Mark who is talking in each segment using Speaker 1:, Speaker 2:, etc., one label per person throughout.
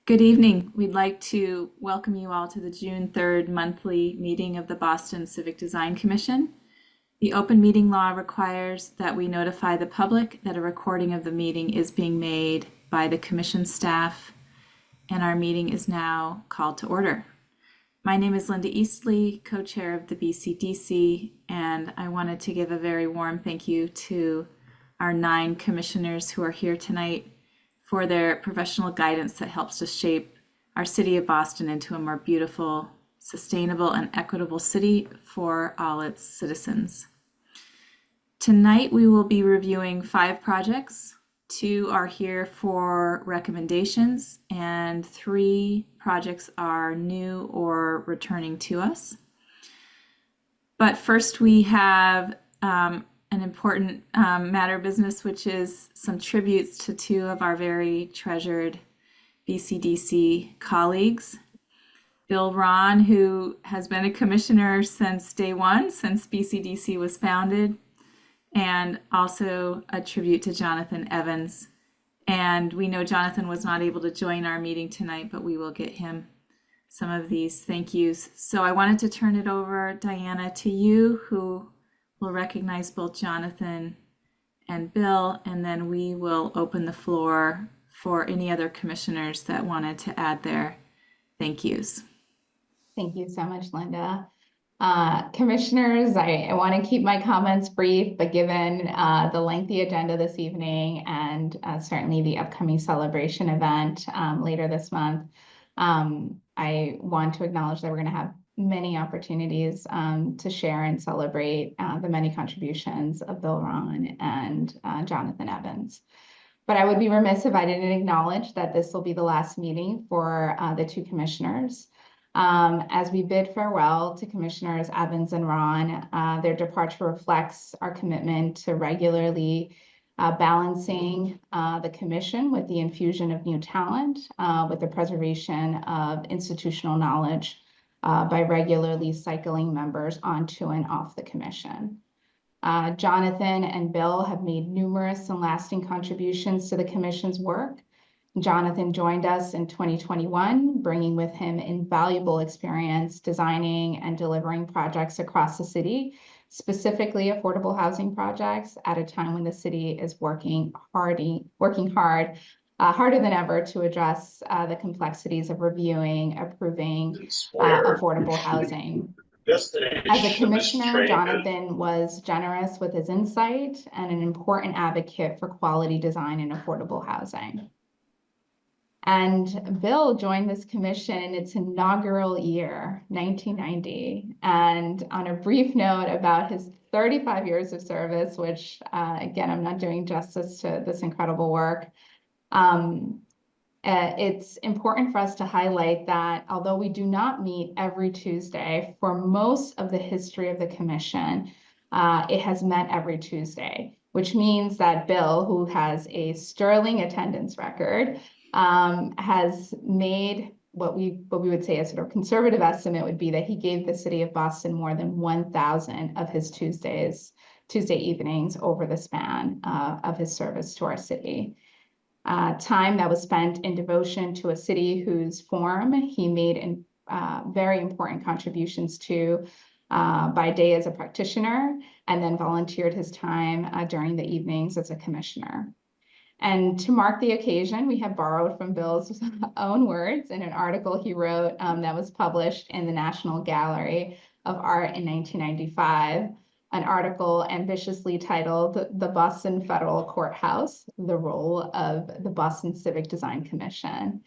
Speaker 1: Good evening. We'd like to welcome you all to the June 3rd monthly meeting of the Boston Civic Design Commission. The open meeting law requires that we notify the public that a recording of the meeting is being made by the commission staff, and our meeting is now called to order. My name is Linda Eastley, co-chair of the BCDC, and I wanted to give a very warm thank you to our 9 commissioners who are here tonight for their professional guidance that helps to shape our city of Boston into a more beautiful, sustainable, and equitable city for all its citizens. Tonight we will be reviewing 5 projects. 2 are here for recommendations, and 3 projects are new or returning to us. But first we have an important matter of business, which is some tributes to 2 of our very treasured BCDC colleagues. Bill Ron, who has been a commissioner since day one, since BCDC was founded, and also a tribute to Jonathan Evans. And we know Jonathan was not able to join our meeting tonight, but we will get him some of these thank yous. So I wanted to turn it over, Diana, to you, who will recognize both Jonathan and Bill, and then we will open the floor for any other commissioners that wanted to add their thank yous.
Speaker 2: Thank you so much, Linda. Commissioners, I want to keep my comments brief, but given the lengthy agenda this evening and certainly the upcoming celebration event later this month, I want to acknowledge that we're going to have many opportunities to share and celebrate the many contributions of Bill Ron and Jonathan Evans. But I would be remiss if I didn't acknowledge that this will be the last meeting for the 2 commissioners. As we bid farewell to Commissioners Evans and Ron, their departure reflects our commitment to regularly balancing the commission with the infusion of new talent, with the preservation of institutional knowledge, by regularly cycling members onto and off the commission. Jonathan and Bill have made numerous and lasting contributions to the commission's work. Jonathan joined us in 2021, bringing with him invaluable experience designing and delivering projects across the city, specifically affordable housing projects, at a time when the city is working hard, harder than ever, to address the complexities of reviewing, approving affordable housing. As a commissioner, Jonathan was generous with his insight and an important advocate for quality design and affordable housing. And Bill joined this commission in its inaugural year, 1990. And on a brief note about his 35 years of service, which again, I'm not doing justice to this incredible work, it's important for us to highlight that although we do not meet every Tuesday, for most of the history of the commission, it has met every Tuesday, which means that Bill, who has a sterling attendance record, has made what we would say a sort of conservative estimate would be that he gave the city of Boston more than 1,000 of his Tuesday evenings over the span of his service to our city. Time that was spent in devotion to a city whose form he made very important contributions to by day as a practitioner, and then volunteered his time during the evenings as a commissioner. And to mark the occasion, we have borrowed from Bill's own words in an article he wrote that was published in the National Gallery of Art in 1995, an article ambitiously titled "The Boston Federal Courthouse, the Role of the Boston Civic Design Commission."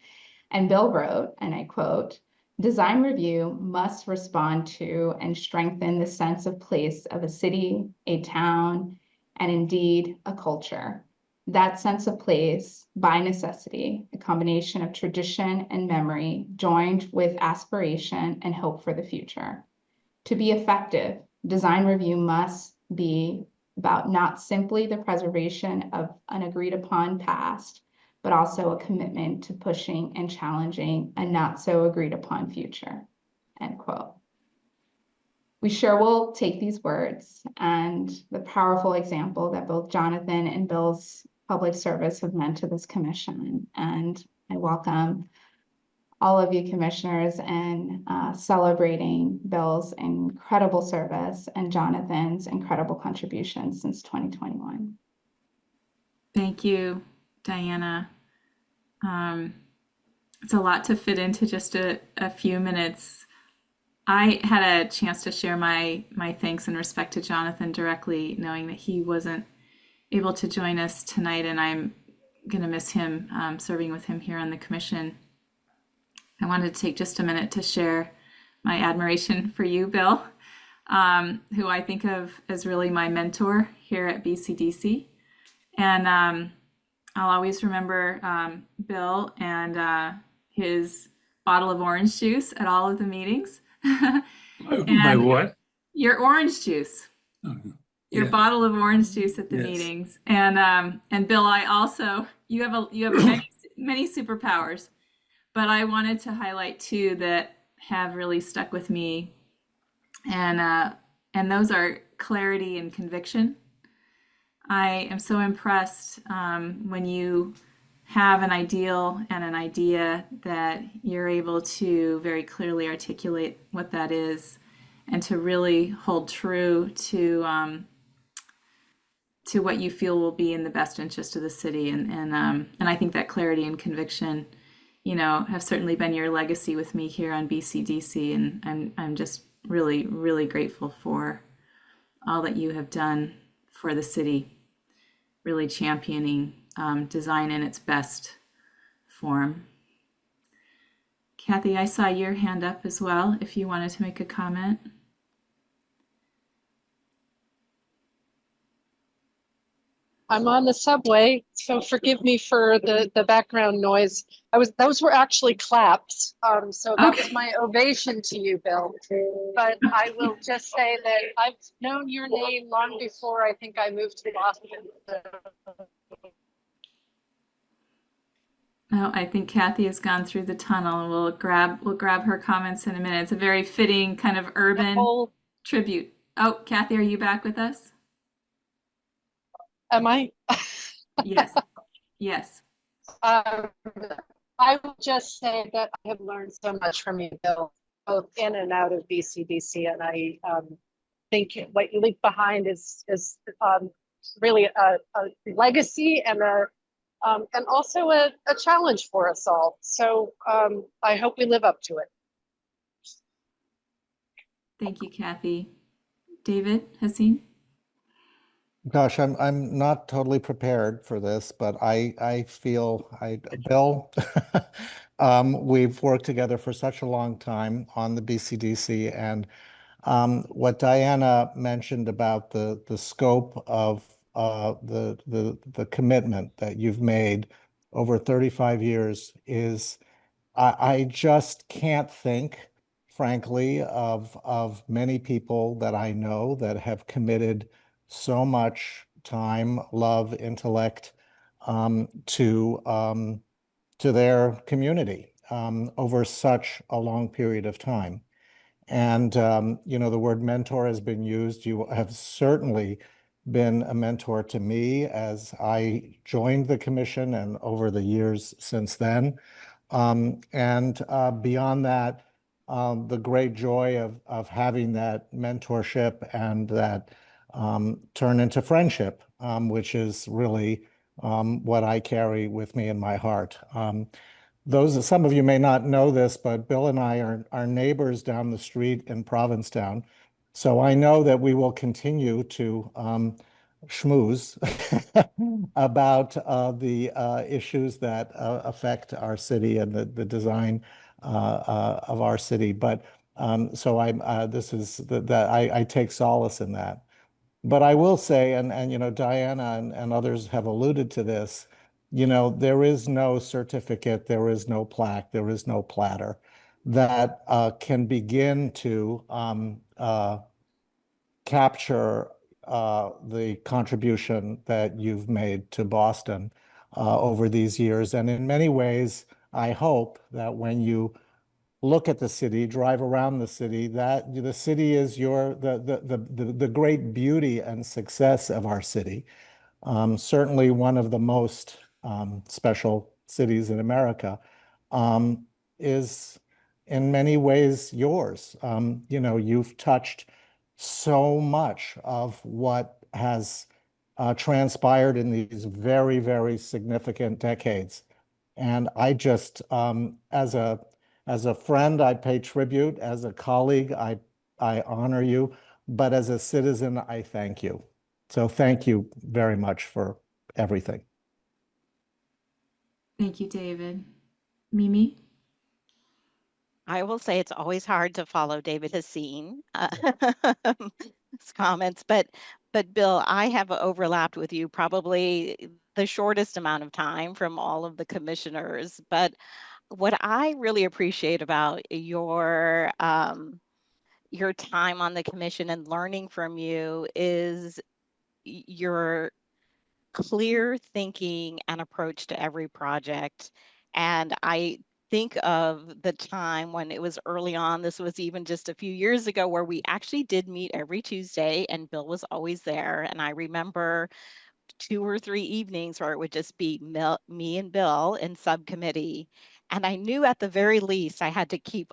Speaker 2: And Bill wrote, and I quote, "Design review must respond to and strengthen the sense of place of a city, a town, and indeed a culture. That sense of place, by necessity, a combination of tradition and memory, joined with aspiration and hope for the future. To be effective, design review must be about not simply the preservation of an agreed upon past, but also a commitment to pushing and challenging a not so agreed upon future," end quote. We sure will take these words and the powerful example that both Jonathan and Bill's public service have meant to this commission. And I welcome all of you commissioners in celebrating Bill's incredible service and Jonathan's incredible contributions since 2021.
Speaker 1: Thank you, Diana. It's a lot to fit into just a few minutes. I had a chance to share my thanks and respect to Jonathan directly, knowing that he wasn't able to join us tonight, and I'm going to miss him serving with him here on the commission. I wanted to take just a minute to share my admiration for you, Bill, who I think of as really my mentor here at BCDC. And I'll always remember Bill and his bottle of orange juice at all of the meetings.
Speaker 3: My what?
Speaker 1: Your orange juice. Your
Speaker 3: Yeah.
Speaker 1: bottle of orange juice at the
Speaker 3: Yes.
Speaker 1: meetings. And Bill, I also you have many superpowers, but I wanted to highlight two that have really stuck with me, and those are clarity and conviction. I am so impressed when you have an ideal and an idea that you're able to very clearly articulate what that is, and to really hold true to what you feel will be in the best interest of the city. And I think that clarity and conviction, have certainly been your legacy with me here on BCDC, and I'm just really, really grateful for all that you have done for the city, really championing design in its best form. Kathy, I saw your hand up as well, if you wanted to make a comment.
Speaker 4: I'm on the subway, so forgive me for the background noise. Those were actually claps. So that was my ovation to you, Bill. But I will just say that I've known your name long before I think I moved to Boston.
Speaker 1: Oh, I think Kathy has gone through the tunnel, and we'll grab her comments in a minute. It's a very fitting kind of urban tribute. Oh, Kathy, are you back with us?
Speaker 4: Am I?
Speaker 1: Yes. Yes.
Speaker 4: I will just say that I have learned so much from you, Bill, both in and out of BCDC, and I think what you leave behind is really a legacy and also a challenge for us all. So I hope we live up to it.
Speaker 1: Thank you, Kathy. David, Haseen?
Speaker 5: Gosh, I'm not totally prepared for this, but I feel Bill, we've worked together for such a long time on the BCDC, and what Diana mentioned about the scope of the commitment that you've made over 35 years is I just can't think, frankly, of many people that I know that have committed so much time, love, intellect to their community over such a long period of time. And the word mentor has been used. You have certainly been a mentor to me as I joined the commission and over the years since then. And beyond that, the great joy of having that mentorship and that turn into friendship, which is really what I carry with me in my heart. Some of you may not know this, but Bill and I are neighbors down the street in Provincetown. So I know that we will continue to schmooze about the issues that affect our city and the design of our city. But so I take solace in that. But I will say, and Diana and others have alluded to this, there is no certificate, there is no plaque, there is no platter that can begin to capture the contribution that you've made to Boston over these years. And in many ways, I hope that when you look at the city, drive around the city, that the city is the great beauty and success of our city. Certainly one of the most special cities in America. is in many ways yours. You know, you've touched so much of what has transpired in these very, very significant decades. And I just, as a friend, I pay tribute. As a colleague, I honor you. But as a citizen, I thank you. So thank you very much for everything.
Speaker 1: Thank you, David. Mimi?
Speaker 6: I will say it's always hard to follow David Haseen, his comments, but Bill, I have overlapped with you probably the shortest amount of time from all of the commissioners. But what I really appreciate about your time on the commission and learning from you is your clear thinking and approach to every project. And I think of the time when it was early on, this was even just a few years ago, where we actually did meet every Tuesday and Bill was always there. And I remember 2 or 3 evenings where it would just be me and Bill in subcommittee. And I knew at the very least I had to keep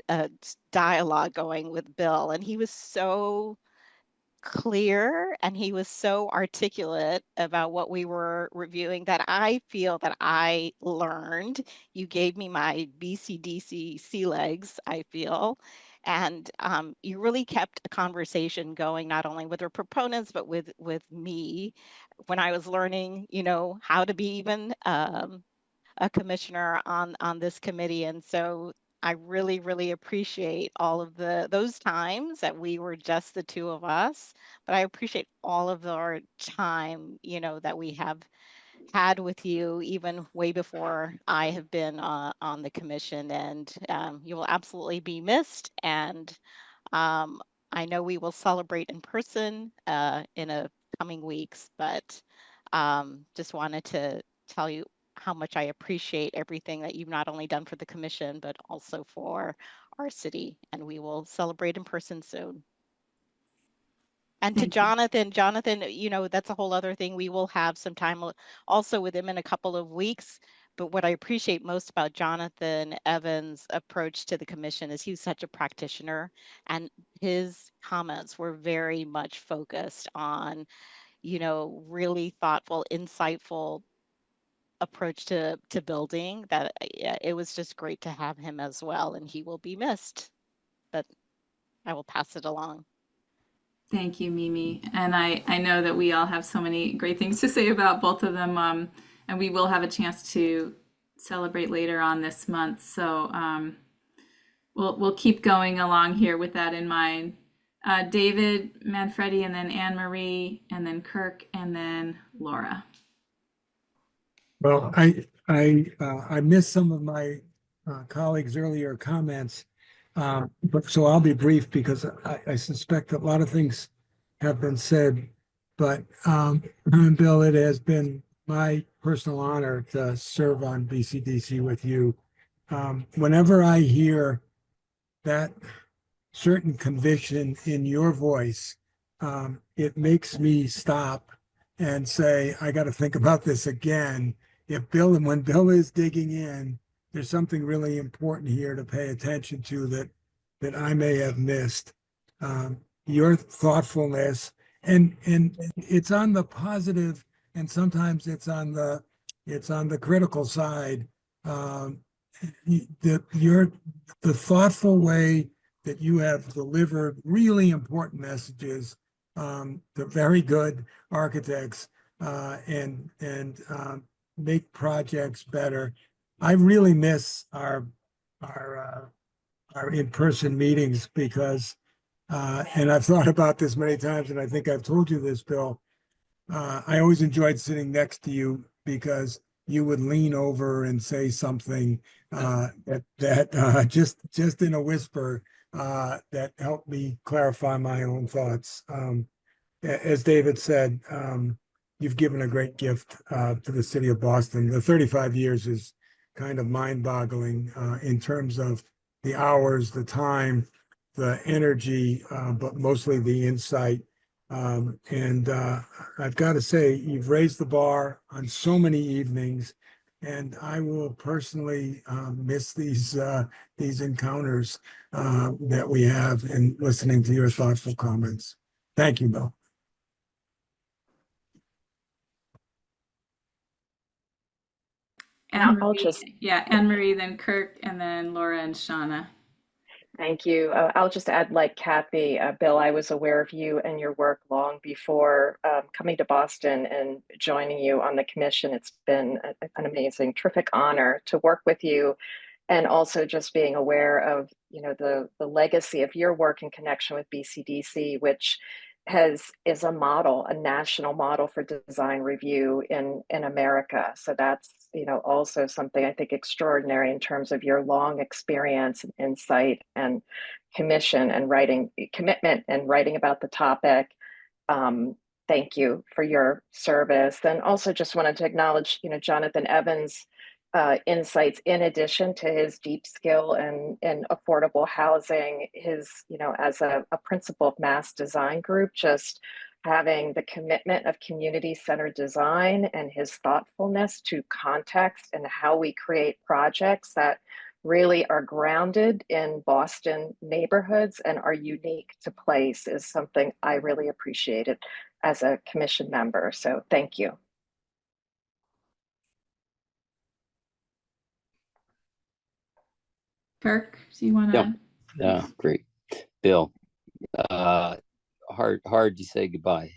Speaker 6: a dialogue going with Bill. And he was so clear and he was so articulate about what we were reviewing that I feel that I learned. You gave me my BCDC sea legs, I feel. And you really kept a conversation going, not only with our proponents, but with me when I was learning, you know, how to be even a commissioner on this committee. And so I really, really appreciate all of those times that we were just the two of us. But I appreciate all of our time, you know, that we have had with you, even way before I have been on the commission. And you will absolutely be missed. And I know we will celebrate in person in a coming weeks, but just wanted to tell you how much I appreciate everything that you've not only done for the commission, but also for our city. And we will celebrate in person soon. And to
Speaker 1: Thank you.
Speaker 6: Jonathan, you know, that's a whole other thing. We will have some time also with him in a couple of weeks. But what I appreciate most about Jonathan Evans' approach to the commission is he's such a practitioner, and his comments were very much focused on, you know, really thoughtful, insightful approach to building that. Yeah, it was just great to have him as well, and he will be missed. But I will pass it along.
Speaker 1: Thank you, Mimi. And I know that we all have so many great things to say about both of them. And we will have a chance to celebrate later on this month. So we'll keep going along here with that in mind. David, Manfredi, and then Anne Marie, and then Kirk, and then Laura.
Speaker 3: Well, I missed some of my colleagues' earlier comments, but so I'll be brief because I suspect a lot of things have been said. But Bill, it has been my personal honor to serve on BCDC with you. Whenever I hear that certain conviction in your voice, it makes me stop and say, I got to think about this again. When Bill is digging in, there's something really important here to pay attention to that I may have missed. Your thoughtfulness, and it's on the positive, and sometimes it's on the critical side. The thoughtful way that you have delivered really important messages to very good architects and make projects better. I really miss our in-person meetings because, and I've thought about this many times, and I think I've told you this, Bill. I always enjoyed sitting next to you because you would lean over and say something that just in a whisper that helped me clarify my own thoughts. As David said, you've given a great gift to the city of Boston. The 35 years is kind of mind-boggling in terms of the hours, the time, the energy, but mostly the insight. And I've got to say, you've raised the bar on so many evenings. And I will personally miss these encounters that we have in listening to your thoughtful comments. Thank you, Bill.
Speaker 1: Anne
Speaker 7: I'll
Speaker 1: Marie,
Speaker 7: just,
Speaker 1: yeah, Anne Marie, then Kirk, and then Laura and Shauna.
Speaker 7: thank you. I'll just add, like Kathy, Bill, I was aware of you and your work long before coming to Boston and joining you on the commission. It's been an amazing, terrific honor to work with you, and also just being aware of, you know, the legacy of your work in connection with BCDC, which is a model, a national model for design review in America. So that's, you know, also something I think extraordinary in terms of your long experience and insight and commitment and writing about the topic. Thank you for your service. And also just wanted to acknowledge, you know, Jonathan Evans' insights, in addition to his deep skill in affordable housing, his, you know, as a principal of Mass Design Group, just having the commitment of community-centered design and his thoughtfulness to context and how we create projects that really are grounded in Boston neighborhoods and are unique to place is something I really appreciated as a commission member. So thank you.
Speaker 1: Kirk, do you want to?
Speaker 8: Yeah, great. Bill, hard to say goodbye,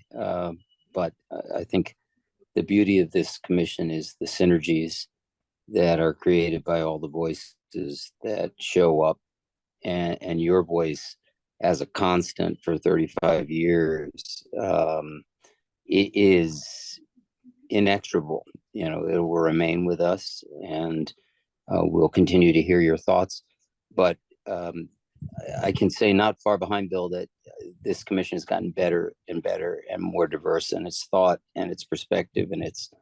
Speaker 8: but I think the beauty of this commission is the synergies that are created by all the voices that show up, and your voice as a constant for 35 years, it is inexorable. You know, it will remain with us, and we'll continue to hear your thoughts. But I can say not far behind Bill that this commission has gotten better and better and more diverse in its thought and its perspective and its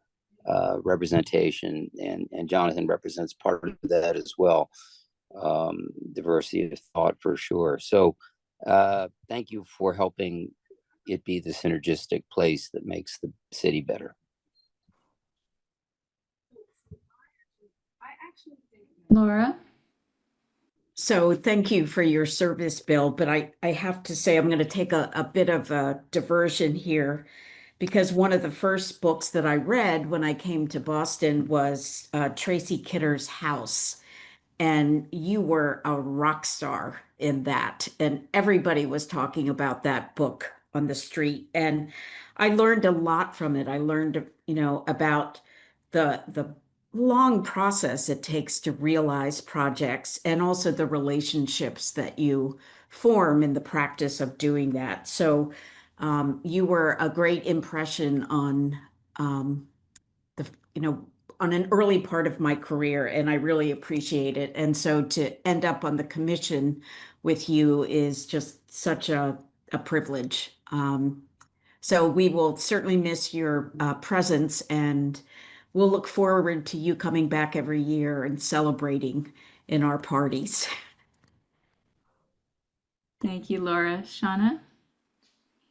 Speaker 8: representation. And Jonathan represents part of that as well. Diversity of thought for sure. So thank you for helping it be the synergistic place that makes the city better.
Speaker 1: Laura?
Speaker 9: So thank you for your service, Bill, but I have to say I'm going to take a bit of a diversion here, because one of the first books that I read when I came to Boston was Tracy Kidder's House. And you were a rock star in that. And everybody was talking about that book on the street. And I learned a lot from it. I learned, you know, about the long process it takes to realize projects, and also the relationships that you form in the practice of doing that. So you were a great impression on on an early part of my career, and I really appreciate it. And so to end up on the commission with you is just such a privilege. So we will certainly miss your presence, and we'll look forward to you coming back every year and celebrating in our parties.
Speaker 1: Thank you, Laura. Shauna?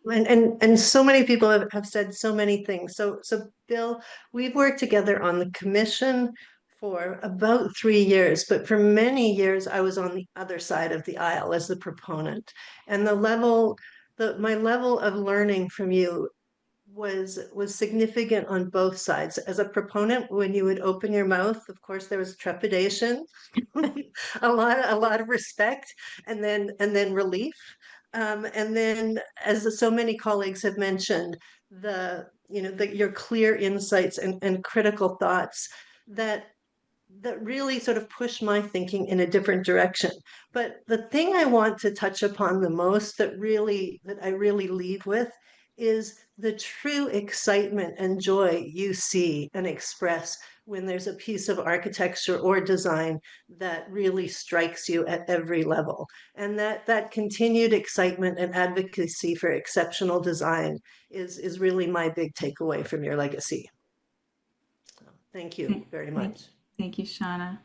Speaker 10: And so many people have said so many things. So Bill, we've worked together on the commission for about 3 years, but for many years I was on the other side of the aisle as the proponent. And my level of learning from you was significant on both sides. As a proponent, when you would open your mouth, of course there was trepidation, a lot of respect, and then relief. And then, as so many colleagues have mentioned, your clear insights and critical thoughts that really sort of push my thinking in a different direction. But the thing I want to touch upon the most that I really leave with is the true excitement and joy you see and express when there's a piece of architecture or design that really strikes you at every level. And that continued excitement and advocacy for exceptional design is really my big takeaway from your legacy. So, thank you very much.
Speaker 1: Thank you, Shauna.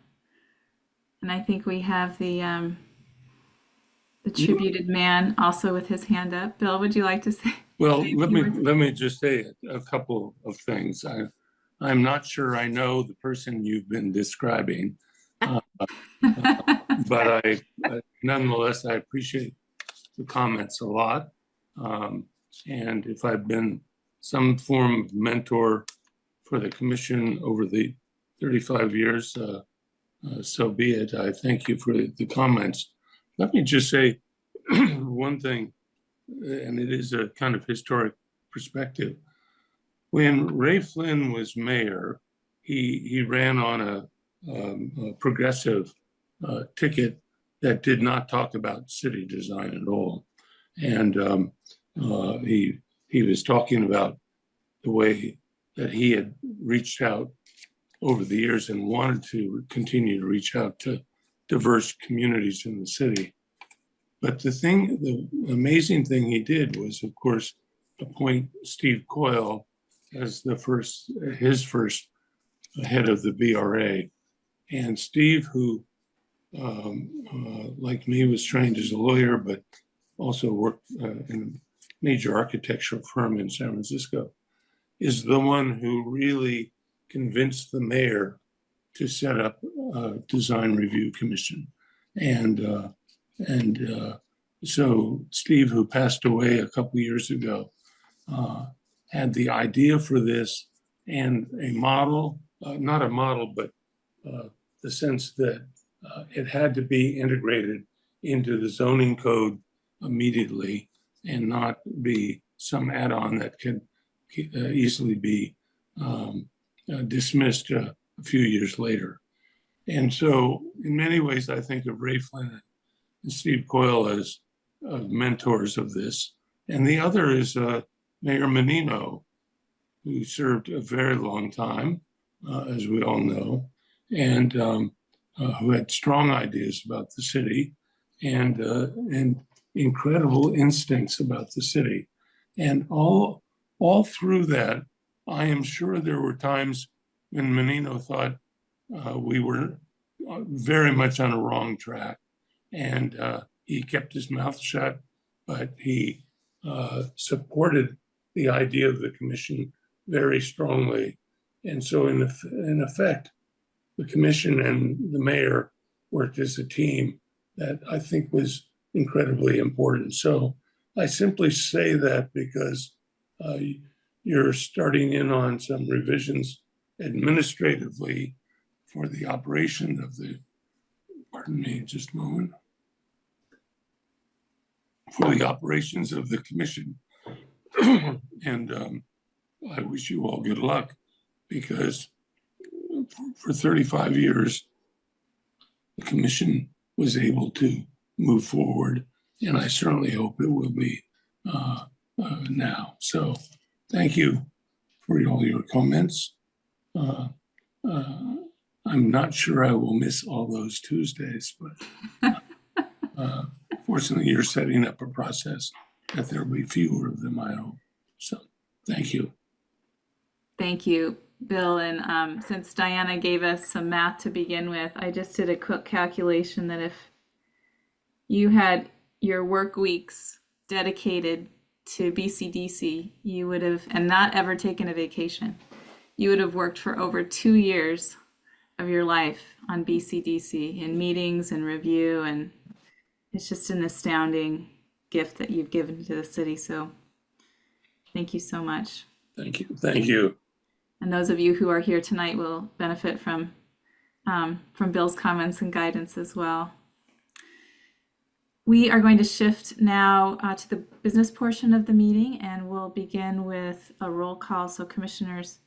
Speaker 1: And I think we have the tributed man also with his hand up. Bill, would you like to say?
Speaker 11: Well, let me just say a couple of things. I'm not sure I know the person you've been describing, but nonetheless, I appreciate the comments a lot. And if I've been some form of mentor for the commission over the 35 years, so be it. I thank you for the comments. Let me just say one thing, and it is a kind of historic perspective. When Ray Flynn was mayor, he ran on a progressive ticket that did not talk about city design at all. And he was talking about the way that he had reached out over the years and wanted to continue to reach out to diverse communities in the city. But the amazing thing he did was, of course, appoint Steve Coyle as his first head of the BRA. And Steve, who, like me, was trained as a lawyer, but also worked in a major architectural firm in San Francisco, is the one who really convinced the mayor to set up a design review commission. So Steve, who passed away a couple of years ago, had the idea for this and a model, not a model, but the sense that it had to be integrated into the zoning code immediately and not be some add-on that could easily be dismissed a few years later. And so in many ways, I think of Ray Flynn and Steve Coyle as mentors of this. And the other is Mayor Menino, who served a very long time, as we all know, and who had strong ideas about the city and incredible instincts about the city. And all through that, I am sure there were times when Menino thought we were very much on a wrong track. And he kept his mouth shut, but he supported the idea of the commission very strongly. And so in effect, the commission and the mayor worked as a team that I think was incredibly important. So I simply say that because you're starting in on some revisions administratively for the operation of the, pardon me, just a moment, for the operations of the commission. And I wish you all good luck, because for 35 years, the commission was able to move forward, and I certainly hope it will be now. So thank you for all your comments. I'm not sure I will miss all those Tuesdays, but fortunately you're setting up a process that there'll be fewer of them, I hope. So thank you.
Speaker 1: Thank you, Bill. And since Diana gave us some math to begin with, I just did a quick calculation that if you had your work weeks dedicated to BCDC, you would have, and not ever taken a vacation, you would have worked for over 2 years of your life on BCDC in meetings and review. And it's just an astounding gift that you've given to the city. So thank you so much.
Speaker 11: Thank you. Thank you.
Speaker 1: And those of you who are here tonight will benefit from Bill's comments and guidance as well. We are going to shift now to the business portion of the meeting, and we'll begin with a roll call. So commissioners,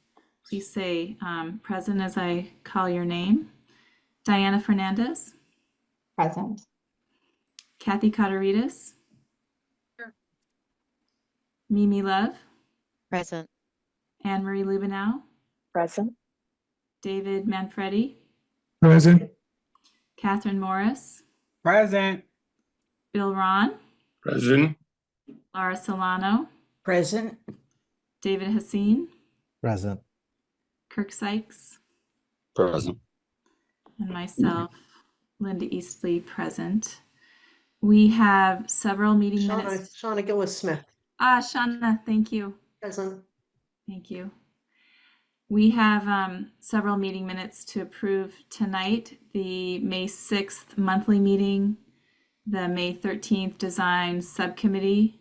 Speaker 1: please say present as I call your name. Diana Fernandez.
Speaker 2: Present.
Speaker 1: Kathy Cotteritas.
Speaker 4: Here.
Speaker 1: Mimi Love.
Speaker 6: Present.
Speaker 1: Anne Marie Lubenow.
Speaker 7: Present.
Speaker 1: David Manfredi.
Speaker 3: Present.
Speaker 1: Catherine Morris.
Speaker 12: Present.
Speaker 1: Bill Ron.
Speaker 11: Present.
Speaker 1: Laura Solano.
Speaker 9: Present.
Speaker 1: David Hassan.
Speaker 5: Present.
Speaker 1: Kirk Sykes.
Speaker 8: Present.
Speaker 1: And myself, Linda Eastley, present. We have several meeting minutes.
Speaker 10: Shauna Gillis Smith,
Speaker 1: Shauna, thank you.
Speaker 10: present.
Speaker 1: Thank you. We have several meeting minutes to approve tonight. The May 6th monthly meeting, the May 13th design subcommittee,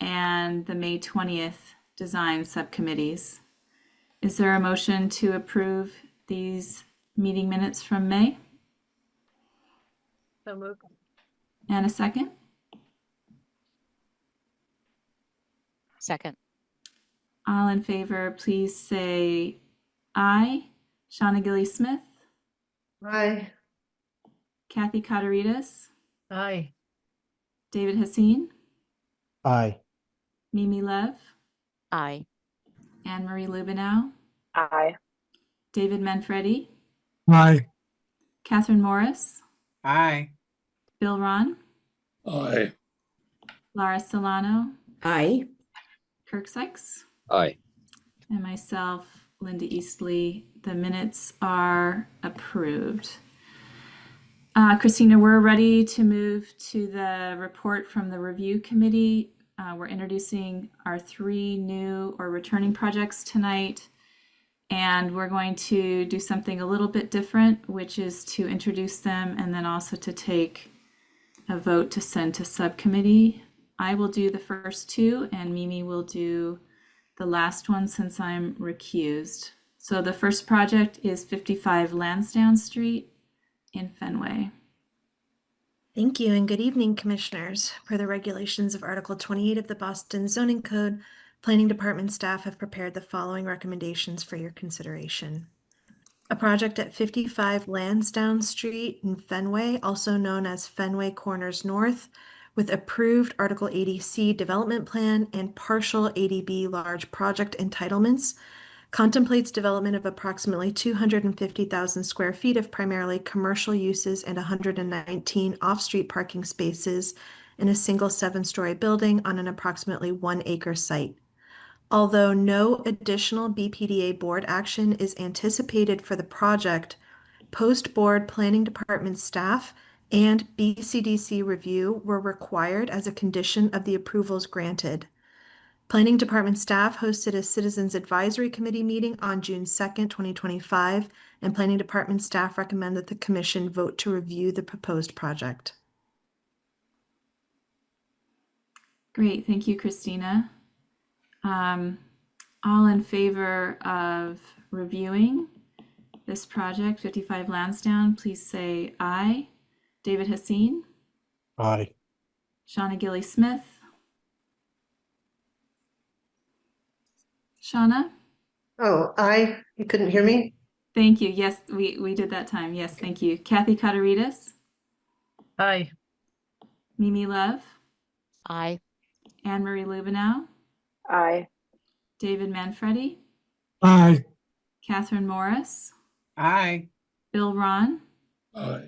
Speaker 1: and the May 20th design subcommittees. Is there a motion to approve these meeting minutes from May?
Speaker 4: So moved.
Speaker 1: And a second?
Speaker 6: Second.
Speaker 1: All in favor, please say aye. Shauna Gilly-Smith,
Speaker 10: Aye.
Speaker 1: Kathy Kotaritas,
Speaker 4: Aye.
Speaker 1: David Hassin,
Speaker 5: Aye.
Speaker 1: Mimi Lev,
Speaker 6: Aye.
Speaker 1: Anne Marie Lubenow,
Speaker 7: Aye.
Speaker 1: David Manfredi,
Speaker 3: Aye.
Speaker 1: Catherine Morris,
Speaker 12: Aye.
Speaker 1: Bill Ron,
Speaker 11: Aye.
Speaker 1: Laura Solano,
Speaker 9: Aye.
Speaker 1: Kirk Sykes,
Speaker 8: Aye.
Speaker 1: and myself, Linda Eastley. The minutes are approved. Christina, we're ready to move to the report from the review committee. We're introducing our 3 new or returning projects tonight, and we're going to do something a little bit different, which is to introduce them and then also to take a vote to send to subcommittee. I will do the first 2, and Mimi will do the last one since I'm recused. So the first project is 55 Lansdowne Street in Fenway.
Speaker 13: Thank you and good evening, Commissioners. Per the regulations of Article 28 of the Boston Zoning Code, Planning Department staff have prepared the following recommendations for your consideration. A project at 55 Lansdowne Street in Fenway, also known as Fenway Corners North, with approved Article 80C development plan and partial 80B large project entitlements, contemplates development of approximately 250,000 square feet of primarily commercial uses and 119 off-street parking spaces in a single 7-story building on an approximately 1-acre site. Although no additional BPDA board action is anticipated for the project, post-board planning department staff and BCDC review were required as a condition of the approvals granted. Planning Department staff hosted a Citizens Advisory Committee meeting on June 2nd, 2025, and Planning Department staff recommend that the Commission vote to review the proposed project.
Speaker 1: Great, thank you, Christina. All in favor of reviewing this project, 55 Lansdowne, please say aye. David Hassin,
Speaker 5: Aye.
Speaker 1: Shauna Gilly-Smith, Shauna?
Speaker 10: Oh, aye. You couldn't hear me?
Speaker 1: Thank you. Yes, we did that time. Yes, thank you. Kathy Kotaritas,
Speaker 4: Aye.
Speaker 1: Mimi Lev,
Speaker 6: Aye.
Speaker 1: Anne Marie Lubenow,
Speaker 7: Aye.
Speaker 1: David Manfredi,
Speaker 3: Aye.
Speaker 1: Catherine Morris,
Speaker 12: Aye.
Speaker 1: Bill Ron,
Speaker 11: Aye.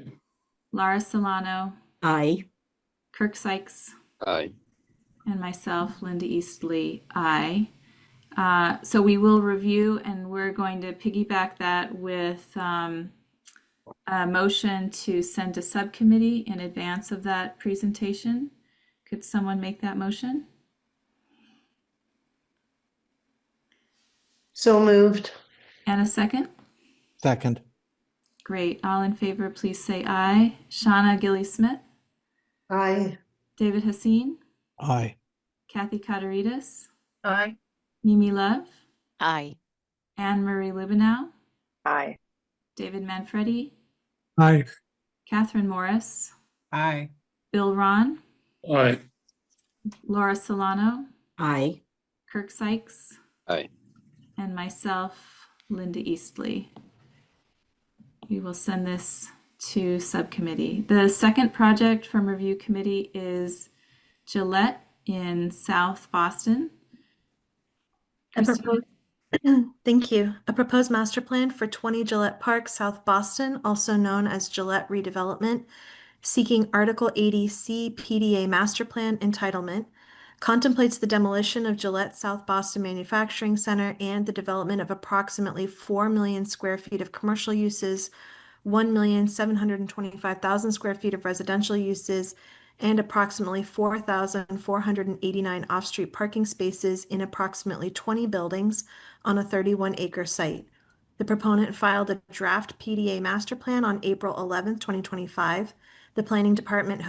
Speaker 1: Laura Solano,
Speaker 9: Aye.
Speaker 1: Kirk Sykes,
Speaker 8: Aye.
Speaker 1: and myself, Linda Eastley, aye. So we will review, and we're going to piggyback that with a motion to send to subcommittee in advance of that presentation. Could someone make that motion?
Speaker 10: So moved.
Speaker 1: And a second?
Speaker 5: Second.
Speaker 1: Great. All in favor, please say aye. Shauna Gilly-Smith,
Speaker 10: Aye.
Speaker 1: David Hassin,
Speaker 5: Aye.
Speaker 1: Kathy Kotaritas,
Speaker 4: Aye.
Speaker 1: Mimi Lev,
Speaker 6: Aye.
Speaker 1: Anne Marie Lubenow,
Speaker 7: Aye.
Speaker 1: David Manfredi,
Speaker 3: Aye.
Speaker 1: Catherine Morris,
Speaker 12: Aye.
Speaker 1: Bill Ron,
Speaker 11: Aye.
Speaker 1: Laura Solano,
Speaker 9: Aye.
Speaker 1: Kirk Sykes,
Speaker 8: Aye.
Speaker 1: and myself, Linda Eastley. We will send this to subcommittee. The second project from review committee is Gillette in South Boston.
Speaker 13: Thank you. A proposed master plan for 20 Gillette Park, South Boston, also known as Gillette Redevelopment, seeking Article 80C PDA Master Plan entitlement, contemplates the demolition of Gillette South Boston Manufacturing Center and the development of approximately 4 million square feet of commercial uses, 1,725,000 square feet of residential uses, and approximately 4,489 off-street parking spaces in approximately 20 buildings on a 31-acre site. The proponent filed a draft PDA master plan on April 11th, 2025. The planning department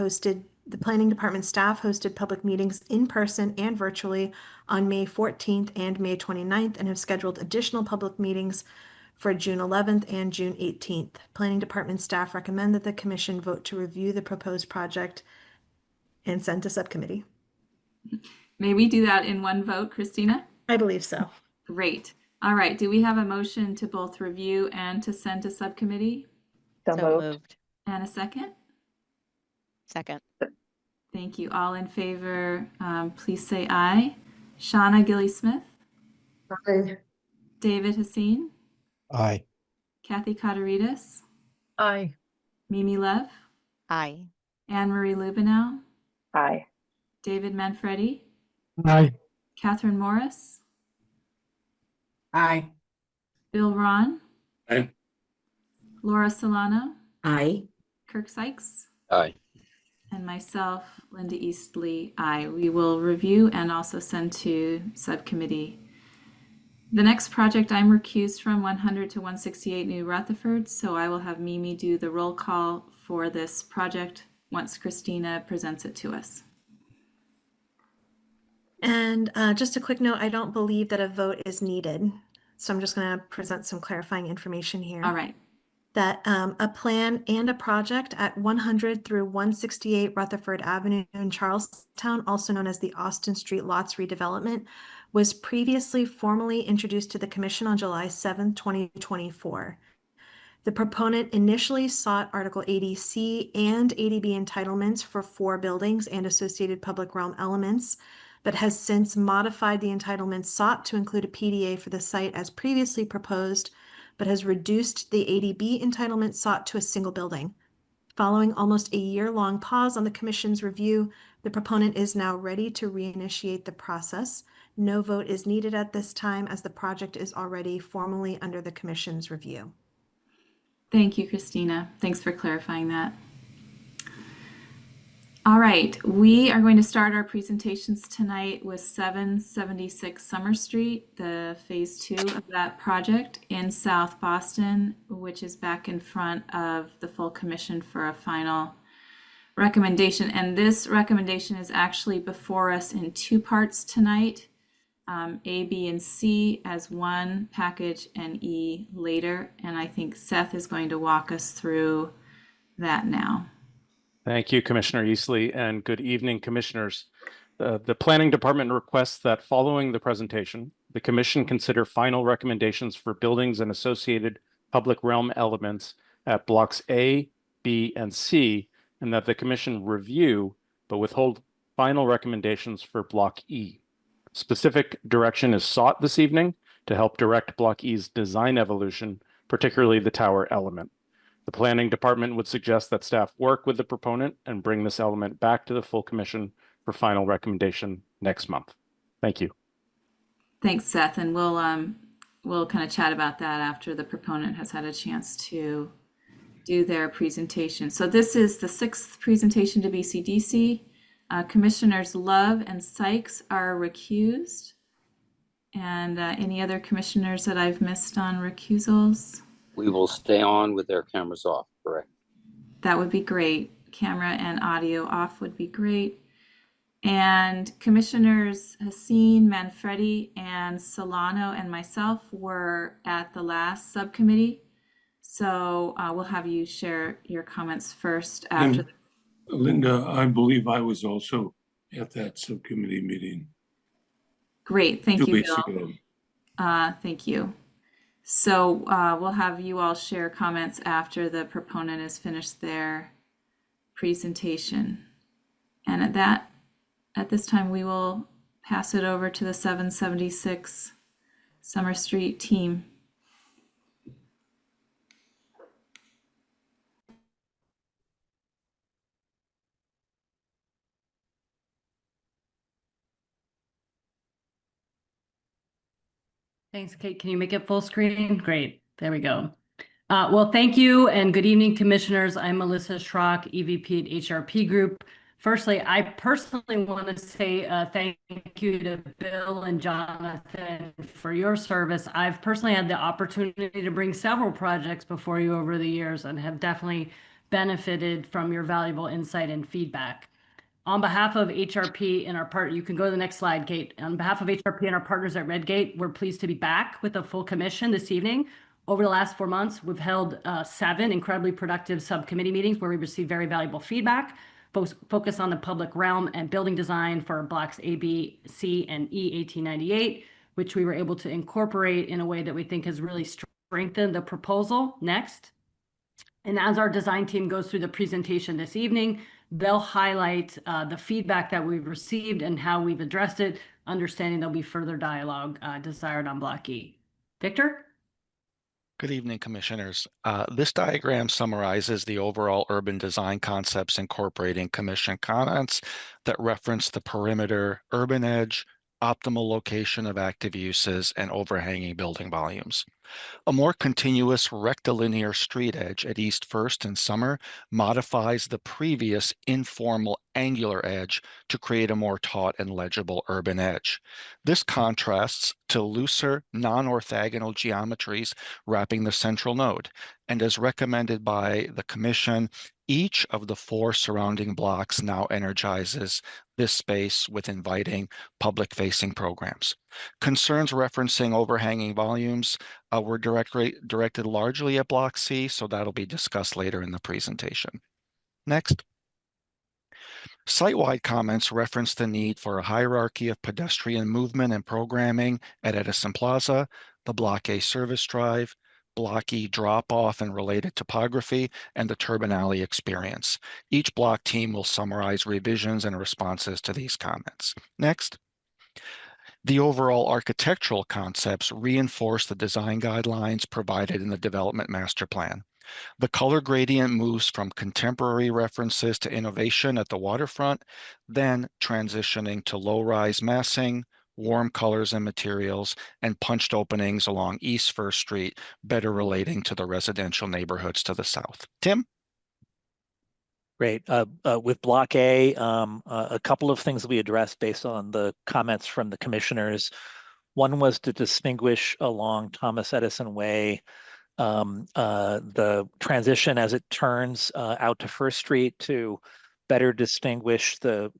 Speaker 13: staff hosted public meetings in person and virtually on May 14th and May 29th and have scheduled additional public meetings for June 11th and June 18th. Planning department staff recommend that the commission vote to review the proposed project and send to subcommittee.
Speaker 1: May we do that in one vote, Christina?
Speaker 13: I believe so.
Speaker 1: Great. All right. Do we have a motion to both review and to send to subcommittee?
Speaker 7: So moved.
Speaker 1: And a second?
Speaker 6: Second.
Speaker 1: Thank you. All in favor, please say aye. Shauna Gilly-Smith?
Speaker 10: Aye.
Speaker 1: David Haseen?
Speaker 5: Aye.
Speaker 1: Kathy Kotarides?
Speaker 12: Aye.
Speaker 1: Mimi Lev?
Speaker 6: Aye.
Speaker 1: Anne Marie Lubenow?
Speaker 7: Aye.
Speaker 1: David Manfredi?
Speaker 3: Aye.
Speaker 1: Catherine Morris?
Speaker 12: Aye.
Speaker 1: Bill Ron?
Speaker 11: Aye.
Speaker 1: Laura Solano?
Speaker 9: Aye.
Speaker 1: Kirk Sykes?
Speaker 8: Aye.
Speaker 1: And myself, Linda Eastley, aye. We will review and also send to subcommittee. The next project I'm recused from, 100 to 168 New Rutherford, so I will have Mimi do the roll call for this project once Christina presents it to us.
Speaker 13: And just a quick note, I don't believe that a vote is needed. So I'm just going to present some clarifying information here.
Speaker 1: All right.
Speaker 13: That a plan and a project at 100 through 168 Rutherford Avenue in Charlestown, also known as the Austin Street Lots Redevelopment, was previously formally introduced to the Commission on July 7th, 2024. The proponent initially sought Article 80C and 80B entitlements for 4 buildings and associated public realm elements, but has since modified the entitlements sought to include a PDA for the site as previously proposed, but has reduced the 80B entitlement sought to a single building. Following almost a year-long pause on the Commission's review, the proponent is now ready to reinitiate the process. No vote is needed at this time as the project is already formally under the Commission's review.
Speaker 1: Thank you, Christina. Thanks for clarifying that. All right, we are going to start our presentations tonight with 776 Summer Street, the phase 2 of that project in South Boston, which is back in front of the full commission for a final recommendation. And this recommendation is actually before us in 2 parts tonight, A, B, and C as one package and E later. And I think Seth is going to walk us through that now.
Speaker 14: Thank you, Commissioner Eastley, and good evening, Commissioners. The Planning Department requests that following the presentation, the Commission consider final recommendations for buildings and associated public realm elements at Blocks A, B, and C, and that the Commission review but withhold final recommendations for Block E. Specific direction is sought this evening to help direct Block E's design evolution, particularly the tower element. The Planning Department would suggest that staff work with the proponent and bring this element back to the full commission for final recommendation next month. Thank you.
Speaker 1: Thanks, Seth, and we'll kind of chat about that after the proponent has had a chance to do their presentation. So this is the 6th presentation to BCDC. Commissioners Love and Sykes are recused. And any other commissioners that I've missed on recusals?
Speaker 8: We will stay on with their cameras off, correct?
Speaker 1: That would be great. Camera and audio off would be great. And Commissioners Haseen, Manfredi, and Solano and myself were at the last subcommittee. So we'll have you share your comments first after.
Speaker 11: Linda, I believe I was also at that subcommittee meeting.
Speaker 1: Great, thank
Speaker 11: 2
Speaker 1: you,
Speaker 11: weeks
Speaker 1: Bill.
Speaker 11: ago.
Speaker 1: Thank you. So we'll have you all share comments after the proponent has finished their presentation. And at this time, we will pass it over to the 776 Summer Street team.
Speaker 15: Thanks, Kate. Can you make it full screen? Great. There we go. Well, thank you and good evening, commissioners. I'm Melissa Schrock, EVP at HRP Group, Firstly, I personally want to say thank you to Bill and Jonathan for your service. I've personally had the opportunity to bring several projects before you over the years and have definitely benefited from your valuable insight and feedback. On behalf of HRP and our part, you can go to the next slide, Kate. On behalf of HRP and our partners at Redgate, we're pleased to be back with a full commission this evening. Over the last 4 months, we've held 7 incredibly productive subcommittee meetings where we received very valuable feedback, focus on the public realm and building design for blocks A, B, C, and E 1898, which we were able to incorporate in a way that we think has really strengthened the proposal. Next. And as our design team goes through the presentation this evening, they'll highlight the feedback that we've received and how we've addressed it, understanding there'll be further dialogue desired on Block E. Victor?
Speaker 16: Good evening, Commissioners. This diagram summarizes the overall urban design concepts incorporating Commission comments that reference the perimeter, urban edge, optimal location of active uses, and overhanging building volumes. A more continuous rectilinear street edge at East First and Summer modifies the previous informal angular edge to create a more taut and legible urban edge. This contrasts to looser non-orthogonal geometries wrapping the central node, and as recommended by the Commission, each of the 4 surrounding blocks now energizes this space with inviting public-facing programs. Concerns referencing overhanging volumes were directed largely at Block C, so that'll be discussed later in the presentation. Next. Site-wide comments reference the need for a hierarchy of pedestrian movement and programming at Edison Plaza, the Block A service drive, Block E drop-off and related topography, and the Turbine Alley experience. Each block team will summarize revisions and responses to these comments. Next. The overall architectural concepts reinforce the design guidelines provided in the Development Master Plan. The color gradient moves from contemporary references to innovation at the waterfront, then transitioning to low-rise massing, warm colors and materials, and punched openings along East First Street, better relating to the residential neighborhoods to the south. Tim?
Speaker 17: Great. With Block A, a couple of things we addressed based on the comments from the commissioners. One was to distinguish along Thomas Edison Way the transition as it turns out to First Street to better distinguish the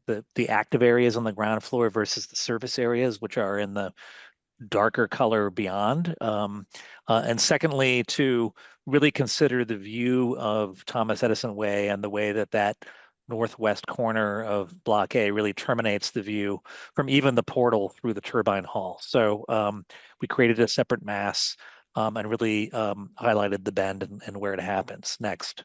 Speaker 17: active areas on the ground floor versus the service areas, which are in the darker color beyond. And secondly, to really consider the view of Thomas Edison Way and the way that that northwest corner of Block A really terminates the view from even the portal through the turbine hall. So we created a separate mass and really highlighted the bend and where it happens. Next.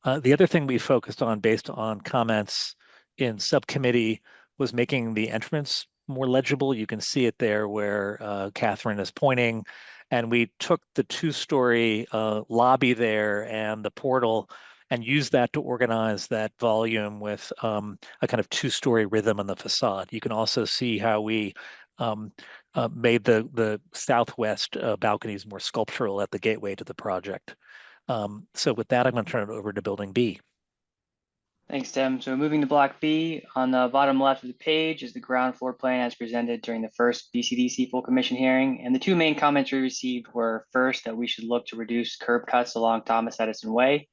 Speaker 17: The other thing we focused on based on comments in subcommittee was making the entrance more legible. You can see it there where Catherine is pointing. And we took the 2-story lobby there and the portal and used that to organize that volume with a kind of 2-story rhythm on the facade. You can also see how we made the southwest balconies more sculptural at the gateway to the project. So with that, I'm going to turn it over to Building B.
Speaker 18: Thanks, Tim. So moving to Block B, on the bottom left of the page is the ground floor plan as presented during the first BCDC full commission hearing. And the 2 main comments we received were first, that we should look to reduce curb cuts along Thomas Edison Way.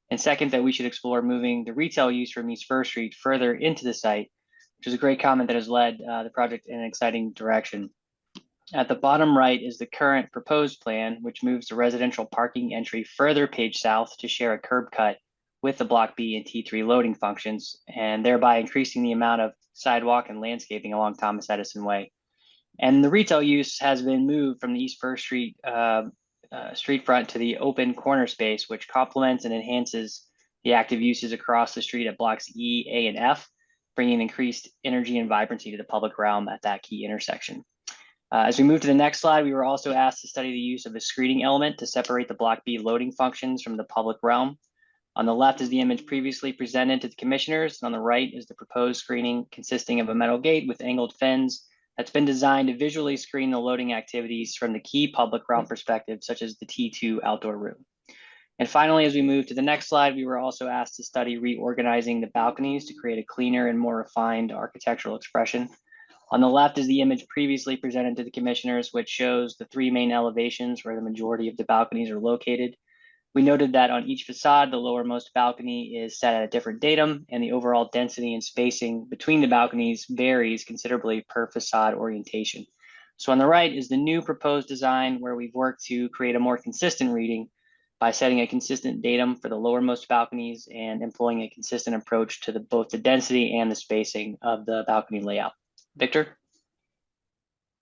Speaker 18: And second, that we should explore moving the retail use from East First Street further into the site, which is a great comment that has led the project in an exciting direction. At the bottom right is the current proposed plan, which moves the residential parking entry further page south to share a curb cut with the Block B and T3 loading functions, and thereby increasing the amount of sidewalk and landscaping along Thomas Edison Way. And the retail use has been moved from the East First Street street front to the open corner space, which complements and enhances the active uses across the street at blocks E, A, and F, bringing increased energy and vibrancy to the public realm at that key intersection. As we move to the next slide, we were also asked to study the use of a screening element to separate the Block B loading functions from the public realm. On the left is the image previously presented to the commissioners, and on the right is the proposed screening consisting of a metal gate with angled fins that's been designed to visually screen the loading activities from the key public realm perspective, such as the T2 outdoor room. And finally, as we move to the next slide, we were also asked to study reorganizing the balconies to create a cleaner and more refined architectural expression. On the left is the image previously presented to the commissioners, which shows the three main elevations where the majority of the balconies are located. We noted that on each facade, the lowermost balcony is set at a different datum, and the overall density and spacing between the balconies varies considerably per facade orientation. So on the right is the new proposed design, where we've worked to create a more consistent reading by setting a consistent datum for the lowermost balconies and employing a consistent approach to both the density and the spacing of the balcony layout. Victor?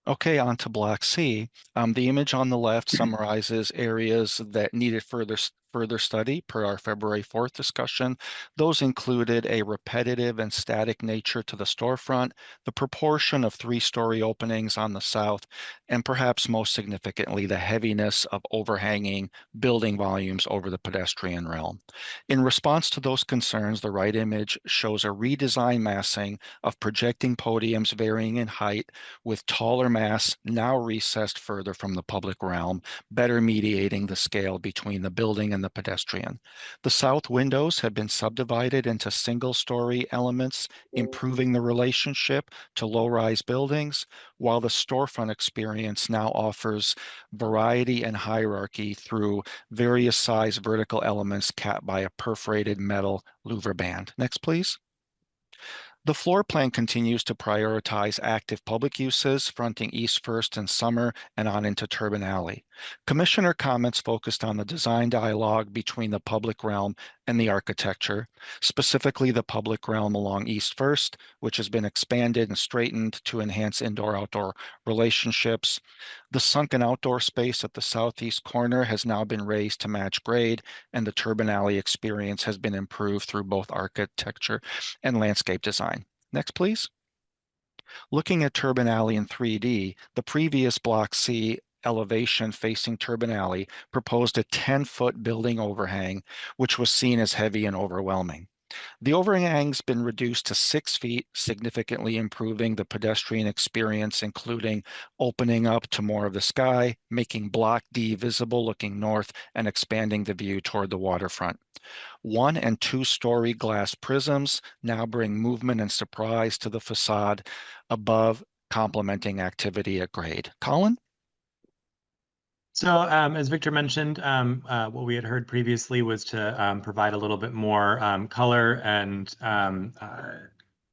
Speaker 16: Okay, on to Block C. The image on the left summarizes areas that needed further study per our February 4th discussion. Those included a repetitive and static nature to the storefront, the proportion of three-story openings on the south, and perhaps most significantly, the heaviness of overhanging building volumes over the pedestrian realm. In response to those concerns, the right image shows a redesign massing of projecting podiums varying in height with taller mass now recessed further from the public realm, better mediating the scale between the building and the pedestrian. The south windows have been subdivided into single-story elements, improving the relationship to low-rise buildings, while the storefront experience now offers variety and hierarchy through various size vertical elements capped by a perforated metal louver band. Next, please. The floor plan continues to prioritize active public uses, fronting East First and Summer and on into Turbine Alley. Commissioner comments focused on the design dialogue between the public realm and the architecture, specifically the public realm along East First, which has been expanded and straightened to enhance indoor-outdoor relationships. The sunken outdoor space at the southeast corner has now been raised to match grade, and the Turbine Alley experience has been improved through both architecture and landscape design. Next, please. Looking at Turbine Alley in 3D, the previous Block C elevation facing Turbine Alley proposed a 10-foot building overhang, which was seen as heavy and overwhelming. The overhang's been reduced to 6 feet, significantly improving the pedestrian experience, including opening up to more of the sky, making Block D visible looking north, and expanding the view toward the waterfront. 1- and 2-story glass prisms now bring movement and surprise to the facade above, complementing activity at grade. Colin?
Speaker 19: So as Victor mentioned, what we had heard previously was to provide a little bit more color and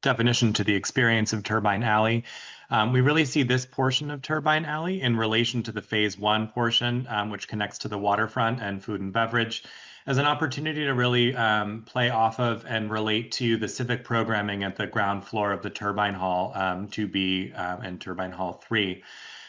Speaker 19: definition to the experience of Turbine Alley. We really see this portion of Turbine Alley in relation to the Phase 1 portion, which connects to the waterfront and food and beverage, as an opportunity to really play off of and relate to the civic programming at the ground floor of the Turbine Hall 2B and Turbine Hall 3.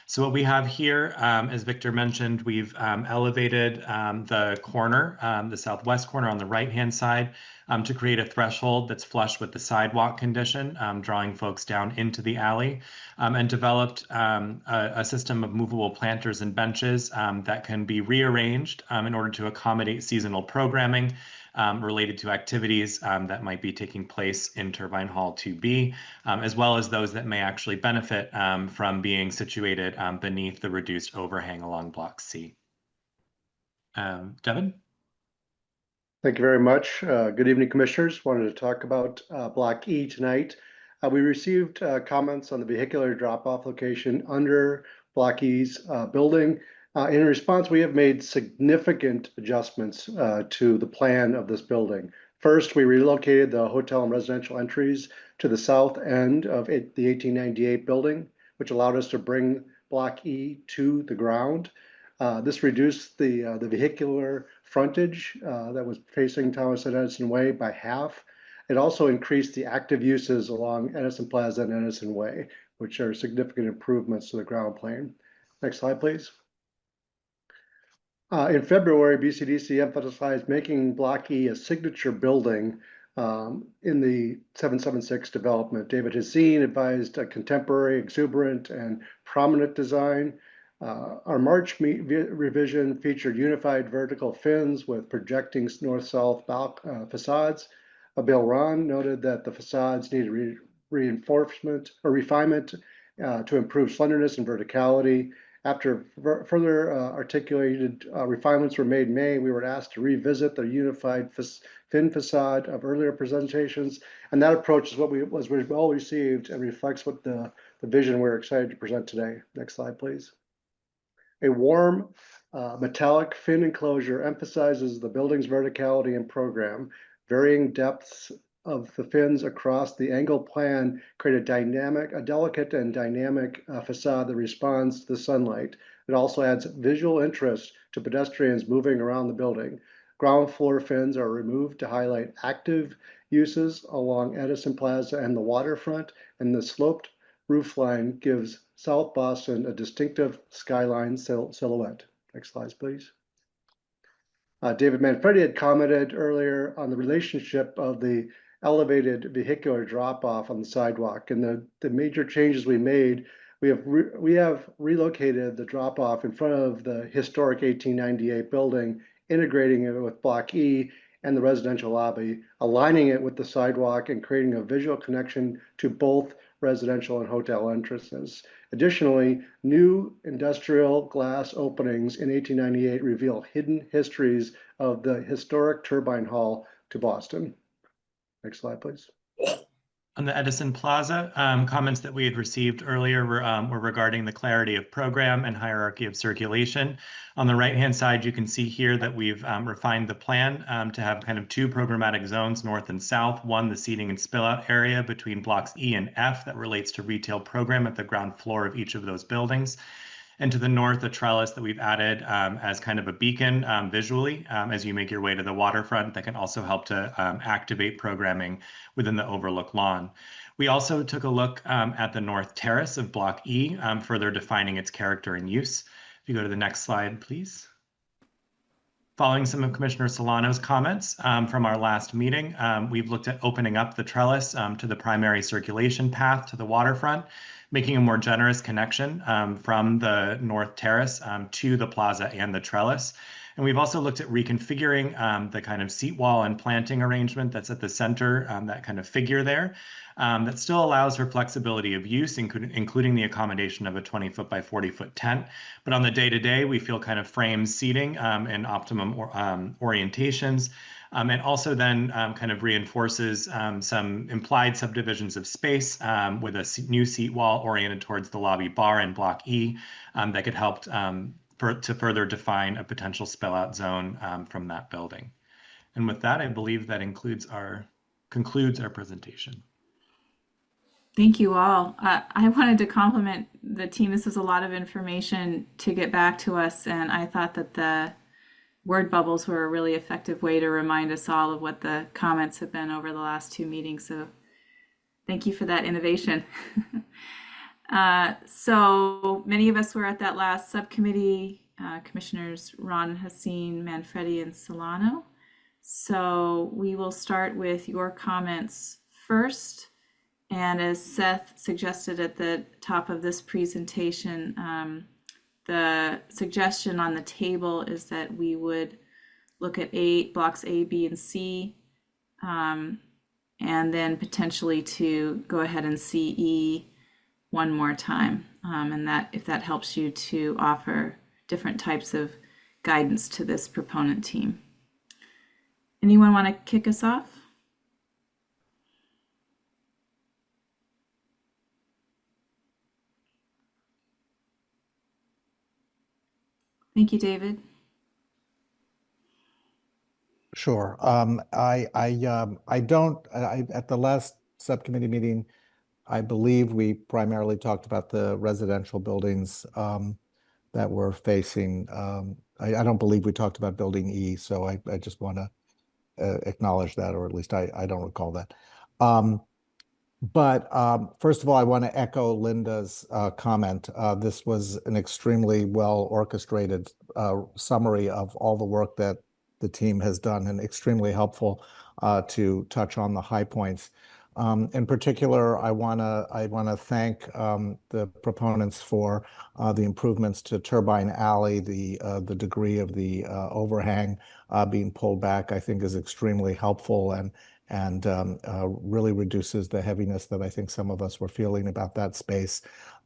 Speaker 19: So what we have here, as Victor mentioned, we've elevated the corner, the southwest corner on the right-hand side, to create a threshold that's flush with the sidewalk condition, drawing folks down into the alley, and developed a system of movable planters and benches that can be rearranged in order to accommodate seasonal programming related to activities that might be taking place in Turbine Hall 2B, as well as those that may actually benefit from being situated beneath the reduced overhang along Block C. Devin?
Speaker 20: Thank you very much. Good evening, Commissioners. Wanted to talk about Block E tonight. We received comments on the vehicular drop-off location under Block E's building. In response, we have made significant adjustments to the plan of this building. First, we relocated the hotel and residential entries to the south end of the 1898 building, which allowed us to bring Block E to the ground. This reduced the vehicular frontage that was facing Thomas and Edison Way by half. It also increased the active uses along Edison Plaza and Edison Way, which are significant improvements to the ground plane. Next slide, please. In February, BCDC emphasized making Block E a signature building in the 776 development. David Hassine advised a contemporary, exuberant, and prominent design. Our March revision featured unified vertical fins with projecting north-south facades. Bill Ron noted that the facades needed reinforcement or refinement to improve slenderness and verticality. After further articulated refinements were made in May, we were asked to revisit the unified fin facade of earlier presentations, and that approach is what was well received and reflects what the vision we're excited to present today. Next slide, please. A warm metallic fin enclosure emphasizes the building's verticality and program. Varying depths of the fins across the angle plan create a delicate and dynamic facade that responds to the sunlight. It also adds visual interest to pedestrians moving around the building. Ground floor fins are removed to highlight active uses along Edison Plaza and the waterfront, and the sloped roofline gives South Boston a distinctive skyline silhouette. Next slide, please. David Manfredi had commented earlier on the relationship of the elevated vehicular drop-off on the sidewalk, and the major changes we made. We have relocated the drop-off in front of the historic 1898 building, integrating it with Block E and the residential lobby, aligning it with the sidewalk and creating a visual connection to both residential and hotel entrances. Additionally, new industrial glass openings in 1898 reveal hidden histories of the historic turbine hall to Boston. Next slide, please.
Speaker 19: On the Edison Plaza, comments that we had received earlier were regarding the clarity of program and hierarchy of circulation. On the right-hand side, you can see here that we've refined the plan to have kind of two programmatic zones, north and south. One, the seating and spill-out area between blocks E and F that relates to retail program at the ground floor of each of those buildings. And to the north, a trellis that we've added as kind of a beacon visually as you make your way to the waterfront that can also help to activate programming within the overlook lawn. We also took a look at the north terrace of Block E, further defining its character and use. If you go to the next slide, please. Following some of Commissioner Solano's comments from our last meeting, we've looked at opening up the trellis to the primary circulation path to the waterfront, making a more generous connection from the north terrace to the plaza and the trellis. And we've also looked at reconfiguring the kind of seat wall and planting arrangement that's at the center, that kind of figure there, that still allows for flexibility of use, including the accommodation of a 20-foot by 40-foot tent. But on the day-to-day, we feel kind of framed seating and optimum orientations. And also then kind of reinforces some implied subdivisions of space with a new seat wall oriented towards the lobby bar in Block E that could help to further define a potential spill-out zone from that building. And with that, I believe that concludes our presentation.
Speaker 1: Thank you all. I wanted to compliment the team. This was a lot of information to get back to us, and I thought that the word bubbles were a really effective way to remind us all of what the comments have been over the last two meetings. So thank you for that innovation. So many of us were at that last subcommittee, Commissioners Ron, Haseen, Manfredi, and Solano. So we will start with your comments first. And as Seth suggested at the top of this presentation, the suggestion on the table is that we would look at blocks A, B, and C, and then potentially to go ahead and see E one more time. And that, if that helps you to offer different types of guidance to this proponent team. Anyone want to kick us off? Thank you, David.
Speaker 5: Sure. At the last subcommittee meeting, I believe we primarily talked about the residential buildings that were facing. I don't believe we talked about building E, so I just want to acknowledge that, or at least I don't recall that. But first of all, I want to echo Linda's comment. This was an extremely well orchestrated summary of all the work that the team has done, and extremely helpful to touch on the high points. In particular, I want to thank the proponents for the improvements to Turbine Alley. The degree of the overhang being pulled back, I think, is extremely helpful and really reduces the heaviness that I think some of us were feeling about that space.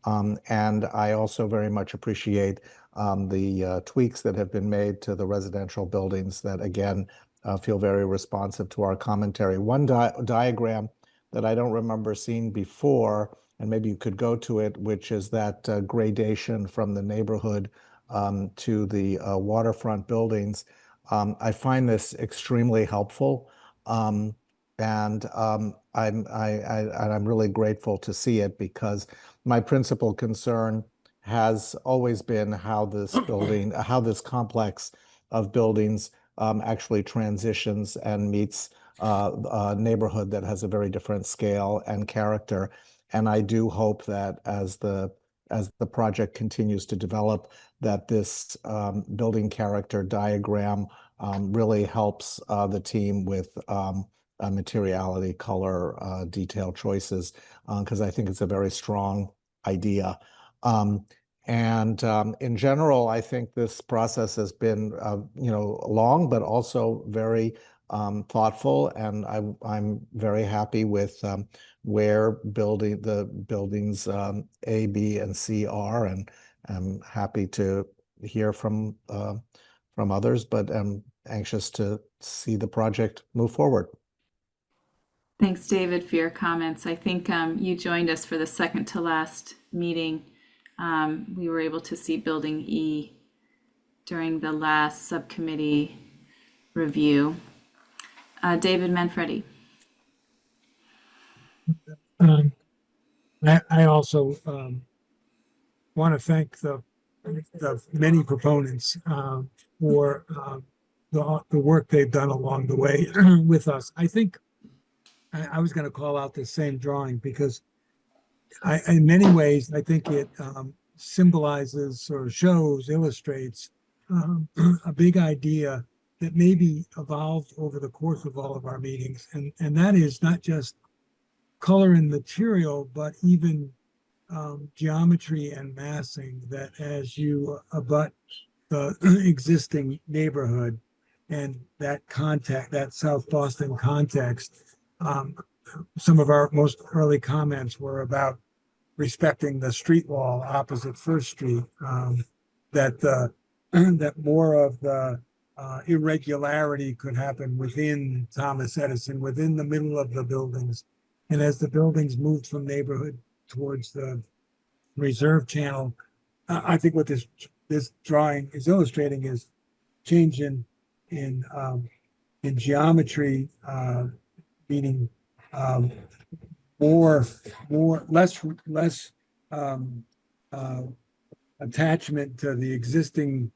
Speaker 5: And I also very much appreciate the tweaks that have been made to the residential buildings that, again, feel very responsive to our commentary. One diagram that I don't remember seeing before, and maybe you could go to it, which is that gradation from the neighborhood to the waterfront buildings. I find this extremely helpful. And I'm really grateful to see it, because my principal concern has always been how this building, how this complex of buildings actually transitions and meets a neighborhood that has a very different scale and character. And I do hope that as the project continues to develop, that this building character diagram really helps the team with materiality, color, detail choices, because I think it's a very strong idea. In general, I think this process has been, long, but also very thoughtful, and I'm very happy with where the buildings A, B, and C are, and I'm happy to hear from others, but I'm anxious to see the project move forward.
Speaker 1: Thanks, David, for your comments. I think you joined us for the second to last meeting. We were able to see Building E during the last subcommittee review. David Manfredi.
Speaker 3: I also want to thank the many proponents for the work they've done along the way with us. I think I was going to call out this same drawing because in many ways, I think it symbolizes or shows, illustrates a big idea that maybe evolved over the course of all of our meetings. And that is not just color and material, but even geometry and massing, that as you abut the existing neighborhood and that context, that South Boston context, some of our most early comments were about respecting the street wall opposite First Street, that more of the irregularity could happen within Thomas Edison, within the middle of the buildings. And as the buildings moved from neighborhood towards the reserve channel, I think what this drawing is illustrating is change in geometry, meaning less attachment to the existing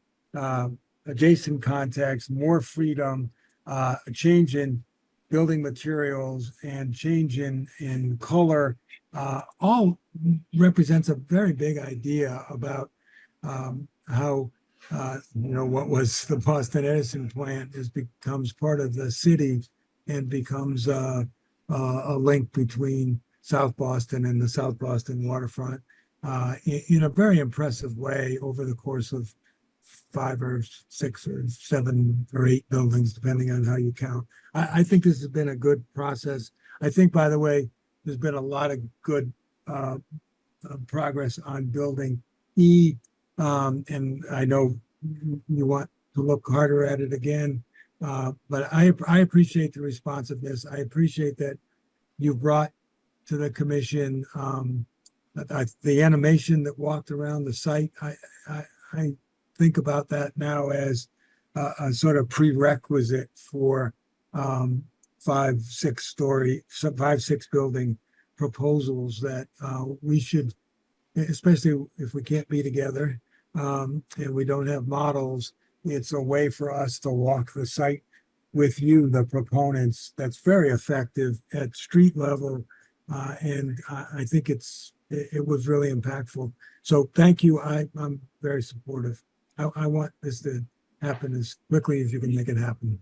Speaker 3: adjacent context, more freedom, a change in building materials, and change in color, all represents a very big idea about how what was the Boston Edison plant becomes part of the city and becomes a link between South Boston and the South Boston waterfront in a very impressive way over the course of 5 or 6 or 7 or 8 buildings, depending on how you count. I think this has been a good process. I think, by the way, there's been a lot of good progress on Building E, and I know you want to look harder at it again, but I appreciate the responsiveness. I appreciate that you brought to the commission the animation that walked around the site. I think about that now as a sort of prerequisite for 5-6 building proposals that we should, especially if we can't be together and we don't have models, it's a way for us to walk the site with you, the proponents, that's very effective at street level. And I think it was really impactful. So thank you. I'm very supportive. I want this to happen as quickly as you can make it happen.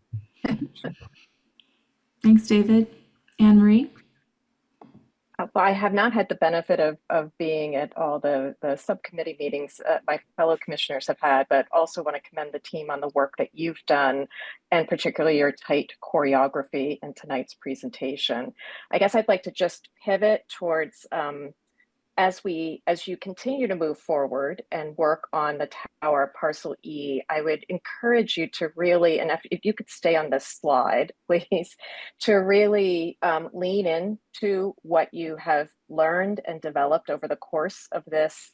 Speaker 1: Thanks, David. Anne Marie?
Speaker 7: Well, I have not had the benefit of being at all the subcommittee meetings my fellow commissioners have had, but also want to commend the team on the work that you've done, and particularly your tight choreography in tonight's presentation. I guess I'd like to just pivot towards as you continue to move forward and work on the tower parcel E, I would encourage you to really, and if you could stay on this slide, please, to really lean into what you have learned and developed over the course of this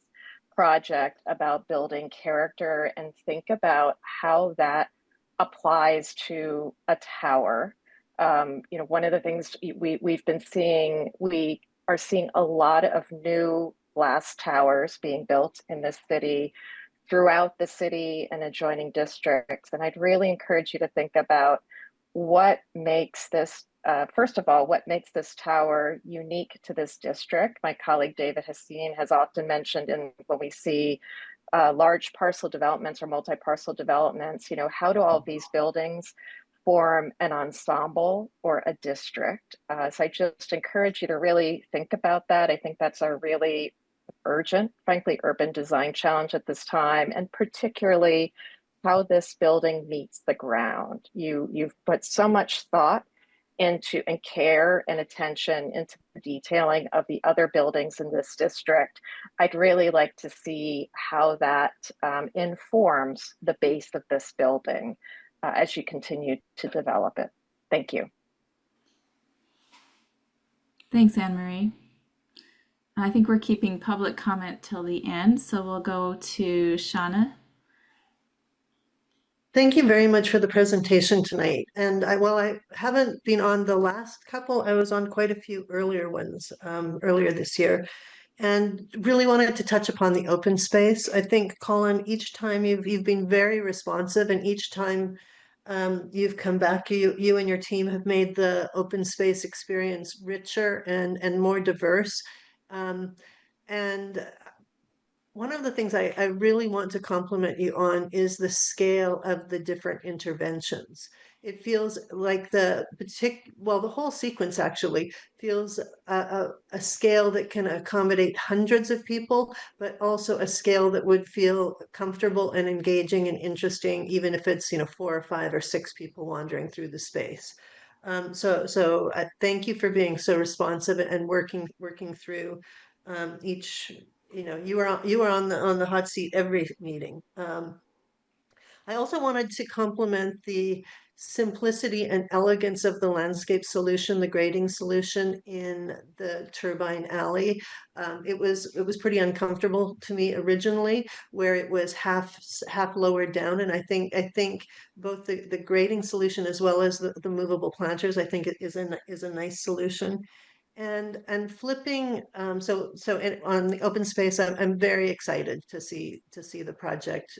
Speaker 7: project about building character, and think about how that applies to a tower. One of the things we've been seeing, we are seeing a lot of new glass towers being built in this city, throughout the city and adjoining districts. And I'd really encourage you to think about what makes this, first of all, what makes this tower unique to this district. My colleague David Hassine has often mentioned, when we see large parcel developments or multi-parcel developments, how do all of these buildings form an ensemble or a district? So I just encourage you to really think about that. I think that's a really urgent, frankly, urban design challenge at this time, and particularly how this building meets the ground. You've put so much thought into, and care and attention into the detailing of the other buildings in this district. I'd really like to see how that informs the base of this building as you continue to develop it. Thank you.
Speaker 1: Thanks, Anne Marie. I think we're keeping public comment till the end, so we'll go to Shauna.
Speaker 10: Thank you very much for the presentation tonight. And while I haven't been on the last couple, I was on quite a few earlier ones earlier this year, and really wanted to touch upon the open space. I think, Colin, each time you've been very responsive, and each time you've come back, you and your team have made the open space experience richer and more diverse. And one of the things I really want to compliment you on is the scale of the different interventions. It feels like the whole sequence actually feels a scale that can accommodate hundreds of people, but also a scale that would feel comfortable and engaging and interesting, even if it's 4 or 5 or 6 people wandering through the space. So thank you for being so responsive and working through each. You were on the hot seat every meeting. I also wanted to compliment the simplicity and elegance of the landscape solution, the grading solution in the Turbine Alley. It was pretty uncomfortable to me originally, where it was half lowered down, and I think both the grading solution as well as the movable planters, I think it is a nice solution. And flipping, on the open space, I'm very excited to see the project,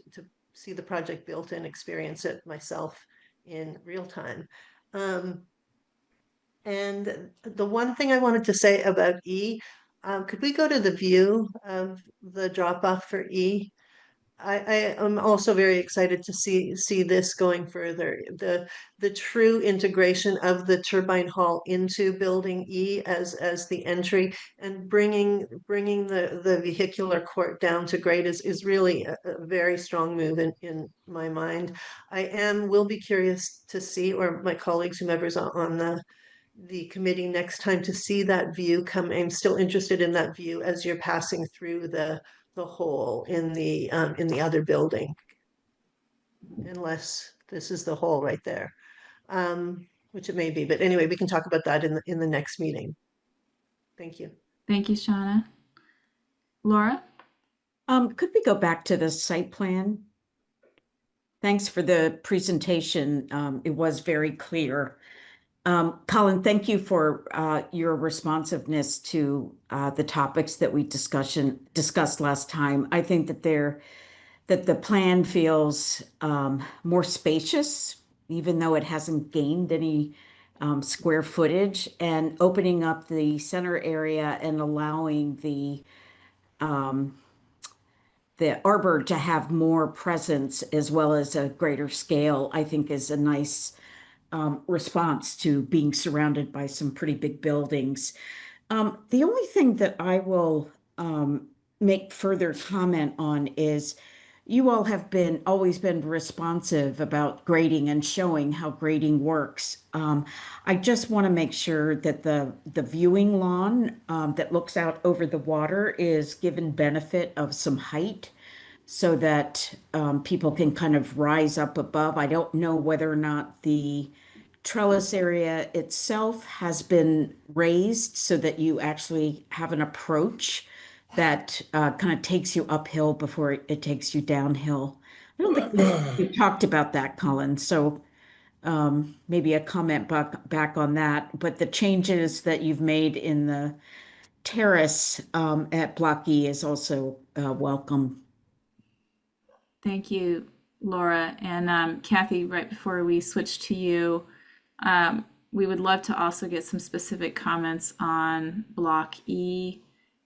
Speaker 10: built and experience it myself in real time. And the one thing I wanted to say about E, could we go to the view of the drop off for E? I am also very excited to see this going further. The true integration of the turbine hall into building E as the entry, and bringing the vehicular court down to grade is really a very strong move in my mind. Will be curious to see, or my colleagues, whomever's on the committee next time, to see that view come. I'm still interested in that view as you're passing through the hole in the other building, unless this is the hole right there, which it may be. But anyway, we can talk about that in the next meeting. Thank you.
Speaker 1: Thank you, Shauna. Laura?
Speaker 9: Could we go back to the site plan? Thanks for the presentation. It was very clear. Colin, thank you for your responsiveness to the topics that we discussed last time. I think that the plan feels more spacious, even though it hasn't gained any square footage, and opening up the center area and allowing the arbor to have more presence as well as a greater scale, I think is a nice response to being surrounded by some pretty big buildings. The only thing that I will make further comment on is you all have always been responsive about grading and showing how grading works. I just want to make sure that the viewing lawn that looks out over the water is given benefit of some height so that people can kind of rise up above. I don't know whether or not the trellis area itself has been raised so that you actually have an approach that kind of takes you uphill before it takes you downhill. I don't think we talked about that, Colin. So maybe a comment back on that. But the changes that you've made in the terrace at Block E is also welcome.
Speaker 1: Thank you, Laura. And Kathy, right before we switch to you, we would love to also get some specific comments on Block E.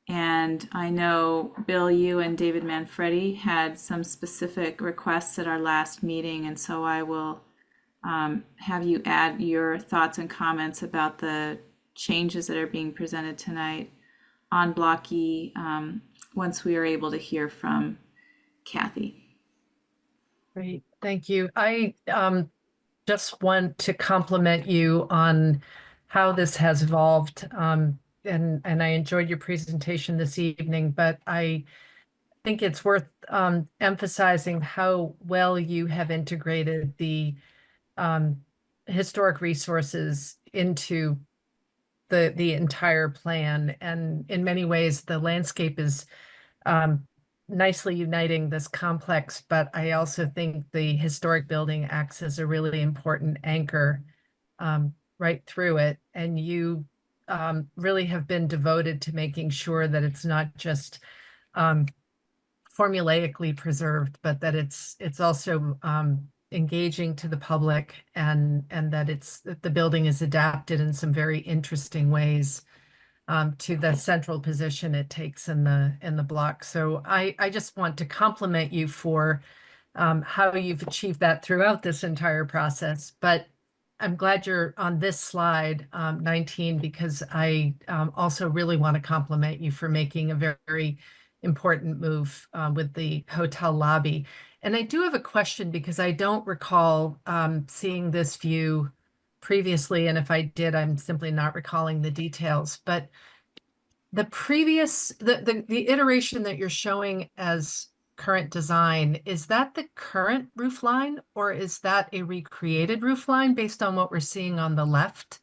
Speaker 1: And I know, Bill, you and David Manfredi had some specific requests at our last meeting, and so I will have you add your thoughts and comments about the changes that are being presented tonight on Block E once we are able to hear from Kathy.
Speaker 12: Great, thank you. I just want to compliment you on how this has evolved. And I enjoyed your presentation this evening, but I think it's worth emphasizing how well you have integrated the historic resources into the entire plan. And in many ways, the landscape is nicely uniting this complex, but I also think the historic building acts as a really important anchor right through it. And you really have been devoted to making sure that it's not just formulaically preserved, but that it's also engaging to the public, and that the building is adapted in some very interesting ways to the central position it takes in the block. So I just want to compliment you for how you've achieved that throughout this entire process. But I'm glad you're on this slide 19, because I also really want to compliment you for making a very, very important move with the hotel lobby. And I do have a question, because I don't recall seeing this view previously, and if I did, I'm simply not recalling the details. But the previous, the iteration that you're showing as current design, is that the current roof line, or is that a recreated roof line based on what we're seeing on the left?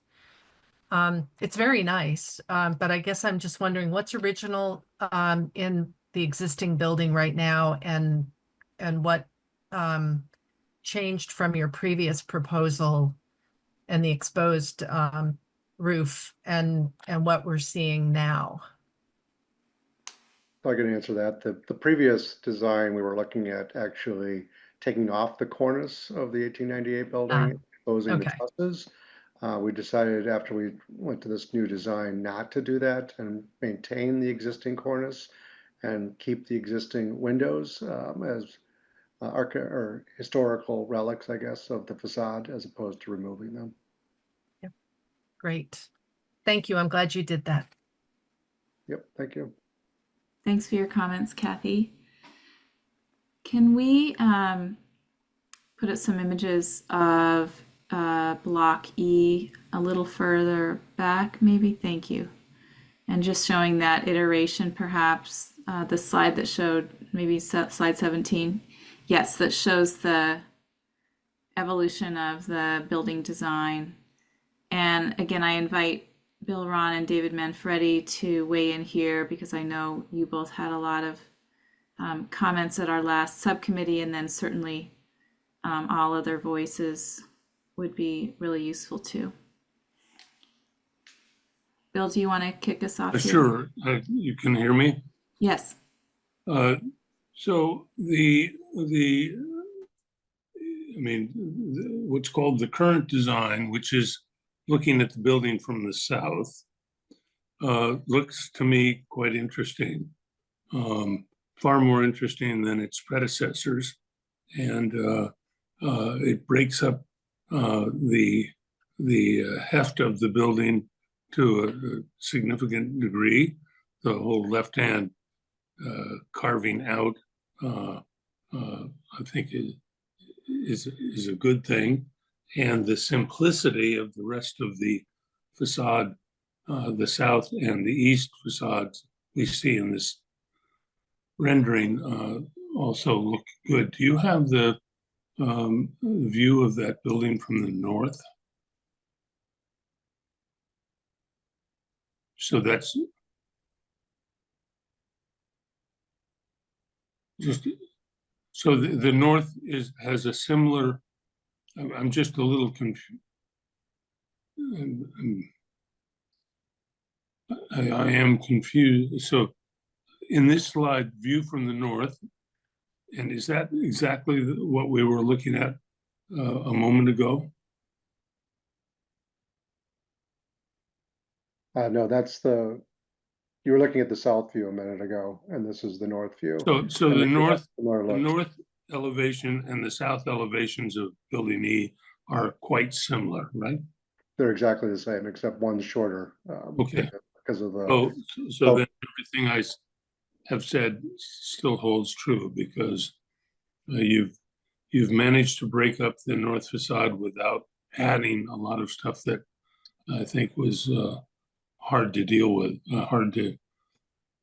Speaker 12: It's very nice, but I guess I'm just wondering what's original in the existing building right now, and what changed from your previous proposal and the exposed roof, and what we're seeing now.
Speaker 20: I can answer that. The previous design, we were looking at actually taking off the cornice of the 1898 building, exposing the trusses. We decided after we went to this new design not to do that and maintain the existing cornice and keep the existing windows as or historical relics, I guess, of the facade, as opposed to removing them.
Speaker 12: Yep. Great. Thank you. I'm glad you did that.
Speaker 20: Yep. Thank you.
Speaker 1: Thanks for your comments, Kathy. Can we put up some images of Block E a little further back, maybe? Thank you. And just showing that iteration, perhaps the slide that showed, maybe slide 17. Yes, that shows the evolution of the building design. And again, I invite Bill, Ron, and David Manfredi to weigh in here, because I know you both had a lot of comments at our last subcommittee, and then certainly all other voices would be really useful too. Bill, do you want to kick us off?
Speaker 11: Sure. You can hear me?
Speaker 1: Yes.
Speaker 11: So what's called the current design, which is looking at the building from the south, looks to me quite interesting, far more interesting than its predecessors. And it breaks up the heft of the building to a significant degree. The whole left-hand carving out, I think is a good thing. And the simplicity of the rest of the facade, the south and the east facades we see in this rendering also look good. Do you have the view of that building from the north? So that's just, so the north has a similar, I'm just a little confused. I am confused. So in this slide, view from the north, and is that exactly what we were looking at a moment ago?
Speaker 20: No, you were looking at the south view a minute ago, and this is the north view.
Speaker 11: So
Speaker 20: And
Speaker 11: the north
Speaker 20: look.
Speaker 11: elevation and the south elevations of Building E are quite similar, right?
Speaker 20: They're exactly the same, except one's shorter.
Speaker 11: Okay.
Speaker 20: Because of the.
Speaker 11: So then everything I have said still holds true, because you've managed to break up the north facade without adding a lot of stuff that I think was hard to deal with, hard to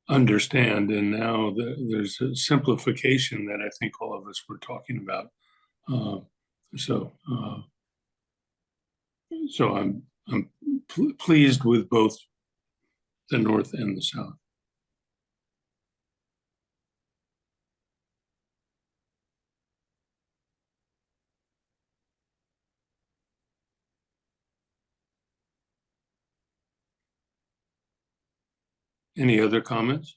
Speaker 11: understand. And now there's a simplification that I think all of us were talking about. So I'm pleased with both the north and the south. Any other comments?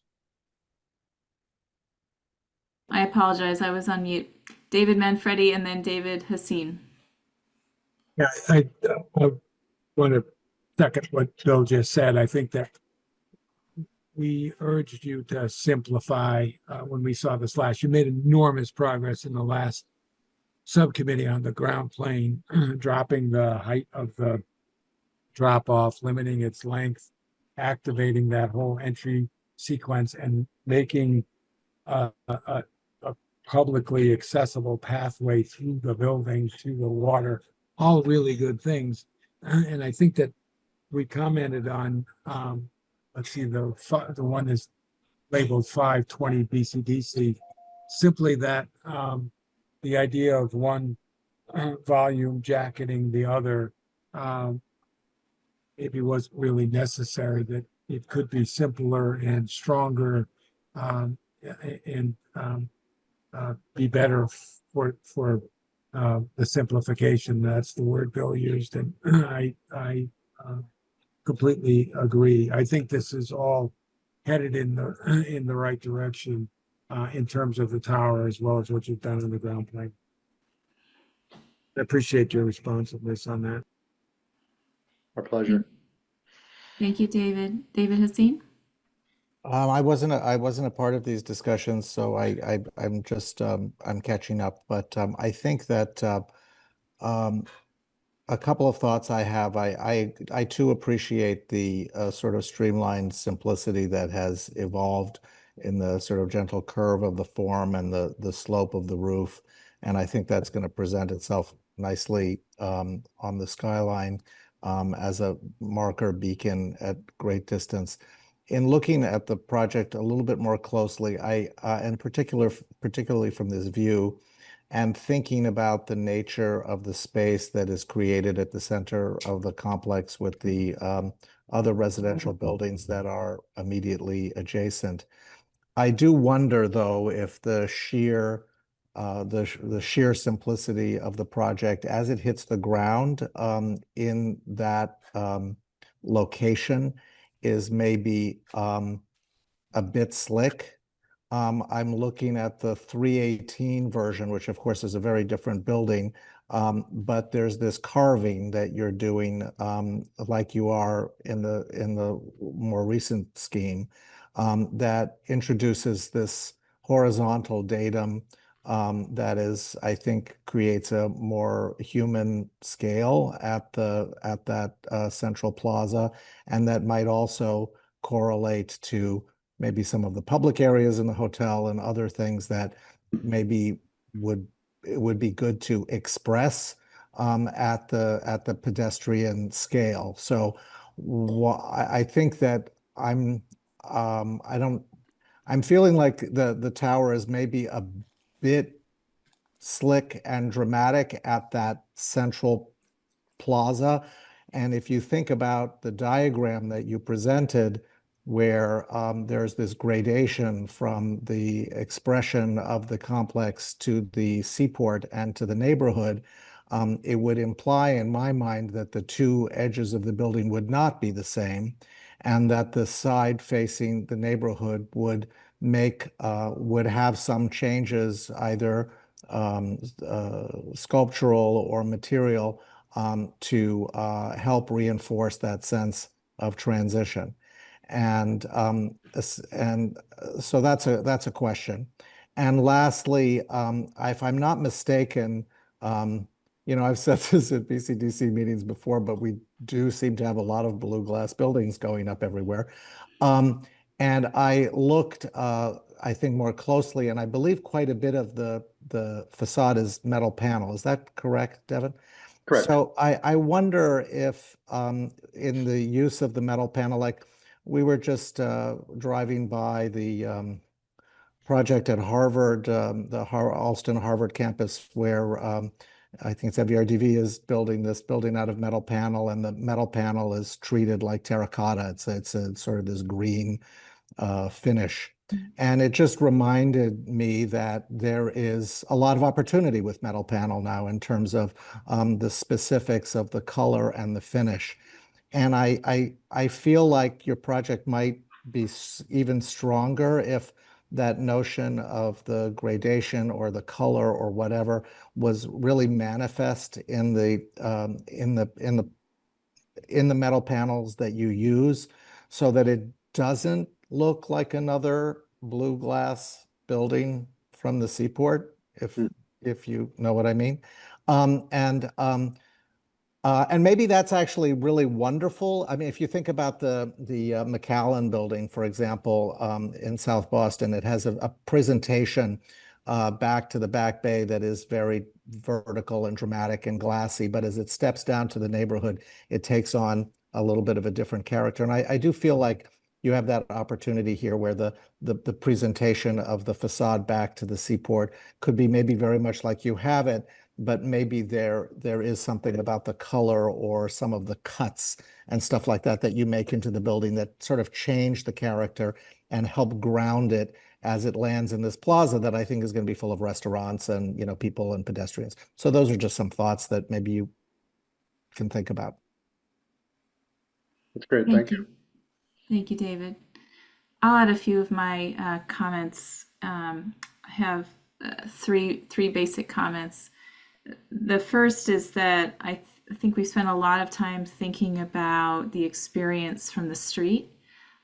Speaker 1: I apologize, I was on mute. David Manfredi and then David Hassin.
Speaker 3: Yeah, I want to second what Bill just said. I think that we urged you to simplify when we saw the slash. You made enormous progress in the last subcommittee on the ground plane, dropping the height of the drop off, limiting its length, activating that whole entry sequence, and making a publicly accessible pathway through the building to the water. All really good things. And I think that we commented on, let's see, the one is labeled 520 BCDC, simply that the idea of one volume jacketing the other maybe wasn't really necessary, that it could be simpler and stronger and be better for the simplification. That's the word Bill used, and I completely agree. I think this is all headed in the right direction in terms of the tower, as well as what you've done on the ground plane. I appreciate your responsiveness on that.
Speaker 20: Our pleasure.
Speaker 1: Thank you, David. David Hassin?
Speaker 5: I wasn't a part of these discussions, so I'm just I'm catching up. But I think that a couple of thoughts I have. I too appreciate the sort of streamlined simplicity that has evolved in the sort of gentle curve of the form and the slope of the roof, and I think that's going to present itself nicely on the skyline as a marker beacon at great distance. In looking at the project a little bit more closely, and particularly from this view, and thinking about the nature of the space that is created at the center of the complex with the other residential buildings that are immediately adjacent, I do wonder, though, if the sheer simplicity of the project as it hits the ground in that location is maybe a bit slick. I'm looking at the 318 version, which of course is a very different building, but there's this carving that you're doing like you are in the more recent scheme that introduces this horizontal datum that is, I think, creates a more human scale at that central plaza, and that might also correlate to maybe some of the public areas in the hotel and other things that maybe it would be good to express at the pedestrian scale. So I think that I'm feeling like the tower is maybe a bit slick and dramatic at that central plaza. And if you think about the diagram that you presented, where there's this gradation from the expression of the complex to the seaport and to the neighborhood, it would imply in my mind that the two edges of the building would not be the same, and that the side facing the neighborhood would have some changes, either sculptural or material, to help reinforce that sense of transition. And so that's a question. And lastly, if I'm not mistaken, I've said this at BCDC meetings before, but we do seem to have a lot of blue glass buildings going up everywhere. And I looked, I think, more closely, and I believe quite a bit of the facade is metal panel. Is that correct, Devin?
Speaker 20: Correct.
Speaker 5: So I wonder if in the use of the metal panel, like we were just driving by the project at Harvard, the Alston Harvard campus, where I think it's WRDV is building this building out of metal panel, and the metal panel is treated like terracotta. It's a sort of this green finish. And it just reminded me that there is a lot of opportunity with metal panel now in terms of the specifics of the color and the finish. And I feel like your project might be even stronger if that notion of the gradation or the color or whatever was really manifest in the metal panels that you use, so that it doesn't look like another blue glass building from the seaport, if you know what I mean. And maybe that's actually really wonderful. I mean, if you think about the McAllen building, for example, in South Boston, it has a presentation back to the Back Bay that is very vertical and dramatic and glassy. But as it steps down to the neighborhood, it takes on a little bit of a different character. And I do feel like you have that opportunity here, where the presentation of the facade back to the seaport could be maybe very much like you have it, but maybe there is something about the color or some of the cuts and stuff like that that you make into the building that sort of change the character and help ground it as it lands in this plaza that I think is going to be full of restaurants and, people and pedestrians. So those are just some thoughts that maybe you can think about.
Speaker 20: That's great. Thank you.
Speaker 1: Thank you, David. I'll add a few of my comments. I have three basic comments. The first is that I think we spent a lot of time thinking about the experience from the street,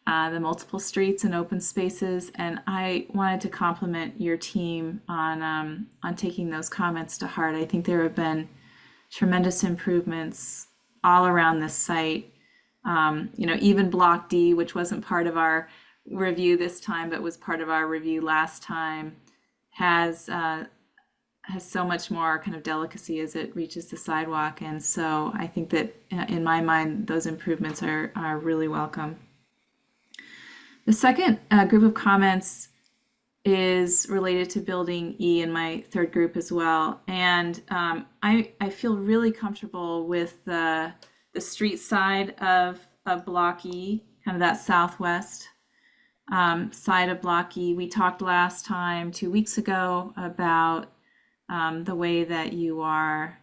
Speaker 1: the multiple streets and open spaces, and I wanted to compliment your team on taking those comments to heart. I think there have been tremendous improvements all around this site. Even Block D, which wasn't part of our review this time, but was part of our review last time, has so much more kind of delicacy as it reaches the sidewalk. And so I think that in my mind, those improvements are really welcome. The second group of comments is related to building E in my third group as well. And I feel really comfortable with the street side of Block E, kind of that southwest side of Block E. We talked last time, 2 weeks ago, about the way that you are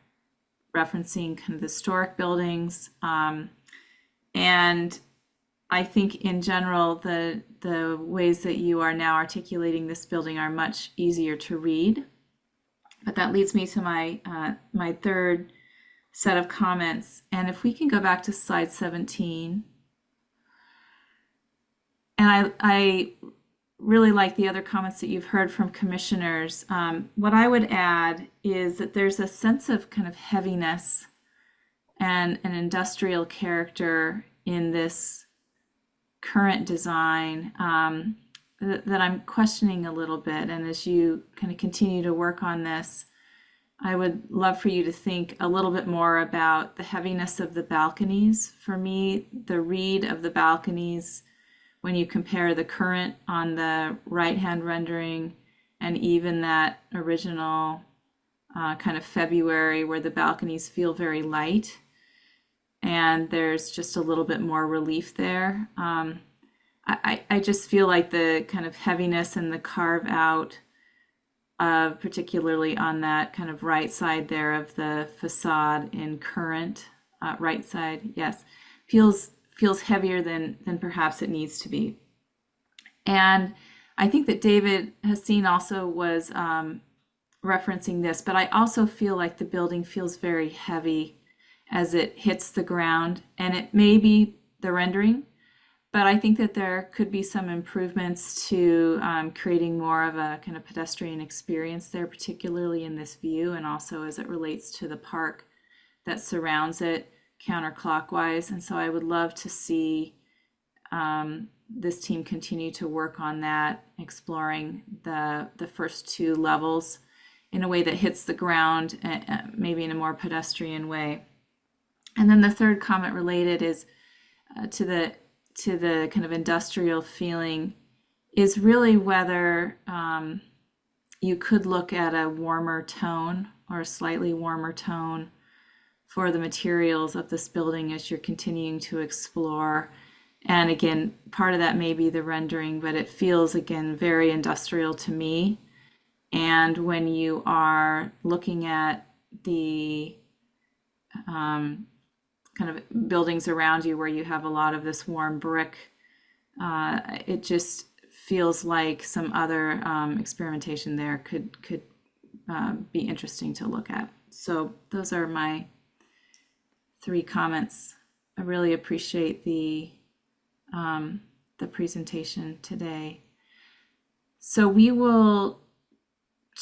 Speaker 1: referencing kind of the historic buildings. And I think in general, the ways that you are now articulating this building are much easier to read. But that leads me to my third set of comments. And if we can go back to slide 17. And I really like the other comments that you've heard from commissioners. What I would add is that there's a sense of kind of heaviness and an industrial character in this current design that I'm questioning a little bit. And as you kind of continue to work on this, I would love for you to think a little bit more about the heaviness of the balconies. For me, the read of the balconies, when you compare the current on the right-hand rendering and even that original kind of February where the balconies feel very light and there's just a little bit more relief there. I just feel like the kind of heaviness and the carve out of, particularly on that kind of right side there of the facade in current, right side, yes, feels heavier than perhaps it needs to be. And I think that David Haseen also was referencing this, but I also feel like the building feels very heavy as it hits the ground, and it may be the rendering, but I think that there could be some improvements to creating more of a kind of pedestrian experience there, particularly in this view, and also as it relates to the park that surrounds it counterclockwise. And so I would love to see this team continue to work on that, exploring the first two levels in a way that hits the ground, maybe in a more pedestrian way. And then the third comment related is to the kind of industrial feeling is really whether you could look at a warmer tone or a slightly warmer tone for the materials of this building as you're continuing to explore. And again, part of that may be the rendering, but it feels, again, very industrial to me. And when you are looking at the kind of buildings around you where you have a lot of this warm brick, it just feels like some other experimentation there could be interesting to look at. So those are my 3 comments. I really appreciate the presentation today. So we will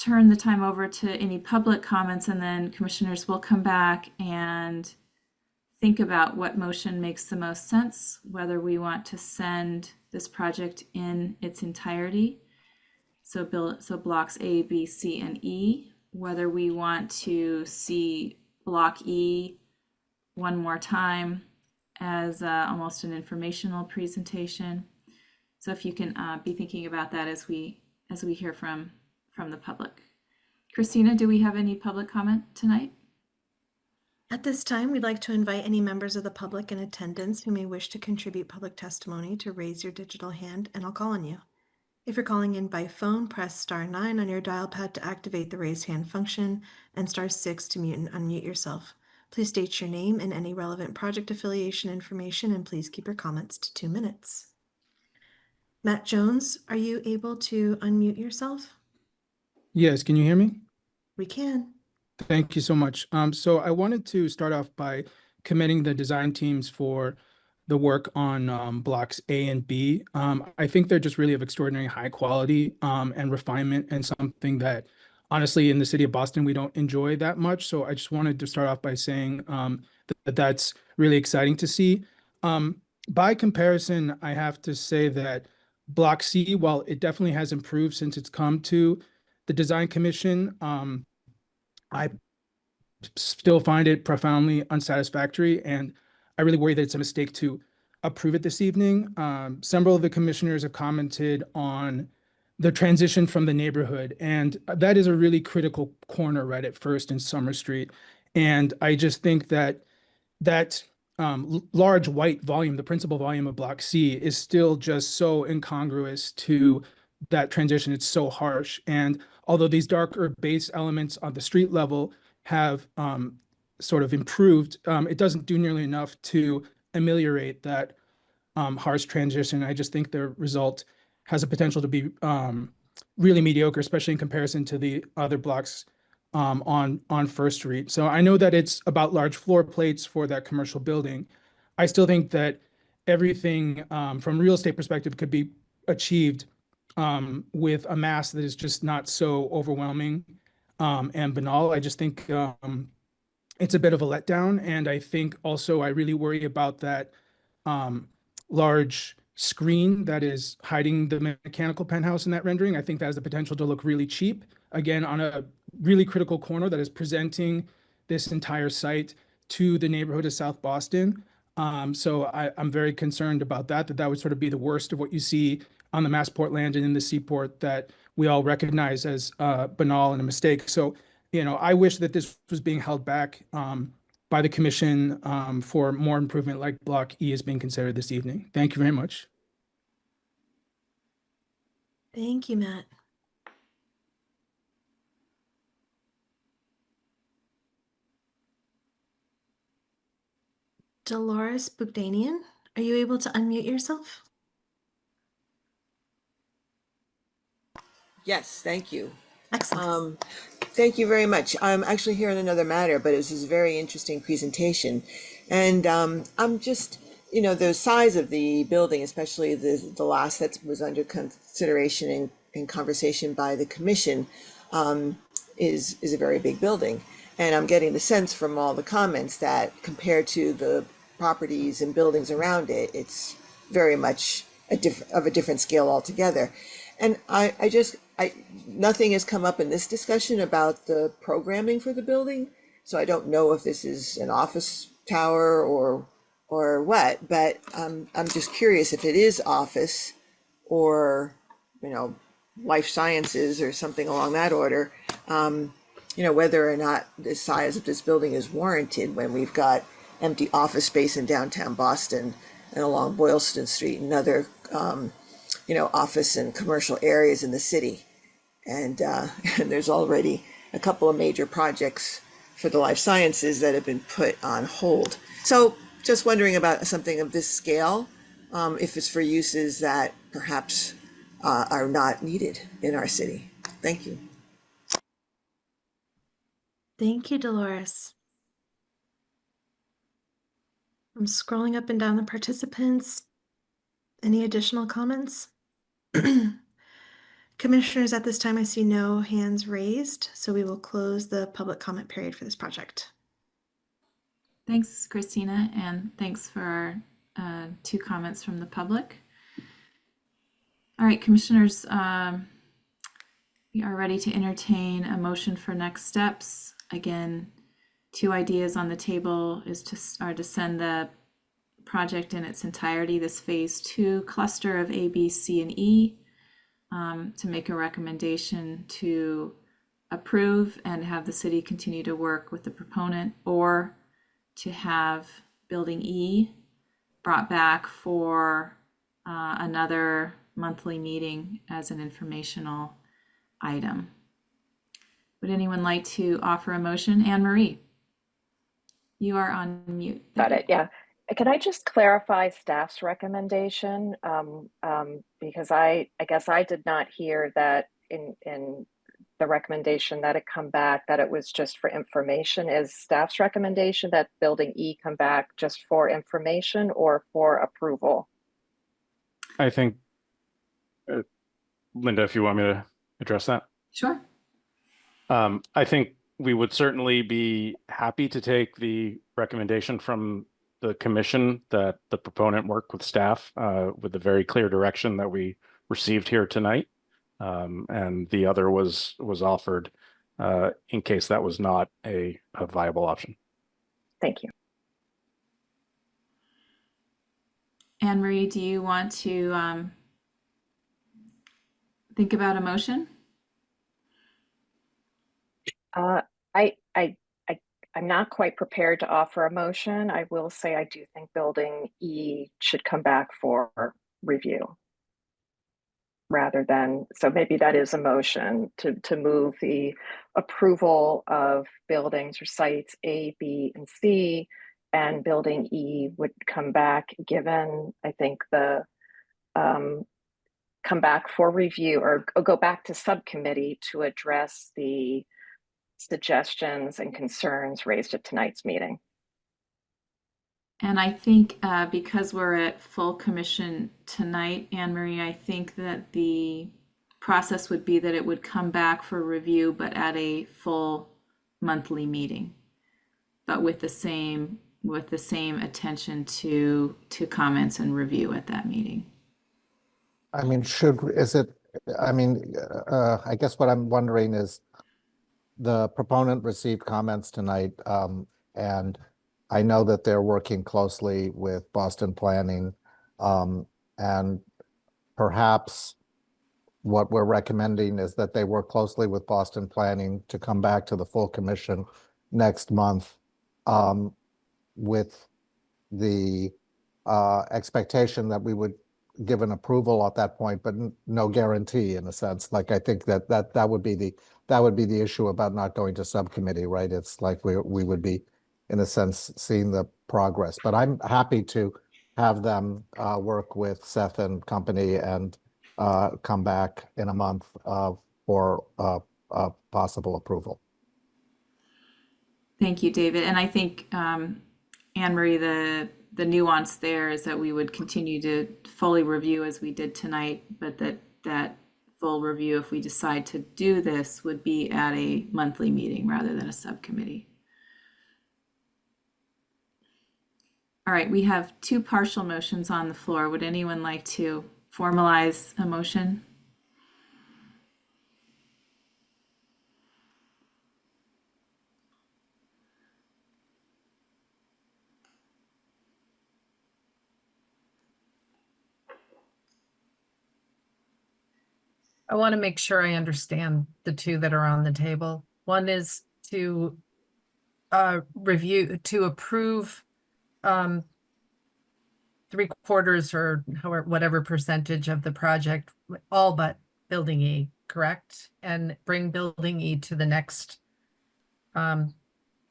Speaker 1: turn the time over to any public comments, and then commissioners will come back and think about what motion makes the most sense, whether we want to send this project in its entirety, so blocks A, B, C, and E, whether we want to see block E one more time as almost an informational presentation. So if you can be thinking about that as we hear from the public. Christina, do we have any public comment tonight?
Speaker 13: At this time, we'd like to invite any members of the public in attendance who may wish to contribute public testimony to raise your digital hand, and I'll call on you. If you're calling in by phone, press *9 on your dial pad to activate the raise hand function and *6 to mute and unmute yourself. Please state your name and any relevant project affiliation information, and please keep your comments to 2 minutes. Matt Jones, are you able to unmute yourself?
Speaker 21: Yes, can you hear me?
Speaker 13: We can.
Speaker 21: Thank you so much. So I wanted to start off by commending the design teams for the work on blocks A and B. I think they're just really of extraordinary high quality and refinement, and something that honestly in the city of Boston we don't enjoy that much. So I just wanted to start off by saying that's really exciting to see. By comparison, I have to say that Block C, while it definitely has improved since it's come to the Design Commission, I still find it profoundly unsatisfactory, and I really worry that it's a mistake to approve it this evening. Several of the commissioners have commented on the transition from the neighborhood, and that is a really critical corner right at First and Summer Street. And I just think that large white volume, the principal volume of Block C, is still just so incongruous to that transition. It's so harsh. And although these darker base elements on the street level have sort of improved, it doesn't do nearly enough to ameliorate that harsh transition. I just think the result has a potential to be really mediocre, especially in comparison to the other blocks on First Street. So I know that it's about large floor plates for that commercial building. I still think that everything from a real estate perspective could be achieved with a mass that is just not so overwhelming and banal. I just think it's a bit of a letdown. And I think also I really worry about that large screen that is hiding the mechanical penthouse in that rendering. I think that has the potential to look really cheap, again, on a really critical corner that is presenting this entire site to the neighborhood of South Boston. So I'm very concerned about that would sort of be the worst of what you see on the Massport land and in the Seaport that we all recognize as banal and a mistake. So, you know, I wish that this was being held back by the commission for more improvement like Block E is being considered this evening. Thank you very much.
Speaker 13: Thank you, Matt. Dolores Bugdanian, are you able to unmute yourself?
Speaker 2: Yes, thank you.
Speaker 13: Excellent.
Speaker 2: Thank you very much. I'm actually here on another matter, but it was a very interesting presentation. And I'm just, you know, the size of the building, especially the last that was under consideration and conversation by the commission, is a very big building. And I'm getting the sense from all the comments that compared to the properties and buildings around it, it's very much of a different scale altogether. And nothing has come up in this discussion about the programming for the building. So I don't know if this is an office tower or what, but I'm just curious if it is office or, you know, life sciences or something along that order, you know, whether or not the size of this building is warranted when we've got empty office space in downtown Boston and along Boylston Street and other, you know, office and commercial areas in the city. And there's already a couple of major projects for the life sciences that have been put on hold. So just wondering about something of this scale, if it's for uses that perhaps are not needed in our city. Thank you.
Speaker 13: Thank you, Dolores. I'm scrolling up and down the participants. Any additional comments? Commissioners, at this time, I see no hands raised, so we will close the public comment period for this project.
Speaker 1: Thanks, Christina, and thanks for our 2 comments from the public. All right, commissioners, we are ready to entertain a motion for next steps. Again, 2 ideas on the table are to send the project in its entirety, this phase 2 cluster of A, B, C, and E, to make a recommendation to approve and have the city continue to work with the proponent, or to have building E brought back for another monthly meeting as an informational item. Would anyone like to offer a motion? Anne Marie, you are on mute.
Speaker 7: Got it, yeah. Can I just clarify staff's recommendation? Because I guess I did not hear that in the recommendation that it come back, that it was just for information. Is staff's recommendation that building E come back just for information or for approval?
Speaker 14: I think, Linda, if you want me to address that.
Speaker 1: Sure.
Speaker 14: I think we would certainly be happy to take the recommendation from the commission that the proponent work with staff with the very clear direction that we received here tonight. And the other was offered in case that was not a viable option.
Speaker 7: Thank you.
Speaker 1: Anne Marie, do you want to think about a motion?
Speaker 7: I'm not quite prepared to offer a motion. I will say I do think building E should come back for review rather than, so maybe that is a motion to move the approval of buildings or sites A, B, and C, and building E would come back given, I think, the come back for review or go back to subcommittee to address the suggestions and concerns raised at tonight's meeting.
Speaker 1: And I think because we're at full commission tonight, Anne Marie, I think that the process would be that it would come back for review, but at a full monthly meeting, but with the same attention to comments and review at that meeting.
Speaker 5: I mean, I guess what I'm wondering is, the proponent received comments tonight, and I know that they're working closely with Boston Planning, and perhaps what we're recommending is that they work closely with Boston Planning to come back to the full commission next month, with the expectation that we would give an approval at that point, but no guarantee, in a sense. Like, I think that would be the issue about not going to subcommittee, right? It's like we would be, in a sense, seeing the progress. But I'm happy to have them work with Seth and company and come back in a month for possible approval.
Speaker 1: Thank you, David. And I think, Anne Marie, the nuance there is that we would continue to fully review as we did tonight, but that full review, if we decide to do this, would be at a monthly meeting rather than a subcommittee. All right, we have two partial motions on the floor. Would anyone like to formalize a motion?
Speaker 12: I want to make sure I understand the two that are on the table. One is to approve 3/4 or however, whatever percentage of the project, all but Building E, correct? And bring Building E to the next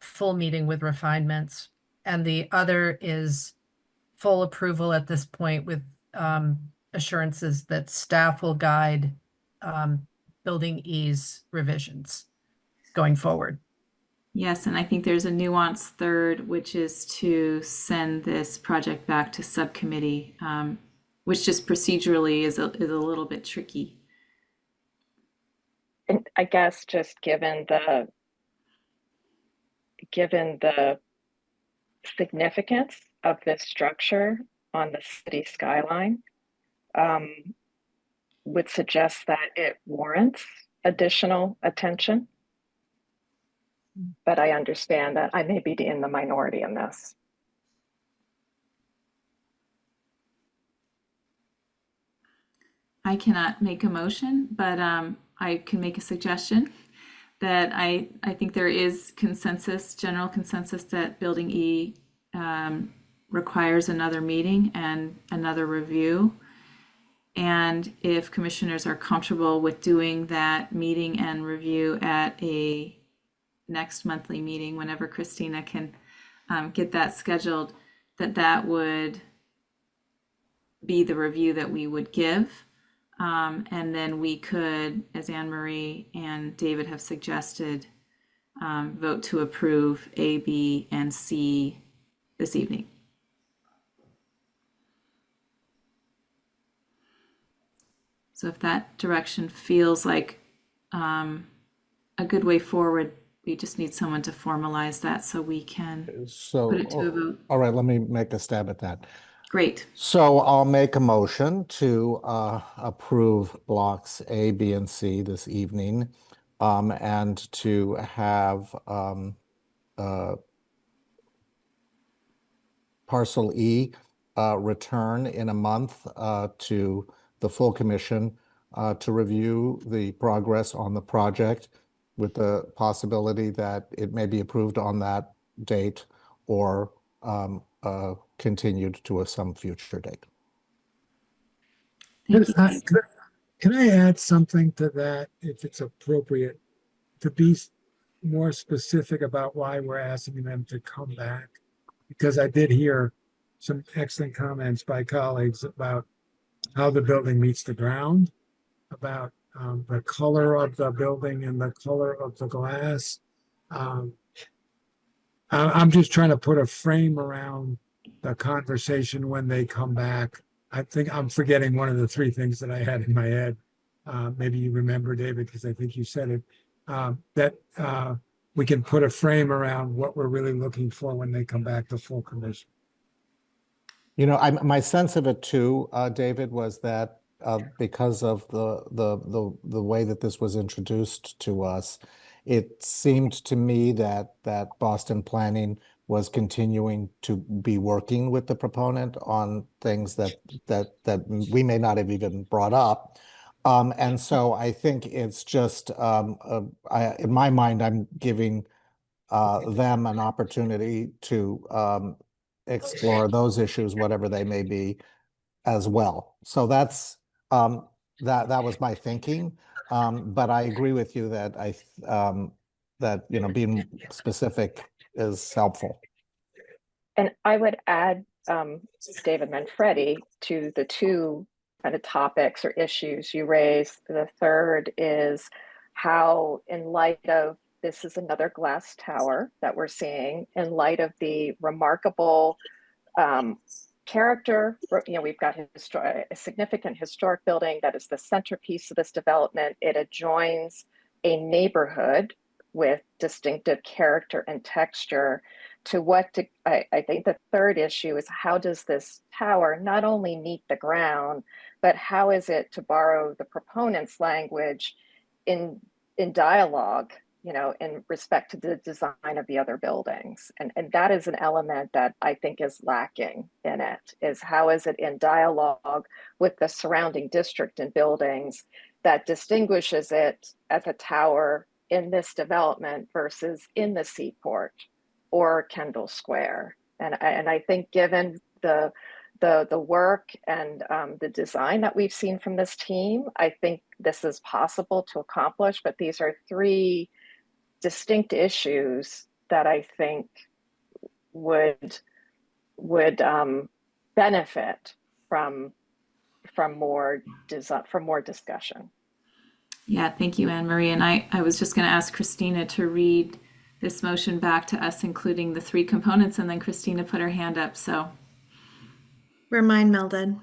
Speaker 12: full meeting with refinements. And the other is full approval at this point with assurances that staff will guide Building E's revisions going forward.
Speaker 1: Yes, and I think there's a nuanced third, which is to send this project back to subcommittee, which just procedurally is a little bit tricky.
Speaker 7: And I guess just given the significance of this structure on the city skyline, would suggest that it warrants additional attention. But I understand that I may be in the minority in this.
Speaker 1: I cannot make a motion, but I can make a suggestion that I think there is general consensus that Building E requires another meeting and another review. And if commissioners are comfortable with doing that meeting and review at a next monthly meeting, whenever Christina can get that scheduled, that would be the review that we would give. And then we could, as Anne Marie and David have suggested, vote to approve A, B, and C this evening. So if that direction feels like a good way forward, we just need someone to formalize that so we can put it to a vote.
Speaker 5: All right, let me make a stab at that.
Speaker 1: Great.
Speaker 5: So I'll make a motion to approve blocks A, B, and C this evening, and to have parcel E return in a month to the full commission to review the progress on the project, with the possibility that it may be approved on that date or continued to some future date.
Speaker 3: Can I add something to that, if it's appropriate, to be more specific about why we're asking them to come back? Because I did hear some excellent comments by colleagues about how the building meets the ground, about the color of the building and the color of the glass. I'm just trying to put a frame around the conversation when they come back. I think I'm forgetting one of the three things that I had in my head. maybe you remember, David, because I think you said it, that we can put a frame around what we're really looking for when they come back to full commission.
Speaker 5: You know, my sense of it too, David, was that because of the way that this was introduced to us, it seemed to me that Boston Planning was continuing to be working with the proponent on things that we may not have even brought up. And so I think it's just, in my mind, I'm giving them an opportunity to explore those issues, whatever they may be, as well. So that's that was my thinking. But I agree with you that that being specific is helpful.
Speaker 7: And I would add David Manfredi to the two kind of topics or issues you raised. The third is how, in light of this is another glass tower that we're seeing, in light of the remarkable character, we've got a significant historic building that is the centerpiece of this development. It adjoins a neighborhood with distinctive character and texture. I think the third issue is, how does this tower not only meet the ground, but how is it, to borrow the proponent's language, in dialogue, in respect to the design of the other buildings. And that is an element that I think is lacking in it, is how is it in dialogue with the surrounding district and buildings that distinguishes it as a tower in this development versus in the Seaport or Kendall Square. And I think, given the work and the design that we've seen from this team, I think this is possible to accomplish. But these are three distinct issues that I think would benefit from more discussion.
Speaker 1: Yeah, thank you, Anne Marie. And I was just going to ask Christina to read this motion back to us, including the three components, and then Christina put her hand up. So
Speaker 13: we're mind melded.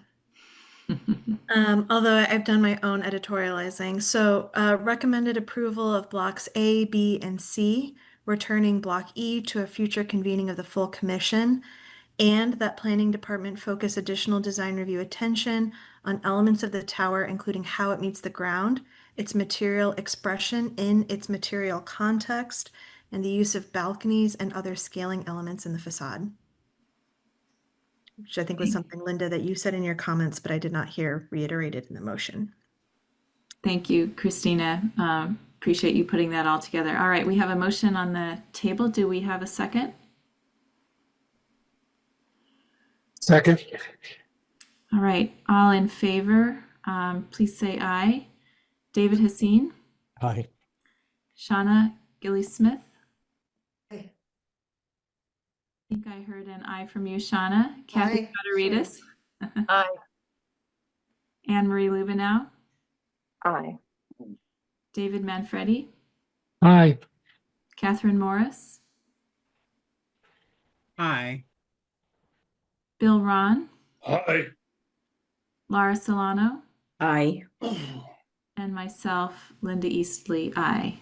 Speaker 13: Although I've done my own editorializing. So recommended approval of blocks A, B, and C, returning block E to a future convening of the full commission, and that planning department focus additional design review attention on elements of the tower, including how it meets the ground, its material expression in its material context, and the use of balconies and other scaling elements in the facade. Which I think was something, Linda, that you said in your comments, but I did not hear reiterated in the motion.
Speaker 1: Thank you, Christina. Appreciate you putting that all together. All right, we have a motion on the table. Do we have a second?
Speaker 3: Second.
Speaker 1: All right, all in favor, please say aye. David Haseen.
Speaker 5: Aye.
Speaker 1: Shauna Gilly-Smith.
Speaker 10: Aye.
Speaker 1: I think I heard an aye from you, Shauna. Kathy Paterides.
Speaker 7: Aye.
Speaker 1: Anne Marie Lubenow.
Speaker 7: Aye.
Speaker 1: David Manfredi.
Speaker 3: Aye.
Speaker 1: Catherine Morris.
Speaker 4: Aye.
Speaker 1: Bill Ron.
Speaker 11: Aye.
Speaker 1: Laura Solano.
Speaker 9: Aye.
Speaker 1: And myself, Linda Eastley, aye.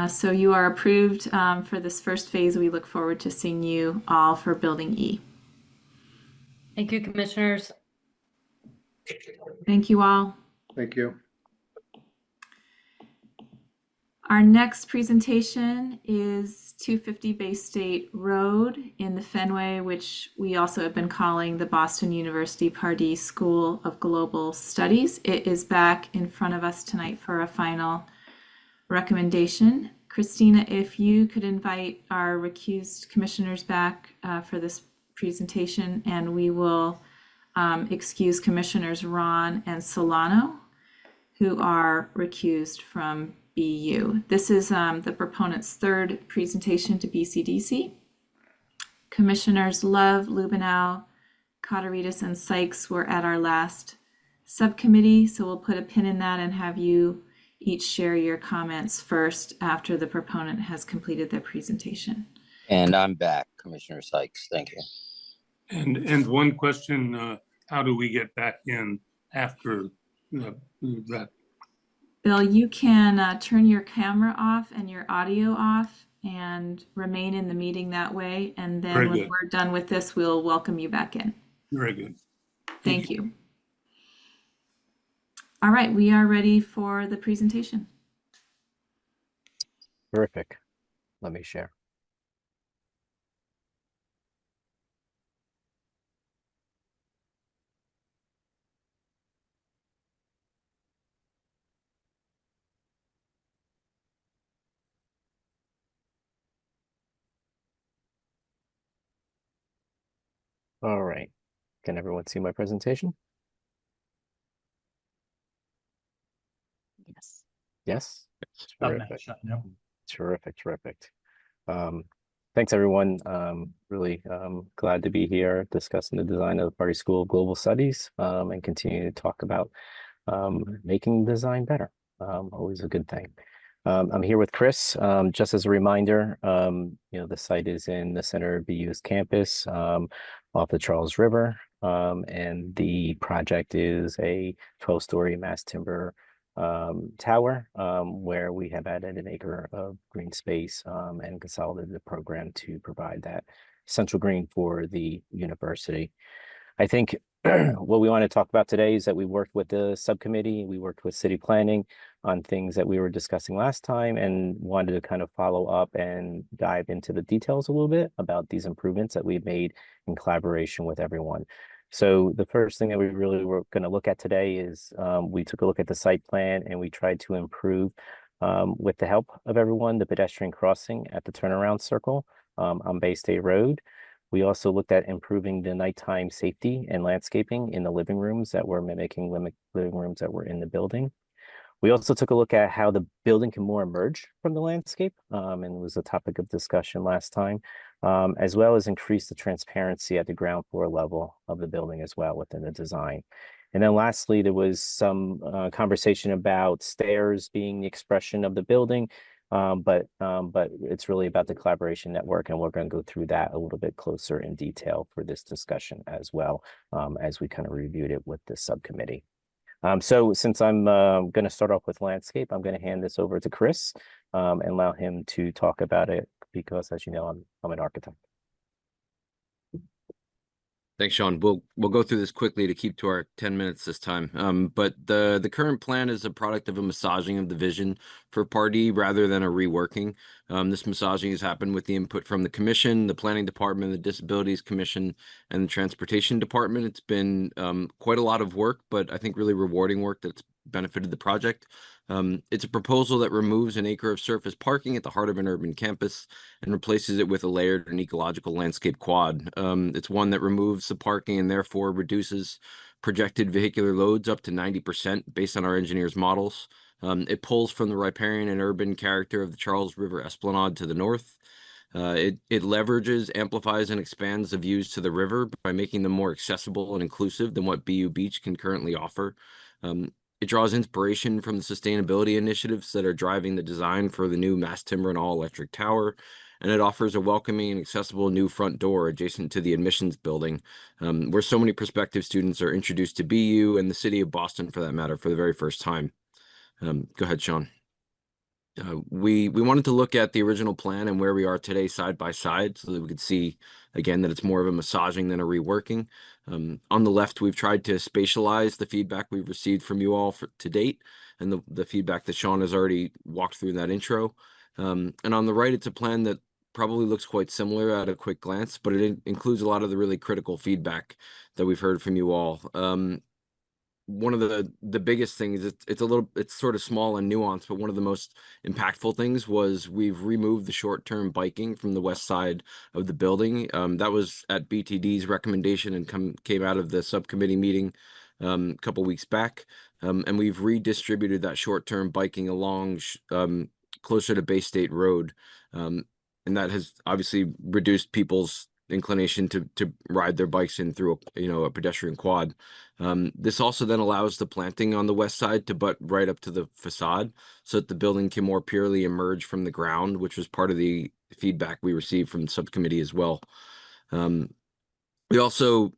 Speaker 1: So you are approved for this first phase. We look forward to seeing you all for Building E.
Speaker 15: Thank you, commissioners.
Speaker 1: Thank you all.
Speaker 20: Thank you.
Speaker 1: Our next presentation is 250 Bay State Road in the Fenway, which we also have been calling the Boston University Pardee School of Global Studies. It is back in front of us tonight for a final recommendation. Christina, if you could invite our recused commissioners back for this presentation, and we will excuse Commissioners Ron and Solano, who are recused from BU. This is the proponent's third presentation to BCDC. Commissioners Love, Lubenow, Paterides, and Sykes were at our last subcommittee, so we'll put a pin in that and have you each share your comments first after the proponent has completed their presentation.
Speaker 8: And I'm back, Commissioner Sykes. Thank you.
Speaker 11: And one question, how do we get back in after that
Speaker 1: Bill, you can turn your camera off and your audio off and remain in the meeting that way. And then
Speaker 11: Very
Speaker 1: when
Speaker 11: good.
Speaker 1: we're done with this, we'll welcome you back in.
Speaker 11: Very good.
Speaker 1: Thank you. All right, we are ready for the presentation.
Speaker 4: Terrific. Let me share. All right. Can everyone see my presentation?
Speaker 6: Yes.
Speaker 4: Yes?
Speaker 22: Terrific.
Speaker 4: Terrific, terrific. Thanks everyone. Really glad to be here discussing the design of the Pardee School of Global Studies and continue to talk about making design better. Always a good thing. I'm here with Chris. Just as a reminder, the site is in the center of BU's campus off the Charles River, and the project is a 12-story mass timber tower where we have added an acre of green space and consolidated the program to provide that central green for the university. I think what we want to talk about today is that we worked with the subcommittee, we worked with city planning on things that we were discussing last time and wanted to kind of follow up and dive into the details a little bit about these improvements that we've made in collaboration with everyone. So the first thing that we really were going to look at today is we took a look at the site plan and we tried to improve with the help of everyone, the pedestrian crossing at the turnaround circle on Bay State Road. We also looked at improving the nighttime safety and landscaping in the living rooms that were mimicking living rooms that were in the building. We also took a look at how the building can more emerge from the landscape, and it was a topic of discussion last time, as well as increase the transparency at the ground floor level of the building as well within the design. And then lastly, there was some conversation about stairs being the expression of the building, but it's really about the collaboration network, and we're going to go through that a little bit closer in detail for this discussion as well, as we kind of reviewed it with the subcommittee. So since I'm going to start off with landscape, I'm going to hand this over to Chris and allow him to talk about it because, as you know, I'm an architect.
Speaker 23: Thanks, Sean. We'll go through this quickly to keep to our 10 minutes this time. But the current plan is a product of a massaging of the vision for Pardee rather than a reworking. This massaging has happened with the input from the commission, the planning department, the disabilities commission, and the transportation department. It's been quite a lot of work, but I think really rewarding work that's benefited the project. It's a proposal that removes an acre of surface parking at the heart of an urban campus and replaces it with a layered and ecological landscape quad. It's one that removes the parking and therefore reduces projected vehicular loads up to 90% based on our engineers' models. It pulls from the riparian and urban character of the Charles River Esplanade to the north. It leverages, amplifies, and expands the views to the river by making them more accessible and inclusive than what BU Beach can currently offer. It draws inspiration from the sustainability initiatives that are driving the design for the new mass timber and all-electric tower, and it offers a welcoming and accessible new front door adjacent to the admissions building, where so many prospective students are introduced to BU and the city of Boston, for that matter, for the very first time. Go ahead, Sean. We wanted to look at the original plan and where we are today side by side so that we could see, again, that it's more of a massaging than a reworking. On the left, we've tried to spatialize the feedback we've received from you all to date and the feedback that Sean has already walked through in that intro. And on the right, it's a plan that probably looks quite similar at a quick glance, but it includes a lot of the really critical feedback that we've heard from you all. One of the biggest things, it's sort of small and nuanced, but one of the most impactful things was we've removed the short-term biking from the west side of the building. That was at BTD's recommendation and came out of the subcommittee meeting a couple weeks back. And we've redistributed that short-term biking along closer to Bay State Road. And that has obviously reduced people's inclination to ride their bikes in through a pedestrian quad. This also then allows the planting on the west side to butt right up to the facade so that the building can more purely emerge from the ground, which was part of the feedback we received from the subcommittee as well. We also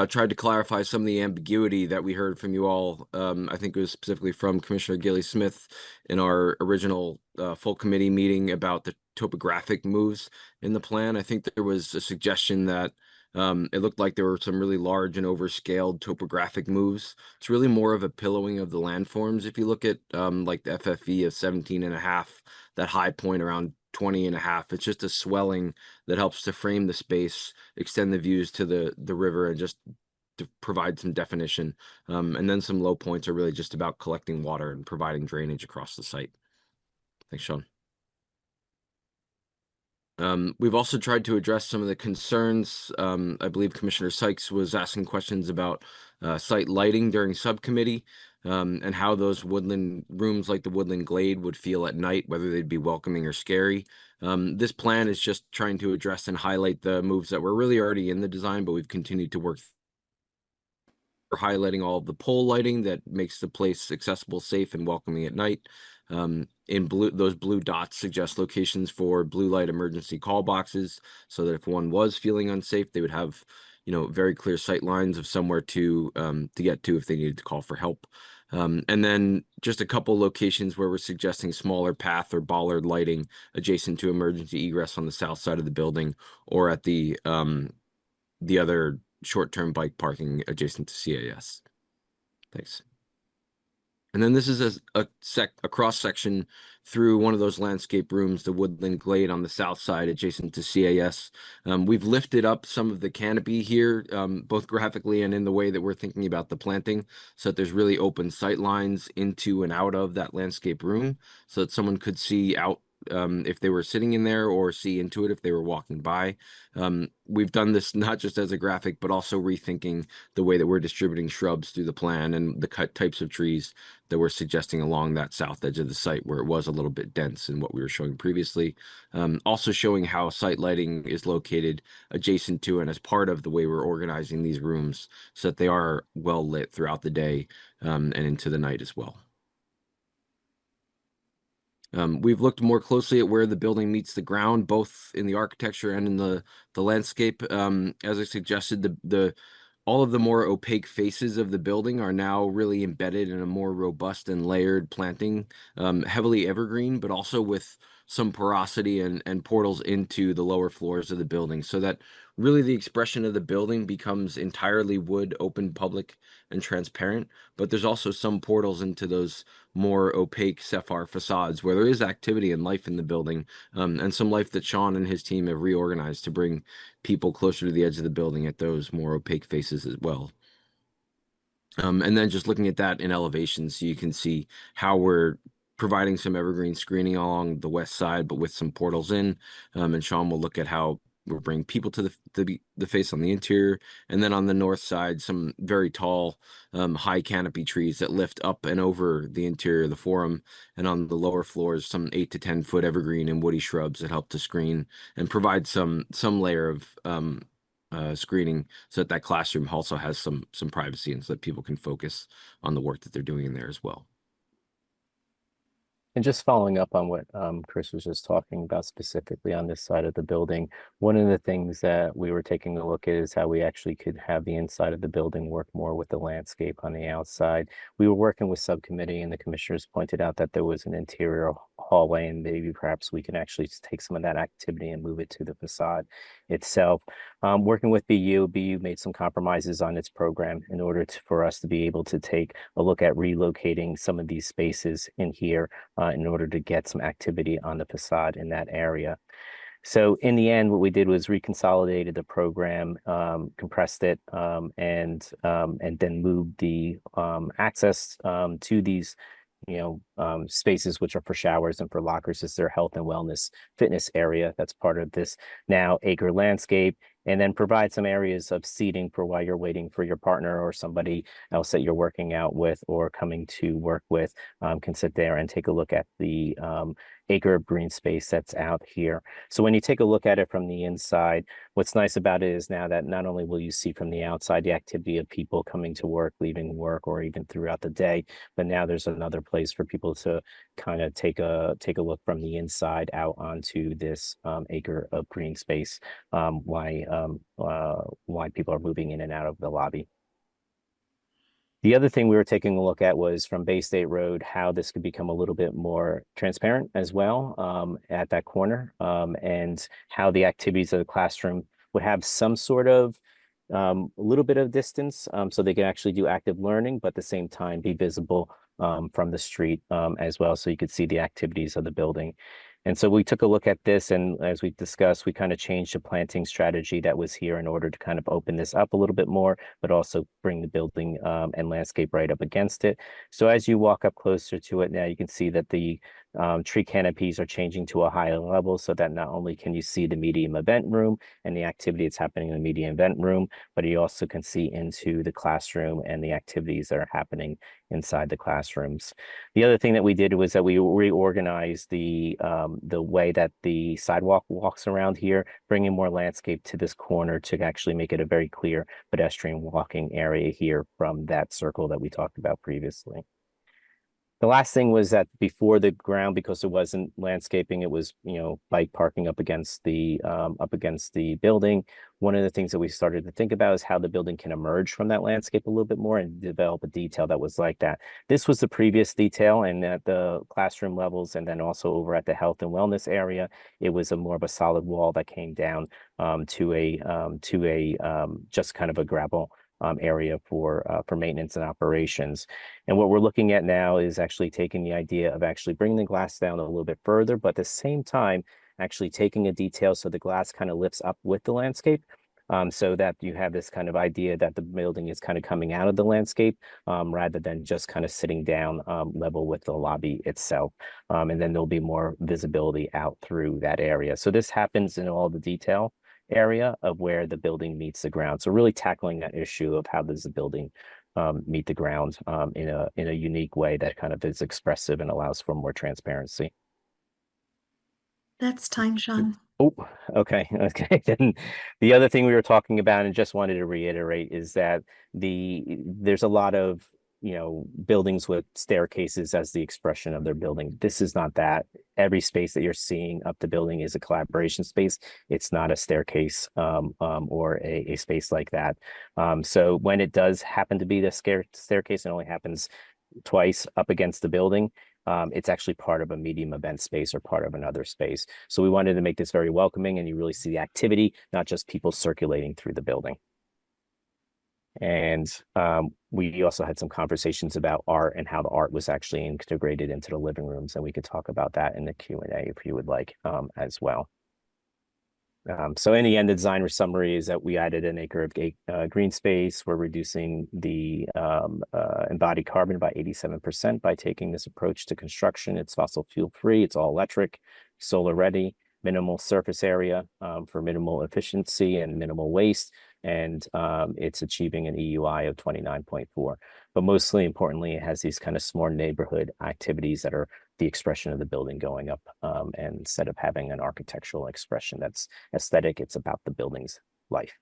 Speaker 23: tried to clarify some of the ambiguity that we heard from you all. I think it was specifically from Commissioner Gilly Smith in our original full committee meeting about the topographic moves in the plan. I think there was a suggestion that it looked like there were some really large and overscaled topographic moves. It's really more of a pillowing of the landforms. If you look at like the FFE of 17.5, that high point around 20.5, it's just a swelling that helps to frame the space, extend the views to the river, and just to provide some definition. And then some low points are really just about collecting water and providing drainage across the site. Thanks, Sean. We've also tried to address some of the concerns. I believe Commissioner Sykes was asking questions about site lighting during subcommittee, and how those woodland rooms like the Woodland Glade would feel at night, whether they'd be welcoming or scary. This plan is just trying to address and highlight the moves that were really already in the design, but we've continued to work. We're highlighting all of the pole lighting that makes the place accessible, safe, and welcoming at night. In blue, those blue dots suggest locations for blue light emergency call boxes, so that if one was feeling unsafe, they would have, you know, very clear sight lines of somewhere to get to if they needed to call for help. And then just a couple locations where we're suggesting smaller path or bollard lighting adjacent to emergency egress on the south side of the building, or at the other short-term bike parking adjacent to CAS. Thanks. And then this is a cross section through one of those landscape rooms, the Woodland Glade on the south side adjacent to CAS. We've lifted up some of the canopy here, both graphically and in the way that we're thinking about the planting, so that there's really open sight lines into and out of that landscape room, so that someone could see out if they were sitting in there, or see into it if they were walking by. We've done this not just as a graphic, but also rethinking the way that we're distributing shrubs through the plan and the types of trees that we're suggesting along that south edge of the site, where it was a little bit dense in what we were showing previously. Also showing how site lighting is located adjacent to and as part of the way we're organizing these rooms, so that they are well lit throughout the day and into the night as well. We've looked more closely at where the building meets the ground, both in the architecture and in the landscape. As I suggested, all of the more opaque faces of the building are now really embedded in a more robust and layered planting, heavily evergreen, but also with some porosity and portals into the lower floors of the building, so that really the expression of the building becomes entirely wood, open, public, and transparent. But there's also some portals into those more opaque sapphire facades where there is activity and life in the building, and some life that Sean and his team have reorganized to bring people closer to the edge of the building at those more opaque faces as well. And then just looking at that in elevation, so you can see how we're providing some evergreen screening along the west side, but with some portals in. And Sean will look at how we're bringing people to the face on the interior. And then on the north side, some very tall, high canopy trees that lift up and over the interior of the forum. And on the lower floors, some 8 to 10 foot evergreen and woody shrubs that help to screen and provide some layer of screening, so that classroom also has some privacy, and so that people can focus on the work that they're doing in there as well.
Speaker 4: And just following up on what Chris was just talking about specifically on this side of the building, one of the things that we were taking a look at is how we actually could have the inside of the building work more with the landscape on the outside. We were working with subcommittee, and the commissioners pointed out that there was an interior hallway, and maybe perhaps we can actually take some of that activity and move it to the facade itself. Working with BU made some compromises on its program in order for us to be able to take a look at relocating some of these spaces in here in order to get some activity on the facade in that area. So in the end, what we did was reconsolidated the program, compressed it, and then moved the access to these spaces, which are for showers and for lockers, as their health and wellness fitness area. That's part of this now acre landscape, and then provide some areas of seating for while you're waiting for your partner or somebody else that you're working out with or coming to work with can sit there and take a look at the acre of green space that's out here. So when you take a look at it from the inside, what's nice about it is now that not only will you see from the outside the activity of people coming to work, leaving work, or even throughout the day, but now there's another place for people to kind of take a look from the inside out onto this acre of green space. Why people are moving in and out of the lobby. The other thing we were taking a look at was from Bay State Road, how this could become a little bit more transparent as well at that corner, and how the activities of the classroom would have some sort of a little bit of distance so they can actually do active learning, but at the same time be visible from the street as well, so you could see the activities of the building. And so we took a look at this, and as we discussed, we kind of changed the planting strategy that was here in order to kind of open this up a little bit more, but also bring the building and landscape right up against it. So as you walk up closer to it now, you can see that the tree canopies are changing to a higher level, so that not only can you see the medium event room and the activity that's happening in the medium event room, but you also can see into the classroom and the activities that are happening inside the classrooms. The other thing that we did was that we reorganized the way that the sidewalk walks around here, bringing more landscape to this corner to actually make it a very clear pedestrian walking area here from that circle that we talked about previously. The last thing was that before the ground, because it wasn't landscaping, it was, you know, bike parking up against the building. One of the things that we started to think about is how the building can emerge from that landscape a little bit more and develop a detail that was like that. This was the previous detail, and at the classroom levels, and then also over at the health and wellness area, it was more of a solid wall that came down to a just kind of a gravel area for maintenance and operations. And what we're looking at now is actually taking the idea of actually bringing the glass down a little bit further, but at the same time, actually taking a detail so the glass kind of lifts up with the landscape. So that you have this kind of idea that the building is kind of coming out of the landscape rather than just kind of sitting down level with the lobby itself. And then there'll be more visibility out through that area. So this happens in all the detail area of where the building meets the ground. So really tackling that issue of how does the building meet the ground in a unique way that kind of is expressive and allows for more transparency.
Speaker 13: That's time, Sean.
Speaker 4: Oh, okay. Then the other thing we were talking about and just wanted to reiterate is that there's a lot of, you know, buildings with staircases as the expression of their building. This is not that. Every space that you're seeing up the building is a collaboration space. It's not a staircase or a space like that. So when it does happen to be the staircase, it only happens twice up against the building. It's actually part of a medium event space or part of another space. So we wanted to make this very welcoming, and you really see the activity, not just people circulating through the building. And we also had some conversations about art and how the art was actually integrated into the living rooms, and we could talk about that in the Q&A if you would like as well. So in the end, the design summary is that we added an acre of green space. We're reducing the embodied carbon by 87% by taking this approach to construction. It's fossil fuel free, it's all electric, solar ready, minimal surface area for minimal efficiency and minimal waste. And it's achieving an EUI of 29.4. But mostly importantly, it has these kind of small neighborhood activities that are the expression of the building going up. And instead of having an architectural expression that's aesthetic, it's about the building's life.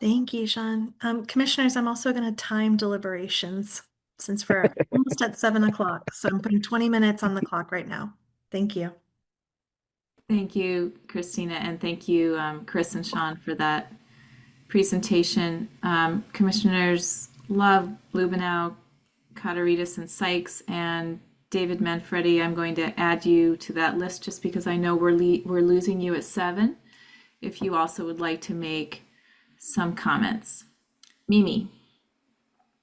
Speaker 13: Thank you, Sean. Commissioners, I'm also going to time deliberations since we're almost at 7 o'clock. So I'm putting 20 minutes on the clock right now. Thank you.
Speaker 1: Thank you, Christina, and thank you, Chris and Sean, for that presentation. Commissioners Love, Lubenow, Kotaritis, and Sykes, and David Manfredi, I'm going to add you to that list just because I know we're losing you at 7. If you also would like to make some comments. Mimi.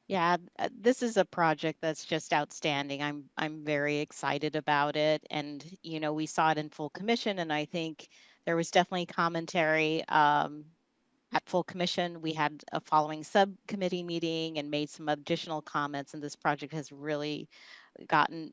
Speaker 6: Yeah, this is a project that's just outstanding. I'm very excited about it, and you know, we saw it in full commission, and I think there was definitely commentary at full commission. We had a following subcommittee meeting and made some additional comments, and this project has really gotten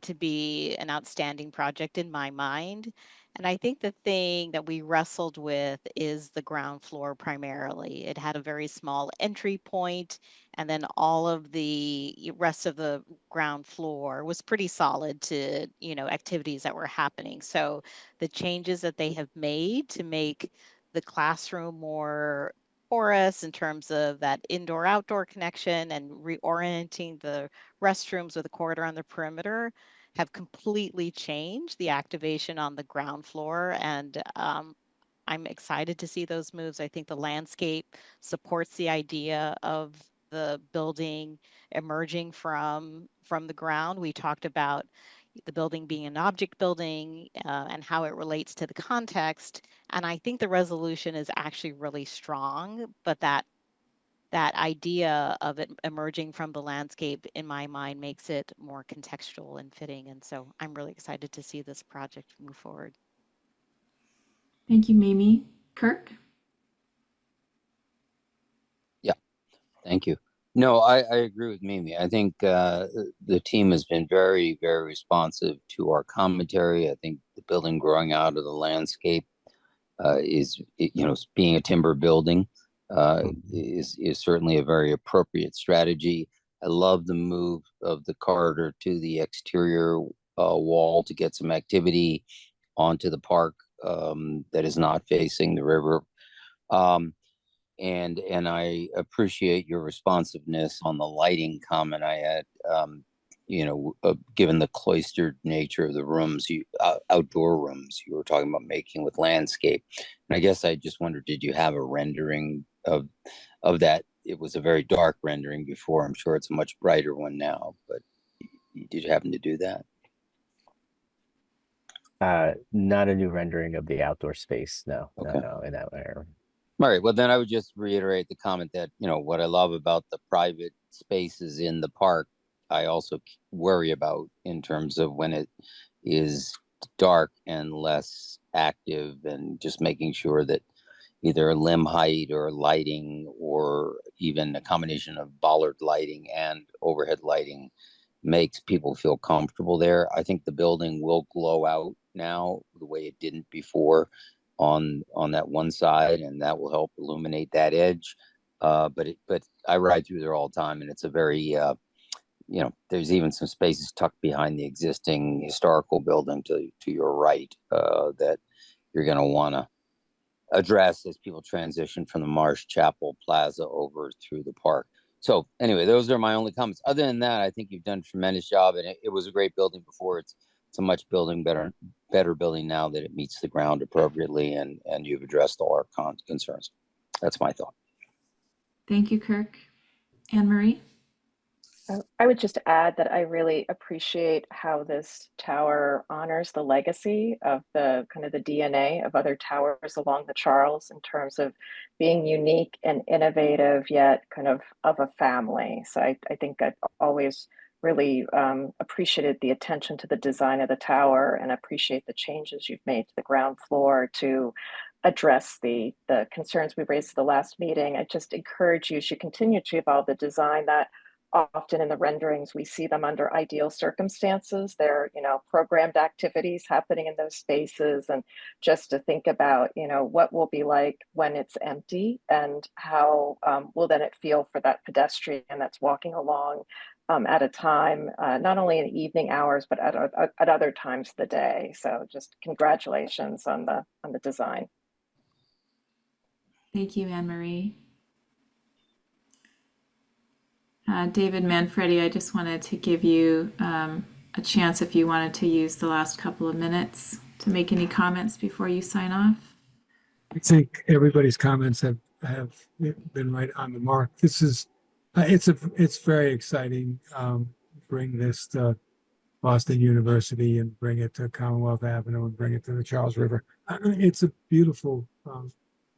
Speaker 6: to be an outstanding project in my mind. And I think the thing that we wrestled with is the ground floor primarily. It had a very small entry point, and then all of the rest of the ground floor was pretty solid to, activities that were happening. So the changes that they have made to make the classroom more porous in terms of that indoor-outdoor connection and reorienting the restrooms with a corridor on the perimeter have completely changed the activation on the ground floor. And I'm excited to see those moves. I think the landscape supports the idea of the building emerging from the ground. We talked about the building being an object building and how it relates to the context. And I think the resolution is actually really strong, but that idea of it emerging from the landscape in my mind makes it more contextual and fitting. And so I'm really excited to see this project move forward.
Speaker 1: Thank you, Mimi. Kirk?
Speaker 8: Yeah, thank you. No, I agree with Mimi. I think the team has been very, very responsive to our commentary. I think the building growing out of the landscape is, being a timber building is certainly a very appropriate strategy. I love the move of the corridor to the exterior wall to get some activity onto the park that is not facing the river. And I appreciate your responsiveness on the lighting comment I had. Given the cloistered nature of the rooms, outdoor rooms you were talking about making with landscape. And I guess I just wondered, did you have a rendering of that? It was a very dark rendering before. I'm sure it's a much brighter one now, but did you happen to do that?
Speaker 4: Not a new rendering of the outdoor space. No,
Speaker 8: Okay.
Speaker 4: no, in that area.
Speaker 8: All right. Well, then I would just reiterate the comment that, what I love about the private spaces in the park, I also worry about in terms of when it is dark and less active, and just making sure that either limb height or lighting, or even a combination of bollard lighting and overhead lighting, makes people feel comfortable there. I think the building will glow out now the way it didn't before on that one side, and that will help illuminate that edge. But I ride through there all the time, and it's a very there's even some spaces tucked behind the existing historical building to your right that you're going to want to address as people transition from the Marsh Chapel Plaza over through the park. So anyway, those are my only comments. Other than that, I think you've done a tremendous job, and it was a great building before. It's a much better building now that it meets the ground appropriately, and you've addressed all our concerns. That's my thought.
Speaker 1: Thank you, Kirk. Anne Marie?
Speaker 7: I would just add that I really appreciate how this tower honors the legacy of the kind of the DNA of other towers along the Charles in terms of being unique and innovative, yet kind of a family. So I think I've always really appreciated the attention to the design of the tower, and appreciate the changes you've made to the ground floor to address the concerns we raised at the last meeting. I just encourage you, as you continue to evolve the design, that often in the renderings, we see them under ideal circumstances. There are, programmed activities happening in those spaces, and just to think about, what will be like when it's empty, and how will then it feel for that pedestrian that's walking along at a time, not only in the evening hours, but at other times of the day. So just congratulations on the design.
Speaker 1: Thank you, Anne Marie. David Manfredi, I just wanted to give you a chance if you wanted to use the last couple of minutes to make any comments before you sign off.
Speaker 3: I think everybody's comments have been right on the mark. This is it's very exciting. Bring this to Boston University and bring it to Commonwealth Avenue and bring it to the Charles River. It's a beautiful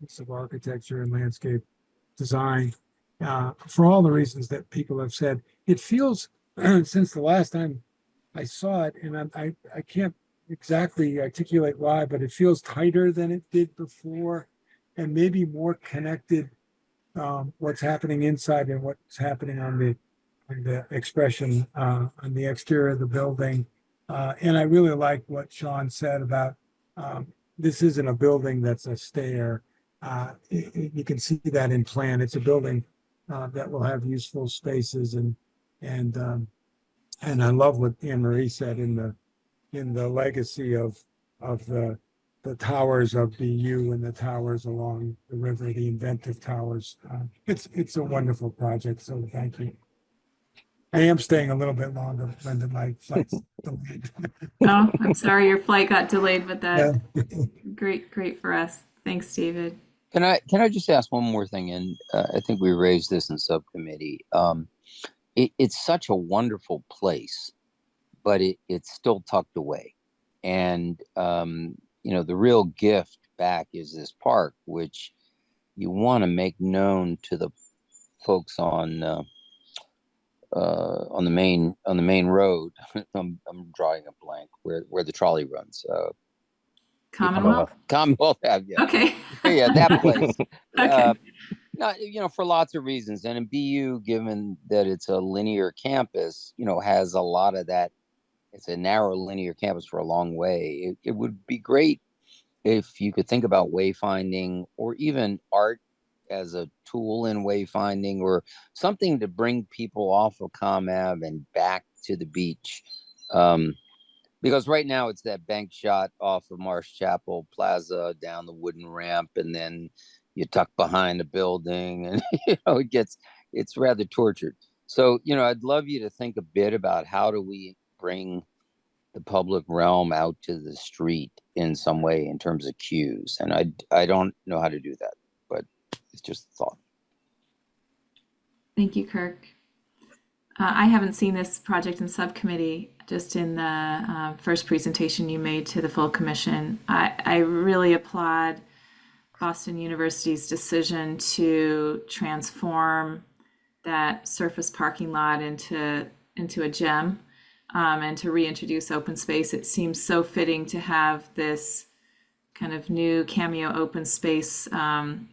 Speaker 3: piece of architecture and landscape design. For all the reasons that people have said, it feels since the last time I saw it, and I can't exactly articulate why, but it feels tighter than it did before, and maybe more connected. What's happening inside and what's happening on the the expression on the exterior of the building. And I really like what Sean said about this isn't a building that's a stair. You can see that in plan. It's a building that will have useful spaces, and I love what Anne Marie said in the legacy of the towers of BU and the towers along the river, the inventive towers. It's a wonderful project. So thank you. I am staying a little bit longer when my flight's delayed.
Speaker 1: Oh, I'm sorry your flight got delayed, but that
Speaker 3: Yeah.
Speaker 1: great for us. Thanks, David.
Speaker 8: Can I just ask one more thing? And I think we raised this in subcommittee. It's such a wonderful place, but it's still tucked away. And, the real gift back is this park, which you want to make known to the folks on the main road. I'm drawing a blank where the trolley runs.
Speaker 1: Commonwealth.
Speaker 8: Commonwealth Ave, yeah.
Speaker 1: Okay.
Speaker 8: Yeah, that place.
Speaker 1: Okay.
Speaker 8: Not, for lots of reasons. And in BU, given that it's a linear campus, has a lot of that. It's a narrow linear campus for a long way. It would be great if you could think about wayfinding or even art as a tool in wayfinding or something to bring people off of Comm Ave and back to the beach. Because right now it's that bank shot off of Marsh Chapel Plaza down the wooden ramp, and then you tuck behind a building, and it's rather tortured. So, I'd love you to think a bit about how do we bring the public realm out to the street in some way in terms of cues. And I don't know how to do that, but it's just a thought.
Speaker 1: Thank you, Kirk. I haven't seen this project in subcommittee, just in the first presentation you made to the full commission. I really applaud Boston University's decision to transform that surface parking lot into a gem and to reintroduce open space. It seems so fitting to have this kind of new cameo open space and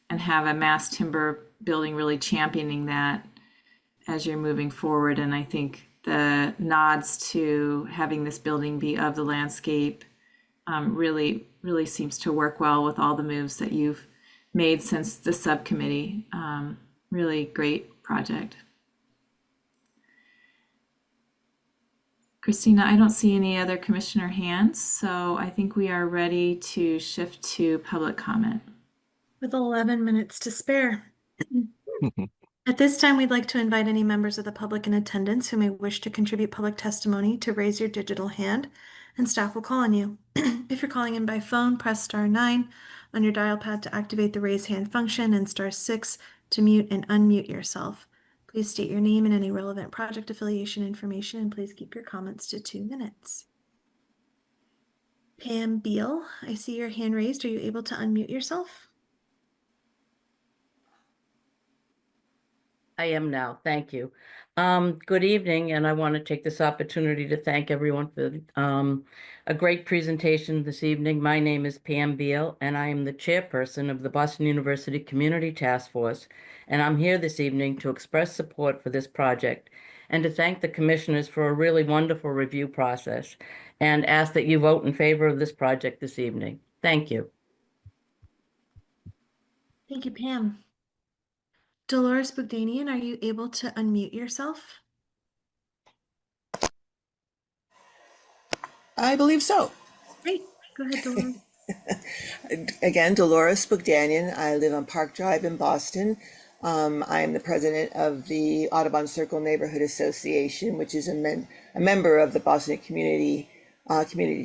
Speaker 1: have a mass timber building really championing that as you're moving forward. And I think the nods to having this building be of the landscape really seems to work well with all the moves that you've made since the subcommittee. Really great project. Christina, I don't see any other commissioner hands, so I think we are ready to shift to public comment.
Speaker 13: With 11 minutes to spare. At this time, we'd like to invite any members of the public in attendance who may wish to contribute public testimony to raise your digital hand, and staff will call on you. If you're calling in by phone, press *9 on your dial pad to activate the raise hand function and *6 to mute and unmute yourself. Please state your name and any relevant project affiliation information, and please keep your comments to 2 minutes. Pam Beal, I see your hand raised. Are you able to unmute yourself?
Speaker 17: I am now. Thank you. Good evening, and I want to take this opportunity to thank everyone for a great presentation this evening. My name is Pam Beal, and I am the chairperson of the Boston University Community Task Force, and I'm here this evening to express support for this project and to thank the commissioners for a really wonderful review process and ask that you vote in favor of this project this evening. Thank you.
Speaker 13: Thank you, Pam. Dolores Bogdanian, are you able to unmute yourself?
Speaker 2: I believe so.
Speaker 13: Great. Go ahead, Dolores.
Speaker 2: Again, Dolores Bogdanian. I live on Park Drive in Boston. I am the president of the Audubon Circle Neighborhood Association, which is a member of the Boston Community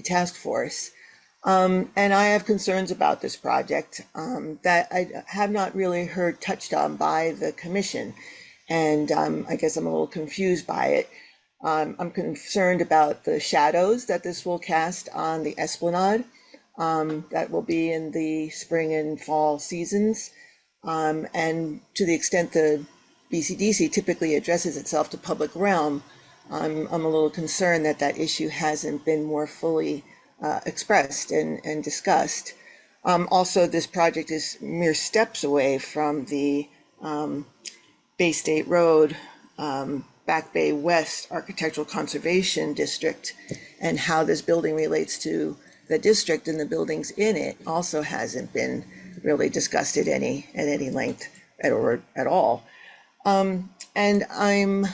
Speaker 2: Task Force. And I have concerns about this project that I have not really heard touched on by the commission. And I guess I'm a little confused by it. I'm concerned about the shadows that this will cast on the Esplanade that will be in the spring and fall seasons. And to the extent the BCDC typically addresses itself to public realm, I'm a little concerned that that issue hasn't been more fully expressed and discussed. Also, this project is mere steps away from the Bay State Road Back Bay West Architectural Conservation District, and how this building relates to the district and the buildings in it also hasn't been really discussed at any length at all. And I'm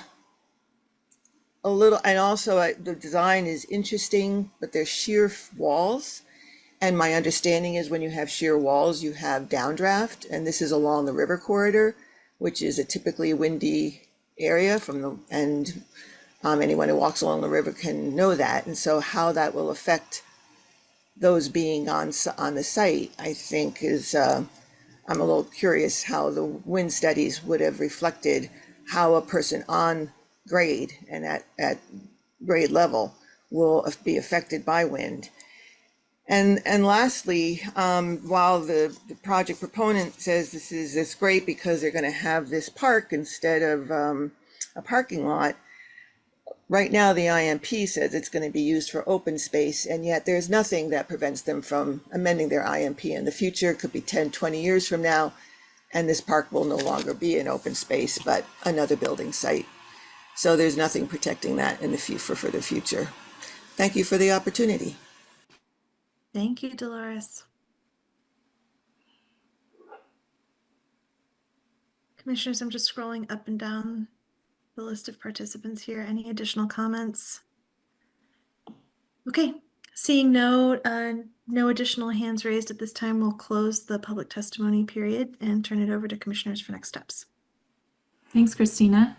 Speaker 2: a little, and also the design is interesting, but there's sheer walls. And my understanding is when you have sheer walls, you have downdraft, and this is along the river corridor, which is a typically windy area anyone who walks along the river can know that. And so how that will affect those being on the site, I think is, I'm a little curious how the wind studies would have reflected how a person on grade and at grade level will be affected by wind. And lastly, while the project proponent says this is great because they're going to have this park instead of a parking lot, right now the IMP says it's going to be used for open space, and yet there's nothing that prevents them from amending their IMP in the future. It could be 10, 20 years from now, and this park will no longer be an open space, but another building site. So there's nothing protecting that in the future for the future. Thank you for the opportunity.
Speaker 13: Thank you, Dolores. Commissioners, I'm just scrolling up and down the list of participants here. Any additional comments? Okay, seeing no additional hands raised at this time, we'll close the public testimony period and turn it over to commissioners for next steps.
Speaker 1: Thanks, Christina.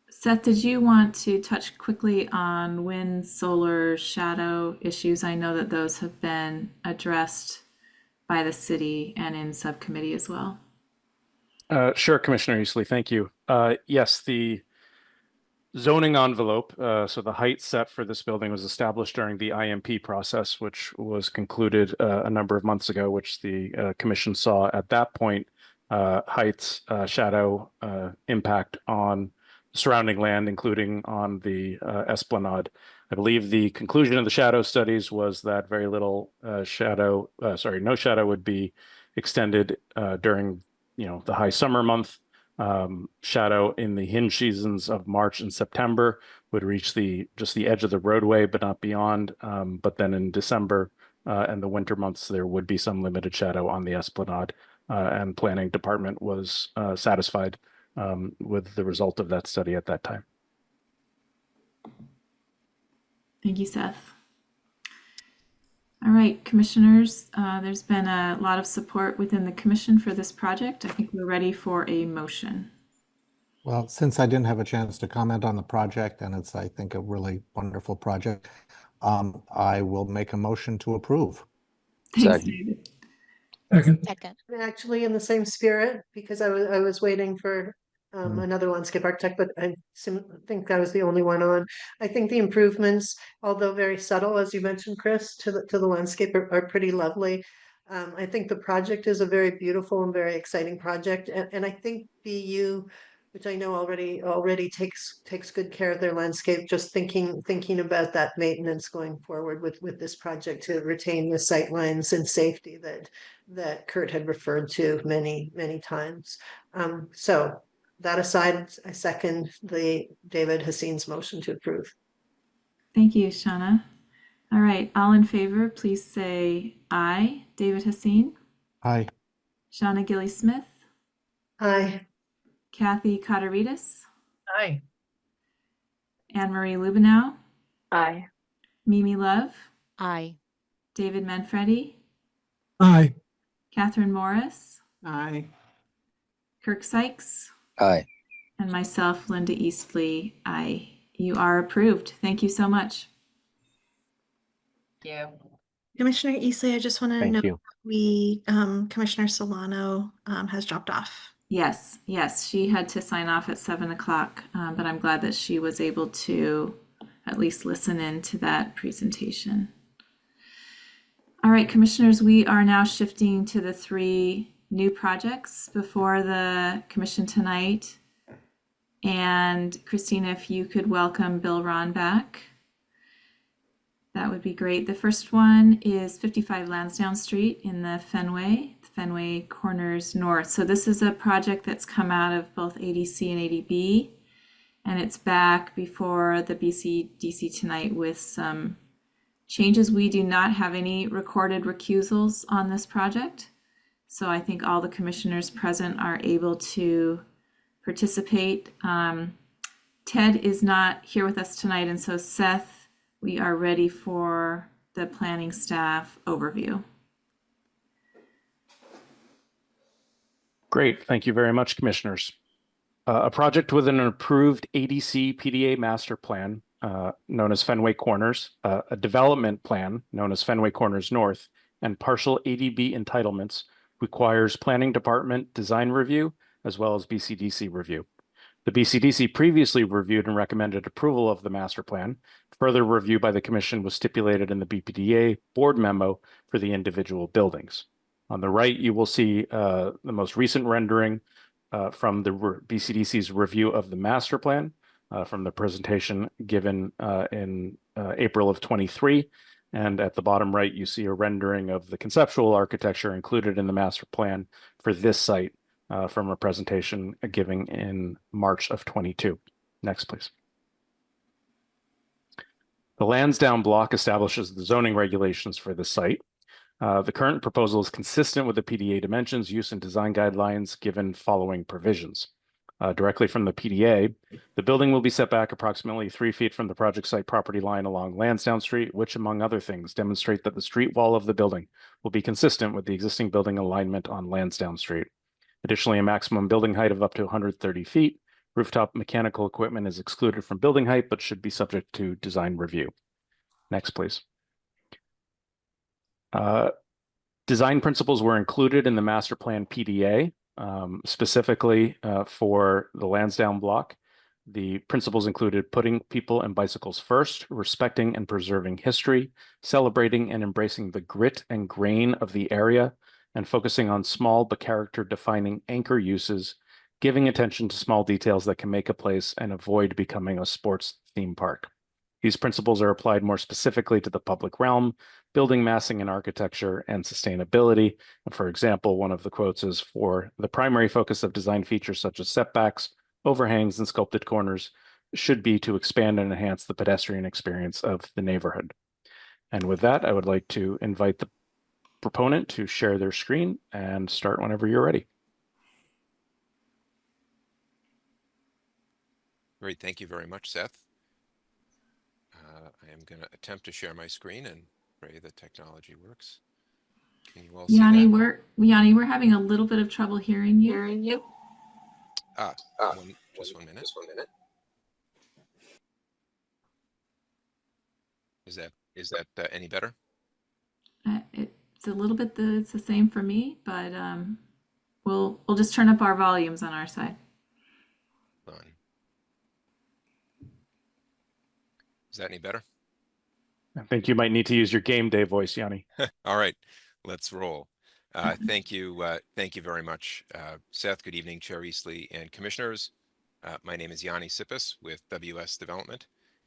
Speaker 1: Seth, did you want to touch quickly on wind, solar, shadow issues? I know that those have been addressed by the city and in subcommittee as well.
Speaker 14: Sure, Commissioner Easley, thank you. Yes, the zoning envelope, so the height set for this building was established during the IMP process, which was concluded a number of months ago, which the commission saw at that point heights, shadow impact on surrounding land, including on the esplanade. I believe the conclusion of the shadow studies was that very little no shadow would be extended during the high summer month. Shadow in the hinge seasons of March and September would reach just the edge of the roadway, but not beyond. But then in December and the winter months, there would be some limited shadow on the esplanade, and planning department was satisfied with the result of that study at that time.
Speaker 1: Thank you, Seth. All right, commissioners, there's been a lot of support within the commission for this project. I think we're ready for a motion.
Speaker 5: Well, since I didn't have a chance to comment on the project, and it's, I think, a really wonderful project, I will make a motion to approve.
Speaker 1: Thanks, David.
Speaker 10: Second. Actually, in the same spirit, because I was waiting for another landscape architect, but I think I was the only one on. I think the improvements, although very subtle, as you mentioned, Chris, to the landscape are pretty lovely. I think the project is a very beautiful and very exciting project, and I think BU, which I know already takes good care of their landscape, just thinking about that maintenance going forward with this project to retain the sight lines and safety that Kurt had referred to many times. So that aside, I second David Hassein's motion to approve.
Speaker 1: Thank you, Shauna. All right, all in favor, please say aye. David Hassein.
Speaker 5: Aye.
Speaker 1: Shauna Gilly-Smith.
Speaker 10: Aye.
Speaker 1: Kathy Kotaridis.
Speaker 12: Aye.
Speaker 1: Anne-Marie Lubenow.
Speaker 7: Aye.
Speaker 1: Mimi Love.
Speaker 6: Aye.
Speaker 1: David Manfredi.
Speaker 3: Aye.
Speaker 1: Catherine Morris.
Speaker 2: Aye.
Speaker 1: Kirk Sykes.
Speaker 8: Aye.
Speaker 1: And myself, Linda Eastley. Aye. You are approved. Thank you so much.
Speaker 13: Thank you. Commissioner Easley, I just want to note Commissioner Solano has dropped off.
Speaker 1: Yes, she had to sign off at 7 o'clock, but I'm glad that she was able to at least listen in to that presentation. All right, commissioners, we are now shifting to the 3 new projects before the commission tonight. And Christina, if you could welcome Bill Ron back, that would be great. The first one is 55 Lansdowne Street in the Fenway Corners North. So this is a project that's come out of both ADC and ADB. and it's back before the BCDC tonight with some changes. We do not have any recorded recusals on this project, so I think all the commissioners present are able to participate. Ted is not here with us tonight, and so Seth, we are ready for the planning staff overview.
Speaker 14: Great, thank you very much, commissioners. A project with an approved ADC PDA master plan known as Fenway Corners, a development plan known as Fenway Corners North, and partial ADB entitlements requires planning department design review as well as BCDC review. The BCDC previously reviewed and recommended approval of the master plan. Further review by the commission was stipulated in the BPDA board memo for the individual buildings. On the right, you will see the most recent rendering from the BCDC's review of the master plan from the presentation given in April of 23. And at the bottom right, you see a rendering of the conceptual architecture included in the master plan for this site from a presentation given in March of 22. Next, please. The Lansdowne block establishes the zoning regulations for the site. The current proposal is consistent with the PDA dimensions, use, and design guidelines given following provisions. Directly from the PDA, the building will be set back approximately 3 feet from the project site property line along Lansdowne Street, which, among other things, demonstrate that the street wall of the building will be consistent with the existing building alignment on Lansdowne Street. Additionally, a maximum building height of up to 130 feet. Rooftop mechanical equipment is excluded from building height, but should be subject to design review. Next, please. Design principles were included in the master plan PDA, specifically for the Lansdowne block. The principles included putting people and bicycles first, respecting and preserving history, celebrating and embracing the grit and grain of the area, and focusing on small but character-defining anchor uses, giving attention to small details that can make a place and avoid becoming a sports theme park. These principles are applied more specifically to the public realm, building massing and architecture, and sustainability. And for example, one of the quotes is, for the primary focus of design features such as setbacks, overhangs, and sculpted corners should be to expand and enhance the pedestrian experience of the neighborhood. And with that, I would like to invite the proponent to share their screen and start whenever you're ready.
Speaker 16: Great, thank you very much, Seth. I am going to attempt to share my screen and pray the technology works. Can you all see
Speaker 1: Yanni,
Speaker 16: that?
Speaker 1: Yanni, we're having a little bit of trouble hearing you.
Speaker 16: Just one minute. Is that any better?
Speaker 1: It's a little bit it's the same for me, but we'll just turn up our volumes on our side.
Speaker 16: Is that any better?
Speaker 14: I think you might need to use your game day voice, Yanni.
Speaker 16: All right, let's roll. Thank you very much, Seth. Good evening, Chair Eastley and commissioners. My name is Yanni Sippis with WS Development,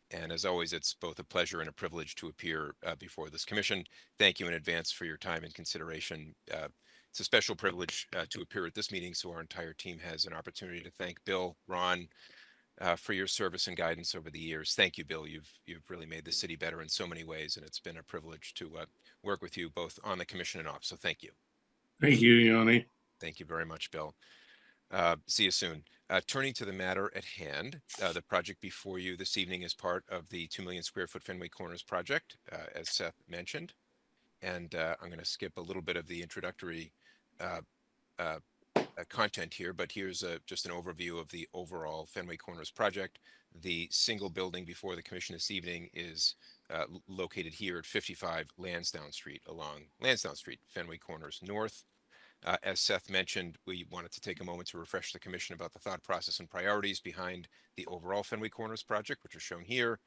Speaker 16: and as always, it's both a pleasure and a privilege to appear before this commission. Thank you in advance for your time and consideration. It's a special privilege to appear at this meeting, so our entire team has an opportunity to thank Bill, Ron, for your service and guidance over the years. Thank you, Bill. You've really made the city better in so many ways, and it's been a privilege to work with you both on the commission and off. So thank you.
Speaker 11: Thank you, Yanni.
Speaker 16: Thank you very much, Bill. See you soon. Turning to the matter at hand, the project before you this evening is part of the 2 million square foot Fenway Corners project, as Seth mentioned. And I'm going to skip a little bit of the introductory content here, but here's just an overview of the overall Fenway Corners project. The single building before the commission this evening is located here at 55 Lansdowne Street, along Lansdowne Street, Fenway Corners North. As Seth mentioned, we wanted to take a moment to refresh the commission about the thought process and priorities behind the overall Fenway Corners project, which are shown here.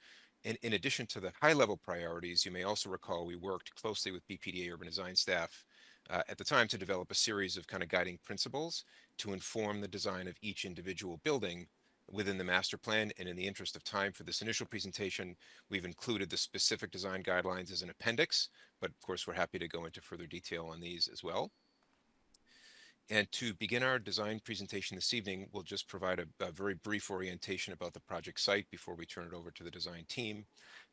Speaker 16: And in addition to the high-level priorities, you may also recall we worked closely with BPDA urban design staff at the time to develop a series of kind of guiding principles to inform the design of each individual building within the master plan. And in the interest of time for this initial presentation, we've included the specific design guidelines as an appendix, but of course we're happy to go into further detail on these as well. And to begin our design presentation this evening, we'll just provide a very brief orientation about the project site before we turn it over to the design team.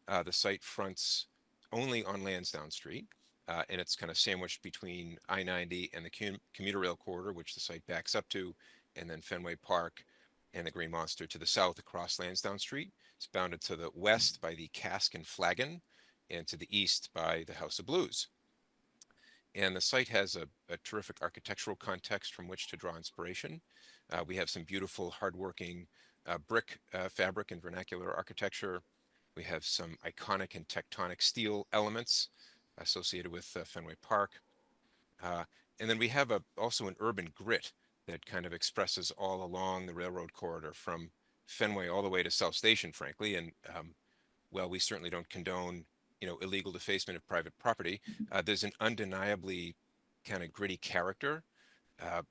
Speaker 16: The site fronts only on Lansdowne Street, and it's kind of sandwiched between I-90 and the commuter rail corridor, which the site backs up to, and then Fenway Park and the Green Monster to the south across Lansdowne Street. It's bounded to the west by the Cask and Flagon, and to the east by the House of Blues. And the site has a terrific architectural context from which to draw inspiration. We have some beautiful, hardworking brick fabric and vernacular architecture. We have some iconic and tectonic steel elements associated with Fenway Park. And then we have also an urban grit that kind of expresses all along the railroad corridor from Fenway all the way to South Station, frankly. And well, we certainly don't condone illegal defacement of private property. There's an undeniably kind of gritty character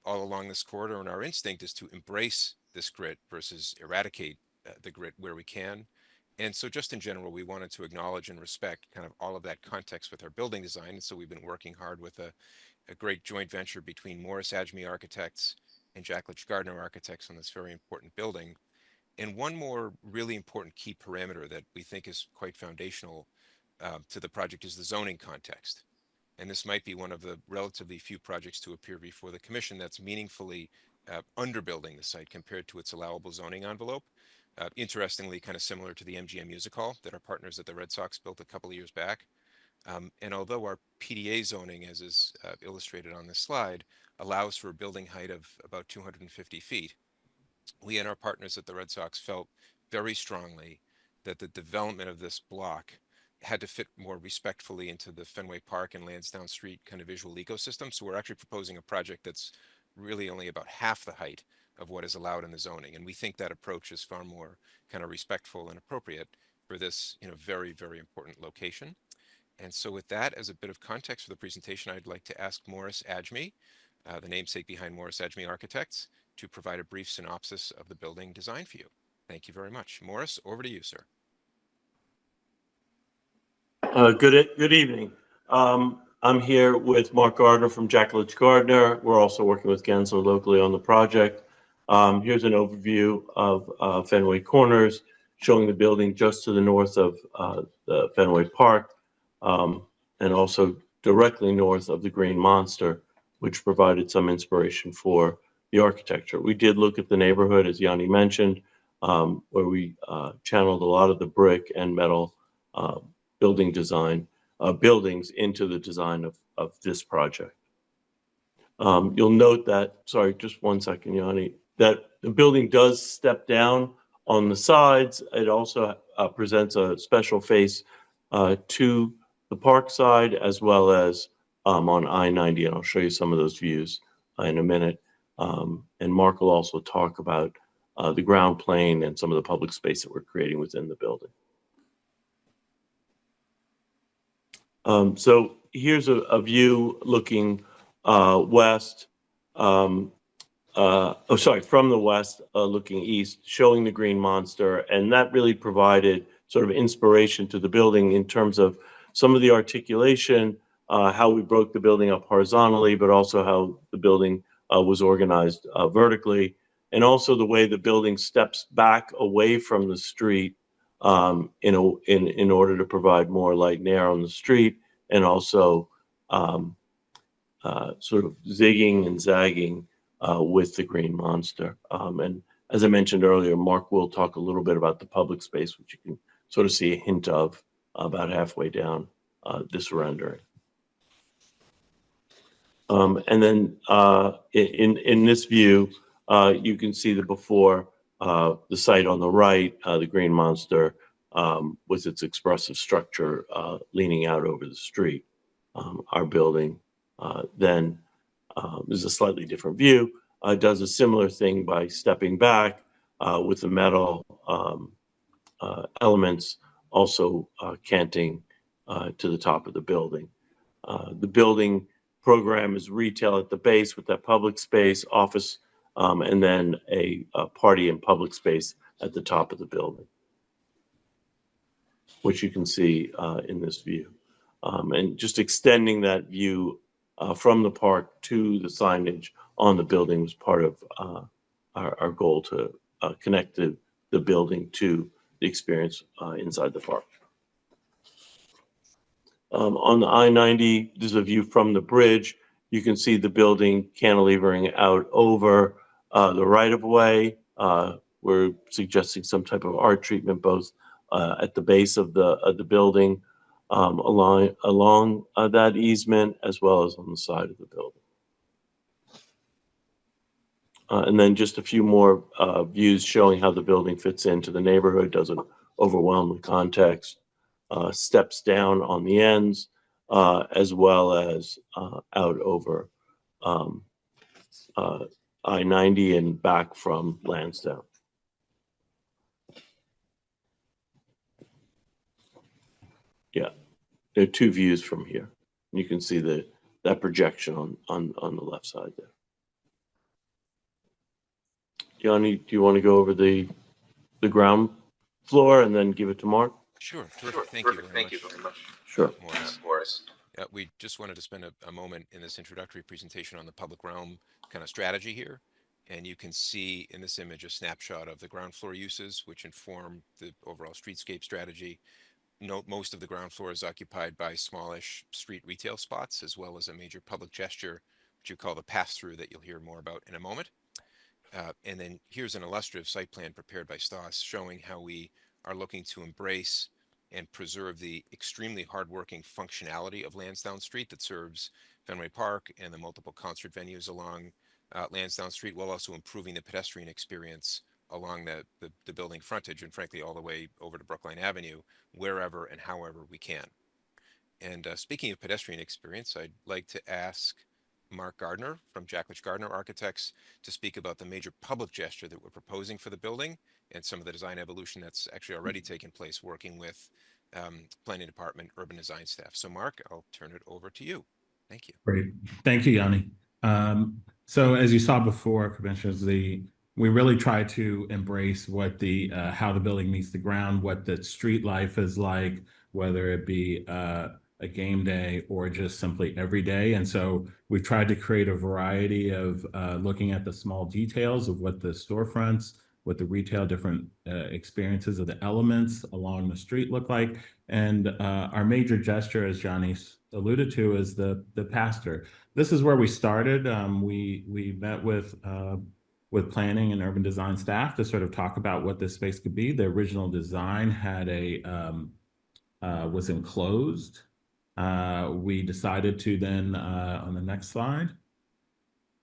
Speaker 16: all along this corridor, and our instinct is to embrace this grit versus eradicate the grit where we can. And so just in general, we wanted to acknowledge and respect kind of all of that context with our building design. And so we've been working hard with a great joint venture between Morris Adjmi Architects and Jackledge Gardner Architects on this very important building. And one more really important key parameter that we think is quite foundational to the project is the zoning context. And this might be one of the relatively few projects to appear before the commission that's meaningfully underbuilding the site compared to its allowable zoning envelope. Interestingly, kind of similar to the MGM Music Hall that our partners at the Red Sox built a couple of years back. And although our PDA zoning, as is illustrated on this slide, allows for a building height of about 250 feet, we and our partners at the Red Sox felt very strongly that the development of this block had to fit more respectfully into the Fenway Park and Lansdowne Street kind of visual ecosystem. So we're actually proposing a project that's really only about half the height of what is allowed in the zoning. And we think that approach is far more kind of respectful and appropriate for this, very, very important location. And so with that as a bit of context for the presentation, I'd like to ask Morris Adjmi, the namesake behind Morris Adjmi Architects, to provide a brief synopsis of the building design for you. Thank you very much. Morris, over to you, sir.
Speaker 18: Good evening. I'm here with Mark Gardner from Jackledge Gardner. We're also working with Gensler locally on the project. Here's an overview of Fenway Corners, showing the building just to the north of the Fenway Park, and also directly north of the Green Monster, which provided some inspiration for the architecture. We did look at the neighborhood, as Yanni mentioned, where we channeled a lot of the brick and metal building design, buildings into the design of this project. You'll note that, sorry, just one second, Yanni, that the building does step down on the sides. It also presents a special face to the park side as well as on I-90, and I'll show you some of those views in a minute. And Mark will also talk about the ground plane and some of the public space that we're creating within the building. So here's a view looking west, from the west looking east, showing the Green Monster. And that really provided sort of inspiration to the building in terms of some of the articulation, how we broke the building up horizontally, but also how the building was organized vertically, and also the way the building steps back away from the street in order to provide more light and air on the street, and also sort of zigging and zagging with the Green Monster. And as I mentioned earlier, Mark will talk a little bit about the public space, which you can sort of see a hint of about halfway down this rendering. And then in this view, you can see the before, the site on the right, the Green Monster, with its expressive structure leaning out over the street. Our building then is a slightly different view. Does a similar thing by stepping back with the metal elements also canting to the top of the building. The building program is retail at the base with that public space, office, and then a party and public space at the top of the building, which you can see in this view. And just extending that view from the park to the signage on the building was part of our goal to connect the building to the experience inside the park. On the I-90, this is a view from the bridge. You can see the building cantilevering out over the right-of-way. We're suggesting some type of art treatment both at the base of the building along that easement as well as on the side of the building. And then just a few more views showing how the building fits into the neighborhood, doesn't overwhelm the context, steps down on the ends, as well as out over I-90 and back from Lansdowne. Yeah, there are two views from here. You can see that projection on the left side there. Yanni, do you want to go over the ground floor and then give it to Mark?
Speaker 16: Sure. Terrific. Thank you very much.
Speaker 18: Sure.
Speaker 16: Morris. We just wanted to spend a moment in this introductory presentation on the public realm kind of strategy here. And you can see in this image a snapshot of the ground floor uses, which inform the overall streetscape strategy. Note most of the ground floor is occupied by smallish street retail spots, as well as a major public gesture, which you call the pass-through, that you'll hear more about in a moment. And then here's an illustrative site plan prepared by Stas showing how we are looking to embrace and preserve the extremely hardworking functionality of Lansdowne Street that serves Fenway Park and the multiple concert venues along Lansdowne Street, while also improving the pedestrian experience along the building frontage and frankly all the way over to Brookline Avenue, wherever and however we can. And speaking of pedestrian experience, I'd like to ask Mark Gardner from Jack Litch Gardner Architects to speak about the major public gesture that we're proposing for the building and some of the design evolution that's actually already taken place working with planning department, urban design staff. So Mark, I'll turn it over to you. Thank you.
Speaker 19: Great. Thank you, Yanni. So as you saw before, Commissioners, we really try to embrace what how the building meets the ground, what the street life is like, whether it be a game day or just simply every day. And so we've tried to create a variety of looking at the small details of what the storefronts, what the retail different experiences of the elements along the street look like. And our major gesture, as Johnny alluded to, is the pastor. This is where we started. We met with planning and urban design staff to sort of talk about what this space could be. The original design had was enclosed. We decided to then, on the next slide,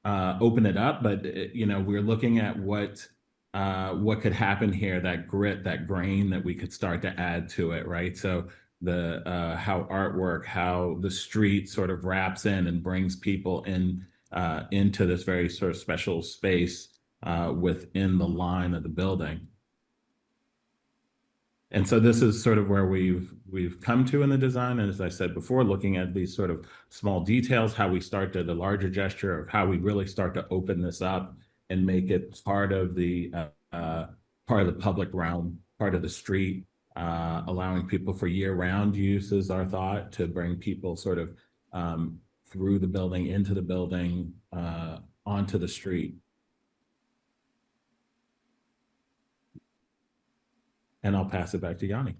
Speaker 19: open it up, but we're looking at what could happen here, that grit, that grain that we could start to add to it, right? So how artwork, how the street sort of wraps in and brings people in into this very sort of special space within the line of the building. And so this is sort of where we've come to in the design. And as I said before, looking at these sort of small details, how we start to the larger gesture of how we really start to open this up and make it part of the public realm, part of the street, allowing people for year-round use is our thought, to bring people sort of through the building, into the building, onto the street. And I'll pass it back to Yanni.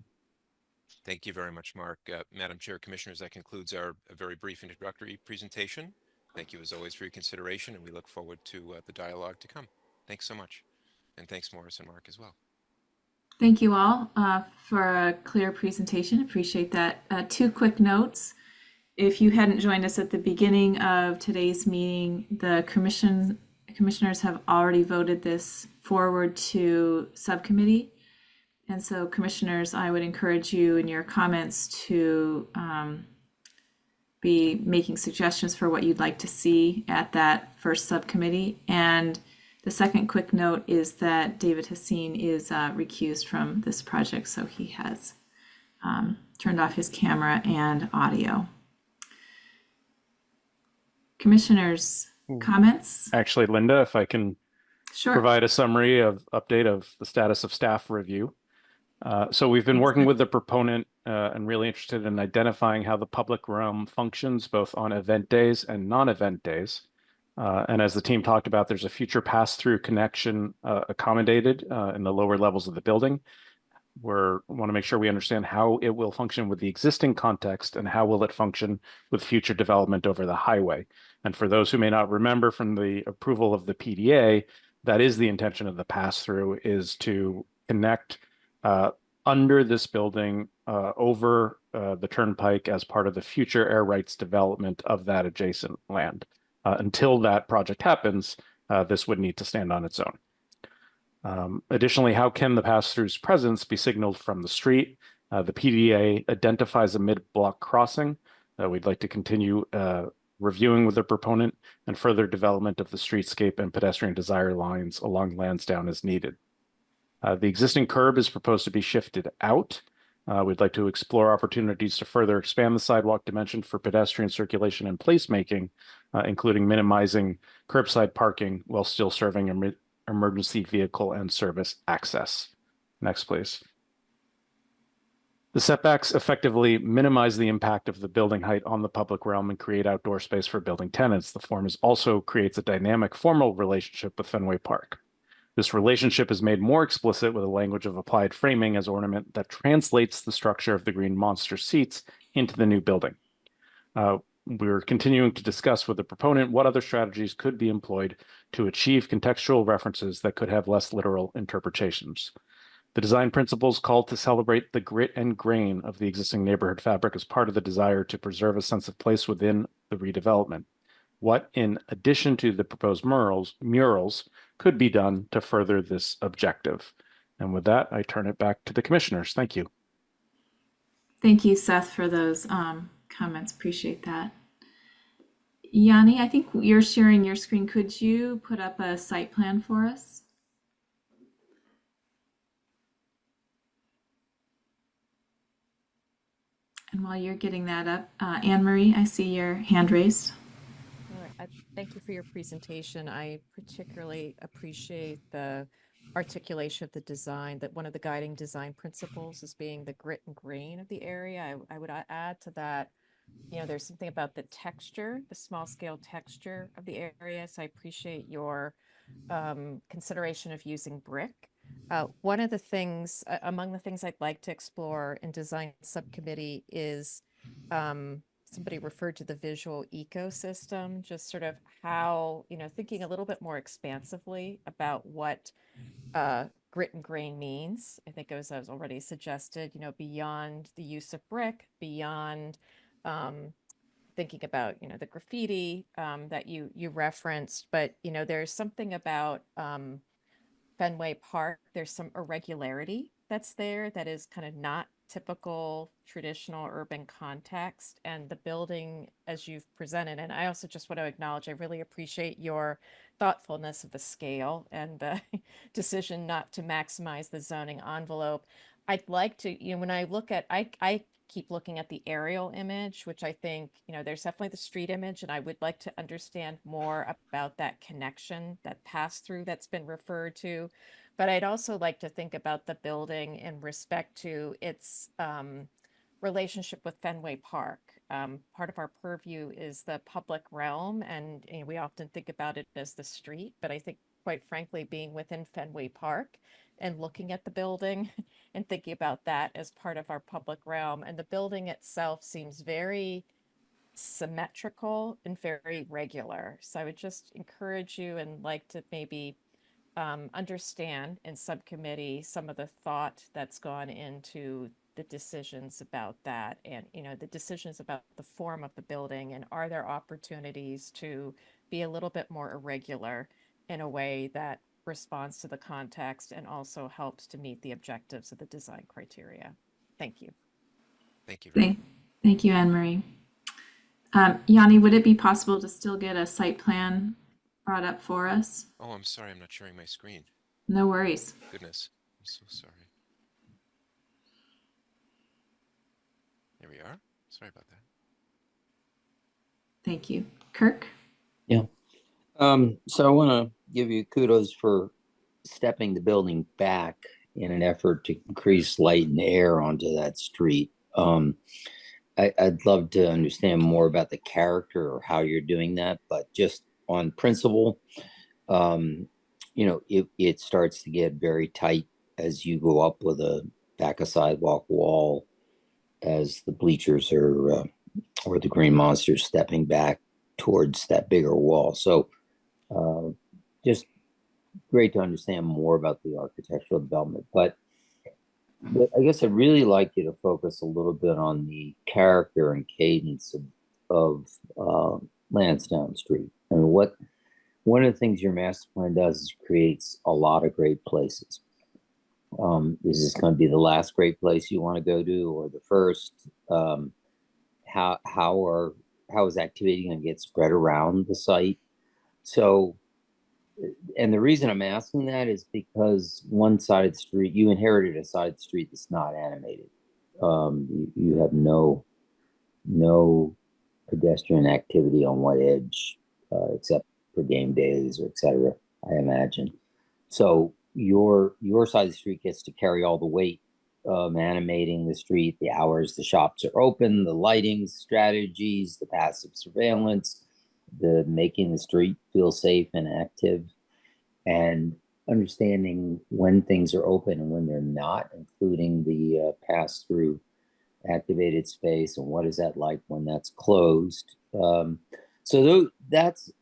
Speaker 16: Thank you very much, Mark. Madam Chair, Commissioners, that concludes our very brief introductory presentation. Thank you as always for your consideration, and we look forward to the dialogue to come. Thanks so much. And thanks, Morris and Mark, as well.
Speaker 1: Thank you all for a clear presentation. Appreciate that. Two quick notes. If you hadn't joined us at the beginning of today's meeting, the commissioners have already voted this forward to subcommittee. And so, commissioners, I would encourage you in your comments to be making suggestions for what you'd like to see at that first subcommittee. And the second quick note is that David Hassine is recused from this project, so he has turned off his camera and audio. Commissioners, comments?
Speaker 14: Actually, Linda, if I can
Speaker 1: Sure.
Speaker 14: provide a summary of update of the status of staff review. So we've been working with the proponent and really interested in identifying how the public realm functions both on event days and non-event days. And as the team talked about, there's a future pass-through connection accommodated in the lower levels of the building. We want to make sure we understand how it will function with the existing context and how will it function with future development over the highway. And for those who may not remember from the approval of the PDA, that is the intention of the pass-through, is to connect under this building over the turnpike as part of the future air rights development of that adjacent land. Until that project happens, this would need to stand on its own. Additionally, how can the pass-through's presence be signaled from the street? The PDA identifies a mid-block crossing. We'd like to continue reviewing with the proponent, and further development of the streetscape and pedestrian desire lines along Lansdowne as needed. The existing curb is proposed to be shifted out. We'd like to explore opportunities to further expand the sidewalk dimension for pedestrian circulation and placemaking, including minimizing curbside parking while still serving emergency vehicle and service access. Next, please. The setbacks effectively minimize the impact of the building height on the public realm and create outdoor space for building tenants. The form also creates a dynamic formal relationship with Fenway Park. This relationship is made more explicit with a language of applied framing as ornament that translates the structure of the green monster seats into the new building. We're continuing to discuss with the proponent what other strategies could be employed to achieve contextual references that could have less literal interpretations. The design principles call to celebrate the grit and grain of the existing neighborhood fabric as part of the desire to preserve a sense of place within the redevelopment. What, in addition to the proposed murals, could be done to further this objective? And with that, I turn it back to the commissioners. Thank you.
Speaker 1: Thank you, Seth, for those comments. Appreciate that. Yanni, I think you're sharing your screen. Could you put up a site plan for us? And while you're getting that up, Anne Marie, I see your hand raised.
Speaker 9: Thank you for your presentation. I particularly appreciate the articulation of the design, that one of the guiding design principles is being the grit and grain of the area. I would add to that, you know, there's something about the texture, the small scale texture of the area. So I appreciate your consideration of using brick. One of the things, among the things I'd like to explore in design subcommittee is somebody referred to the visual ecosystem, just sort of how, you know, thinking a little bit more expansively about what grit and grain means. I think as I was already suggested, you know, beyond the use of brick, beyond thinking about, you know, the graffiti that you referenced, but, you know, there's something about Fenway Park, there's some irregularity that's there that is kind of not typical traditional urban context, and the building as you've presented. And I also just want to acknowledge, I really appreciate your thoughtfulness of the scale and the decision not to maximize the zoning envelope. I'd like to, you know, when I look at, I keep looking at the aerial image, which I think, you know, there's definitely the street image, and I would like to understand more about that connection, that pass through that's been referred to. But I'd also like to think about the building in respect to its relationship with Fenway Park. Part of our purview is the public realm, and you know, we often think about it as the street, but I think, quite frankly, being within Fenway Park and looking at the building and thinking about that as part of our public realm. And the building itself seems very symmetrical and very regular. So I would just encourage you and like to maybe understand in subcommittee some of the thought that's gone into the decisions about that, and, you know, the decisions about the form of the building, and are there opportunities to be a little bit more irregular in a way that responds to the context and also helps to meet the objectives of the design criteria. Thank you.
Speaker 16: Thank you.
Speaker 1: Thank you, Anne Marie. Yanni, would it be possible to still get a site plan brought up for us?
Speaker 16: Oh, I'm sorry, I'm not sharing my screen.
Speaker 1: No worries.
Speaker 16: Goodness, I'm so sorry. There we are. Sorry about that.
Speaker 1: Thank you. Kirk?
Speaker 8: Yeah. So I want to give you kudos for stepping the building back in an effort to increase light and air onto that street. I'd love to understand more about the character or how you're doing that, but just on principle, it starts to get very tight as you go up with a back a sidewalk wall, as the bleachers are or the Green Monsters stepping back towards that bigger wall. So just great to understand more about the architectural development. But I guess I'd really like you to focus a little bit on the character and cadence of Lansdowne Street. And one of the things your master plan does is creates a lot of great places. Is this going to be the last great place you want to go to, or the first? How is activity going to get spread around the site? So, and the reason I'm asking that is because one side of the street, you inherited a side of the street that's not animated. You have no pedestrian activity on White Edge, except for game days or etc., I imagine. So your side of the street gets to carry all the weight, animating the street, the hours the shops are open, the lighting strategies, the passive surveillance, the making the street feel safe and active, and understanding when things are open and when they're not, including the pass-through activated space and what is that like when that's closed. So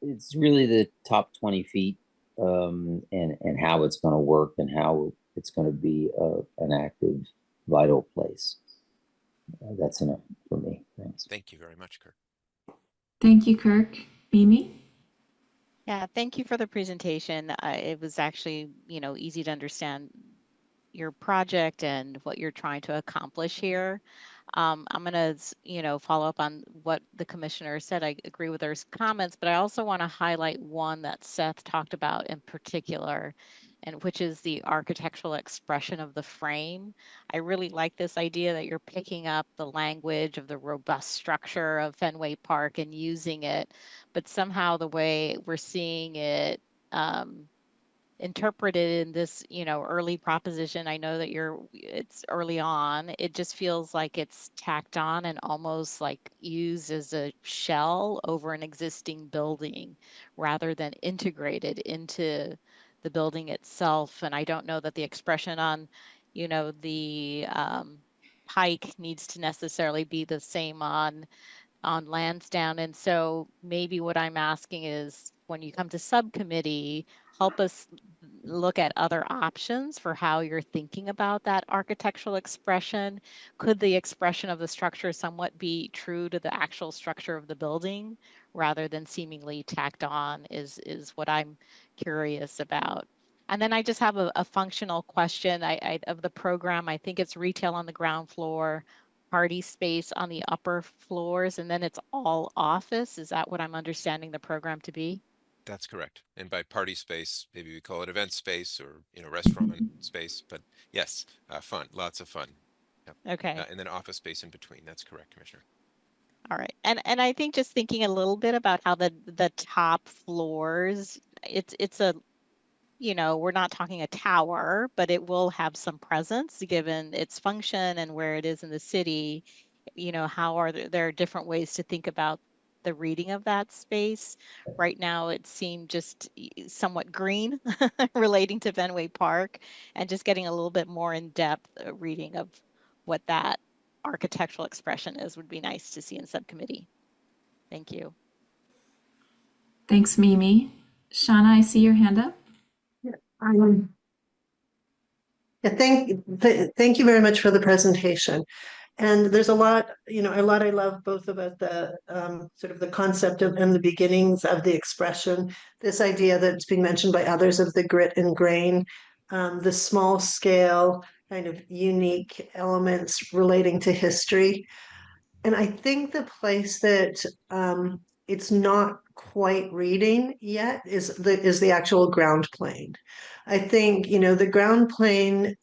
Speaker 8: it's really the top 20 feet and how it's going to work and how it's going to be an active, vital place. That's enough for me. Thanks.
Speaker 16: Thank you very much, Kirk.
Speaker 1: Thank you, Kirk. Mimi?
Speaker 6: Yeah, thank you for the presentation. It was actually, easy to understand your project and what you're trying to accomplish here. I'm going to, follow up on what the commissioner said. I agree with her comments, but I also want to highlight one that Seth talked about in particular, and which is the architectural expression of the frame. I really like this idea that you're picking up the language of the robust structure of Fenway Park and using it, but somehow the way we're seeing it interpreted in this, early proposition. I know that it's early on. It just feels like it's tacked on and almost like used as a shell over an existing building rather than integrated into the building itself. And I don't know that the expression on, the Pike needs to necessarily be the same on Lansdowne. And so maybe what I'm asking is, when you come to subcommittee, help us look at other options for how you're thinking about that architectural expression. Could the expression of the structure somewhat be true to the actual structure of the building rather than seemingly tacked on is what I'm curious about. And then I just have a functional question of the program. I think it's retail on the ground floor, party space on the upper floors, and then it's all office. Is that what I'm understanding the program to be?
Speaker 16: That's correct. And by party space, maybe we call it event space or, restaurant space, but yes, fun, lots of fun. Yep.
Speaker 6: Okay.
Speaker 16: And then office space in between. That's correct, Commissioner.
Speaker 6: All right. And I think just thinking a little bit about how the top floors, it's a, we're not talking a tower, but it will have some presence given its function and where it is in the city. How are there are different ways to think about the reading of that space. Right now, it seemed just somewhat green relating to Fenway Park, and just getting a little bit more in-depth reading of what that architectural expression is would be nice to see in subcommittee. Thank you.
Speaker 1: Thanks, Mimi. Shauna, I see your hand up.
Speaker 10: Yeah, thank you very much for the presentation. And there's a lot I love both about the sort of the concept of and the beginnings of the expression, this idea that's being mentioned by others of the grit and grain, the small scale kind of unique elements relating to history. And I think the place that it's not quite reading yet is the actual ground plane. I think, the ground plane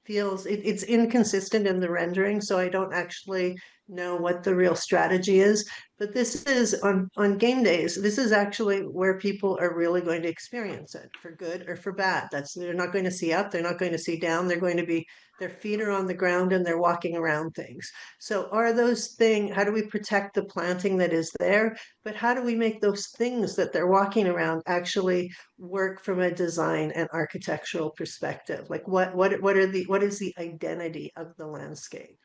Speaker 10: feels it's inconsistent in the rendering, so I don't actually know what the real strategy is. But this is on game days, this is actually where people are really going to experience it, for good or for bad. They're not going to see up, they're not going to see down, they're going to be, their feet are on the ground and they're walking around things. So how do we protect the planting that is there? But how do we make those things that they're walking around actually work from a design and architectural perspective? Like what is the identity of the landscape?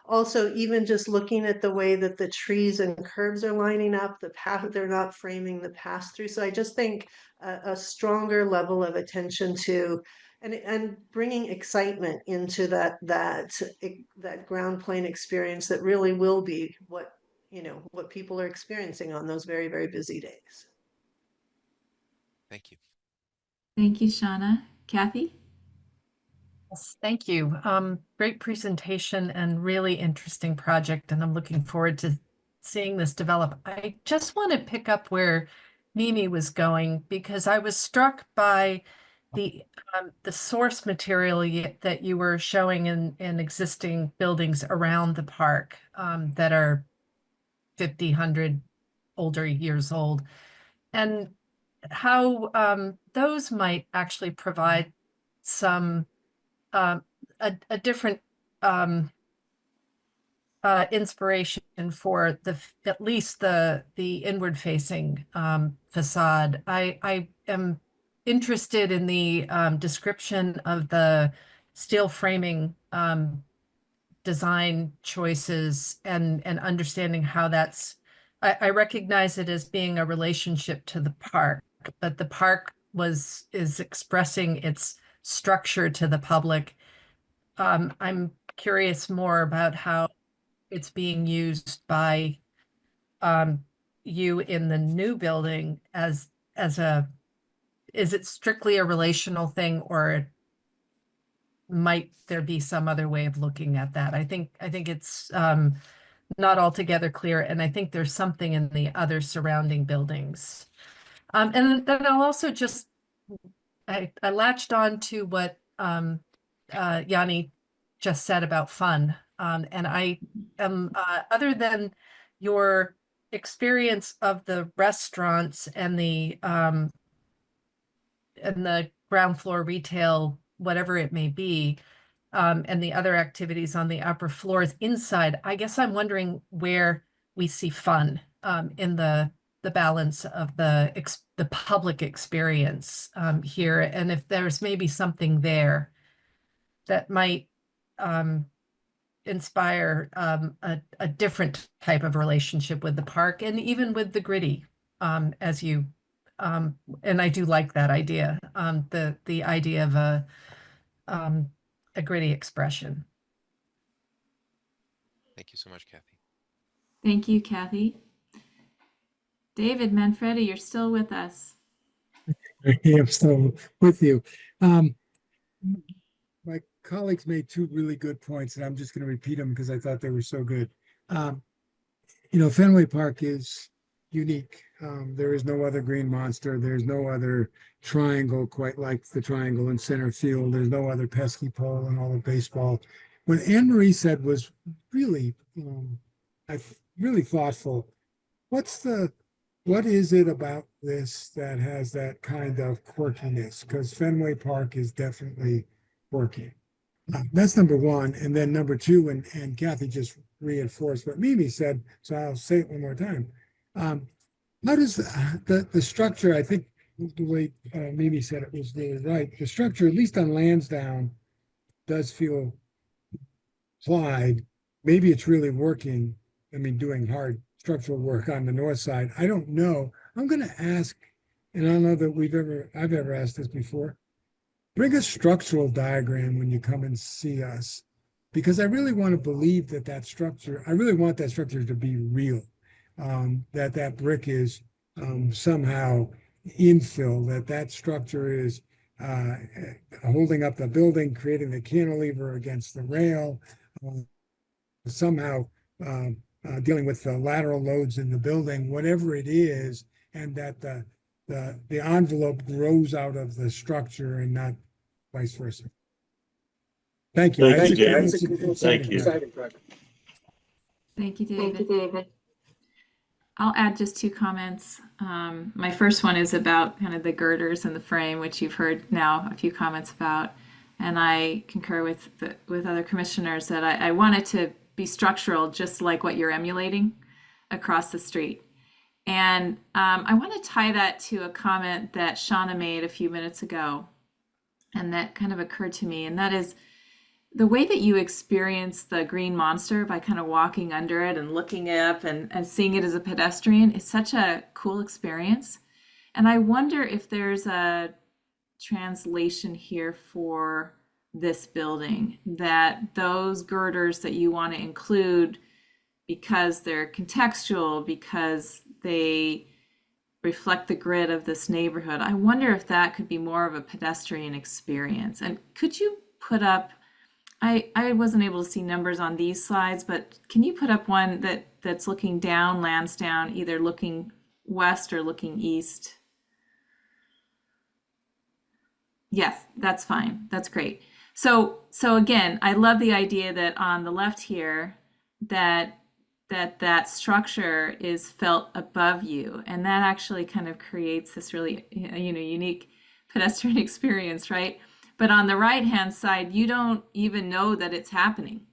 Speaker 10: Also, even just looking at the way that the trees and curbs are lining up, the path, they're not framing the pass through. So I just think a stronger level of attention to and bringing excitement into that ground plane experience that really will be what people are experiencing on those very, very busy days.
Speaker 16: Thank you.
Speaker 1: Thank you, Shauna. Kathy?
Speaker 12: Yes, thank you. Great presentation and really interesting project, and I'm looking forward to seeing this develop. I just want to pick up where Mimi was going, because I was struck by the source material that you were showing in existing buildings around the park that are 50, 100 older years old, and how those might actually provide some a different inspiration for at least the inward facing facade. I am interested in the description of the steel framing design choices and understanding how I recognize it as being a relationship to the park, but the park is expressing its structure to the public. I'm curious more about how it's being used by you in the new building is it strictly a relational thing, or might there be some other way of looking at that? I think it's not altogether clear, and I think there's something in the other surrounding buildings. And then I'll also just I latched on to what Yanni just said about fun. And I am, other than your experience of the restaurants and the ground floor retail, whatever it may be, and the other activities on the upper floors inside, I guess I'm wondering where we see fun in the balance of the public experience here, and if there's maybe something there that might inspire a different type of relationship with the park and even with the gritty, as you and I do like that idea, the idea of a gritty expression.
Speaker 16: Thank you so much, Kathy.
Speaker 1: Thank you, Kathy. David Manfredi, you're still with us.
Speaker 3: I'm still with you. My colleagues made two really good points, and I'm just going to repeat them because I thought they were so good. Fenway Park is unique. There is no other green monster. There's no other triangle quite like the triangle in center field. There's no other pesky pole in all of baseball. What Anne Marie said was really, really thoughtful. What is it about this that has that kind of quirkiness? Because Fenway Park is definitely quirky. That's number one. And then number two, and Kathy just reinforced what Mimi said, so I'll say it one more time. How does the structure, I think the way Mimi said it was really right. The structure, at least on Lansdowne, does feel applied. Maybe it's really working. Doing hard structural work on the north side. I don't know. I'm going to ask, and I don't know that I've ever asked this before. Bring a structural diagram when you come and see us, because I really want to believe that structure, I really want that structure to be real, that brick is somehow infill, that structure is holding up the building, creating the cantilever against the rail, somehow dealing with the lateral loads in the building, whatever it is, and that the envelope grows out of the structure and not vice versa. Thank you.
Speaker 18: Thank you, David. Thank you.
Speaker 1: Thank you, David. I'll add just two comments. My first one is about kind of the girders and the frame, which you've heard now a few comments about. And I concur with other commissioners that I want it to be structural, just like what you're emulating across the street. And I want to tie that to a comment that Shauna made a few minutes ago, and that kind of occurred to me, and that is the way that you experience the green monster by kind of walking under it and looking up and seeing it as a pedestrian is such a cool experience. And I wonder if there's a translation here for this building, that those girders that you want to include because they're contextual, because they reflect the grid of this neighborhood. I wonder if that could be more of a pedestrian experience. And could you put up, I wasn't able to see numbers on these slides, but can you put up one that's looking down Lansdowne, either looking west or looking east? Yes, that's fine. That's great. So again, I love the idea that on the left here, that structure is felt above you, and that actually kind of creates this really unique pedestrian experience, right? But on the right hand side, you don't even know that it's happening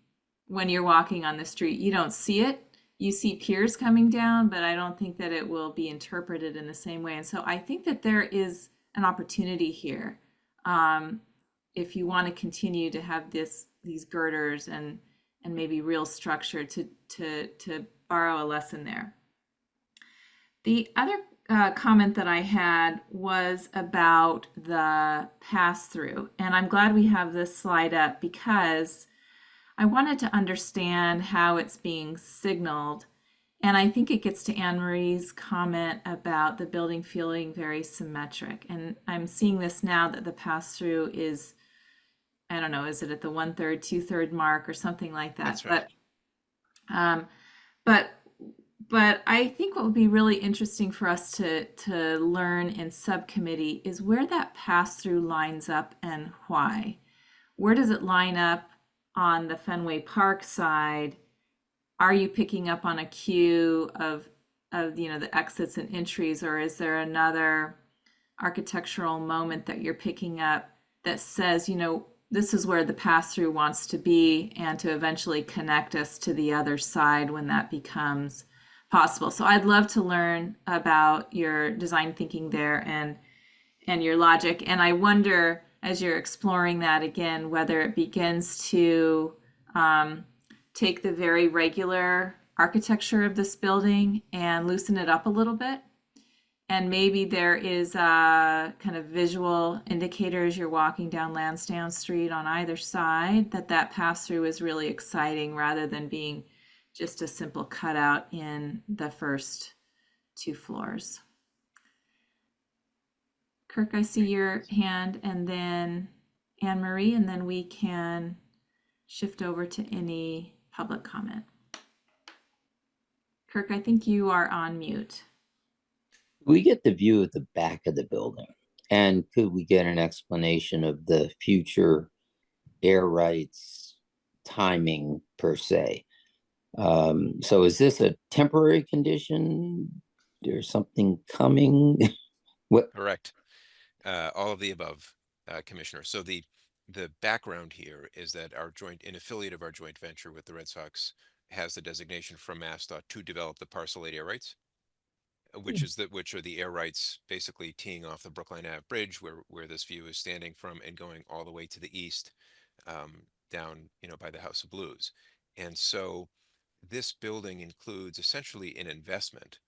Speaker 1: when you're walking on the street. You don't see it. You see piers coming down, but I don't think that it will be interpreted in the same way. And so I think that there is an opportunity here, if you want to continue to have these girders and maybe real structure, to borrow a lesson there. The other comment that I had was about the pass-through, and I'm glad we have this slide up because I wanted to understand how it's being signaled, and I think it gets to Anne Marie's comment about the building feeling very symmetric, and I'm seeing this now that the pass-through is, I don't know, is it at the 1/3, 2/3 mark or something like that?
Speaker 16: That's right.
Speaker 1: But I think what would be really interesting for us to learn in subcommittee is where that pass-through lines up and why. Where does it line up on the Fenway Park side? Are you picking up on a cue of the exits and entries, or is there another architectural moment that you're picking up that says, this is where the pass-through wants to be, and to eventually connect us to the other side when that becomes possible. So I'd love to learn about your design thinking there and your logic. And I wonder, as you're exploring that again, whether it begins to take the very regular architecture of this building and loosen it up a little bit. And maybe there is a kind of visual indicator as you're walking down Lansdowne Street on either side that pass-through is really exciting, rather than being just a simple cutout in the first 2 floors. Kirk, I see your hand, and then Anne Marie, and then we can shift over to any public comment. Kirk, I think you are on mute.
Speaker 8: We get the view at the back of the building, and could we get an explanation of the future air rights timing per se? So is this a temporary condition? There's something coming? What?
Speaker 16: Correct. All of the above, Commissioner. So the background here is that an affiliate of our joint venture with the Red Sox has the designation from MassDOT to develop the parcel 8 air rights, which are the air rights basically teeing off the Brookline Ave Bridge, where this view is standing from, and going all the way to the east, down by the House of Blues. And so this building includes essentially an investment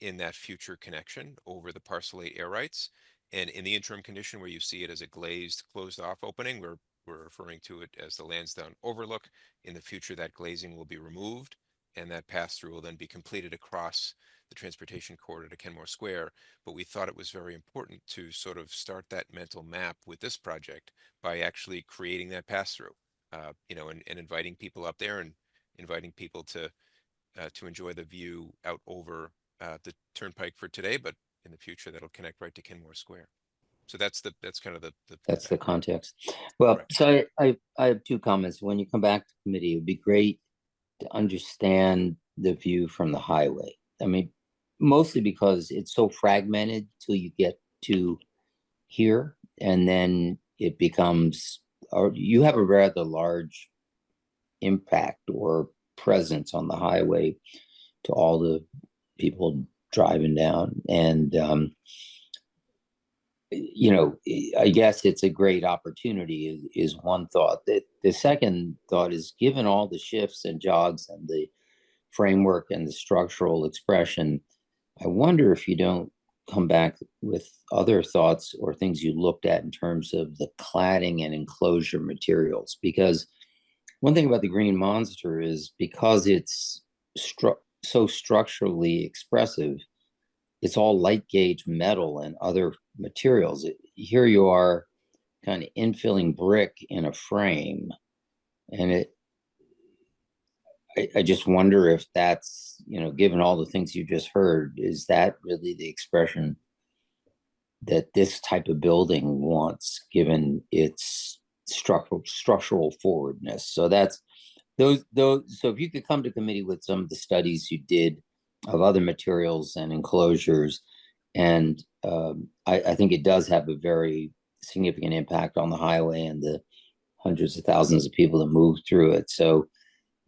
Speaker 16: in that future connection over the parcel 8 air rights. And in the interim condition, where you see it as a glazed closed off opening, we're referring to it as the Lansdowne overlook. In the future, that glazing will be removed, and that pass through will then be completed across the transportation corridor to Kenmore Square. But we thought it was very important to sort of start that mental map with this project by actually creating that pass through, and inviting people up there, and inviting people to enjoy the view out over the turnpike for today, but in the future that'll connect right to Kenmore Square. So that's kind of
Speaker 8: that's the context. Well,
Speaker 16: correct.
Speaker 8: so I have 2 comments. When you come back to committee, it would be great to understand the view from the highway. I mean, mostly because it's so fragmented till you get to here, and then it becomes, or you have a rather large impact or presence on the highway to all the people driving down. And I guess it's a great opportunity is one thought. The second thought is, given all the shifts and jogs and the framework and the structural expression, I wonder if you don't come back with other thoughts or things you looked at in terms of the cladding and enclosure materials. Because one thing about the Green Monster is, because it's so structurally expressive, it's all light gauge metal and other materials. Here you are kind of infilling brick in a frame. And I just wonder if that's, given all the things you just heard, is that really the expression that this type of building wants, given its structural forwardness? So that's those. So if you could come to committee with some of the studies you did of other materials and enclosures, and I think it does have a very significant impact on the highway and the hundreds of thousands of people that move through it. So,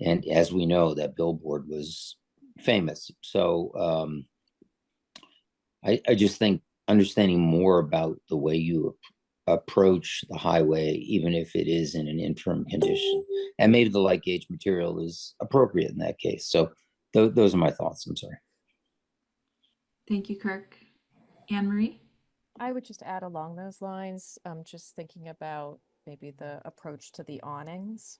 Speaker 8: and as we know, that billboard was famous. So I just think understanding more about the way you approach the highway, even if it is in an interim condition, and maybe the light gauge material is appropriate in that case. So those are my thoughts. I'm sorry.
Speaker 1: Thank you, Kirk. Anne Marie?
Speaker 9: I would just add along those lines, just thinking about maybe the approach to the awnings.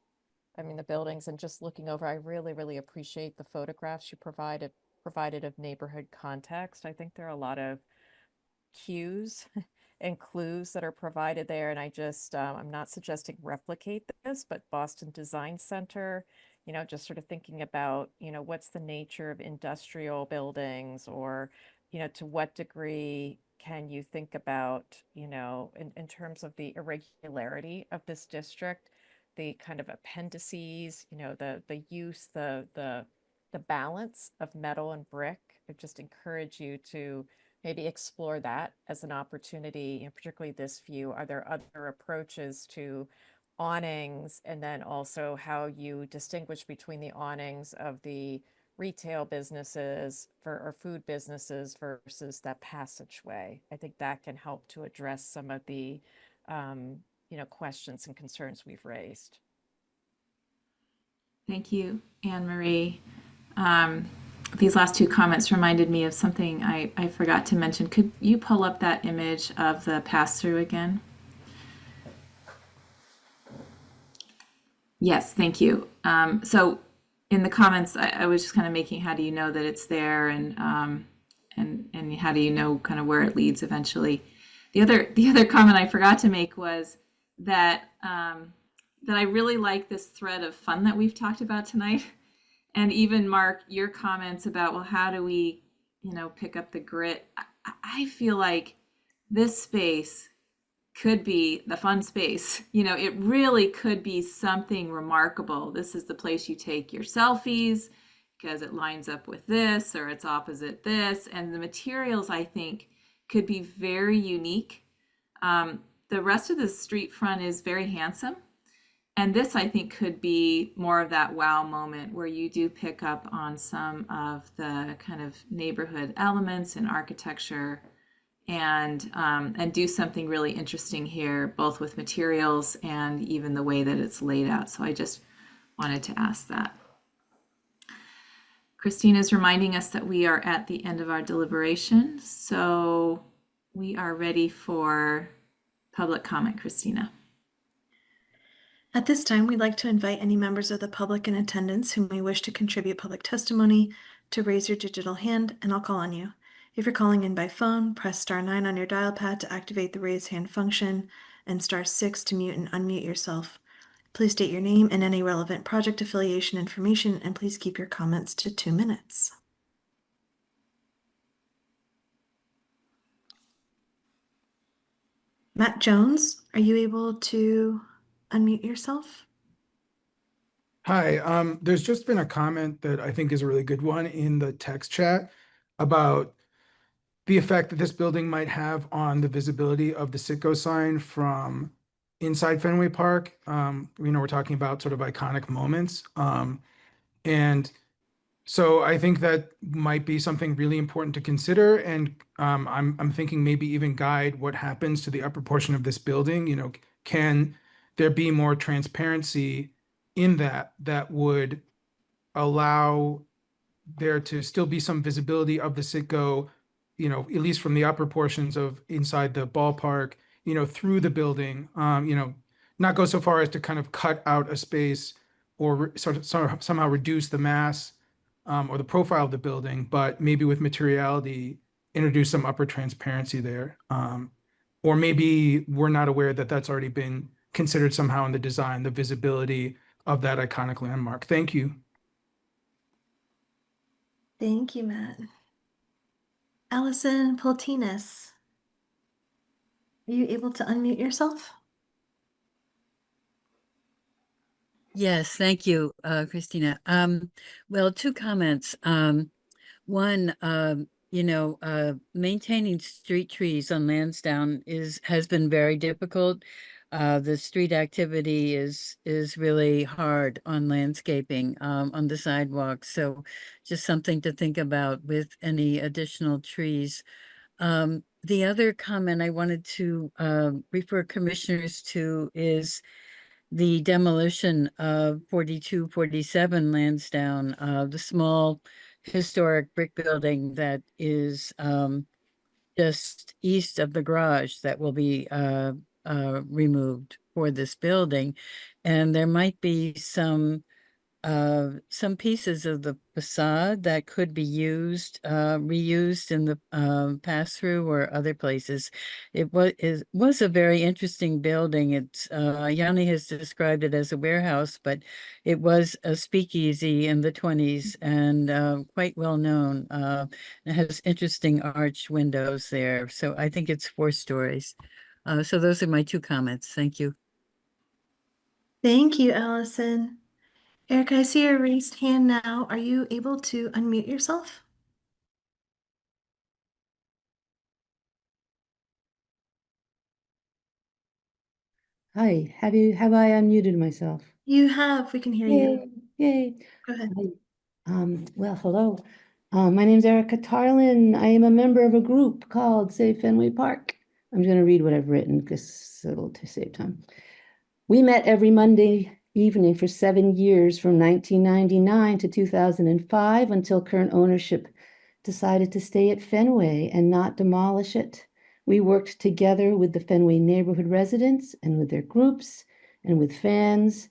Speaker 9: I mean, the buildings, and just looking over, I really, really appreciate the photographs you provided of neighborhood context. I think there are a lot of cues and clues that are provided there. And I just, I'm not suggesting replicate this, but Boston Design Center, just sort of thinking about, what's the nature of industrial buildings, or, to what degree can you think about, in terms of the irregularity of this district, the kind of appendices, the use, the balance of metal and brick. I just encourage you to maybe explore that as an opportunity, particularly this view. Are there other approaches to awnings? And then also how you distinguish between the awnings of the retail businesses or food businesses versus that passageway. I think that can help to address some of the questions and concerns we've raised.
Speaker 1: Thank you, Anne Marie. These last two comments reminded me of something I forgot to mention. Could you pull up that image of the pass-through again? Yes, thank you. So in the comments, I was just kind of making, how do you know that it's there, and how do you know kind of where it leads eventually? The other comment I forgot to make was that that I really like this thread of fun that we've talked about tonight. And even Mark, your comments about, well, how do we, pick up the grit? I feel like this space could be the fun space. It really could be something remarkable. This is the place you take your selfies because it lines up with this, or it's opposite this. And the materials, I think, could be very unique. The rest of the street front is very handsome. And this, I think, could be more of that wow moment where you do pick up on some of the kind of neighborhood elements and architecture, and do something really interesting here, both with materials and even the way that it's laid out. So I just wanted to ask that. Christina is reminding us that we are at the end of our deliberation, so we are ready for public comment. Christina.
Speaker 13: At this time, we'd like to invite any members of the public in attendance who may wish to contribute public testimony to raise your digital hand, and I'll call on you. If you're calling in by phone, press *9 on your dial pad to activate the raise hand function, and *6 to mute and unmute yourself. Please state your name and any relevant project affiliation information, and please keep your comments to 2 minutes. Matt Jones, are you able to unmute yourself?
Speaker 15: Hi, there's just been a comment that I think is a really good one in the text chat about the effect that this building might have on the visibility of the Citgo sign from inside Fenway Park. We're talking about sort of iconic moments. And so I think that might be something really important to consider. And I'm thinking maybe even guide what happens to the upper portion of this building. Can there be more transparency in that would allow there to still be some visibility of the Citgo, at least from the upper portions of inside the ballpark, through the building, not go so far as to kind of cut out a space or somehow reduce the mass or the profile of the building, but maybe with materiality, introduce some upper transparency there. Or maybe we're not aware that that's already been considered somehow in the design, the visibility of that iconic landmark. Thank you.
Speaker 13: Thank you, Matt. Allison Poltinas, are you able to unmute yourself?
Speaker 21: Yes, thank you, Christina. Well, two comments. One, maintaining street trees on Lansdowne has been very difficult. The street activity is really hard on landscaping on the sidewalks. So just something to think about with any additional trees. The other comment I wanted to refer commissioners to is the demolition of 4247 Lansdowne, the small historic brick building that is just east of the garage that will be removed for this building. And there might be some pieces of the facade that could be reused in the pass-through or other places. It was a very interesting building. It's Yanni has described it as a warehouse, but it was a speakeasy in the 20s and quite well known. It has interesting arched windows there. So I think it's 4 stories. So those are my 2 comments. Thank you.
Speaker 13: Thank you, Allison. Erica, I see your raised hand now. Are you able to unmute yourself?
Speaker 22: Hi, have I unmuted myself?
Speaker 13: You have, we can hear you.
Speaker 22: Yay.
Speaker 13: Go ahead.
Speaker 22: Well, hello. My name's Erica Tarlin. I am a member of a group called Save Fenway Park. I'm going to read what I've written because it'll to save time. We met every Monday evening for 7 years from 1999 to 2005 until current ownership decided to stay at Fenway and not demolish it. We worked together with the Fenway neighborhood residents and with their groups and with fans.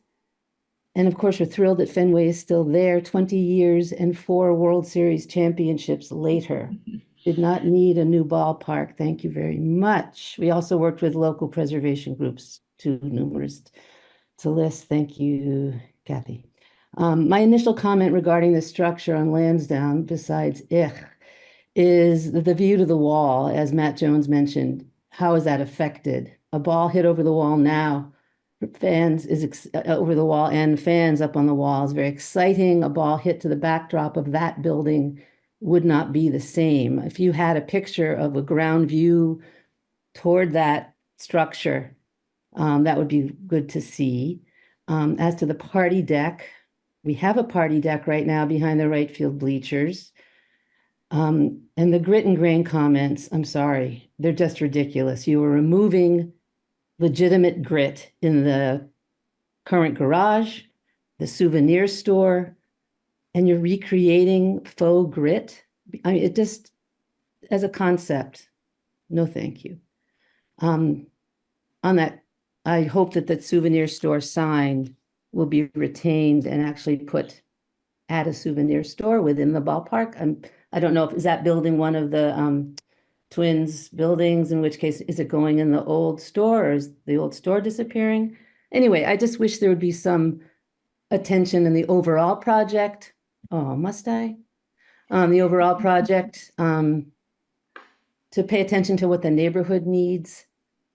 Speaker 22: And of course, we're thrilled that Fenway is still there 20 years and 4 World Series championships later. Did not need a new ballpark. Thank you very much. We also worked with local preservation groups, too numerous to list. Thank you, Kathy. My initial comment regarding the structure on Lansdowne, besides is the view to the wall, as Matt Jones mentioned. How is that affected? A ball hit over the wall now. Fans is over the wall and fans up on the wall is very exciting. A ball hit to the backdrop of that building would not be the same. If you had a picture of a ground view toward that structure, that would be good to see. As to the party deck, we have a party deck right now behind the right field bleachers. And the grit and grain comments, I'm sorry, they're just ridiculous. You are removing legitimate grit in the current garage, the souvenir store, and you're recreating faux grit. I mean, it just, as a concept, no thank you. On that, I hope that that souvenir store sign will be retained and actually put at a souvenir store within the ballpark. I don't know if, is that building one of the Twins buildings, in which case, is it going in the old store or is the old store disappearing? Anyway, I just wish there would be some attention in the overall project. Oh, must I? The overall project to pay attention to what the neighborhood needs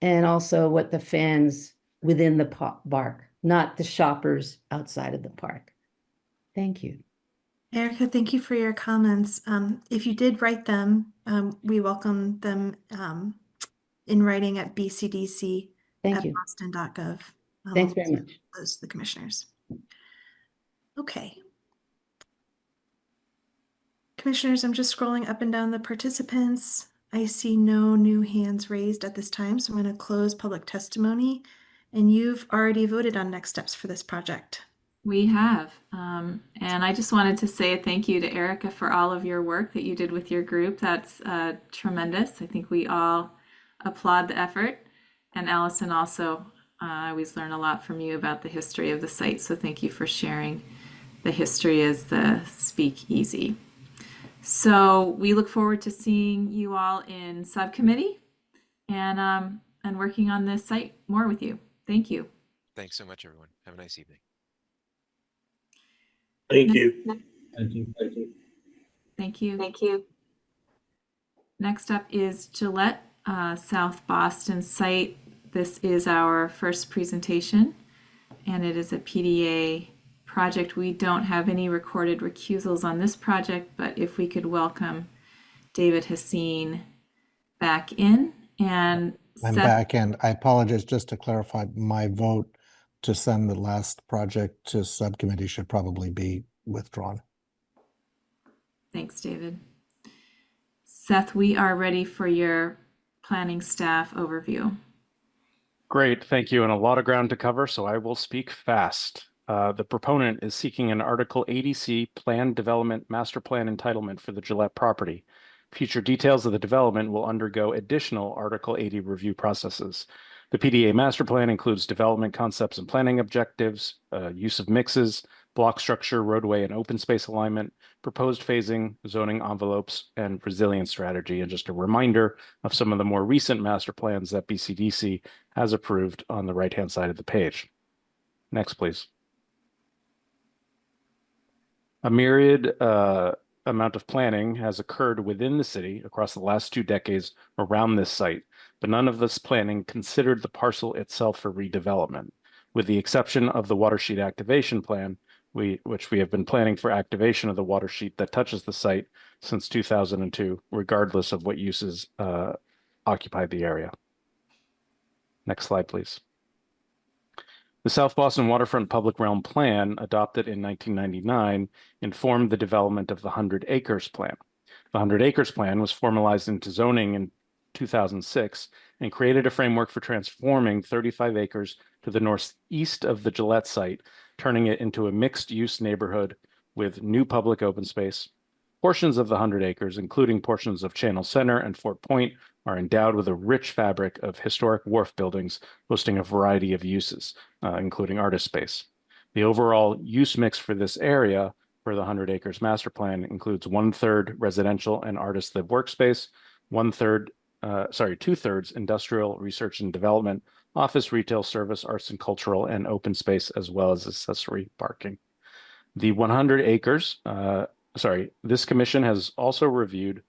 Speaker 22: and also what the fans within the park not the shoppers outside of the park. Thank you.
Speaker 13: Erica, thank you for your comments. If you did write them, we welcome them in writing at
Speaker 22: Thank you.
Speaker 13: bcdc@boston.gov.
Speaker 22: Thanks very much.
Speaker 13: Those are the commissioners. Okay. Commissioners, I'm just scrolling up and down the participants. I see no new hands raised at this time, so I'm going to close public testimony. And you've already voted on next steps for this project.
Speaker 1: We have. And I just wanted to say a thank you to Erica for all of your work that you did with your group. That's tremendous. I think we all applaud the effort. And Allison also, I always learn a lot from you about the history of the site. So thank you for sharing the history as the speakeasy. So we look forward to seeing you all in subcommittee and working on this site more with you. Thank you.
Speaker 16: Thanks so much, everyone. Have a nice evening.
Speaker 18: Thank you.
Speaker 19: Thank you.
Speaker 18: Thank you.
Speaker 1: Thank you. Thank you. Next up is Gillette, South Boston site. This is our first presentation, and it is a PDA project. We don't have any recorded recusals on this project, but if we could welcome David Hassine back in. And
Speaker 5: I'm
Speaker 1: Seth,
Speaker 5: back in. I apologize, just to clarify, my vote to send the last project to subcommittee should probably be withdrawn.
Speaker 1: thanks, David. Seth, we are ready for your planning staff overview.
Speaker 14: Great, thank you. And a lot of ground to cover, so I will speak fast. The proponent is seeking an Article 80C Planned Development Master Plan entitlement for the Gillette property. Future details of the development will undergo additional Article 80 review processes. The PDA Master Plan includes development concepts and planning objectives, use of mixes, block structure, roadway and open space alignment, proposed phasing, zoning envelopes, and resilience strategy. And just a reminder of some of the more recent master plans that BCDC has approved on the right-hand side of the page. Next, please. A myriad amount of planning has occurred within the city across the last 2 decades around this site, but none of this planning considered the parcel itself for redevelopment. With the exception of the watershed activation plan, which we have been planning for activation of the watershed that touches the site since 2002, regardless of what uses occupy the area. Next slide, please. The South Boston Waterfront Public Realm Plan, adopted in 1999, informed the development of the 100 Acres Plan. The 100 Acres Plan was formalized into zoning in 2006 and created a framework for transforming 35 acres to the northeast of the Gillette site, turning it into a mixed-use neighborhood with new public open space. Portions of the 100 acres, including portions of Channel Center and Fort Point, are endowed with a rich fabric of historic wharf buildings hosting a variety of uses, including artist space. The overall use mix for this area for the 100 Acres Master Plan includes 1/3 residential and artist-live workspace, 2/3 industrial, research and development, office, retail, service, arts and cultural, and open space, as well as accessory parking. The 100 acres, this commission has also reviewed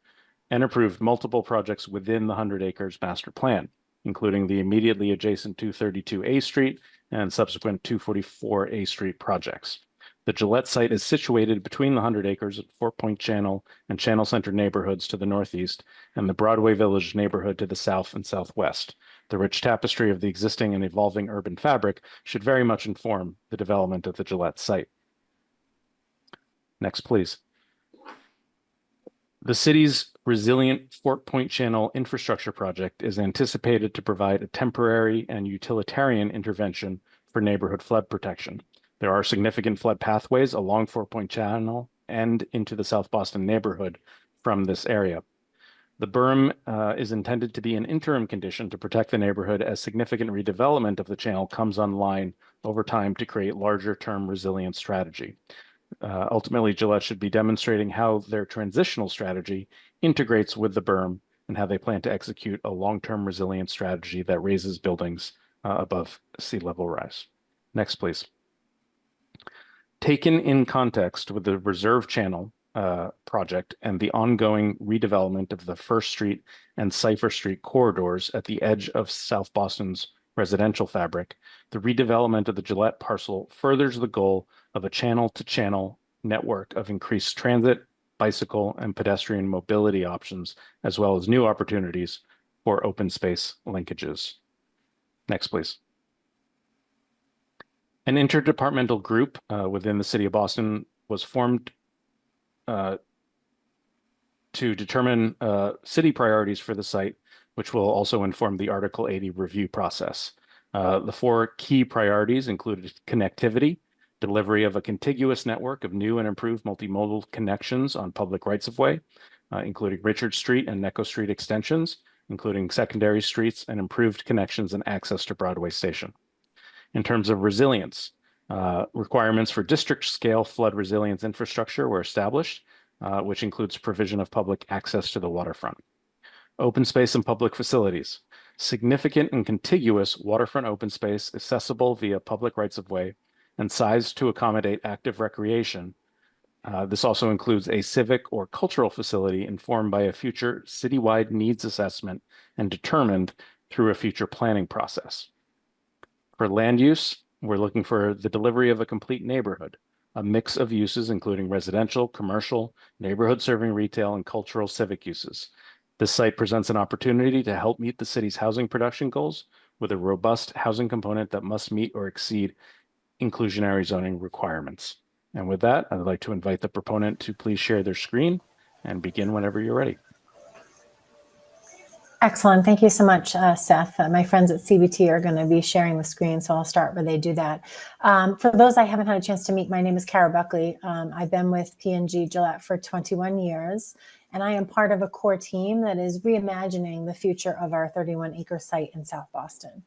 Speaker 14: and approved multiple projects within the 100 Acres Master Plan, including the immediately adjacent 232 A Street and subsequent 244 A Street projects. The Gillette site is situated between the 100 acres at Fort Point Channel and Channel Center neighborhoods to the northeast and the Broadway Village neighborhood to the south and southwest. The rich tapestry of the existing and evolving urban fabric should very much inform the development of the Gillette site. Next, please. The city's resilient Fort Point Channel infrastructure project is anticipated to provide a temporary and utilitarian intervention for neighborhood flood protection. There are significant flood pathways along Fort Point Channel and into the South Boston neighborhood from this area. The berm is intended to be an interim condition to protect the neighborhood as significant redevelopment of the channel comes online over time to create larger term resilience strategy. Ultimately, Gillette should be demonstrating how their transitional strategy integrates with the berm and how they plan to execute a long-term resilience strategy that raises buildings above sea level rise. Next, please. Taken in context with the Reserve Channel project and the ongoing redevelopment of the First Street and Cipher Street corridors at the edge of South Boston's residential fabric, the redevelopment of the Gillette parcel furthers the goal of a channel-to-channel network of increased transit, bicycle, and pedestrian mobility options, as well as new opportunities for open space linkages. Next, please. An interdepartmental group within the City of Boston was formed to determine city priorities for the site, which will also inform the Article 80 review process. The 4 key priorities included connectivity, delivery of a contiguous network of new and improved multimodal connections on public rights-of-way, including Richard Street and Necco Street extensions, including secondary streets and improved connections and access to Broadway Station. In terms of resilience, requirements for district-scale flood resilience infrastructure were established, which includes provision of public access to the waterfront. Open space and public facilities. Significant and contiguous waterfront open space accessible via public rights-of-way and sized to accommodate active recreation. This also includes a civic or cultural facility informed by a future citywide needs assessment and determined through a future planning process. For land use, we're looking for the delivery of a complete neighborhood, a mix of uses including residential, commercial, neighborhood serving retail, and cultural civic uses. This site presents an opportunity to help meet the city's housing production goals with a robust housing component that must meet or exceed inclusionary zoning requirements. And with that, I'd like to invite the proponent to please share their screen and begin whenever you're ready.
Speaker 4: Excellent. Thank you so much, Seth. My friends at CBT are going to be sharing the screen, so I'll start where they do that. For those I haven't had a chance to meet, my name is Kara Buckley. I've been with P&G Gillette for 21 years, and I am part of a core team that is reimagining the future of our 31-acre site in South Boston.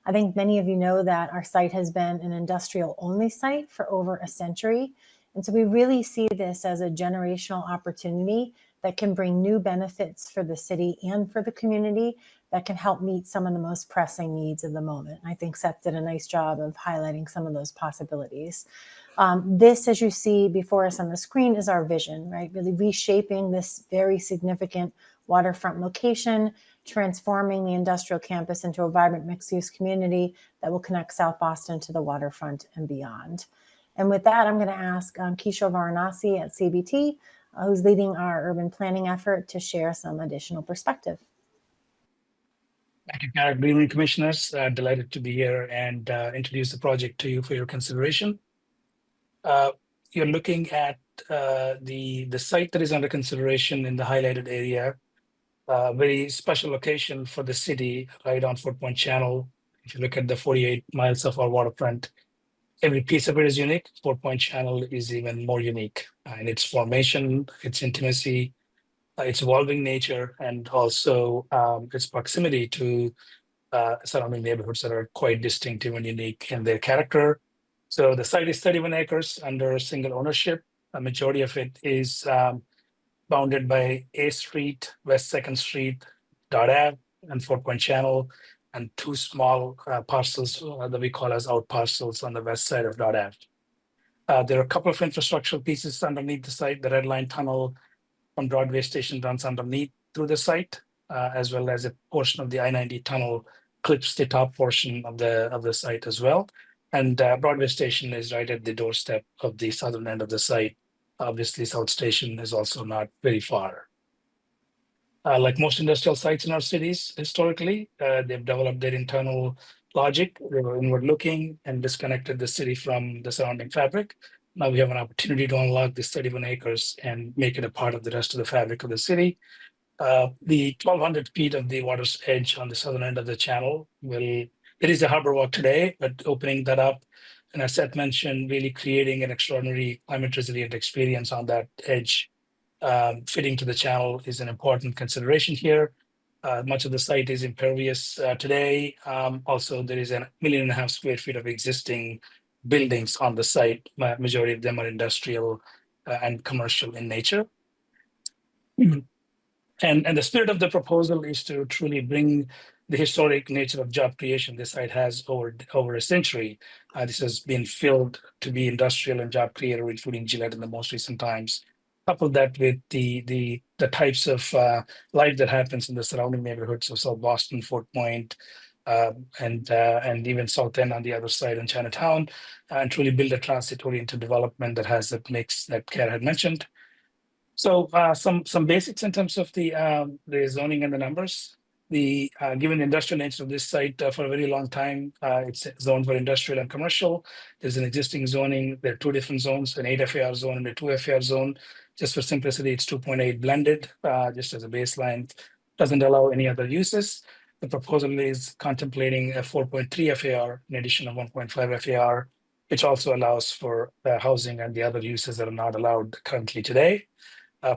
Speaker 4: I think many of you know that our site has been an industrial-only site for over a century, and so we really see this as a generational opportunity that can bring new benefits for the city and for the community that can help meet some of the most pressing needs of the moment. I think Seth did a nice job of highlighting some of those possibilities. This, as you see before us on the screen, is our vision, right? Really reshaping this very significant waterfront location, transforming the industrial campus into a vibrant mixed-use community that will connect South Boston to the waterfront and beyond. And with that, I'm going to ask Kishore Varanasi at CBT, who's leading our urban planning effort, to share some additional perspective.
Speaker 20: Thank you, Kara. Good evening, commissioners. Delighted to be here and introduce the project to you for your consideration. You're looking at the site that is under consideration in the highlighted area, a very special location for the city, right on Fort Point Channel. If you look at the 48 miles of our waterfront, every piece of it is unique. Fort Point Channel is even more unique in its formation, its intimacy, its evolving nature, and also its proximity to surrounding neighborhoods that are quite distinctive and unique in their character. So the site is 31 acres under single ownership. A majority of it is bounded by A Street, West 2nd Street, Dot Ave, and Fort Point Channel, and 2 small parcels that we call as out parcels on the west side of Dot Ave. There are a couple of infrastructural pieces underneath the site. The Red Line Tunnel from Broadway Station runs underneath through the site, as well as a portion of the I-90 tunnel clips the top portion of the site as well. And Broadway Station is right at the doorstep of the southern end of the site. Obviously, South Station is also not very far. Like most industrial sites in our cities, historically, they've developed their internal logic. They were inward looking and disconnected the city from the surrounding fabric. Now we have an opportunity to unlock this 31 acres and make it a part of the rest of the fabric of the city. The 1,200 feet of the water's edge on the southern end of the channel it is a harbor walk today, but opening that up, and as Seth mentioned, really creating an extraordinary climate resilient experience on that edge, fitting to the channel is an important consideration here. Much of the site is impervious today. Also, there is 1.5 million square feet of existing buildings on the site. Majority of them are industrial and commercial in nature. And the spirit of the proposal is to truly bring the historic nature of job creation this site has over a century. This has been filled to be industrial and job creator, including Gillette in the most recent times. Couple that with the types of life that happens in the surrounding neighborhoods of South Boston, Fort Point, and even South End on the other side in Chinatown, and truly build a transit-oriented development that has that mix that Kara had mentioned. So some basics in terms of the zoning and the numbers. Given the industrial nature of this site for a very long time, it's zoned for industrial and commercial. There's an existing zoning. There are two different zones, an 8 FAR zone and a 2 FAR zone. Just for simplicity, it's 2.8 blended, just as a baseline. Doesn't allow any other uses. The proposal is contemplating a 4.3 FAR in addition of 1.5 FAR, which also allows for housing and the other uses that are not allowed currently today.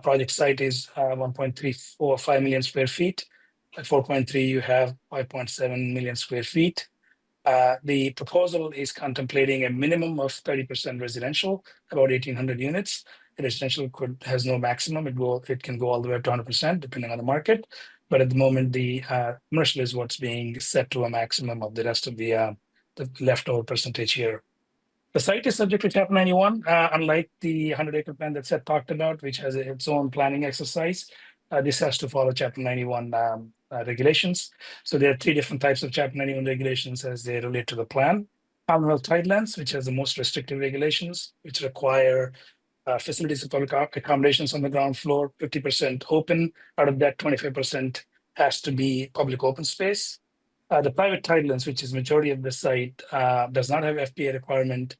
Speaker 20: Project site is 1.345 million square feet. At 4.3, you have 5.7 million square feet. The proposal is contemplating a minimum of 30% residential, about 1,800 units. The residential has no maximum. It can go all the way up to 100%, depending on the market. But at the moment, the commercial is what's being set to a maximum of the rest of the leftover percentage here. The site is subject to Chapter 91, unlike the 100-acre plan that Seth talked about, which has its own planning exercise. This has to follow Chapter 91 regulations. So there are three different types of Chapter 91 regulations as they relate to the plan. Commonwealth Tidelands, which has the most restrictive regulations, which require facilities and public accommodations on the ground floor, 50% open. Out of that, 25% has to be public open space. The private tidelands, which is majority of the site, does not have FPA requirement.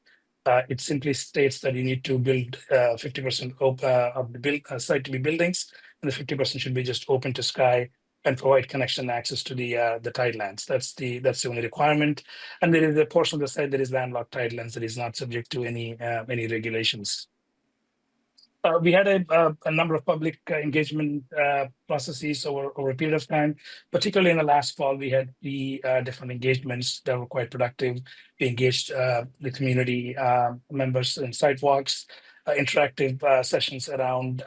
Speaker 20: It simply states that you need to build 50% of the site to be buildings, and the 50% should be just open to sky and provide connection and access to the tidelands. That's the only requirement. And there is a portion of the site that is landlocked tidelands that is not subject to any regulations. We had a number of public engagement processes over a period of time. Particularly in the last fall, we had the different engagements that were quite productive. We engaged the community members in sidewalks, interactive sessions around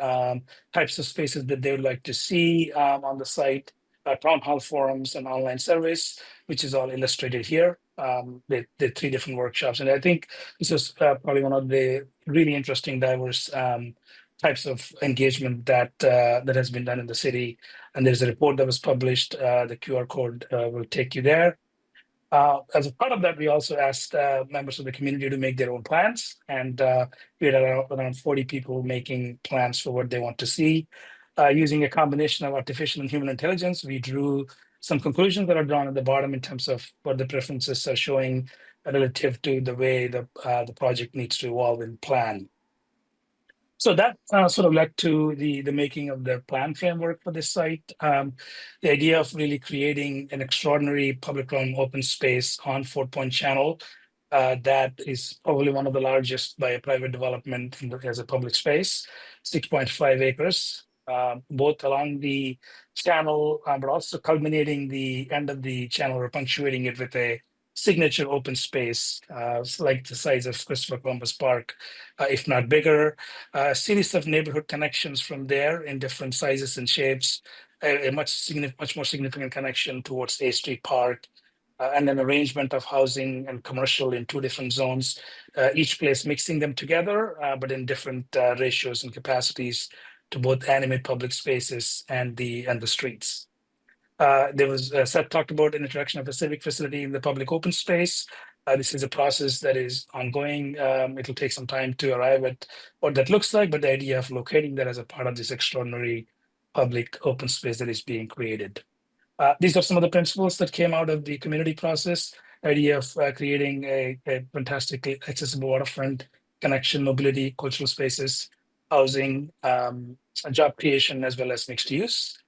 Speaker 20: types of spaces that they would like to see on the site, town hall forums and online surveys, which is all illustrated here. The three different workshops. And I think this is probably one of the really interesting, diverse types of engagement that has been done in the city. And there's a report that was published. The QR code will take you there. As a part of that, we also asked members of the community to make their own plans. And we had around 40 people making plans for what they want to see. Using a combination of artificial and human intelligence, we drew some conclusions that are drawn at the bottom in terms of what the preferences are showing relative to the way the project needs to evolve and plan. So that sort of led to the making of the plan framework for this site. The idea of really creating an extraordinary public realm open space on Fort Point Channel that is probably one of the largest by a private development as a public space, 6.5 acres, both along the channel, but also culminating the end of the channel or punctuating it with a signature open space, like the size of Christopher Columbus Park, if not bigger. A series of neighborhood connections from there in different sizes and shapes, a much more significant connection towards A Street Park, and an arrangement of housing and commercial in two different zones, each place mixing them together, but in different ratios and capacities to both animate public spaces and the streets. There was Seth talked about an introduction of a civic facility in the public open space. This is a process that is ongoing. It'll take some time to arrive at what that looks like, but the idea of locating that as a part of this extraordinary public open space that is being created. These are some of the principles that came out of the community process. Idea of creating a fantastically accessible waterfront, connection, mobility, cultural spaces, housing, job creation, as well as mixed use.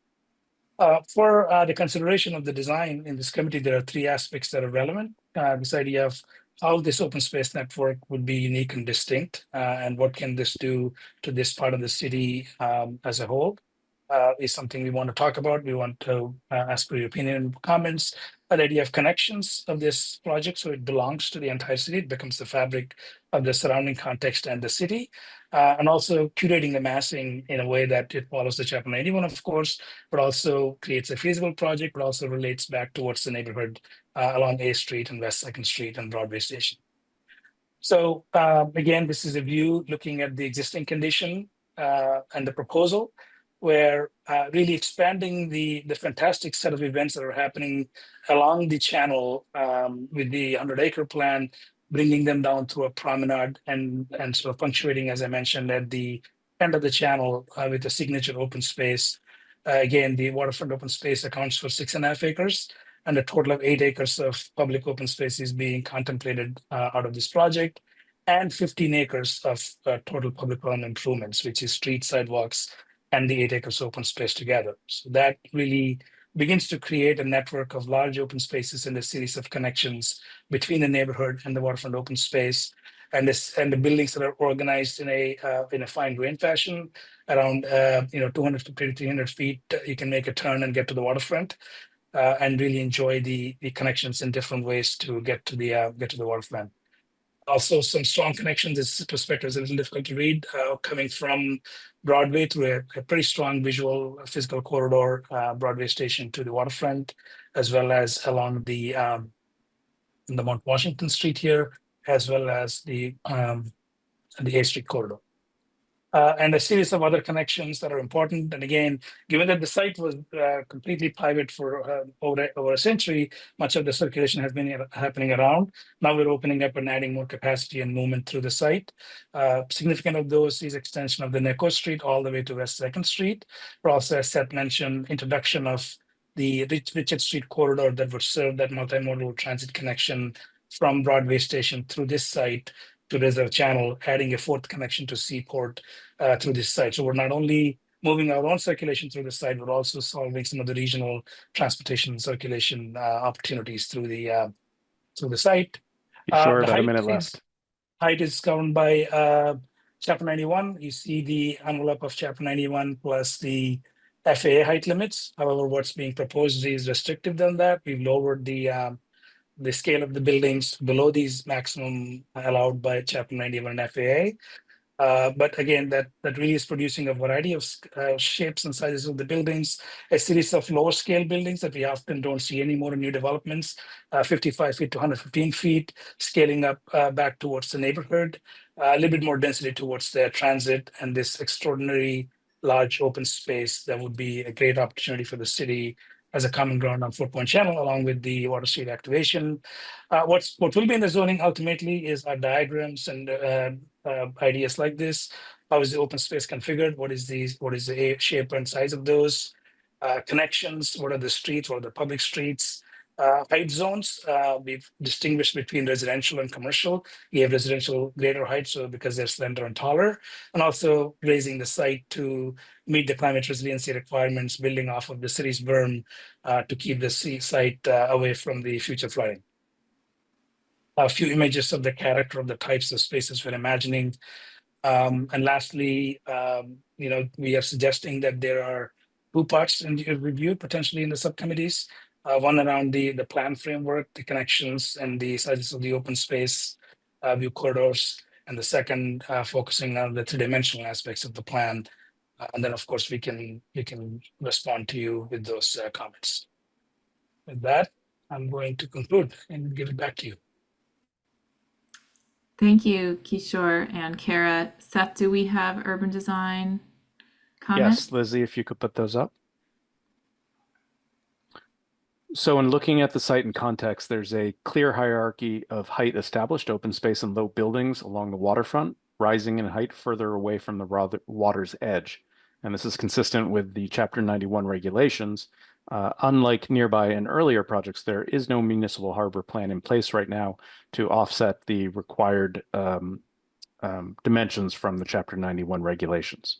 Speaker 20: For the consideration of the design in this committee, there are three aspects that are relevant. This idea of how this open space network would be unique and distinct, and what can this do to this part of the city as a whole, is something we want to talk about. We want to ask for your opinion and comments. The idea of connections of this project, so it belongs to the entire city. It becomes the fabric of the surrounding context and the city. And also curating the massing in a way that it follows the Chapter 91, of course, but also creates a feasible project, but also relates back towards the neighborhood along A Street and West 2nd Street and Broadway Station. So again, this is a view looking at the existing condition and the proposal. where really expanding the fantastic set of events that are happening along the channel with the 100-acre plan, bringing them down to a promenade and sort of punctuating, as I mentioned, at the end of the channel with a signature open space. Again, the waterfront open space accounts for 6.5 acres, and a total of 8 acres of public open space is being contemplated out of this project, and 15 acres of total public realm improvements, which is street sidewalks and the 8 acres open space together. So that really begins to create a network of large open spaces and a series of connections between the neighborhood and the waterfront open space, and the buildings that are organized in a fine grained fashion around 250 to 300 feet. You can make a turn and get to the waterfront. And really enjoy the connections in different ways to get to the waterfront. Also, some strong connections. This perspective is a little difficult to read, coming from Broadway through a pretty strong visual physical corridor, Broadway station to the waterfront, as well as along the Mount Washington Street here, as well as the A Street corridor. And a series of other connections that are important. And again, given that the site was completely private for over a century, much of the circulation has been happening around. Now we're opening up and adding more capacity and movement through the site. Significant of those is extension of the Neco Street all the way to West 2nd Street. But also, as Seth mentioned, introduction of the Richard Street corridor that would serve that multimodal transit connection from Broadway Station through this site to Reserve Channel, adding a 4th connection to Seaport through this site. So we're not only moving our own circulation through the site, we're also solving some of the regional transportation circulation opportunities through the site.
Speaker 14: Sure,
Speaker 20: The
Speaker 14: about a
Speaker 20: height
Speaker 14: minute
Speaker 20: is-
Speaker 14: left.
Speaker 20: Height is governed by Chapter 91. You see the envelope of Chapter 91 plus the FAA height limits. However, what's being proposed is restrictive than that. We've lowered the scale of the buildings below these maximum allowed by Chapter 91 and FAA. But again, that really is producing a variety of shapes and sizes of the buildings, a series of lower scale buildings that we often don't see anymore in new developments, 55 feet to 115 feet, scaling up back towards the neighborhood, a little bit more density towards the transit, and this extraordinary large open space that would be a great opportunity for the city as a common ground on 4-point channel, along with the Water Street activation. What will be in the zoning ultimately is our diagrams and ideas like this. How is the open space configured? What is the shape and size of those connections? What are the streets? What are the public streets? Height zones, we've distinguished between residential and commercial. We have residential greater height, so because they're slender and taller, and also raising the site to meet the climate resiliency requirements, building off of the city's berm to keep the site away from the future flooding. A few images of the character of the types of spaces we're imagining. And lastly, we are suggesting that there are 2 parts in the review, potentially in the subcommittees. One around the plan framework, the connections and the sizes of the open space view corridors, and the second focusing on the 3-dimensional aspects of the plan. And then, of course, we can respond to you with those comments. With that, I'm going to conclude and give it back to you.
Speaker 1: Thank you, Kishore and Kara. Seth, do we have urban design comments?
Speaker 14: Yes, Lizzie, if you could put those up. So in looking at the site in context, there's a clear hierarchy of height established, open space and low buildings along the waterfront, rising in height further away from the water's edge. And this is consistent with the Chapter 91 regulations. Unlike nearby and earlier projects, there is no municipal harbor plan in place right now to offset the required dimensions from the Chapter 91 regulations.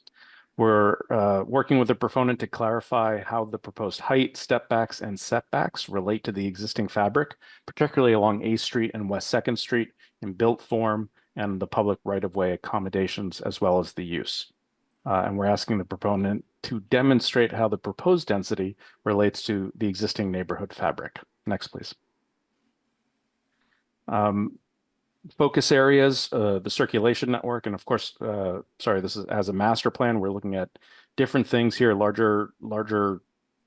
Speaker 14: We're working with the proponent to clarify how the proposed height, stepbacks, and setbacks relate to the existing fabric, particularly along A Street and West 2nd Street in built form and the public right-of-way accommodations, as well as the use. And we're asking the proponent to demonstrate how the proposed density relates to the existing neighborhood fabric. Next, please. Focus areas, the circulation network, and of course, this is as a master plan. We're looking at different things here, larger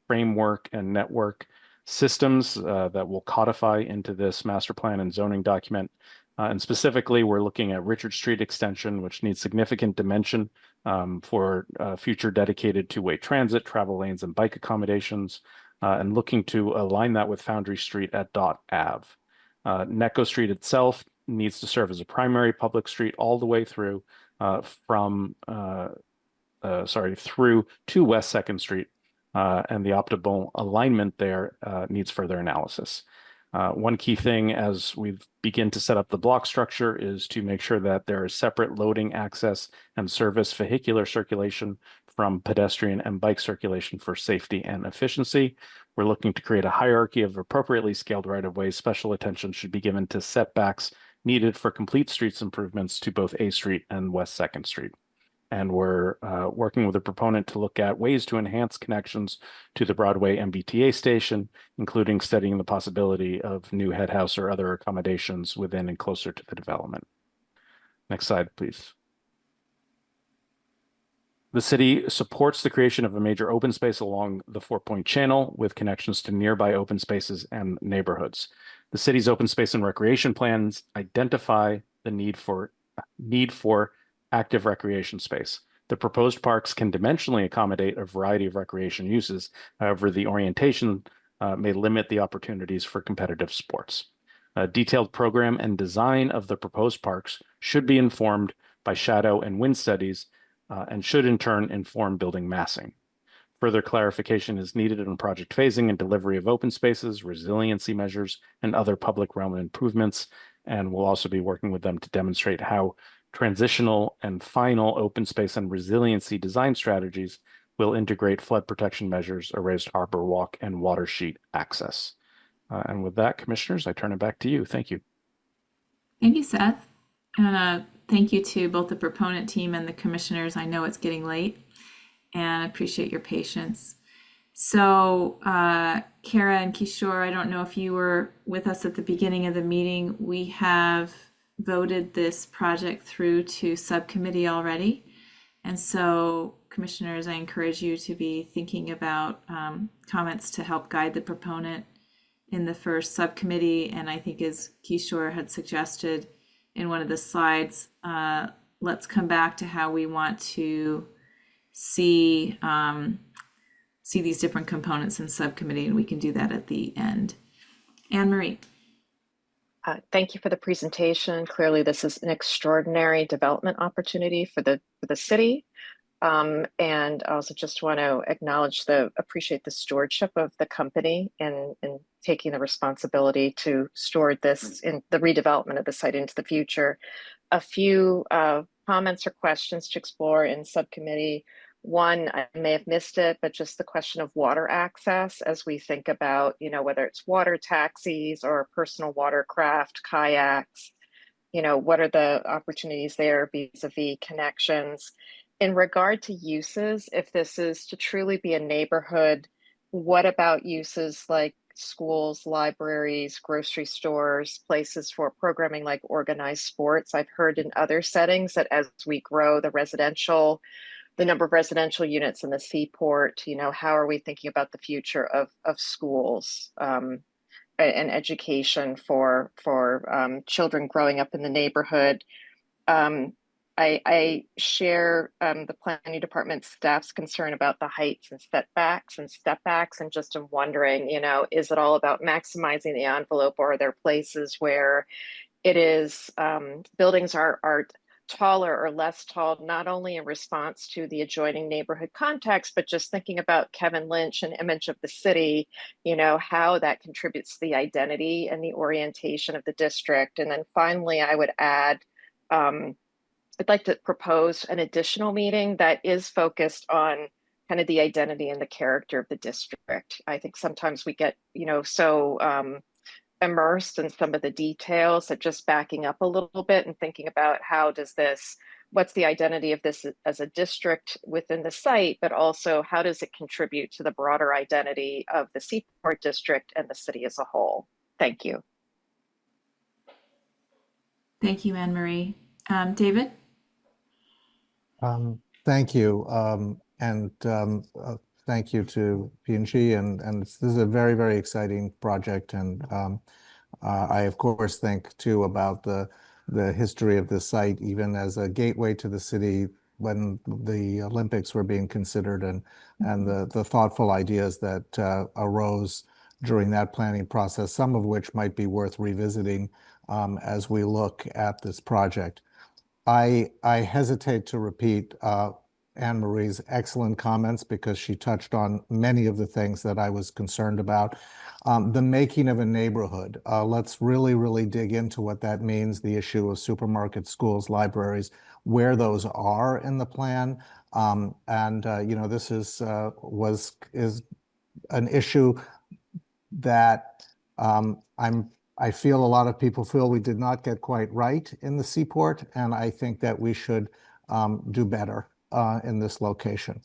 Speaker 14: framework and network systems that will codify into this master plan and zoning document. And specifically, we're looking at Richard Street extension, which needs significant dimension for future dedicated two-way transit, travel lanes, and bike accommodations, and looking to align that with Foundry Street at Dot Ave. Necco Street itself needs to serve as a primary public street all the way through through to West 2nd Street, and the optimal alignment there needs further analysis. One key thing as we begin to set up the block structure is to make sure that there is separate loading, access, and service vehicular circulation from pedestrian and bike circulation for safety and efficiency. We're looking to create a hierarchy of appropriately scaled right-of-ways. Special attention should be given to setbacks needed for complete streets improvements to both A Street and West 2nd Street. And we're working with the proponent to look at ways to enhance connections to the Broadway MBTA station, including studying the possibility of new head house or other accommodations within and closer to the development. Next slide, please. The city supports the creation of a major open space along the 4-point channel with connections to nearby open spaces and neighborhoods. The city's open space and recreation plans identify the need for active recreation space. The proposed parks can dimensionally accommodate a variety of recreation uses. However, the orientation may limit the opportunities for competitive sports. A detailed program and design of the proposed parks should be informed by shadow and wind studies and should in turn inform building massing. Further clarification is needed on project phasing and delivery of open spaces, resiliency measures, and other public realm improvements. And we'll also be working with them to demonstrate how transitional and final open space and resiliency design strategies will integrate flood protection measures, a raised harbor walk, and water sheet access. And with that, commissioners, I turn it back to you. Thank you.
Speaker 1: Thank you, Seth. And thank you to both the proponent team and the commissioners. I know it's getting late and I appreciate your patience. So Kara and Kishore, I don't know if you were with us at the beginning of the meeting. We have voted this project through to subcommittee already. And so commissioners, I encourage you to be thinking about comments to help guide the proponent in the first subcommittee. And I think as Kishore had suggested in one of the slides, let's come back to how we want to see these different components in subcommittee, and we can do that at the end. Anne Marie.
Speaker 7: Thank you for the presentation. Clearly, this is an extraordinary development opportunity for the city. And I also just want to appreciate the stewardship of the company in taking the responsibility to steward this in the redevelopment of the site into the future. A few comments or questions to explore in subcommittee. One, I may have missed it, but just the question of water access as we think about, whether it's water taxis or personal watercraft, kayaks, what are the opportunities there vis-a-vis connections? In regard to uses, if this is to truly be a neighborhood, what about uses like schools, libraries, grocery stores, places for programming like organized sports? I've heard in other settings that as we grow the number of residential units in the seaport, how are we thinking about the future of schools and education for children growing up in the neighborhood? I share the planning department staff's concern about the heights and stepbacks, and just am wondering, is it all about maximizing the envelope, or are there places where it is buildings are taller or less tall, not only in response to the adjoining neighborhood context, but just thinking about Kevin Lynch and image of the city, how that contributes to the identity and the orientation of the district. And then finally, I would add, I'd like to propose an additional meeting that is focused on kind of the identity and the character of the district. I think sometimes we get, so immersed in some of the details that just backing up a little bit and thinking about what's the identity of this as a district within the site, but also how does it contribute to the broader identity of the Seaport District and the city as a whole? Thank you.
Speaker 1: Thank you, Anne Marie. David?
Speaker 5: Thank you. Thank you to P&G, and this is a very, very exciting project, and I, of course, think too about the history of this site, even as a gateway to the city when the Olympics were being considered, and the thoughtful ideas that arose during that planning process, some of which might be worth revisiting as we look at this project. I hesitate to repeat Anne Marie's excellent comments because she touched on many of the things that I was concerned about. The making of a neighborhood. Let's really, really dig into what that means, the issue of supermarkets, schools, libraries, where those are in the plan. You know, this is an issue that I feel a lot of people feel we did not get quite right in the Seaport, and I think that we should do better in this location.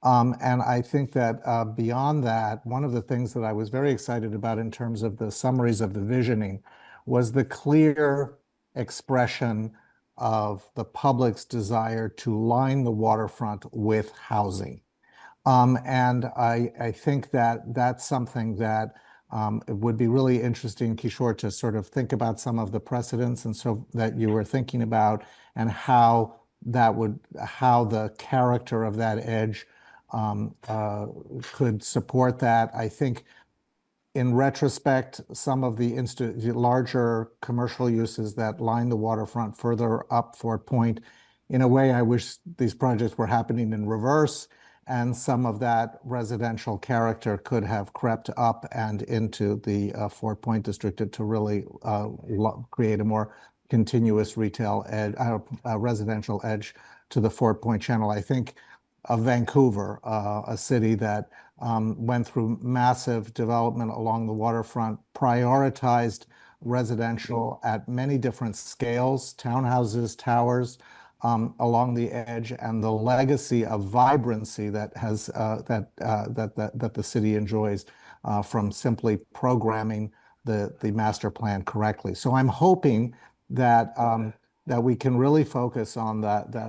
Speaker 5: And I think that beyond that, one of the things that I was very excited about in terms of the summaries of the visioning was the clear expression of the public's desire to line the waterfront with housing. And I think that that's something that it would be really interesting, Kishore, to sort of think about some of the precedents and so that you were thinking about, and how the character of that edge could support that. I think in retrospect, some of the larger commercial uses that line the waterfront further up Fort Point, in a way, I wish these projects were happening in reverse, and some of that residential character could have crept up and into the Fort Point district to really create a more continuous retail edge, residential edge to the Fort Point channel. I think of Vancouver, a city that went through massive development along the waterfront, prioritized residential at many different scales, townhouses, towers, along the edge, and the legacy of vibrancy that has that the city enjoys from simply programming the master plan correctly. So I'm hoping that that we can really focus on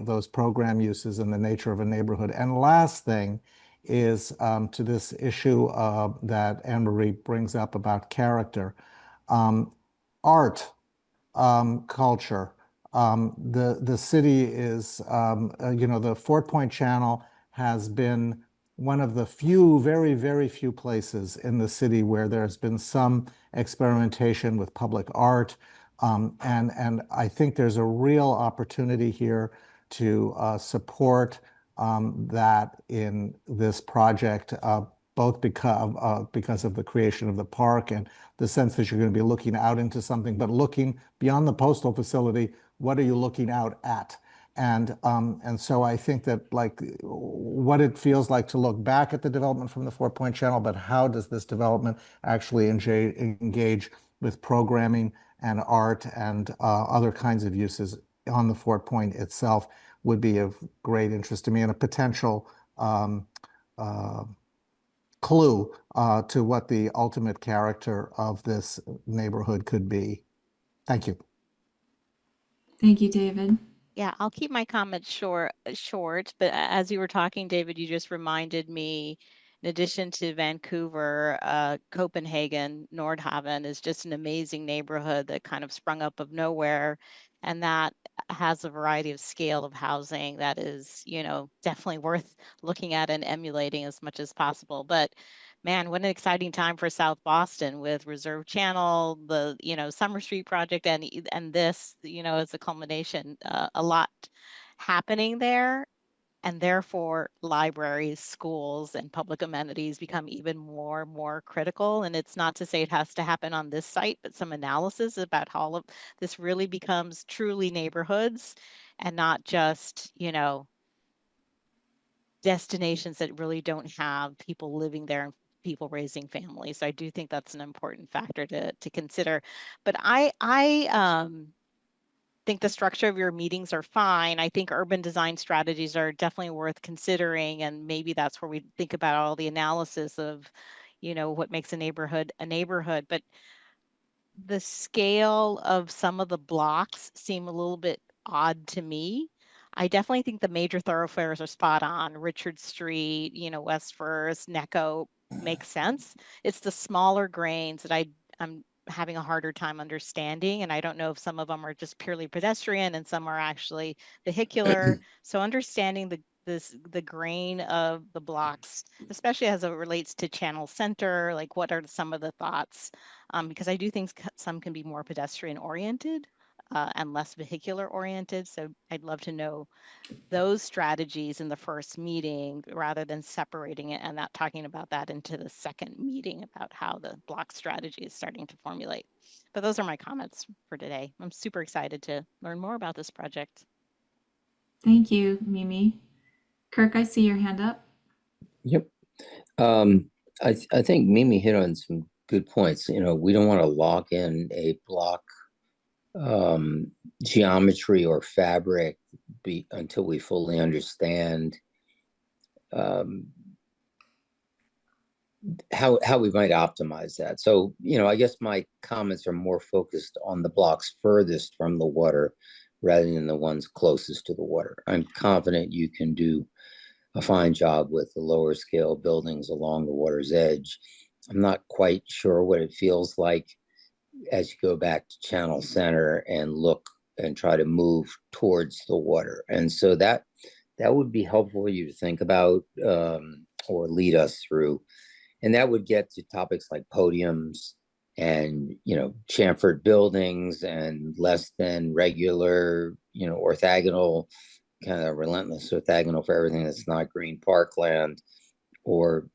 Speaker 5: those program uses and the nature of a neighborhood. And last thing is to this issue that Anne Marie brings up about character, art, culture. The city is, you know, the Fort Point Channel has been one of the few, very, very few places in the city where there's been some experimentation with public art. And I think there's a real opportunity here to support that in this project, both because of the creation of the park and the sense that you're going to be looking out into something, but looking beyond the postal facility, what are you looking out at? And so I think that, like, what it feels like to look back at the development from the Fort Point Channel, but how does this development actually engage with programming and art and other kinds of uses on the Fort Point itself would be of great interest to me, and a potential clue to what the ultimate character of this neighborhood could be. Thank you.
Speaker 1: Thank you, David.
Speaker 6: Yeah, I'll keep my comments short, but as you were talking, David, you just reminded me, in addition to Vancouver, Copenhagen, Nordhavn is just an amazing neighborhood that kind of sprung up of nowhere. And that has a variety of scale of housing that is, you know, definitely worth looking at and emulating as much as possible. But man, what an exciting time for South Boston with Reserve Channel, the, you know, Summer Street project, and this, you know, as a culmination, a lot happening there. And therefore, libraries, schools, and public amenities become even more critical. And it's not to say it has to happen on this site, but some analysis about how all of this really becomes truly neighborhoods and not just, you know, destinations that really don't have people living there and people raising families. So I do think that's an important factor to consider. But I think the structure of your meetings are fine. I think urban design strategies are definitely worth considering, and maybe that's where we think about all the analysis of, you know, what makes a neighborhood a neighborhood. But the scale of some of the blocks seem a little bit odd to me. I definitely think the major thoroughfares are spot on. Richard Street, you know, West First, Necco makes sense. It's the smaller grains that I'm having a harder time understanding. And I don't know if some of them are just purely pedestrian and some are actually vehicular. So understanding the grain of the blocks, especially as it relates to channel center, like what are some of the thoughts? Because I do think some can be more pedestrian oriented and less vehicular oriented. So I'd love to know those strategies in the first meeting rather than separating it and not talking about that into the second meeting about how the block strategy is starting to formulate. But those are my comments for today. I'm super excited to learn more about this project.
Speaker 1: Thank you, Mimi. Kirk, I see your hand up.
Speaker 8: Yep. I think Mimi hit on some good points. You know, we don't want to lock in a block geometry or fabric until we fully understand how we might optimize that. So, you know, I guess my comments are more focused on the blocks furthest from the water rather than the ones closest to the water. I'm confident you can do a fine job with the lower scale buildings along the water's edge. I'm not quite sure what it feels like as you go back to Channel Center and look and try to move towards the water. And so that would be helpful for you to think about or lead us through. And that would get to topics like podiums and, you know, chamfered buildings and less than regular, you know, orthogonal, kind of relentless orthogonal for everything that's not green parkland, or,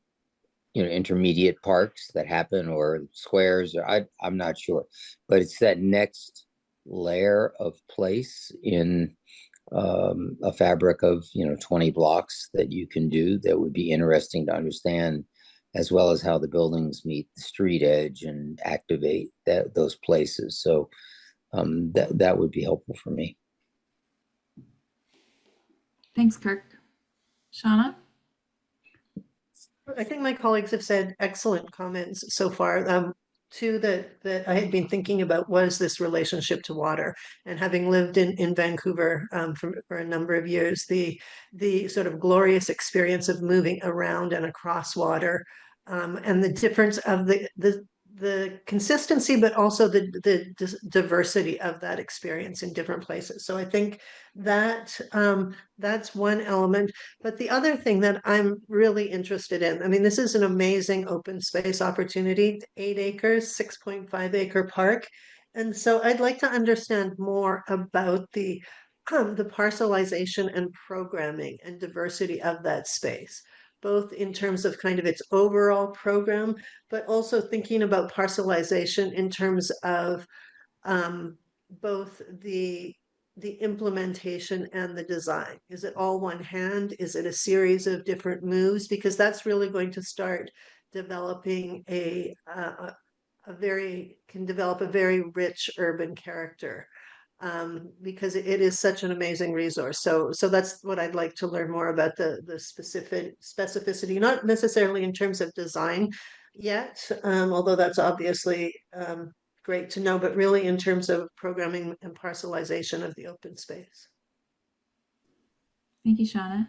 Speaker 8: you know, intermediate parks that happen, or squares, or I'm not sure. But it's that next layer of place in a fabric of, you know, 20 blocks that you can do that would be interesting to understand, as well as how the buildings meet the street edge and activate those places. So that would be helpful for me.
Speaker 1: Thanks, Kirk. Shauna?
Speaker 10: I think my colleagues have said excellent comments so far. Two that I had been thinking about was this relationship to water, and having lived in Vancouver for a number of years, the sort of glorious experience of moving around and across water, and the difference of the consistency, but also the diversity of that experience in different places. So I think that that's one element. But the other thing that I'm really interested in, I mean, this is an amazing open space opportunity, 8 acres, 6.5 acre park. And so I'd like to understand more about the parcelization and programming and diversity of that space, both in terms of kind of its overall program, but also thinking about parcelization in terms of both the implementation and the design. Is it all one hand? Is it a series of different moves? Because that's really going to start developing can develop a very rich urban character, because it is such an amazing resource. So that's what I'd like to learn more about, the specificity, not necessarily in terms of design yet, although that's obviously great to know, but really in terms of programming and parcelization of the open space.
Speaker 1: Thank you, Shauna.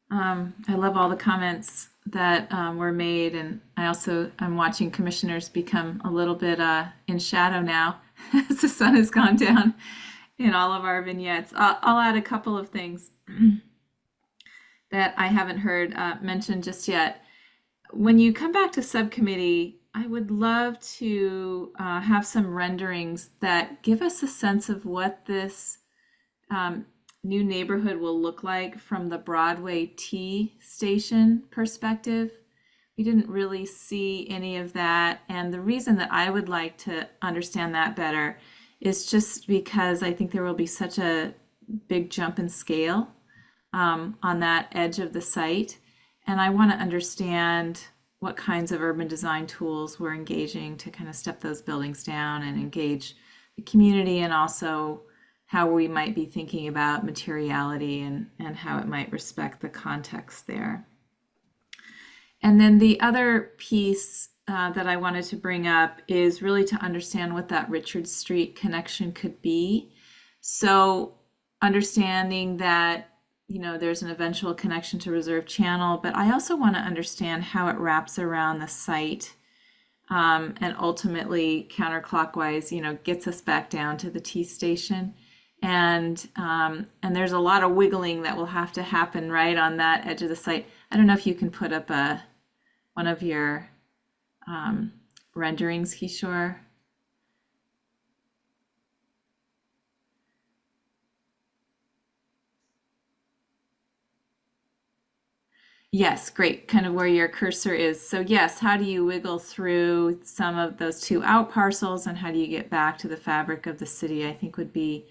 Speaker 1: I love all the comments that were made, and I'm watching commissioners become a little bit in shadow now as the sun has gone down in all of our vignettes. I'll add a couple of things that I haven't heard mentioned just yet. When you come back to subcommittee, I would love to have some renderings that give us a sense of what this new neighborhood will look like from the Broadway T station perspective. We didn't really see any of that. And the reason that I would like to understand that better is just because I think there will be such a big jump in scale on that edge of the site. And I want to understand what kinds of urban design tools we're engaging to kind of step those buildings down and engage the community, and also how we might be thinking about materiality and how it might respect the context there. And then the other piece that I wanted to bring up is really to understand what that Richard Street connection could be. So understanding that, you know, there's an eventual connection to Reserve Channel, but I also want to understand how it wraps around the site and ultimately counterclockwise, gets us back down to the T station. And there's a lot of wiggling that will have to happen right on that edge of the site. I don't know if you can put up one of your renderings, Kishore. Yes, great. Kind of where your cursor is. So yes, how do you wiggle through some of those two out parcels, and how do you get back to the fabric of the city, I think would be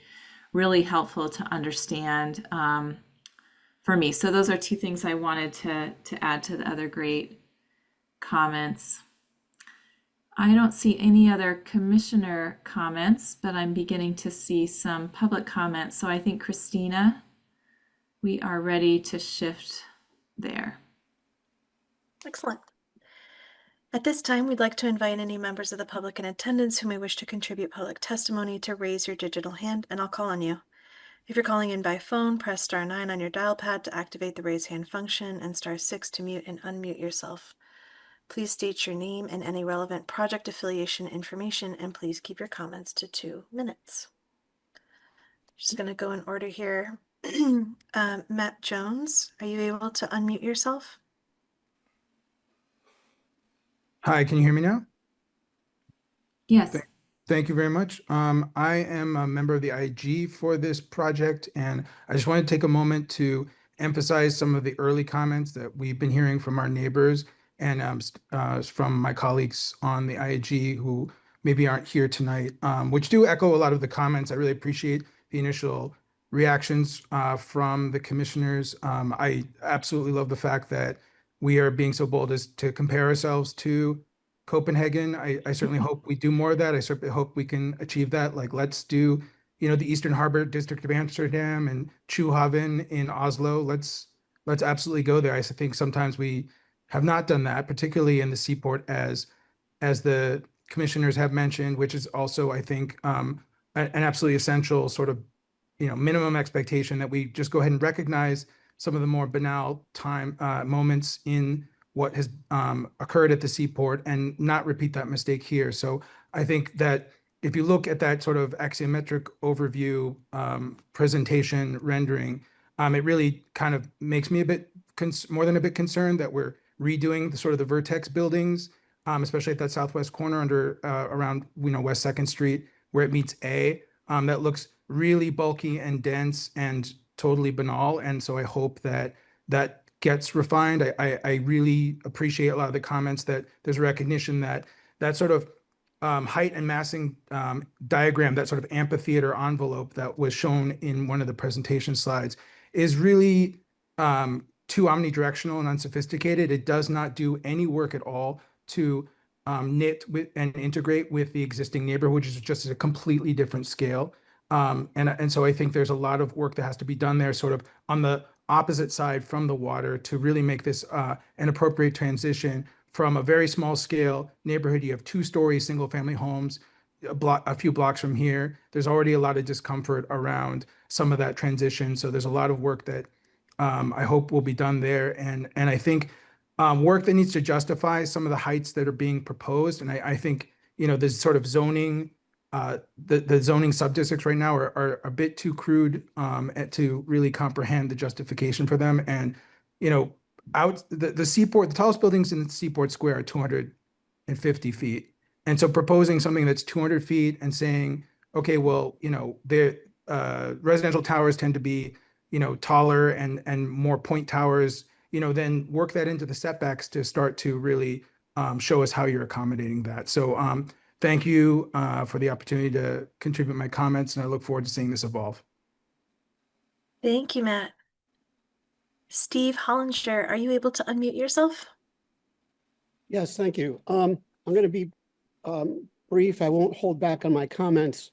Speaker 1: really helpful to understand for me. So those are two things I wanted to add to the other great comments. I don't see any other commissioner comments, but I'm beginning to see some public comments. So I think, Christina, we are ready to shift there.
Speaker 13: Excellent. At this time, we'd like to invite any members of the public in attendance who may wish to contribute public testimony to raise your digital hand, and I'll call on you. If you're calling in by phone, press *9 on your dial pad to activate the raise hand function and *6 to mute and unmute yourself. Please state your name and any relevant project affiliation information, and please keep your comments to 2 minutes. Just going to go in order here. Matt Jones, are you able to unmute yourself?
Speaker 15: Hi, can you hear me now?
Speaker 1: Yes.
Speaker 15: Thank you very much. I am a member of the IG for this project, and I just want to take a moment to emphasize some of the early comments that we've been hearing from our neighbors and from my colleagues on the IG who maybe aren't here tonight, which do echo a lot of the comments. I really appreciate the initial reactions from the commissioners. I absolutely love the fact that we are being so bold as to compare ourselves to Copenhagen. I certainly hope we do more of that. I certainly hope we can achieve that. Like, let's do, the Eastern Harbor District of Amsterdam and Chuhaven in Oslo. Let's absolutely go there. I think sometimes we have not done that, particularly in the seaport, as the commissioners have mentioned, which is also, I think, an absolutely essential sort of, minimum expectation that we just go ahead and recognize some of the more banal moments in what has occurred at the seaport and not repeat that mistake here. So I think that if you look at that sort of axiometric overview presentation rendering, it really kind of makes me a bit more than a bit concerned that we're redoing the sort of the vertex buildings, especially at that southwest corner under around West 2nd Street where it meets A. That looks really bulky and dense and totally banal. And so I hope that that gets refined. I really appreciate a lot of the comments that there's recognition that that sort of height and massing diagram, that sort of amphitheater envelope that was shown in one of the presentation slides is really too omnidirectional and unsophisticated. It does not do any work at all to knit with and integrate with the existing neighborhood, which is just a completely different scale. And so I think there's a lot of work that has to be done there, sort of on the opposite side from the water, to really make this an appropriate transition from a very small scale neighborhood. You have 2-story single family homes a few blocks from here. There's already a lot of discomfort around some of that transition. So there's a lot of work that I hope will be done there. And I think work that needs to justify some of the heights that are being proposed. And I think, this sort of zoning, the zoning subdistricts right now are a bit too crude to really comprehend the justification for them. And, out the seaport, the tallest buildings in the Seaport Square are 250 feet. And so proposing something that's 200 feet and saying, okay, well, the residential towers tend to be, taller and more point towers, then work that into the setbacks to start to really show us how you're accommodating that. So thank you for the opportunity to contribute my comments, and I look forward to seeing this evolve.
Speaker 13: Thank you, Matt. Steve Hollinger, are you able to unmute yourself?
Speaker 2: Yes, thank you. I'm going to be brief. I won't hold back on my comments.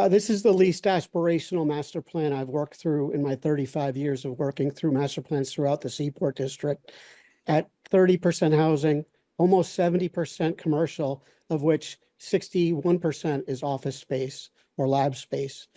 Speaker 2: This is the least aspirational master plan I've worked through in my 35 years of working through master plans throughout the Seaport District. At 30% housing, almost 70% commercial, of which 61% is office space or lab space.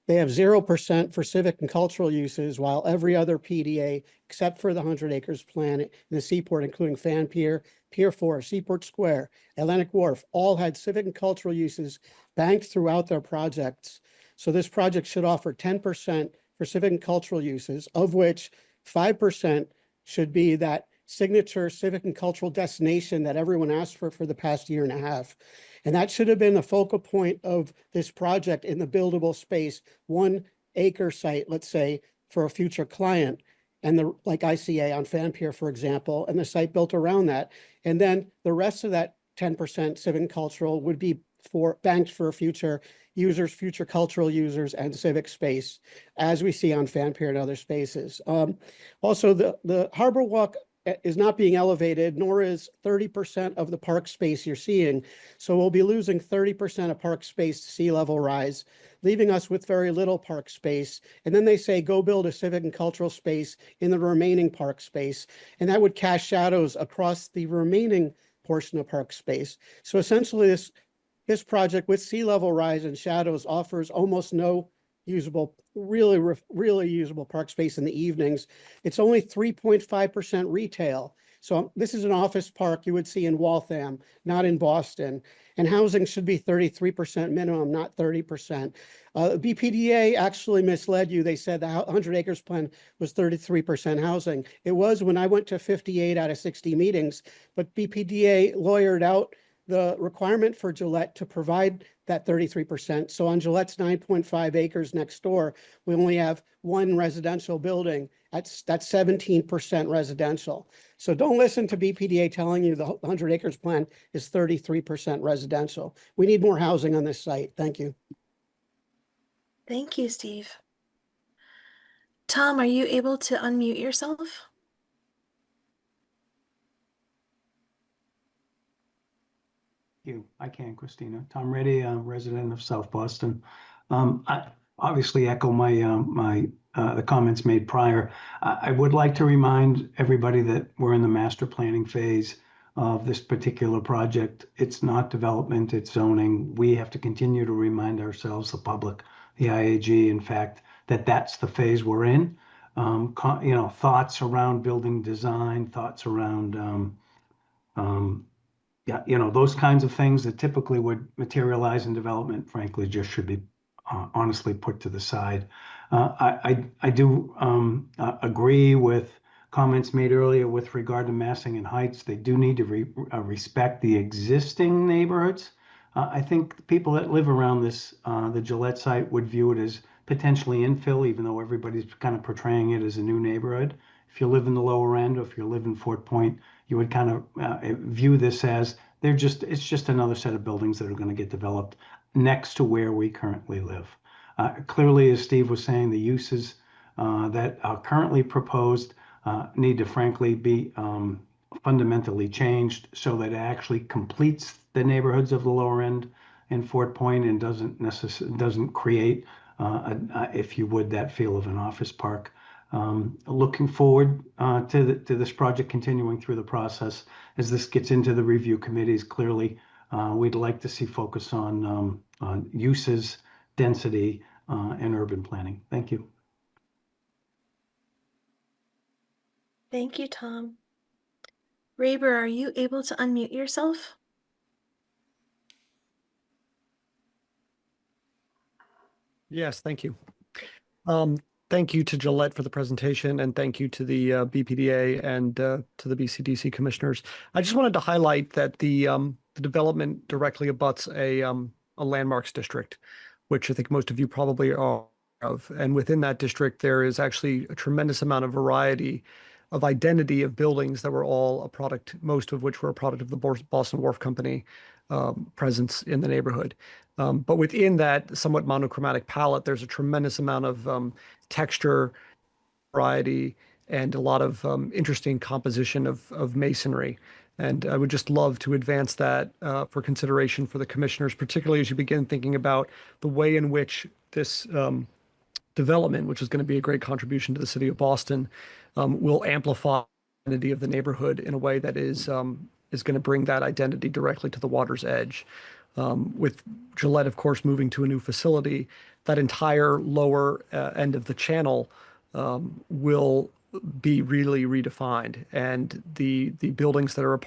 Speaker 2: They have 0% for civic and cultural uses, while every other PDA, except for the 100 acres plan in the Seaport, including Fan Pier, Pier 4, Seaport Square, Atlantic Wharf, all had civic and cultural uses banked throughout their projects. So this project should offer 10% for civic and cultural uses, of which 5% should be that signature civic and cultural destination that everyone asked for the past year and a half. And that should have been the focal point of this project in the buildable space, 1 acre site, let's say, for a future client. And like ICA on Fan Pier, for example, and the site built around that. And then the rest of that 10% civic and cultural would be banked for future users, future cultural users, and civic space, as we see on Fan Pier and other spaces. Also, the Harbor Walk is not being elevated, nor is 30% of the park space you're seeing. So we'll be losing 30% of park space to sea level rise, leaving us with very little park space. And then they say, go build a civic and cultural space in the remaining park space. And that would cast shadows across the remaining portion of park space. So essentially this project with sea level rise and shadows offers almost no usable, really usable park space in the evenings. It's only 3.5% retail. So this is an office park you would see in Waltham, not in Boston. And housing should be 33% minimum, not 30%. BPDA actually misled you. They said the 100 acres plan was 33% housing. It was when I went to 58 out of 60 meetings, but BPDA lawyered out the requirement for Gillette to provide that 33%. So on Gillette's 9.5 acres next door, we only have 1 residential building. That's 17% residential. So don't listen to BPDA telling you the 100 acres plan is 33% residential. We need more housing on this site. Thank you.
Speaker 13: Thank you, Steve. Tom, are you able to unmute yourself?
Speaker 11: I can, Christina. Tom Reddy, resident of South Boston. I obviously echo the comments made prior. I would like to remind everybody that we're in the master planning phase of this particular project. It's not development, it's zoning. We have to continue to remind ourselves, the public, the IAG, in fact, that that's the phase we're in. Thoughts around building design, thoughts around those kinds of things that typically would materialize in development, frankly, just should be honestly put to the side. I do agree with comments made earlier with regard to massing and heights. They do need to respect the existing neighborhoods. I think the people that live around the Gillette site would view it as potentially infill, even though everybody's kind of portraying it as a new neighborhood. If you live in the lower end, or if you live in Fort Point, you would kind of view this as it's just another set of buildings that are going to get developed next to where we currently live. Clearly, as Steve was saying, the uses that are currently proposed need to frankly be fundamentally changed so that it actually completes the neighborhoods of the lower end in Fort Point and doesn't create, if you would, that feel of an office park. Looking forward to this project continuing through the process as this gets into the review committees. Clearly, we'd like to see focus on uses, density, and urban planning. Thank you.
Speaker 13: Thank you, Tom. Raber, are you able to unmute yourself?
Speaker 17: Yes, thank you. Thank you to Gillette for the presentation, and thank you to the BPDA and to the BCDC commissioners. I just wanted to highlight that the development directly abuts a landmarks district, which I think most of you probably are aware of. And within that district, there is actually a tremendous amount of variety of identity of buildings that were all a product, most of which were a product of the Boston Wharf Company presence in the neighborhood. But within that somewhat monochromatic palette, there's a tremendous amount of texture, variety, and a lot of interesting composition of masonry. And I would just love to advance that for consideration for the commissioners, particularly as you begin thinking about the way in which this development, which is going to be a great contribution to the city of Boston, will amplify the identity of the neighborhood in a way that is going to bring that identity directly to the water's edge. with Gillette, of course, moving to a new facility, that entire lower end of the channel will be really redefined. And the buildings that are up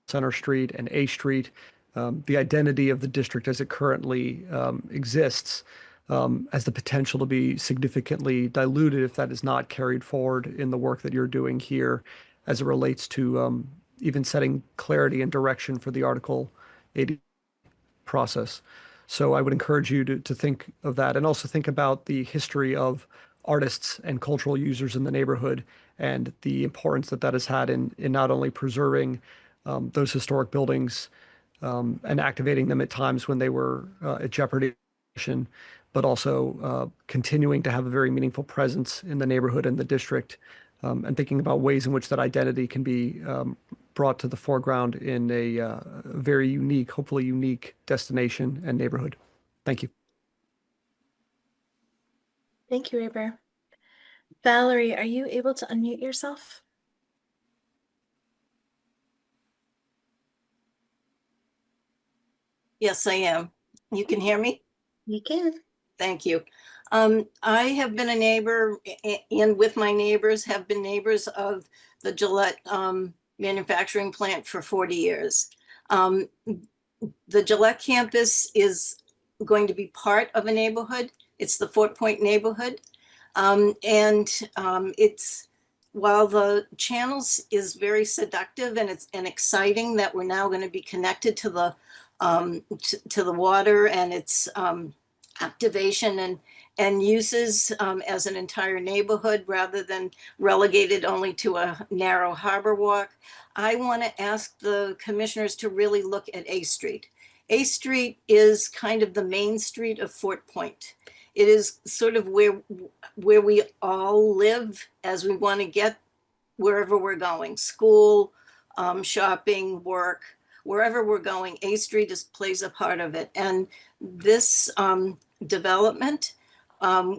Speaker 17: Center Street and A Street, the identity of the district as it currently exists, has the potential to be significantly diluted if that is not carried forward in the work that you're doing here as it relates to even setting clarity and direction for the Article 80 process. So I would encourage you to think of that, and also think about the history of artists and cultural users in the neighborhood and the importance that that has had in not only preserving those historic buildings and activating them at times when they were at jeopardy, but also continuing to have a very meaningful presence in the neighborhood and the district, and thinking about ways in which that identity can be brought to the foreground in a very unique, hopefully unique destination and neighborhood. Thank you.
Speaker 13: Thank you, Raber. Valerie, are you able to unmute yourself?
Speaker 3: Yes, I am. You can hear me?
Speaker 13: You can.
Speaker 3: Thank you. I have been a neighbor, and with my neighbors have been neighbors of the Gillette manufacturing plant for 40 years. The Gillette campus is going to be part of a neighborhood. It's the Fort Point neighborhood. It's, while the channels is very seductive and it's exciting that we're now going to be connected to the water and its activation and uses as an entire neighborhood rather than relegated only to a narrow harbor walk, I want to ask the commissioners to really look at A Street. A Street is kind of the main street of Fort Point. It is sort of where we all live as we want to get wherever we're going, school, shopping, work, wherever we're going, A Street plays a part of it. And this development,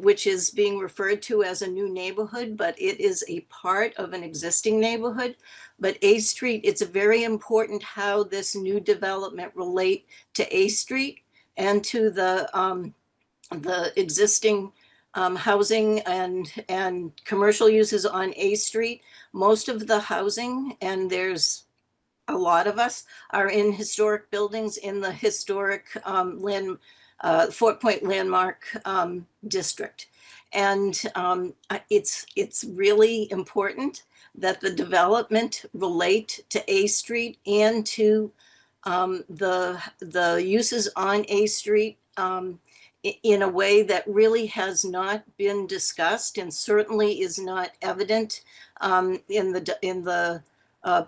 Speaker 3: which is being referred to as a new neighborhood, but it is a part of an existing neighborhood. But A Street, it's very important how this new development relate to A Street and to the existing housing and commercial uses on A Street. Most of the housing, and there's a lot of us, are in historic buildings in the historic Fort Point Landmark District. And it's really important that the development relate to A Street and to the uses on A Street in a way that really has not been discussed and certainly is not evident in the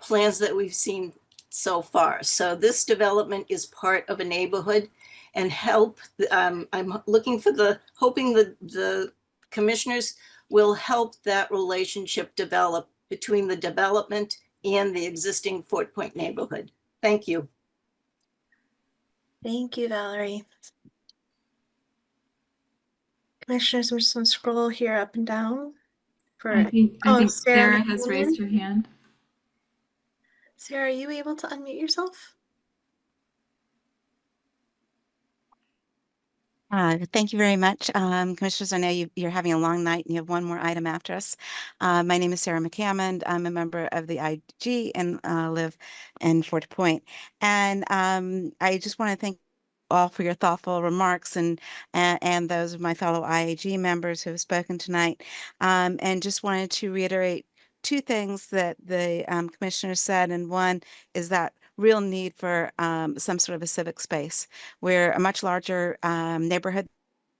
Speaker 3: plans that we've seen so far. So this development is part of a neighborhood and I'm hoping the commissioners will help that relationship develop between the development and the existing Fort Point neighborhood. Thank you.
Speaker 13: Thank you, Valerie. Commissioners, we're just going to scroll here up and down.
Speaker 1: I think Sarah has
Speaker 13: McCammon.
Speaker 1: raised her hand.
Speaker 13: Sarah, are you able to unmute yourself?
Speaker 12: Thank you very much. Commissioners, I know you're having a long night and you have one more item after us. My name is Sarah McCammon. I'm a member of the IG and live in Fort Point. And I just want to thank all for your thoughtful remarks and those of my fellow IAG members who have spoken tonight. And just wanted to reiterate two things that the commissioner said. And one is that real need for some sort of a civic space. We're a much larger neighborhood.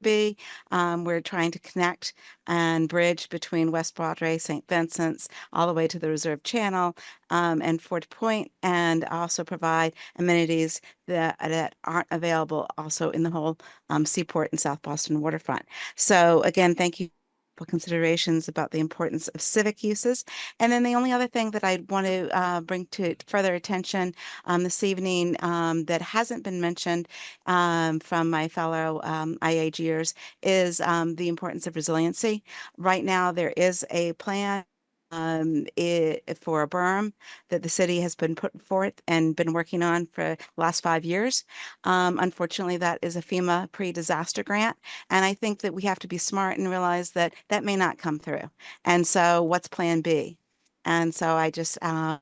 Speaker 12: We're trying to connect and bridge between West Broadway, St. Vincent's, all the way to the Reserve Channel and Fort Point, and also provide amenities that aren't available also in the whole Seaport and South Boston waterfront. So again, thank you for considerations about the importance of civic uses. And then the only other thing that I want to bring to further attention this evening that hasn't been mentioned from my fellow IAGers is the importance of resiliency. Right now, there is a plan for a berm that the city has been put forth and been working on for the last 5 years. Unfortunately, that is a FEMA pre-disaster grant. And I think that we have to be smart and realize that that may not come through. And so what's plan B? And so I just add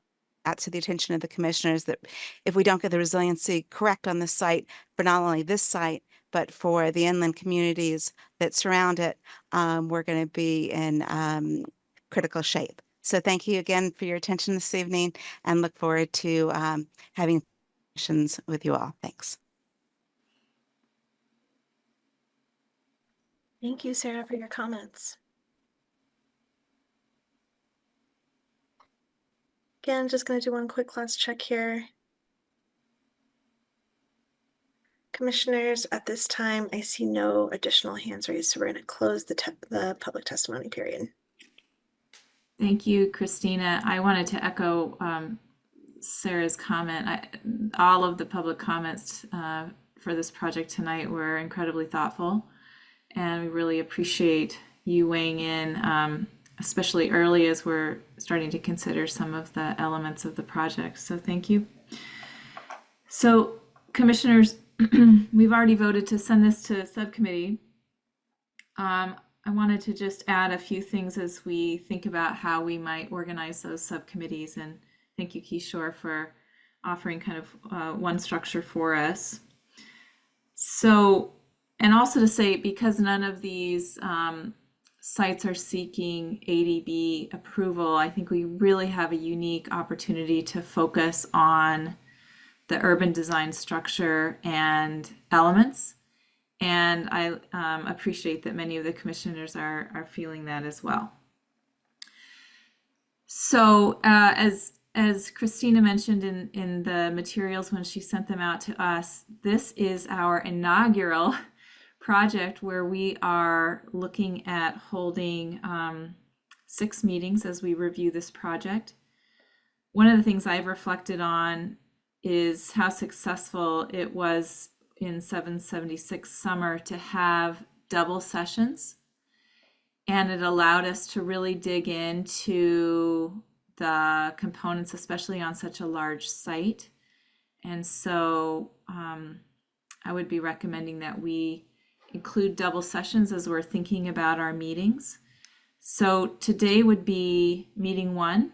Speaker 12: to the attention of the commissioners that if we don't get the resiliency correct on this site, for not only this site, but for the inland communities that surround it, we're going to be in critical shape. So thank you again for your attention this evening, and look forward to having discussions with you all. Thanks.
Speaker 13: Thank you, Sarah, for your comments. Again, just going to do one quick last check here. Commissioners, at this time, I see no additional hands raised, so we're going to close the public testimony period.
Speaker 1: Thank you, Christina. I wanted to echo Sarah's comment. All of the public comments for this project tonight were incredibly thoughtful, and we really appreciate you weighing in, especially early as we're starting to consider some of the elements of the project. So thank you. So, commissioners, we've already voted to send this to subcommittee. I wanted to just add a few things as we think about how we might organize those subcommittees, and thank you, Kishore, for offering kind of one structure for us. So, and also to say, because none of these sites are seeking ADB approval, I think we really have a unique opportunity to focus on the urban design structure and elements. And I appreciate that many of the commissioners are feeling that as well. So as Christina mentioned in the materials when she sent them out to us, this is our inaugural project where we are looking at holding 6 meetings as we review this project. One of the things I've reflected on is how successful it was in 776 summer to have double sessions, and it allowed us to really dig into the components, especially on such a large site. And so I would be recommending that we include double sessions as we're thinking about our meetings. So today would be meeting 1,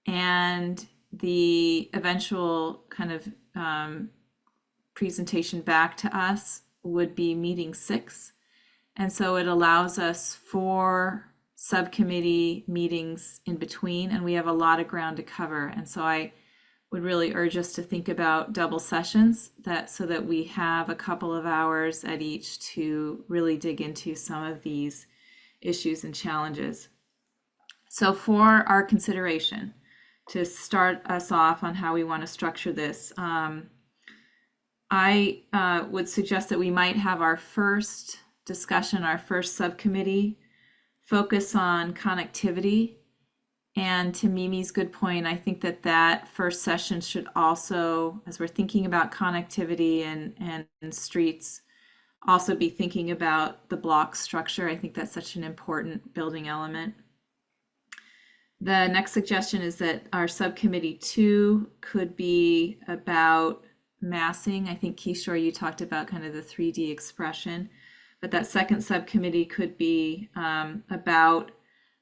Speaker 1: and the eventual kind of presentation back to us would be meeting 6. And so it allows us 4 subcommittee meetings in between, and we have a lot of ground to cover. And so I would really urge us to think about double sessions so that we have a couple of hours at each to really dig into some of these issues and challenges. So for our consideration, to start us off on how we want to structure this, I would suggest that we might have our first discussion, our first subcommittee, focus on connectivity. And to Mimi's good point, I think that first session should also, as we're thinking about connectivity and streets, also be thinking about the block structure. I think that's such an important building element. The next suggestion is that our subcommittee 2 could be about massing. I think, Kishore, you talked about kind of the 3D expression, but that second subcommittee could be about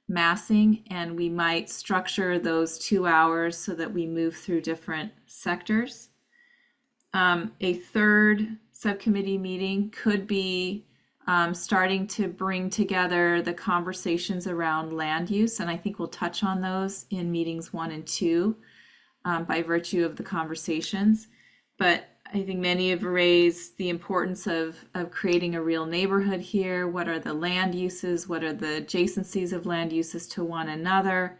Speaker 1: massing, and we might structure those 2 hours so that we move through different sectors. A third subcommittee meeting could be starting to bring together the conversations around land use, and I think we'll touch on those in meetings 1 and 2 by virtue of the conversations. But I think many have raised the importance of creating a real neighborhood here. What are the land uses? What are the adjacencies of land uses to one another?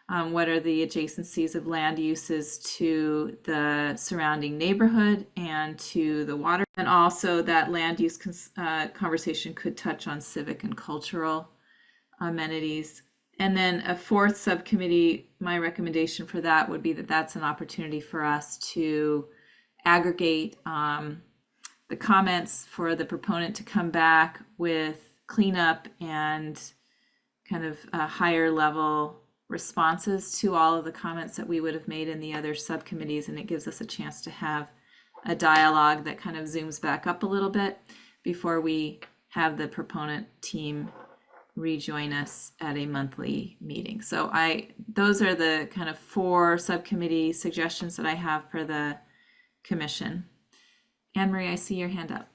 Speaker 1: What are the adjacencies of land uses to the surrounding neighborhood and to the water? And also that land use conversation could touch on civic and cultural amenities. And then a fourth subcommittee, my recommendation for that would be that that's an opportunity for us to aggregate the comments for the proponent to come back with cleanup and kind of higher level responses to all of the comments that we would have made in the other subcommittees, and it gives us a chance to have a dialogue that kind of zooms back up a little bit before we have the proponent team rejoin us at a monthly meeting. So those are the kind of 4 subcommittee suggestions that I have for the commission. Anne Marie, I see your hand up.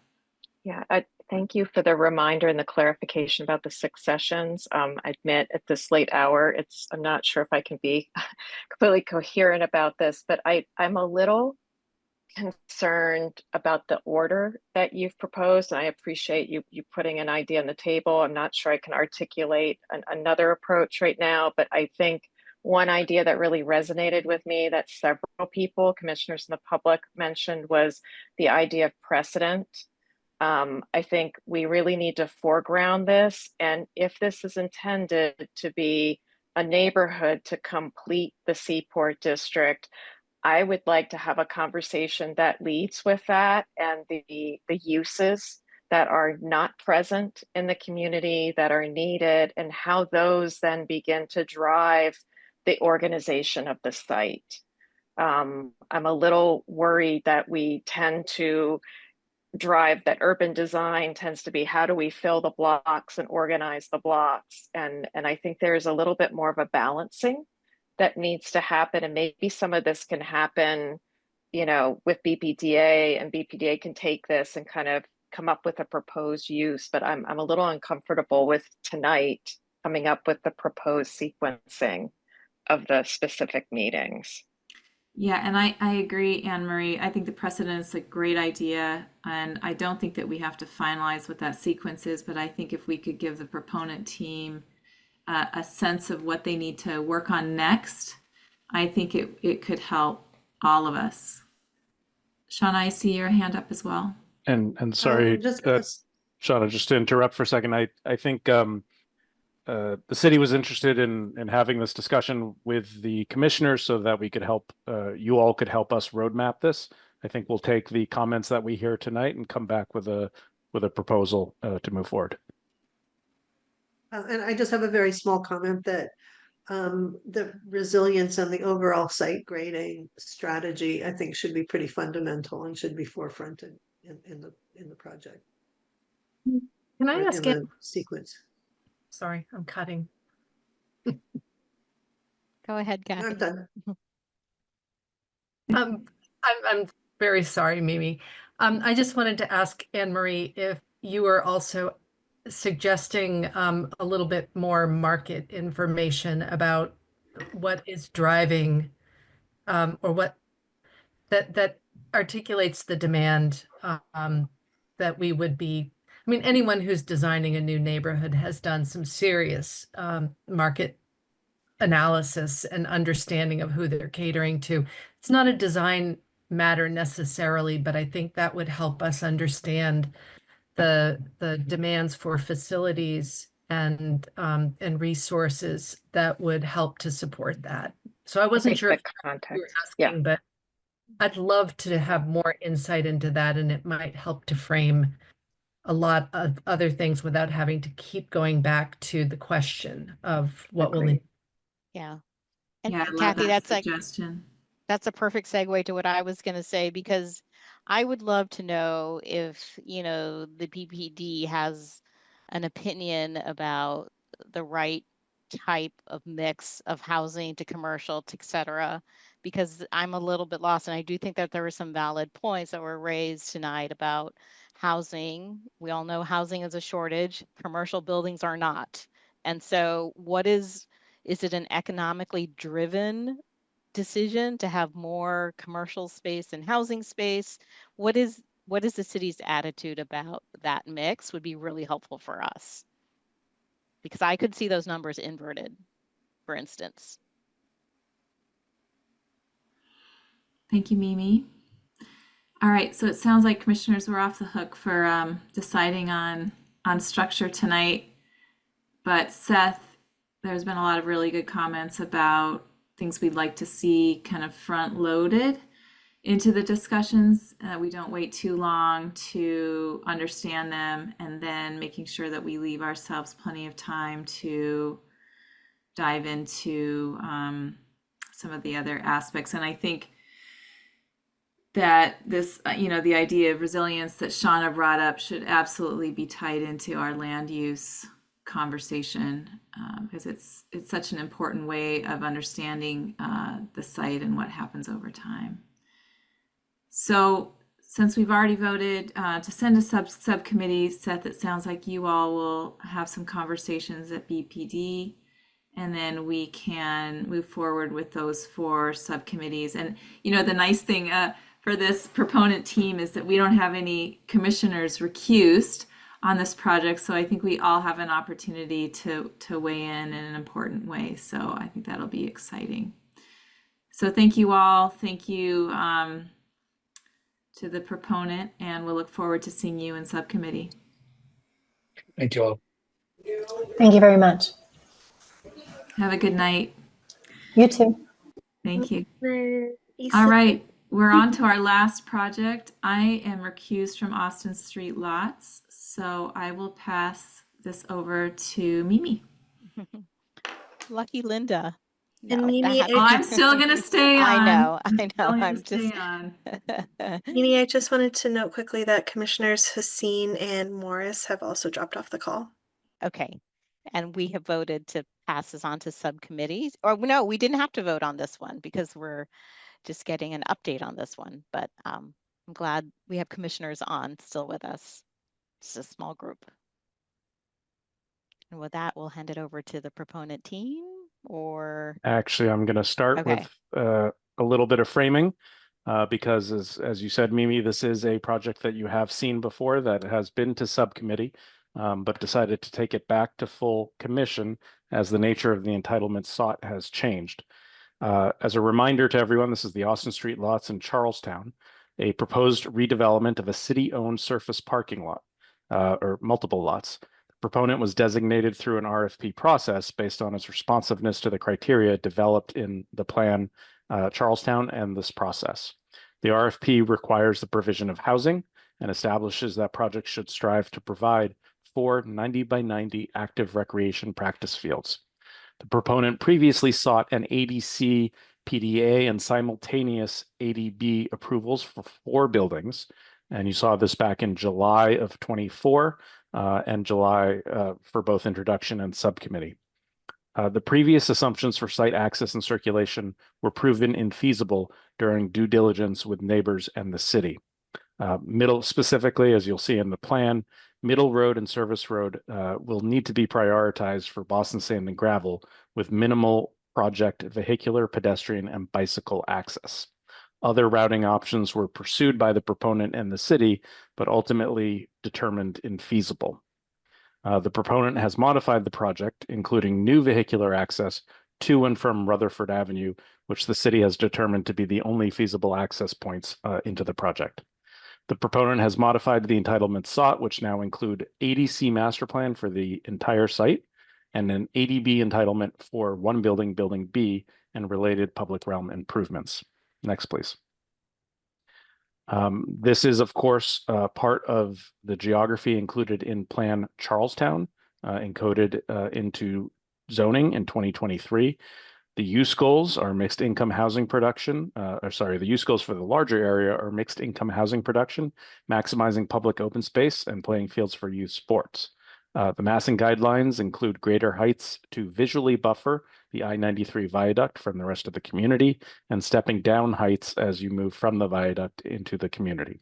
Speaker 7: Yeah, thank you for the reminder and the clarification about the 6 sessions. I admit at this late hour, I'm not sure if I can be completely coherent about this, but I'm a little concerned about the order that you've proposed. And I appreciate you putting an idea on the table. I'm not sure I can articulate another approach right now, but I think one idea that really resonated with me that several people, commissioners in the public, mentioned was the idea of precedent. I think we really need to foreground this. And if this is intended to be a neighborhood to complete the Seaport District, I would like to have a conversation that leads with that and the uses that are not present in the community that are needed, and how those then begin to drive the organization of the site. I'm a little worried that we tend to drive that urban design tends to be how do we fill the blocks and organize the blocks, and I think there's a little bit more of a balancing that needs to happen, and maybe some of this can happen, with BPDA, and BPDA can take this and kind of come up with a proposed use. But I'm a little uncomfortable with tonight coming up with the proposed sequencing of the specific meetings.
Speaker 1: Yeah, and I agree, Anne Marie. I think the precedent is a great idea, and I don't think that we have to finalize what that sequence is, but I think if we could give the proponent team a sense of what they need to work on next, I think it could help all of us. Shauna, I see your hand up as well.
Speaker 14: And sorry, Shauna, just to interrupt for a second. I think the city was interested in having this discussion with the commissioners so that we could help, you all could help us roadmap this. I think we'll take the comments that we hear tonight and come back with a proposal to move forward.
Speaker 10: And I just have a very small comment that the resilience and the overall site grading strategy, I think, should be pretty fundamental and should be forefronted in the project.
Speaker 9: Can I ask
Speaker 10: in the sequence?
Speaker 9: Sorry, I'm cutting.
Speaker 6: Go ahead, Kathy.
Speaker 10: I'm done.
Speaker 9: I'm very sorry, Mimi. I just wanted to ask Anne Marie if you were also suggesting a little bit more market information about what is driving or what that articulates the demand that we would be. I mean, anyone who's designing a new neighborhood has done some serious market analysis and understanding of who they're catering to. It's not a design matter necessarily, but I think that would help us understand the demands for facilities and resources that would help to support that. So I wasn't sure if you were asking, but I'd love to have more insight into that, and it might help to frame a lot of other things without having to keep going back to the question of what will need.
Speaker 6: Yeah. And
Speaker 1: Yeah, I love
Speaker 6: Kathy,
Speaker 1: that
Speaker 6: that's
Speaker 1: suggestion.
Speaker 6: that's a perfect segue to what I was going to say, because I would love to know if, the PPD has an opinion about the right type of mix of housing to commercial, et cetera, because I'm a little bit lost. And I do think that there were some valid points that were raised tonight about housing. We all know housing is a shortage. Commercial buildings are not. And so is it an economically driven decision to have more commercial space and housing space? What is the city's attitude about that mix would be really helpful for us, because I could see those numbers inverted, for instance.
Speaker 1: Thank you, Mimi. All right, so it sounds like commissioners were off the hook for deciding on structure tonight, but Seth, there's been a lot of really good comments about things we'd like to see kind of front loaded into the discussions. We don't wait too long to understand them, and then making sure that we leave ourselves plenty of time to dive into some of the other aspects. And I think that this, the idea of resilience that Shauna brought up should absolutely be tied into our land use conversation, because it's such an important way of understanding the site and what happens over time. So since we've already voted to send a subcommittee, Seth, it sounds like you all will have some conversations at BPD, and then we can move forward with those 4 subcommittees. And the nice thing for this proponent team is that we don't have any commissioners recused on this project, so I think we all have an opportunity to weigh in an important way. So I think that'll be exciting. So thank you all. Thank you to the proponent, and we'll look forward to seeing you in subcommittee.
Speaker 20: Thank you all.
Speaker 4: Thank you very much.
Speaker 1: Have a good night.
Speaker 4: You too.
Speaker 1: Thank you. All right. We're on to our last project. I am recused from Austin Street Lots, so I will pass this over to Mimi.
Speaker 6: Lucky Linda.
Speaker 13: And
Speaker 6: No,
Speaker 13: Mimi,
Speaker 1: I'm still going to stay on.
Speaker 6: I know.
Speaker 1: I'm just on.
Speaker 13: Mimi, I just wanted to note quickly that Commissioners Haseen and Morris have also dropped off the call.
Speaker 6: Okay. And we have voted to pass this on to subcommittees. Or no, we didn't have to vote on this one because we're just getting an update on this one. But I'm glad we have commissioners on still with us. It's a small group. And with that, we'll hand it over to the proponent team, or
Speaker 14: Actually, I'm going to start
Speaker 6: Okay.
Speaker 14: with a little bit of framing because as you said, Mimi, this is a project that you have seen before that has been to subcommittee, but decided to take it back to full commission as the nature of the entitlement sought has changed. As a reminder to everyone, this is the Austin Street Lots in Charlestown, a proposed redevelopment of a city-owned surface parking lot, or multiple lots. The proponent was designated through an RFP process based on its responsiveness to the criteria developed in the plan Charlestown and this process. The RFP requires the provision of housing and establishes that projects should strive to provide 4 90 by 90 active recreation practice fields. The proponent previously sought an ADC, PDA, and simultaneous ADB approvals for 4 buildings. And you saw this back in July of 24 and July for both introduction and subcommittee. The previous assumptions for site access and circulation were proven infeasible during due diligence with neighbors and the city. Middle, specifically, as you'll see in the plan, Middle Road and Service Road will need to be prioritized for Boston Sand and Gravel with minimal project vehicular, pedestrian, and bicycle access. Other routing options were pursued by the proponent and the city, but ultimately determined infeasible. The proponent has modified the project, including new vehicular access to and from Rutherford Avenue, which the city has determined to be the only feasible access points into the project. The proponent has modified the entitlements sought, which now include ADC master plan for the entire site and an ADB entitlement for one building, Building B, and related public realm improvements. Next, please. This is, of course, part of the geography included in Plan Charlestown, encoded into zoning in 2023. The use goals are mixed income housing production, the use goals for the larger area are mixed income housing production, maximizing public open space, and playing fields for youth sports. The massing guidelines include greater heights to visually buffer the I-93 viaduct from the rest of the community and stepping down heights as you move from the viaduct into the community.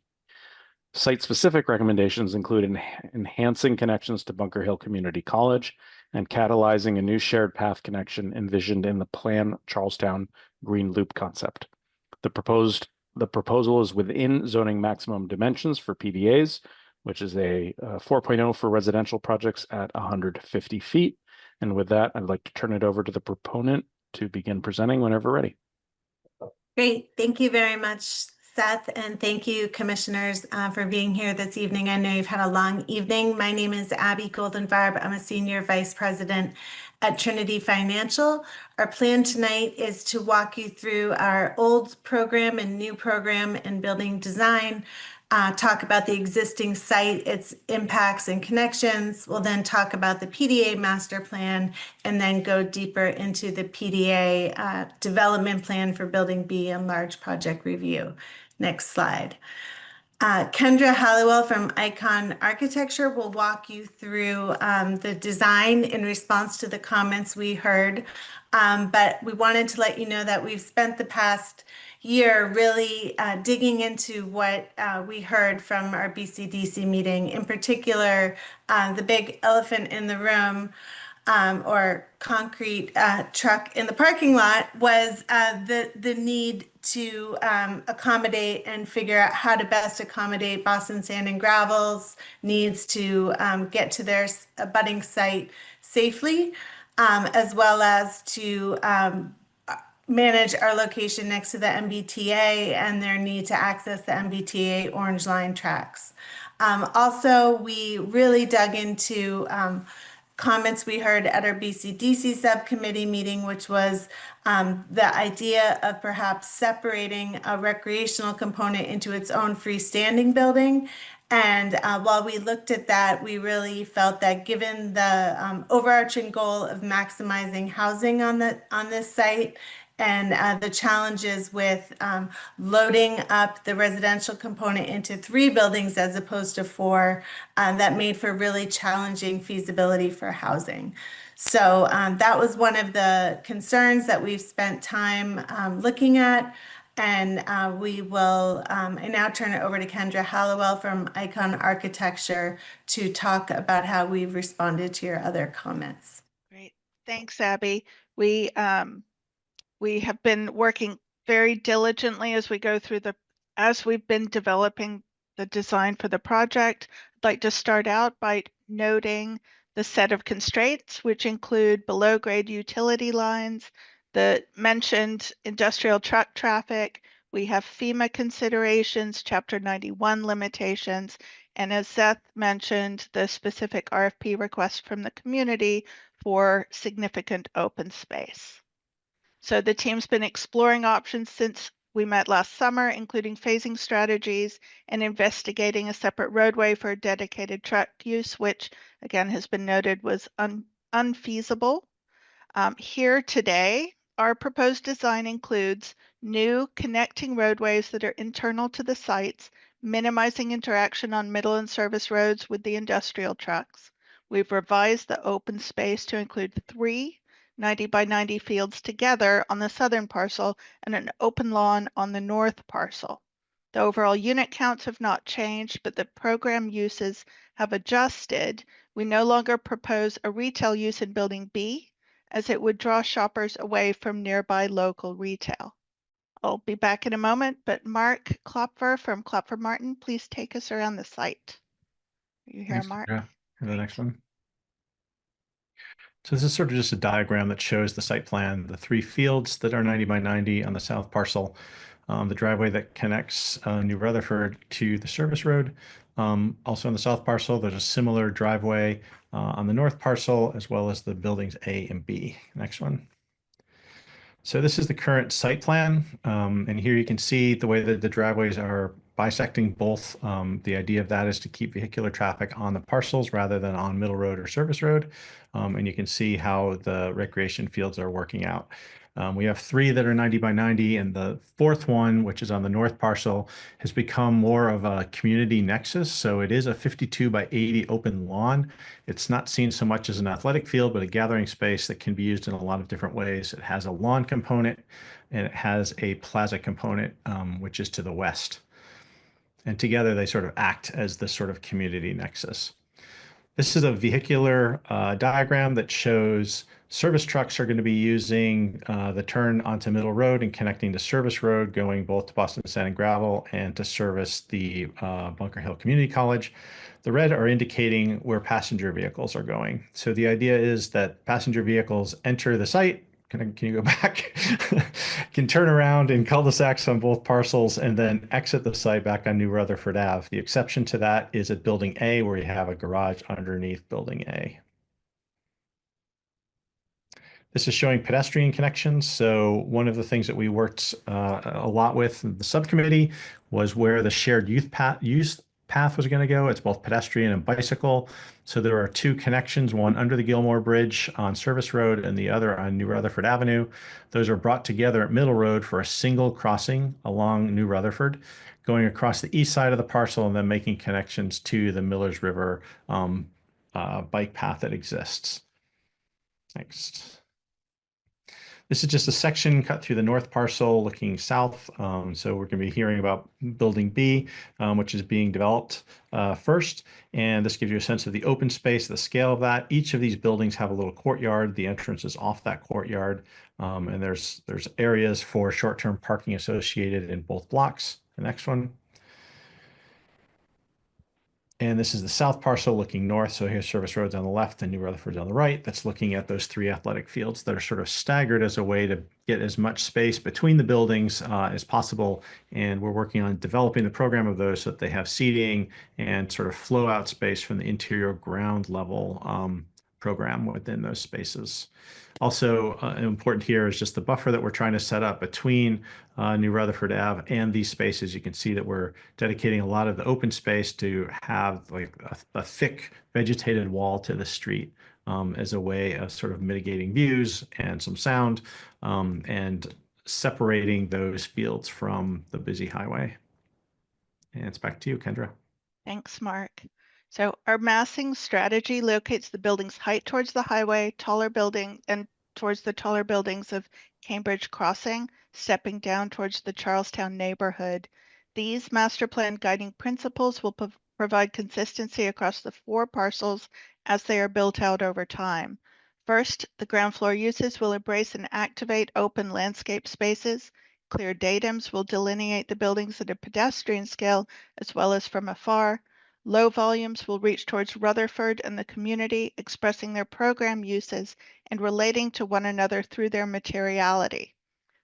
Speaker 14: Site-specific recommendations include enhancing connections to Bunker Hill Community College and catalyzing a new shared path connection envisioned in the Plan Charlestown Green Loop concept. The proposal is within zoning maximum dimensions for PDAs, which is a 4.0 for residential projects at 150 feet. And with that, I'd like to turn it over to the proponent to begin presenting whenever ready.
Speaker 21: Great. Thank you very much, Seth, and thank you, commissioners, for being here this evening. I know you've had a long evening. My name is Abby Goldenfarb. I'm a senior vice president at Trinity Financial. Our plan tonight is to walk you through our old program and new program in building design, talk about the existing site, its impacts and connections. We'll then talk about the PDA master plan and then go deeper into the PDA development plan for Building B and large project review. Next slide. Kendra Halliwell from Icon Architecture will walk you through the design in response to the comments we heard. But we wanted to let you know that we've spent the past year really digging into what we heard from our BCDC meeting. In particular, the big elephant in the room or concrete truck in the parking lot was the need to accommodate and figure out how to best accommodate Boston Sand and Gravel's needs to get to their abutting site safely, as well as to manage our location next to the MBTA and their need to access the MBTA Orange Line tracks. Also, we really dug into comments we heard at our BCDC subcommittee meeting, which was the idea of perhaps separating a recreational component into its own freestanding building. And while we looked at that, we really felt that given the overarching goal of maximizing housing on this site and the challenges with loading up the residential component into 3 buildings as opposed to 4, that made for really challenging feasibility for housing. So that was one of the concerns that we've spent time looking at. And we will I now turn it over to Kendra Halliwell from Icon Architecture to talk about how we've responded to your other comments.
Speaker 16: Great. Thanks, Abby. We have been working very diligently as we've been developing the design for the project. I'd like to start out by noting the set of constraints, which include below grade utility lines, the mentioned industrial truck traffic. We have FEMA considerations, Chapter 91 limitations, and as Seth mentioned, the specific RFP request from the community for significant open space. So the team's been exploring options since we met last summer, including phasing strategies and investigating a separate roadway for dedicated truck use, which again has been noted was unfeasible. Here today, our proposed design includes new connecting roadways that are internal to the sites, minimizing interaction on middle and service roads with the industrial trucks. We've revised the open space to include 3 90 by 90 fields together on the southern parcel and an open lawn on the north parcel. The overall unit counts have not changed, but the program uses have adjusted. We no longer propose a retail use in Building B, as it would draw shoppers away from nearby local retail. I'll be back in a moment, but Mark Klopfer from Klopfer Martin, please take us around the site. Are you here,
Speaker 22: Thanks,
Speaker 16: Mark?
Speaker 22: Sarah. The next one. So this is sort of just a diagram that shows the site plan, the 3 fields that are 90 by 90 on the south parcel, the driveway that connects New Rutherford to the service road. Also on the south parcel, there's a similar driveway on the north parcel, as well as the buildings A and B. Next one. So this is the current site plan. And here you can see the way that the driveways are bisecting both. The idea of that is to keep vehicular traffic on the parcels rather than on Middle Road or Service Road. And you can see how the recreation fields are working out. We have 3 that are 90 by 90, and the 4th one, which is on the north parcel, has become more of a community nexus. So it is a 52 by 80 open lawn. It's not seen so much as an athletic field, but a gathering space that can be used in a lot of different ways. It has a lawn component, and it has a plaza component, which is to the west. And together they sort of act as this sort of community nexus. This is a vehicular diagram that shows service trucks are going to be using the turn onto Middle Road and connecting to Service Road, going both to Boston Sand and Gravel and to service the Bunker Hill Community College. The red are indicating where passenger vehicles are going. So the idea is that passenger vehicles enter the site. Can you go back? Can turn around in cul-de-sacs on both parcels and then exit the site back on New Rutherford Ave. The exception to that is at Building A, where you have a garage underneath Building A. This is showing pedestrian connections. So one of the things that we worked a lot with in the subcommittee was where the shared use path was going to go. It's both pedestrian and bicycle. So there are two connections, one under the Gilmore Bridge on Service Road and the other on New Rutherford Avenue. Those are brought together at Middle Road for a single crossing along New Rutherford, going across the east side of the parcel and then making connections to the Millers River bike path that exists. Next. This is just a section cut through the north parcel looking south. So we're going to be hearing about Building B, which is being developed first. And this gives you a sense of the open space, the scale of that. Each of these buildings have a little courtyard. The entrance is off that courtyard. And there's areas for short-term parking associated in both blocks. The next one. And this is the south parcel looking north. So here's Service Road's on the left and New Rutherford's on the right. That's looking at those three athletic fields that are sort of staggered as a way to get as much space between the buildings as possible. And we're working on developing the program of those so that they have seating and sort of flow out space from the interior ground level program within those spaces. Also important here is just the buffer that we're trying to set up between New Rutherford Ave and these spaces. You can see that we're dedicating a lot of the open space to have like a thick vegetated wall to the street as a way of sort of mitigating views and some sound and separating those fields from the busy highway. And it's back to you, Kendra.
Speaker 16: Thanks, Mark. So our massing strategy locates the building's height towards the highway, taller building, and towards the taller buildings of Cambridge Crossing, stepping down towards the Charlestown neighborhood. These master plan guiding principles will provide consistency across the 4 parcels as they are built out over time. First, the ground floor uses will embrace and activate open landscape spaces. Clear datums will delineate the buildings at a pedestrian scale as well as from afar. Low volumes will reach towards Rutherford and the community, expressing their program uses and relating to one another through their materiality.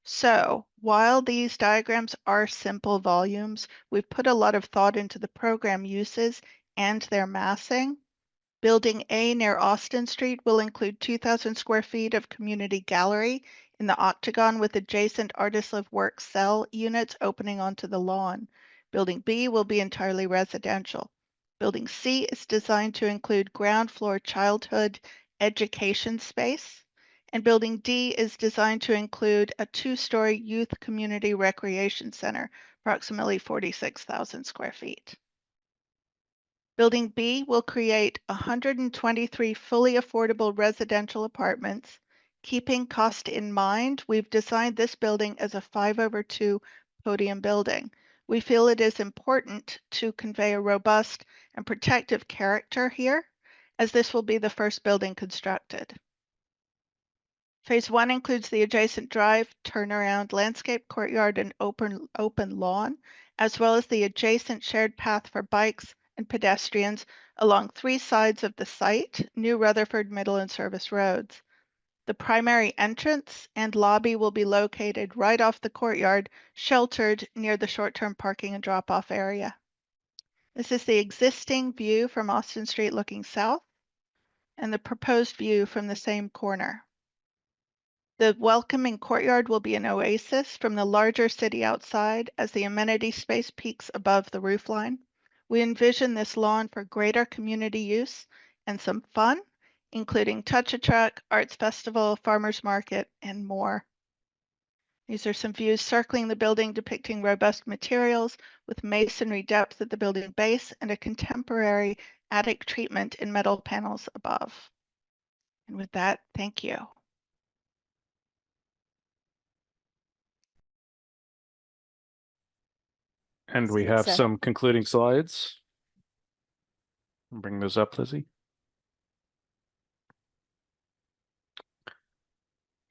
Speaker 16: So, while these diagrams are simple volumes, we've put a lot of thought into the program uses and their massing. Building A near Austin Street will include 2,000 square feet of community gallery in the octagon with adjacent artist live work cell units opening onto the lawn. Building B will be entirely residential. Building C is designed to include ground floor childhood education space. And Building D is designed to include a 2-story youth community recreation center, approximately 46,000 square feet. Building B will create 123 fully affordable residential apartments. Keeping cost in mind, we've designed this building as a 5/2 podium building. We feel it is important to convey a robust and protective character here, as this will be the first building constructed. Phase 1 includes the adjacent drive, turnaround, landscape, courtyard, and open lawn, as well as the adjacent shared path for bikes and pedestrians along 3 sides of the site, New Rutherford, Middle, and Service Roads. The primary entrance and lobby will be located right off the courtyard, sheltered near the short-term parking and drop-off area. This is the existing view from Austin Street looking south and the proposed view from the same corner. The welcoming courtyard will be an oasis from the larger city outside as the amenity space peaks above the roofline. We envision this lawn for greater community use and some fun, including Touch a Truck, Arts Festival, Farmers Market, and more. These are some views circling the building depicting robust materials with masonry depth at the building base and a contemporary attic treatment in metal panels above. And with that, thank you.
Speaker 14: And we have some concluding slides. Bring those up, Lizzie.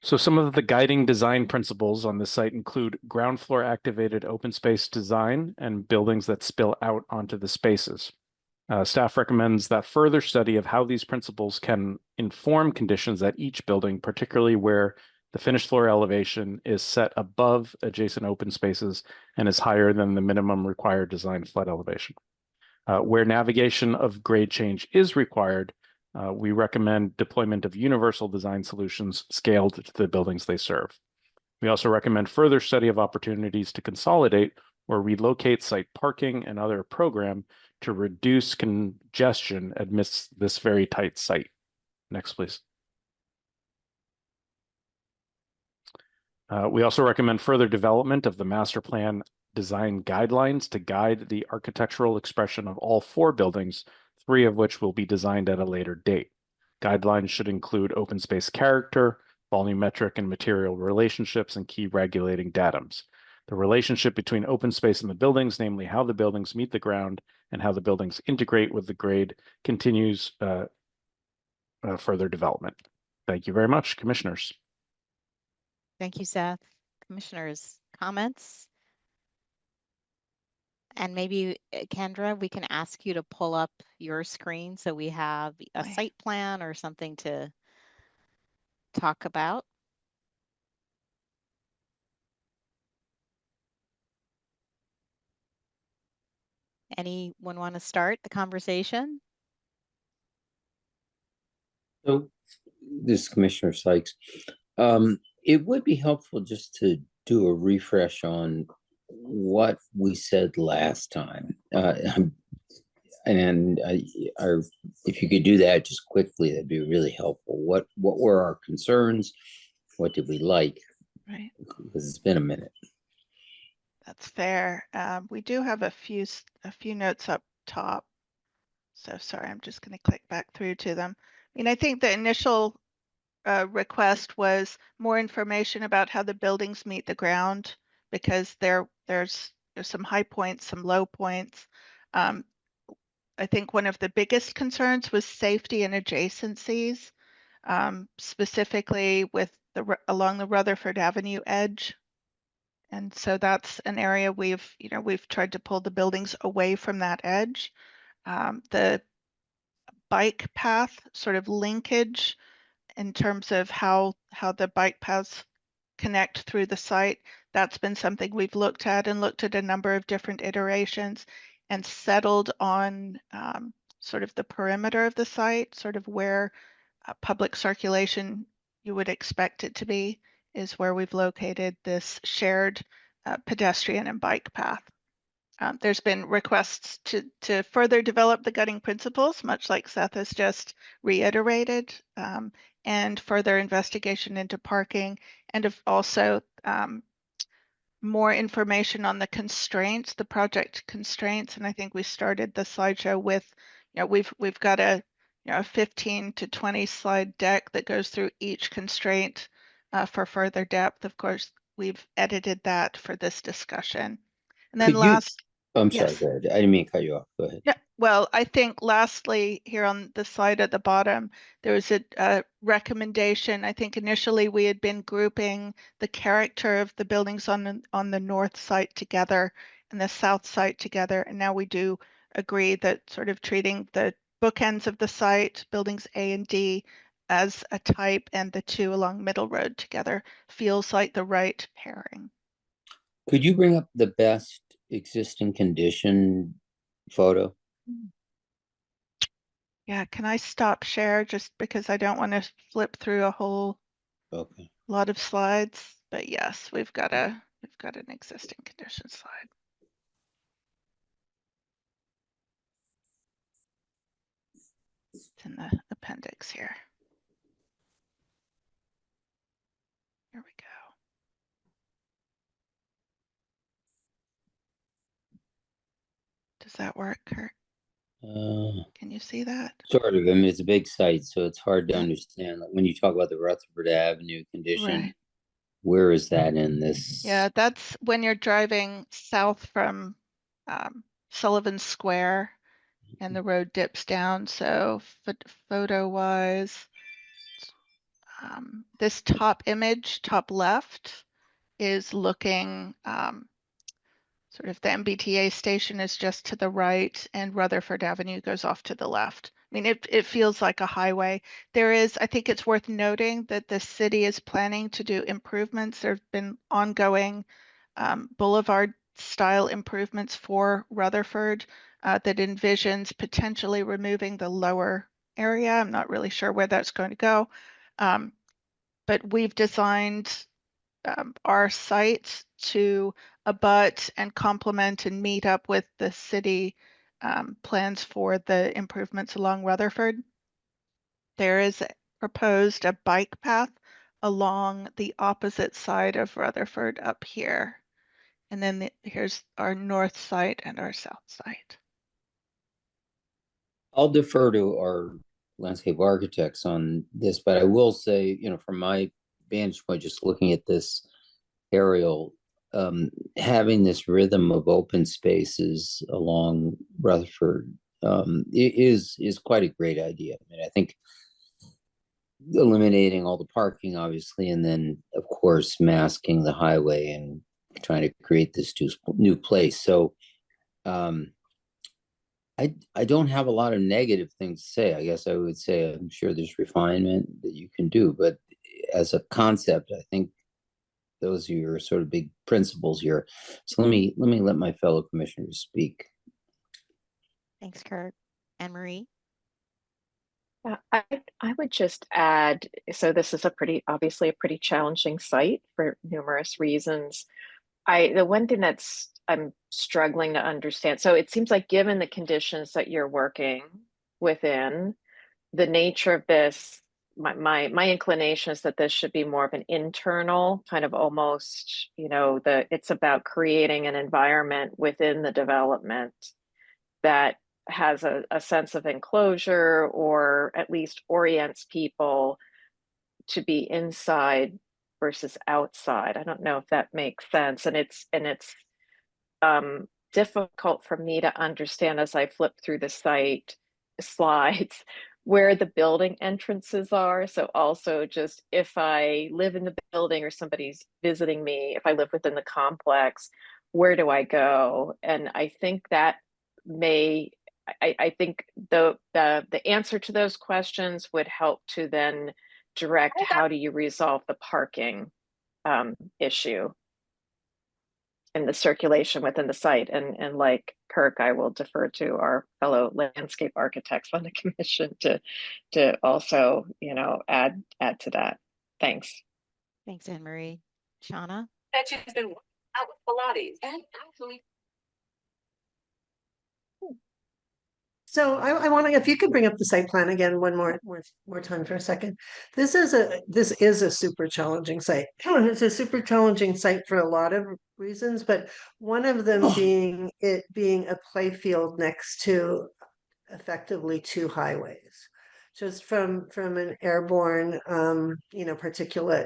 Speaker 14: So some of the guiding design principles on this site include ground floor activated open space design and buildings that spill out onto the spaces. Staff recommends that further study of how these principles can inform conditions at each building, particularly where the finished floor elevation is set above adjacent open spaces and is higher than the minimum required design flood elevation. Where navigation of grade change is required, We recommend deployment of universal design solutions scaled to the buildings they serve. We also recommend further study of opportunities to consolidate or relocate site parking and other program to reduce congestion amidst this very tight site. Next, please. We also recommend further development of the master plan design guidelines to guide the architectural expression of all 4 buildings, 3 of which will be designed at a later date. Guidelines should include open space character, volumetric and material relationships, and key regulating datums. The relationship between open space and the buildings, namely how the buildings meet the ground and how the buildings integrate with the grade, continues further development. Thank you very much, commissioners.
Speaker 6: Thank you, Seth. Commissioners, comments? And maybe, Kendra, we can ask you to pull up your screen so we have a site plan or something to talk about. Anyone want to start the conversation?
Speaker 8: So, this is Commissioner Sykes. It would be helpful just to do a refresh on what we said last time. If you could do that just quickly, that'd be really helpful. What were our concerns? What did we like?
Speaker 16: Right.
Speaker 8: Because it's been a minute.
Speaker 16: That's fair. We do have a few notes up top. So sorry, I'm just going to click back through to them. I mean, I think the initial request was more information about how the buildings meet the ground, because there's some high points, some low points. I think one of the biggest concerns was safety and adjacencies, specifically with along the Rutherford Avenue edge. And so that's an area we've tried to pull the buildings away from that edge. The bike path sort of linkage in terms of how the bike paths connect through the site, that's been something we've looked at a number of different iterations and settled on sort of the perimeter of the site, sort of where public circulation you would expect it to be, is where we've located this shared pedestrian and bike path. There's been requests to further develop the guiding principles, much like Seth has just reiterated, and further investigation into parking, and also more information on the constraints, the project constraints. And I think we started the slideshow with, we've got a 15 to 20 slide deck that goes through each constraint for further depth. Of course, we've edited that for this discussion. And then
Speaker 8: I'm sorry, go ahead. I didn't mean to cut you off. Go ahead.
Speaker 16: Yeah, well, I think lastly here on the slide at the bottom, there was a recommendation. I think initially we had been grouping the character of the buildings on the north site together and the south site together. And now we do agree that sort of treating the bookends of the site, buildings A and D, as a type, and the 2 along Middle Road together feels like the right pairing.
Speaker 8: Could you bring up the best existing condition photo?
Speaker 16: Yeah, can I stop share just because I don't want to flip through a whole lot of slides? But yes, we've got an existing condition slide. It's in the appendix here. Here we go. Does that work, Kurt? Can you see that?
Speaker 8: Sort of. I mean, it's a big site, so it's hard to understand. Like when you talk about the Rutherford Avenue condition,
Speaker 16: Right.
Speaker 8: Where is that in this?
Speaker 16: Yeah, that's when you're driving south from Sullivan Square and the road dips down. So photo-wise, this top image, top left, is looking sort of the MBTA station is just to the right and Rutherford Avenue goes off to the left. I mean, it feels like a highway. I think it's worth noting that the city is planning to do improvements. There have been ongoing boulevard style improvements for Rutherford that envisions potentially removing the lower area. I'm not really sure where that's going to go. But we've designed our sites to abut and complement and meet up with the city plans for the improvements along Rutherford. There is proposed a bike path along the opposite side of Rutherford up here. And then here's our north side and our south side.
Speaker 8: I'll defer to our landscape architects on this, but I will say, from my vantage point, just looking at this aerial, having this rhythm of open spaces along Rutherford is quite a great idea. I mean, I think eliminating all the parking, obviously, and then, of course, masking the highway and trying to create this new place. So I don't have a lot of negative things to say. I guess I would say I'm sure there's refinement that you can do, but as a concept, I think those are your sort of big principles here. So let me let my fellow commissioners speak.
Speaker 6: Thanks, Kurt. Anne Marie?
Speaker 7: I would just add, so this is obviously a pretty challenging site for numerous reasons. The one thing I'm struggling to understand, so it seems like given the conditions that you're working within, the nature of this, my inclination is that this should be more of an internal kind of almost, it's about creating an environment within the development that has a sense of enclosure, or at least orients people to be inside versus outside. I don't know if that makes sense. And it's difficult for me to understand as I flip through the site slides where the building entrances are. So also just if I live in the building or somebody's visiting me, if I live within the complex, where do I go? And I think that I think the answer to those questions would help to then direct how do you resolve the parking issue and the circulation within the site. And like Kirk, I will defer to our fellow landscape architects on the commission to also, add to that. Thanks.
Speaker 6: Thanks, Anne Marie. Shauna?
Speaker 18: That she's been out with Pilates and actually.
Speaker 10: So I want to, if you could bring up the site plan again one more time for a second. This is a super challenging site. It's a super challenging site for a lot of reasons, but one of them being it being a play field next to effectively two highways, just from an airborne particulate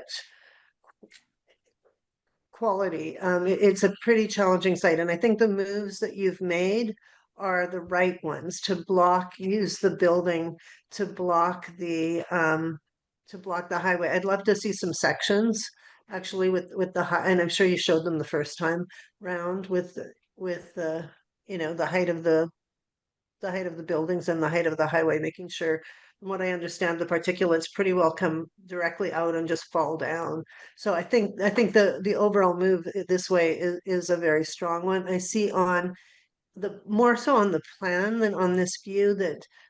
Speaker 10: quality. It's a pretty challenging site, and I think the moves that you've made are the right ones to use the building to block the highway. I'd love to see some sections actually with the high, and I'm sure you showed them the first time round with the the height of the buildings and the height of the highway, making sure, from what I understand, the particulates pretty well come directly out and just fall down. So I think the overall move this way is a very strong one. I see more so on the plan than on this view,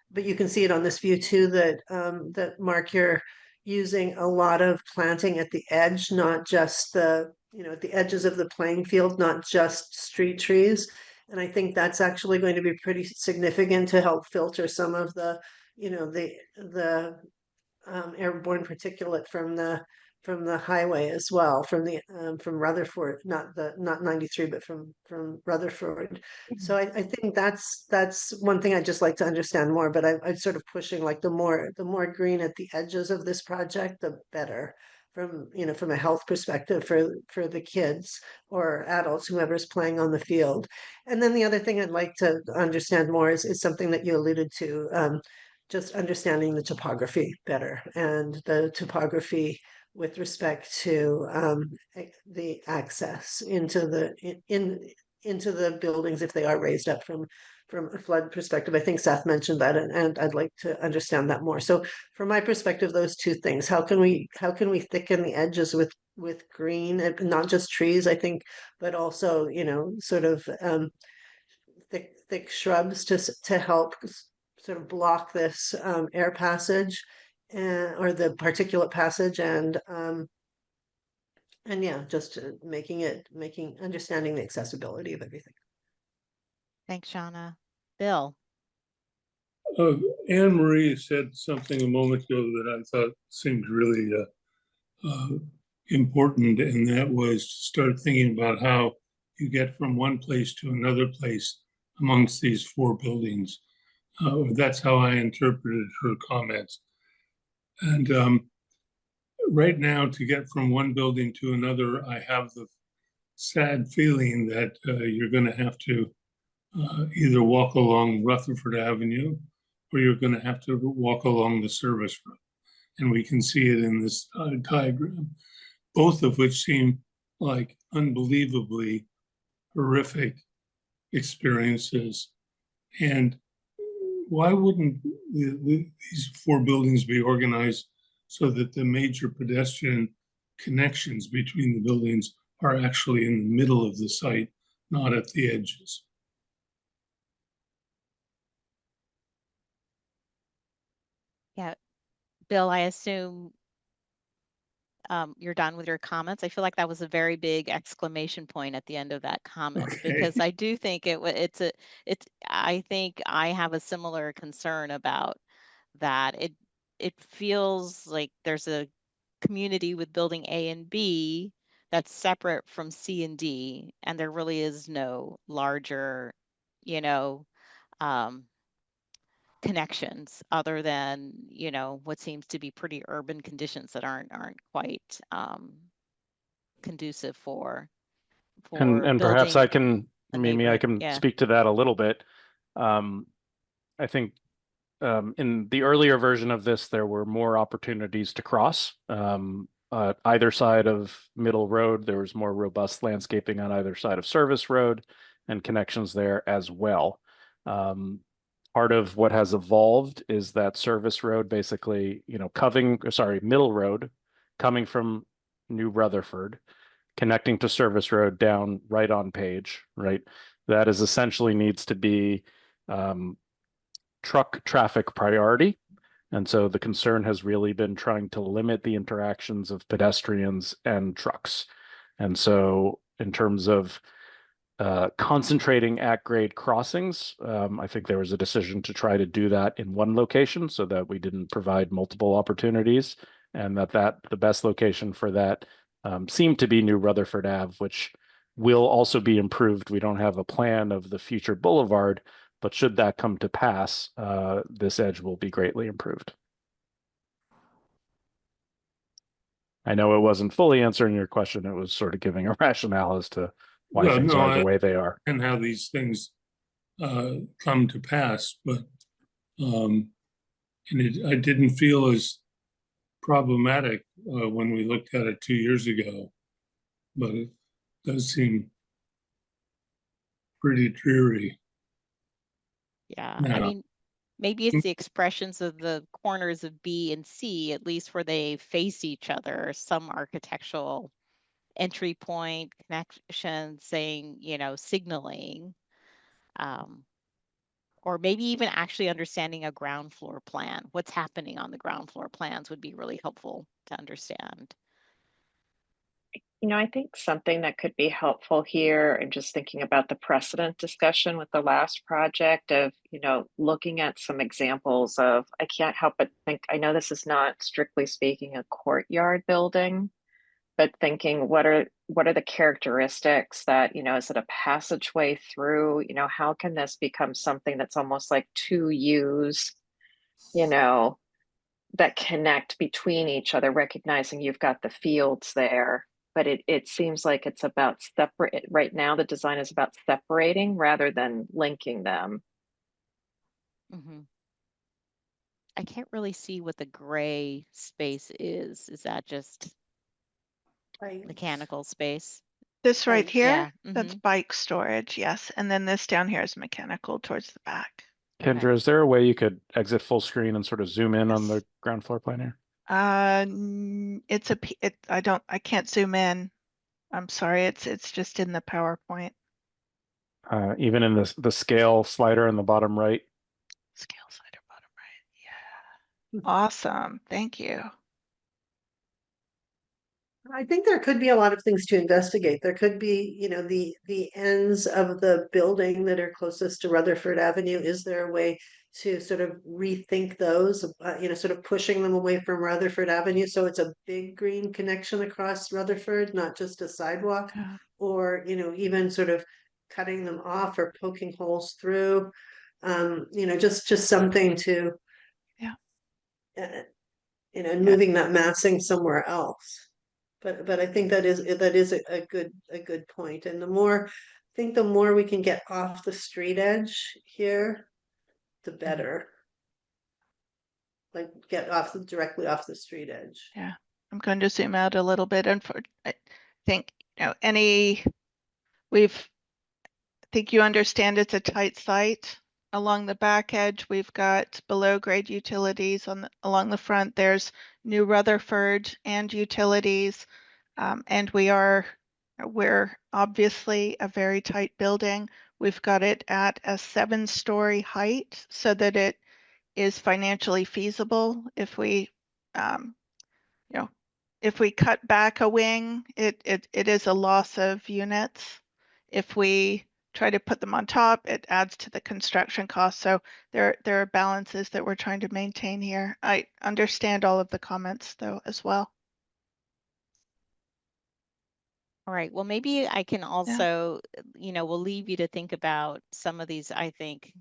Speaker 10: but you can see it on this view too, that Mark, you're using a lot of planting at the edge, not just at the edges of the playing field, not just street trees. And I think that's actually going to be pretty significant to help filter some of the airborne particulate from the highway as well, from Rutherford, not 93, but from Rutherford. So I think that's one thing I'd just like to understand more, but I'm sort of pushing like the more green at the edges of this project, the better, from a health perspective for the kids or adults, whoever's playing on the field. And then the other thing I'd like to understand more is something that you alluded to, just understanding the topography better, and the topography with respect to the access into the buildings if they are raised up from a flood perspective. I think Seth mentioned that, and I'd like to understand that more. So from my perspective, those two things: how can we thicken the edges with green, and not just trees, I think, but also sort of thick shrubs to help sort of block this air passage or the particulate passage, and yeah, just understanding the accessibility of everything.
Speaker 6: Thanks, Shauna. Bill.
Speaker 5: Anne Marie said something a moment ago that I thought seemed really important, and that was to start thinking about how you get from one place to another place amongst these 4 buildings. That's how I interpreted her comments. And right now, to get from one building to another, I have the sad feeling that you're going to have to either walk along Rutherford Avenue, or you're going to have to walk along the service road. And we can see it in this diagram, both of which seem like unbelievably horrific experiences. And why wouldn't these 4 buildings be organized so that the major pedestrian connections between the buildings are actually in the middle of the site, not at the edges?
Speaker 6: Yeah, Bill, I assume you're done with your comments. I feel like that was a very big exclamation point at the end of that comment, because I do think I think I have a similar concern about that. It feels like there's a community with building A and B that's separate from C and D, and there really is no larger, connections other than what seems to be pretty urban conditions that aren't quite conducive for
Speaker 14: and perhaps I can
Speaker 6: yeah.
Speaker 14: speak to that a little bit. I think in the earlier version of this, there were more opportunities to cross. Either side of Middle Road, there was more robust landscaping on either side of Service Road and connections there as well. Part of what has evolved is that Service Road basically, Middle Road coming from New Rutherford, connecting to Service Road down right on Page, right? That is essentially needs to be truck traffic priority. And so the concern has really been trying to limit the interactions of pedestrians and trucks. And so in terms of concentrating at grade crossings, I think there was a decision to try to do that in one location so that we didn't provide multiple opportunities, and that the best location for that seemed to be New Rutherford Ave, which will also be improved. We don't have a plan of the future boulevard, but should that come to pass, this edge will be greatly improved. I know it wasn't fully answering your question. It was sort of giving a rationale as to why things are the way they are.
Speaker 5: And how these things come to pass, but I didn't feel as problematic when we looked at it 2 years ago, but it does seem pretty dreary.
Speaker 6: Yeah,
Speaker 5: now.
Speaker 6: I mean, maybe it's the expressions of the corners of B and C, at least where they face each other, some architectural entry point connection saying, signaling, or maybe even actually understanding a ground floor plan. What's happening on the ground floor plans would be really helpful to understand.
Speaker 7: I think something that could be helpful here, and just thinking about the precedent discussion with the last project of, looking at some examples of, I can't help but think, I know this is not strictly speaking a courtyard building, but thinking what are the characteristics that, is it a passageway through, how can this become something that's almost like 2 U's, that connect between each other, recognizing you've got the fields there. But it seems like it's about separate. Right now, the design is about separating rather than linking them.
Speaker 6: Mm-hmm. I can't really see what the gray space is. Is that just mechanical space?
Speaker 16: This right here,
Speaker 6: yeah.
Speaker 16: that's bike storage, yes. And then this down here is mechanical towards the back.
Speaker 14: Kendra,
Speaker 6: Okay.
Speaker 14: is there a way you could exit full screen and sort of zoom in on the ground floor plan here?
Speaker 16: I can't zoom in. I'm sorry, it's just in the PowerPoint.
Speaker 14: Even in the scale slider in the bottom right?
Speaker 16: Scale slider Awesome. Thank you.
Speaker 10: I think there could be a lot of things to investigate. There could be, you know, the ends of the building that are closest to Rutherford Avenue. Is there a way to sort of rethink those, you know, sort of pushing them away from Rutherford Avenue so it's a big green connection across Rutherford, not just a sidewalk, or, you know, even sort of cutting them off or poking holes through, you know, just something to, you know, and moving that massing somewhere else. But I think that is a good point. And the more, I think the more we can get off the street edge here, the better. Like get directly off the street edge.
Speaker 16: Yeah, I'm going to zoom out a little bit. And I think, you know, I think you understand it's a tight site. Along the back edge, we've got below grade utilities along the front. There's New Rutherford and utilities. And we're obviously a very tight building. We've got it at a 7-story height so that it is financially feasible. If we, you know, if we cut back a wing, it is a loss of units. If we try to put them on top, it adds to the construction cost. So there are balances that we're trying to maintain here. I understand all of the comments though as well.
Speaker 6: All right, well, maybe I can also, you know, we'll leave you to think about some of these, I think,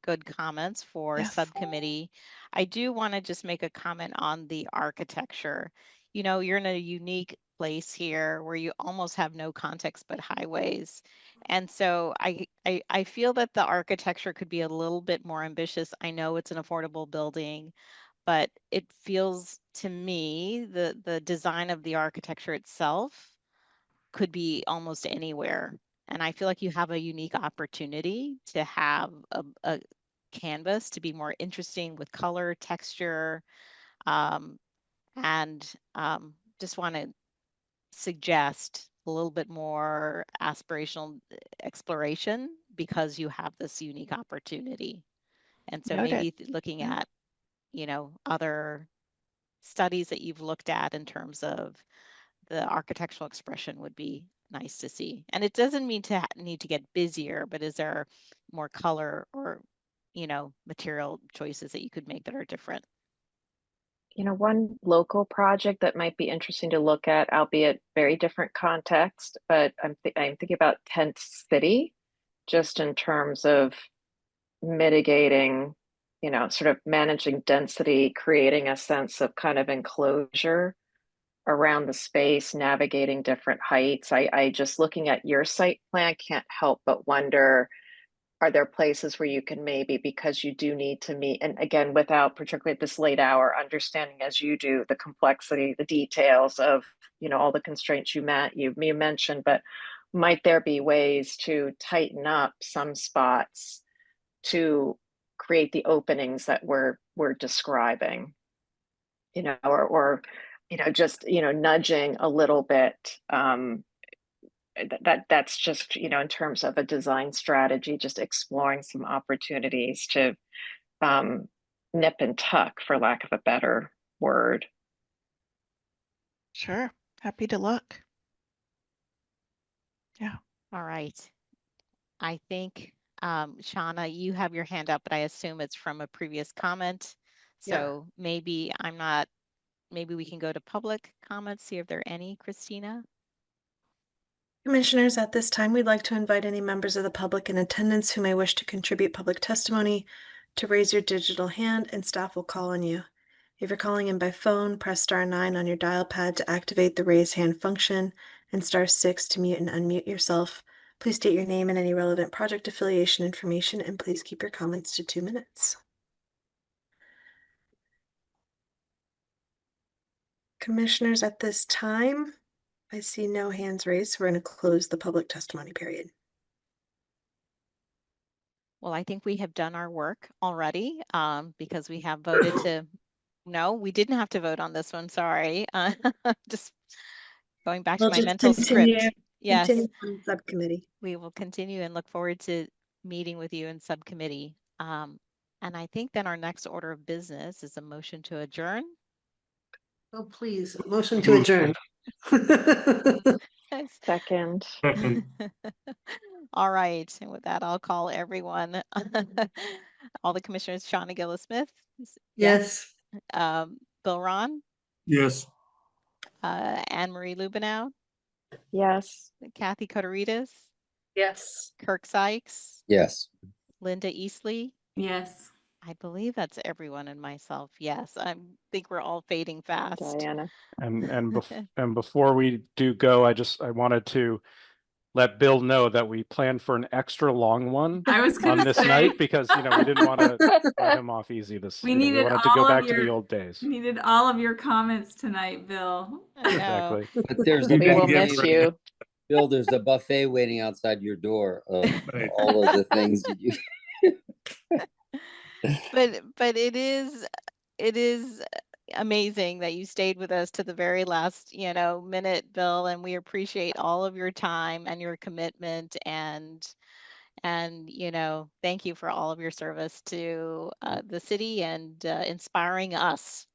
Speaker 6: good comments for subcommittee. I do want to just make a comment on the architecture. You know, you're in a unique place here where you almost have no context but highways. And so I feel that the architecture could be a little bit more ambitious. I know it's an affordable building, but it feels to me the design of the architecture itself could be almost anywhere. And I feel like you have a unique opportunity to have a canvas to be more interesting with color, texture, and just want to suggest a little bit more aspirational exploration because you have this unique opportunity. And so maybe looking at, you know, other studies that you've looked at in terms of the architectural expression would be nice to see. And it doesn't mean to need to get busier, but is there more color or, you know, material choices that you could make that are different?
Speaker 7: You know, one local project that might be interesting to look at, albeit very different context, but I'm thinking about Tent City, just in terms of mitigating, you know, sort of managing density, creating a sense of kind of enclosure around the space, navigating different heights. I just looking at your site plan can't help but wonder, are there places where you can maybe, because you do need to meet, and again, without particularly at this late hour, understanding as you do the complexity, the details of, you know, all the constraints you mentioned, but might there be ways to tighten up some spots to create the openings that we're describing, you know, or you know, just, you know, nudging a little bit. That's just, you know, in terms of a design strategy, just exploring some opportunities to nip and tuck, for lack of a better word.
Speaker 16: Sure, happy to look. Yeah.
Speaker 6: All right. I think, Shauna, you have your hand up, but I assume it's from a previous comment. So maybe maybe we can go to public comments, see if there are any, Christina.
Speaker 13: Commissioners, at this time, we'd like to invite any members of the public in attendance who may wish to contribute public testimony to raise your digital hand, and staff will call on you. If you're calling in by phone, press *9 on your dial pad to activate the raise hand function and *6 to mute and unmute yourself. Please state your name and any relevant project affiliation information, and please keep your comments to 2 minutes. Commissioners, at this time, I see no hands raised, so we're going to close the public testimony period.
Speaker 6: Well, I think we have done our work already because we have voted to, no, we didn't have to vote on this one, sorry. Just going back to my mental script. Yes,
Speaker 13: continue on subcommittee.
Speaker 6: we will continue and look forward to meeting with you in subcommittee. And I think then our next order of business is a motion to adjourn.
Speaker 10: Oh, please, motion to adjourn.
Speaker 7: Second.
Speaker 6: All right. And with that, I'll call everyone, all the commissioners, Shauna Gillis-Smith.
Speaker 10: Yes.
Speaker 6: Bill Ron,
Speaker 5: Yes.
Speaker 6: Anne Marie Lubinow,
Speaker 7: Yes.
Speaker 6: Kathy Kotorides,
Speaker 9: Yes.
Speaker 6: Kirk Sykes,
Speaker 8: Yes.
Speaker 6: Linda Eastley.
Speaker 1: Yes.
Speaker 6: I believe that's everyone and myself. Yes, I think we're all fading fast.
Speaker 7: Diana.
Speaker 14: And before we do go, I wanted to let Bill know that we planned for an extra long one
Speaker 1: I was
Speaker 14: on
Speaker 1: gonna
Speaker 14: this
Speaker 1: say.
Speaker 14: night because we didn't want to let him off easy.
Speaker 1: We
Speaker 14: we
Speaker 1: needed
Speaker 14: wanted to
Speaker 1: all
Speaker 14: go
Speaker 1: of
Speaker 14: back to the
Speaker 1: your-
Speaker 14: old days.
Speaker 1: We needed all of your comments tonight, Bill.
Speaker 6: I know.
Speaker 14: Exactly.
Speaker 8: But there's
Speaker 5: We
Speaker 8: a
Speaker 5: will
Speaker 8: buffet,
Speaker 5: miss you.
Speaker 8: Bill, there's a buffet waiting outside your door of
Speaker 5: Right.
Speaker 8: all of the things that you.
Speaker 6: But it is amazing that you stayed with us to the very last, minute, Bill, and we appreciate all of your time and your commitment and thank you for all of your service to the city and inspiring us.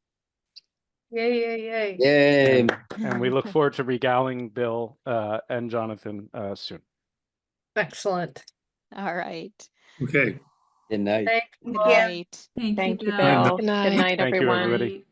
Speaker 9: Yay, yay, yay.
Speaker 8: Yay.
Speaker 14: And we look forward to regaling Bill and Jonathan soon.
Speaker 9: Excellent.
Speaker 6: All right.
Speaker 5: Okay.
Speaker 8: Good night.
Speaker 9: Thank
Speaker 6: Good
Speaker 9: you.
Speaker 6: night.
Speaker 7: Thank you,
Speaker 6: Bill.
Speaker 7: Bill.
Speaker 5: Good
Speaker 7: Good night,
Speaker 14: Thank you,
Speaker 7: everyone.
Speaker 14: everybody.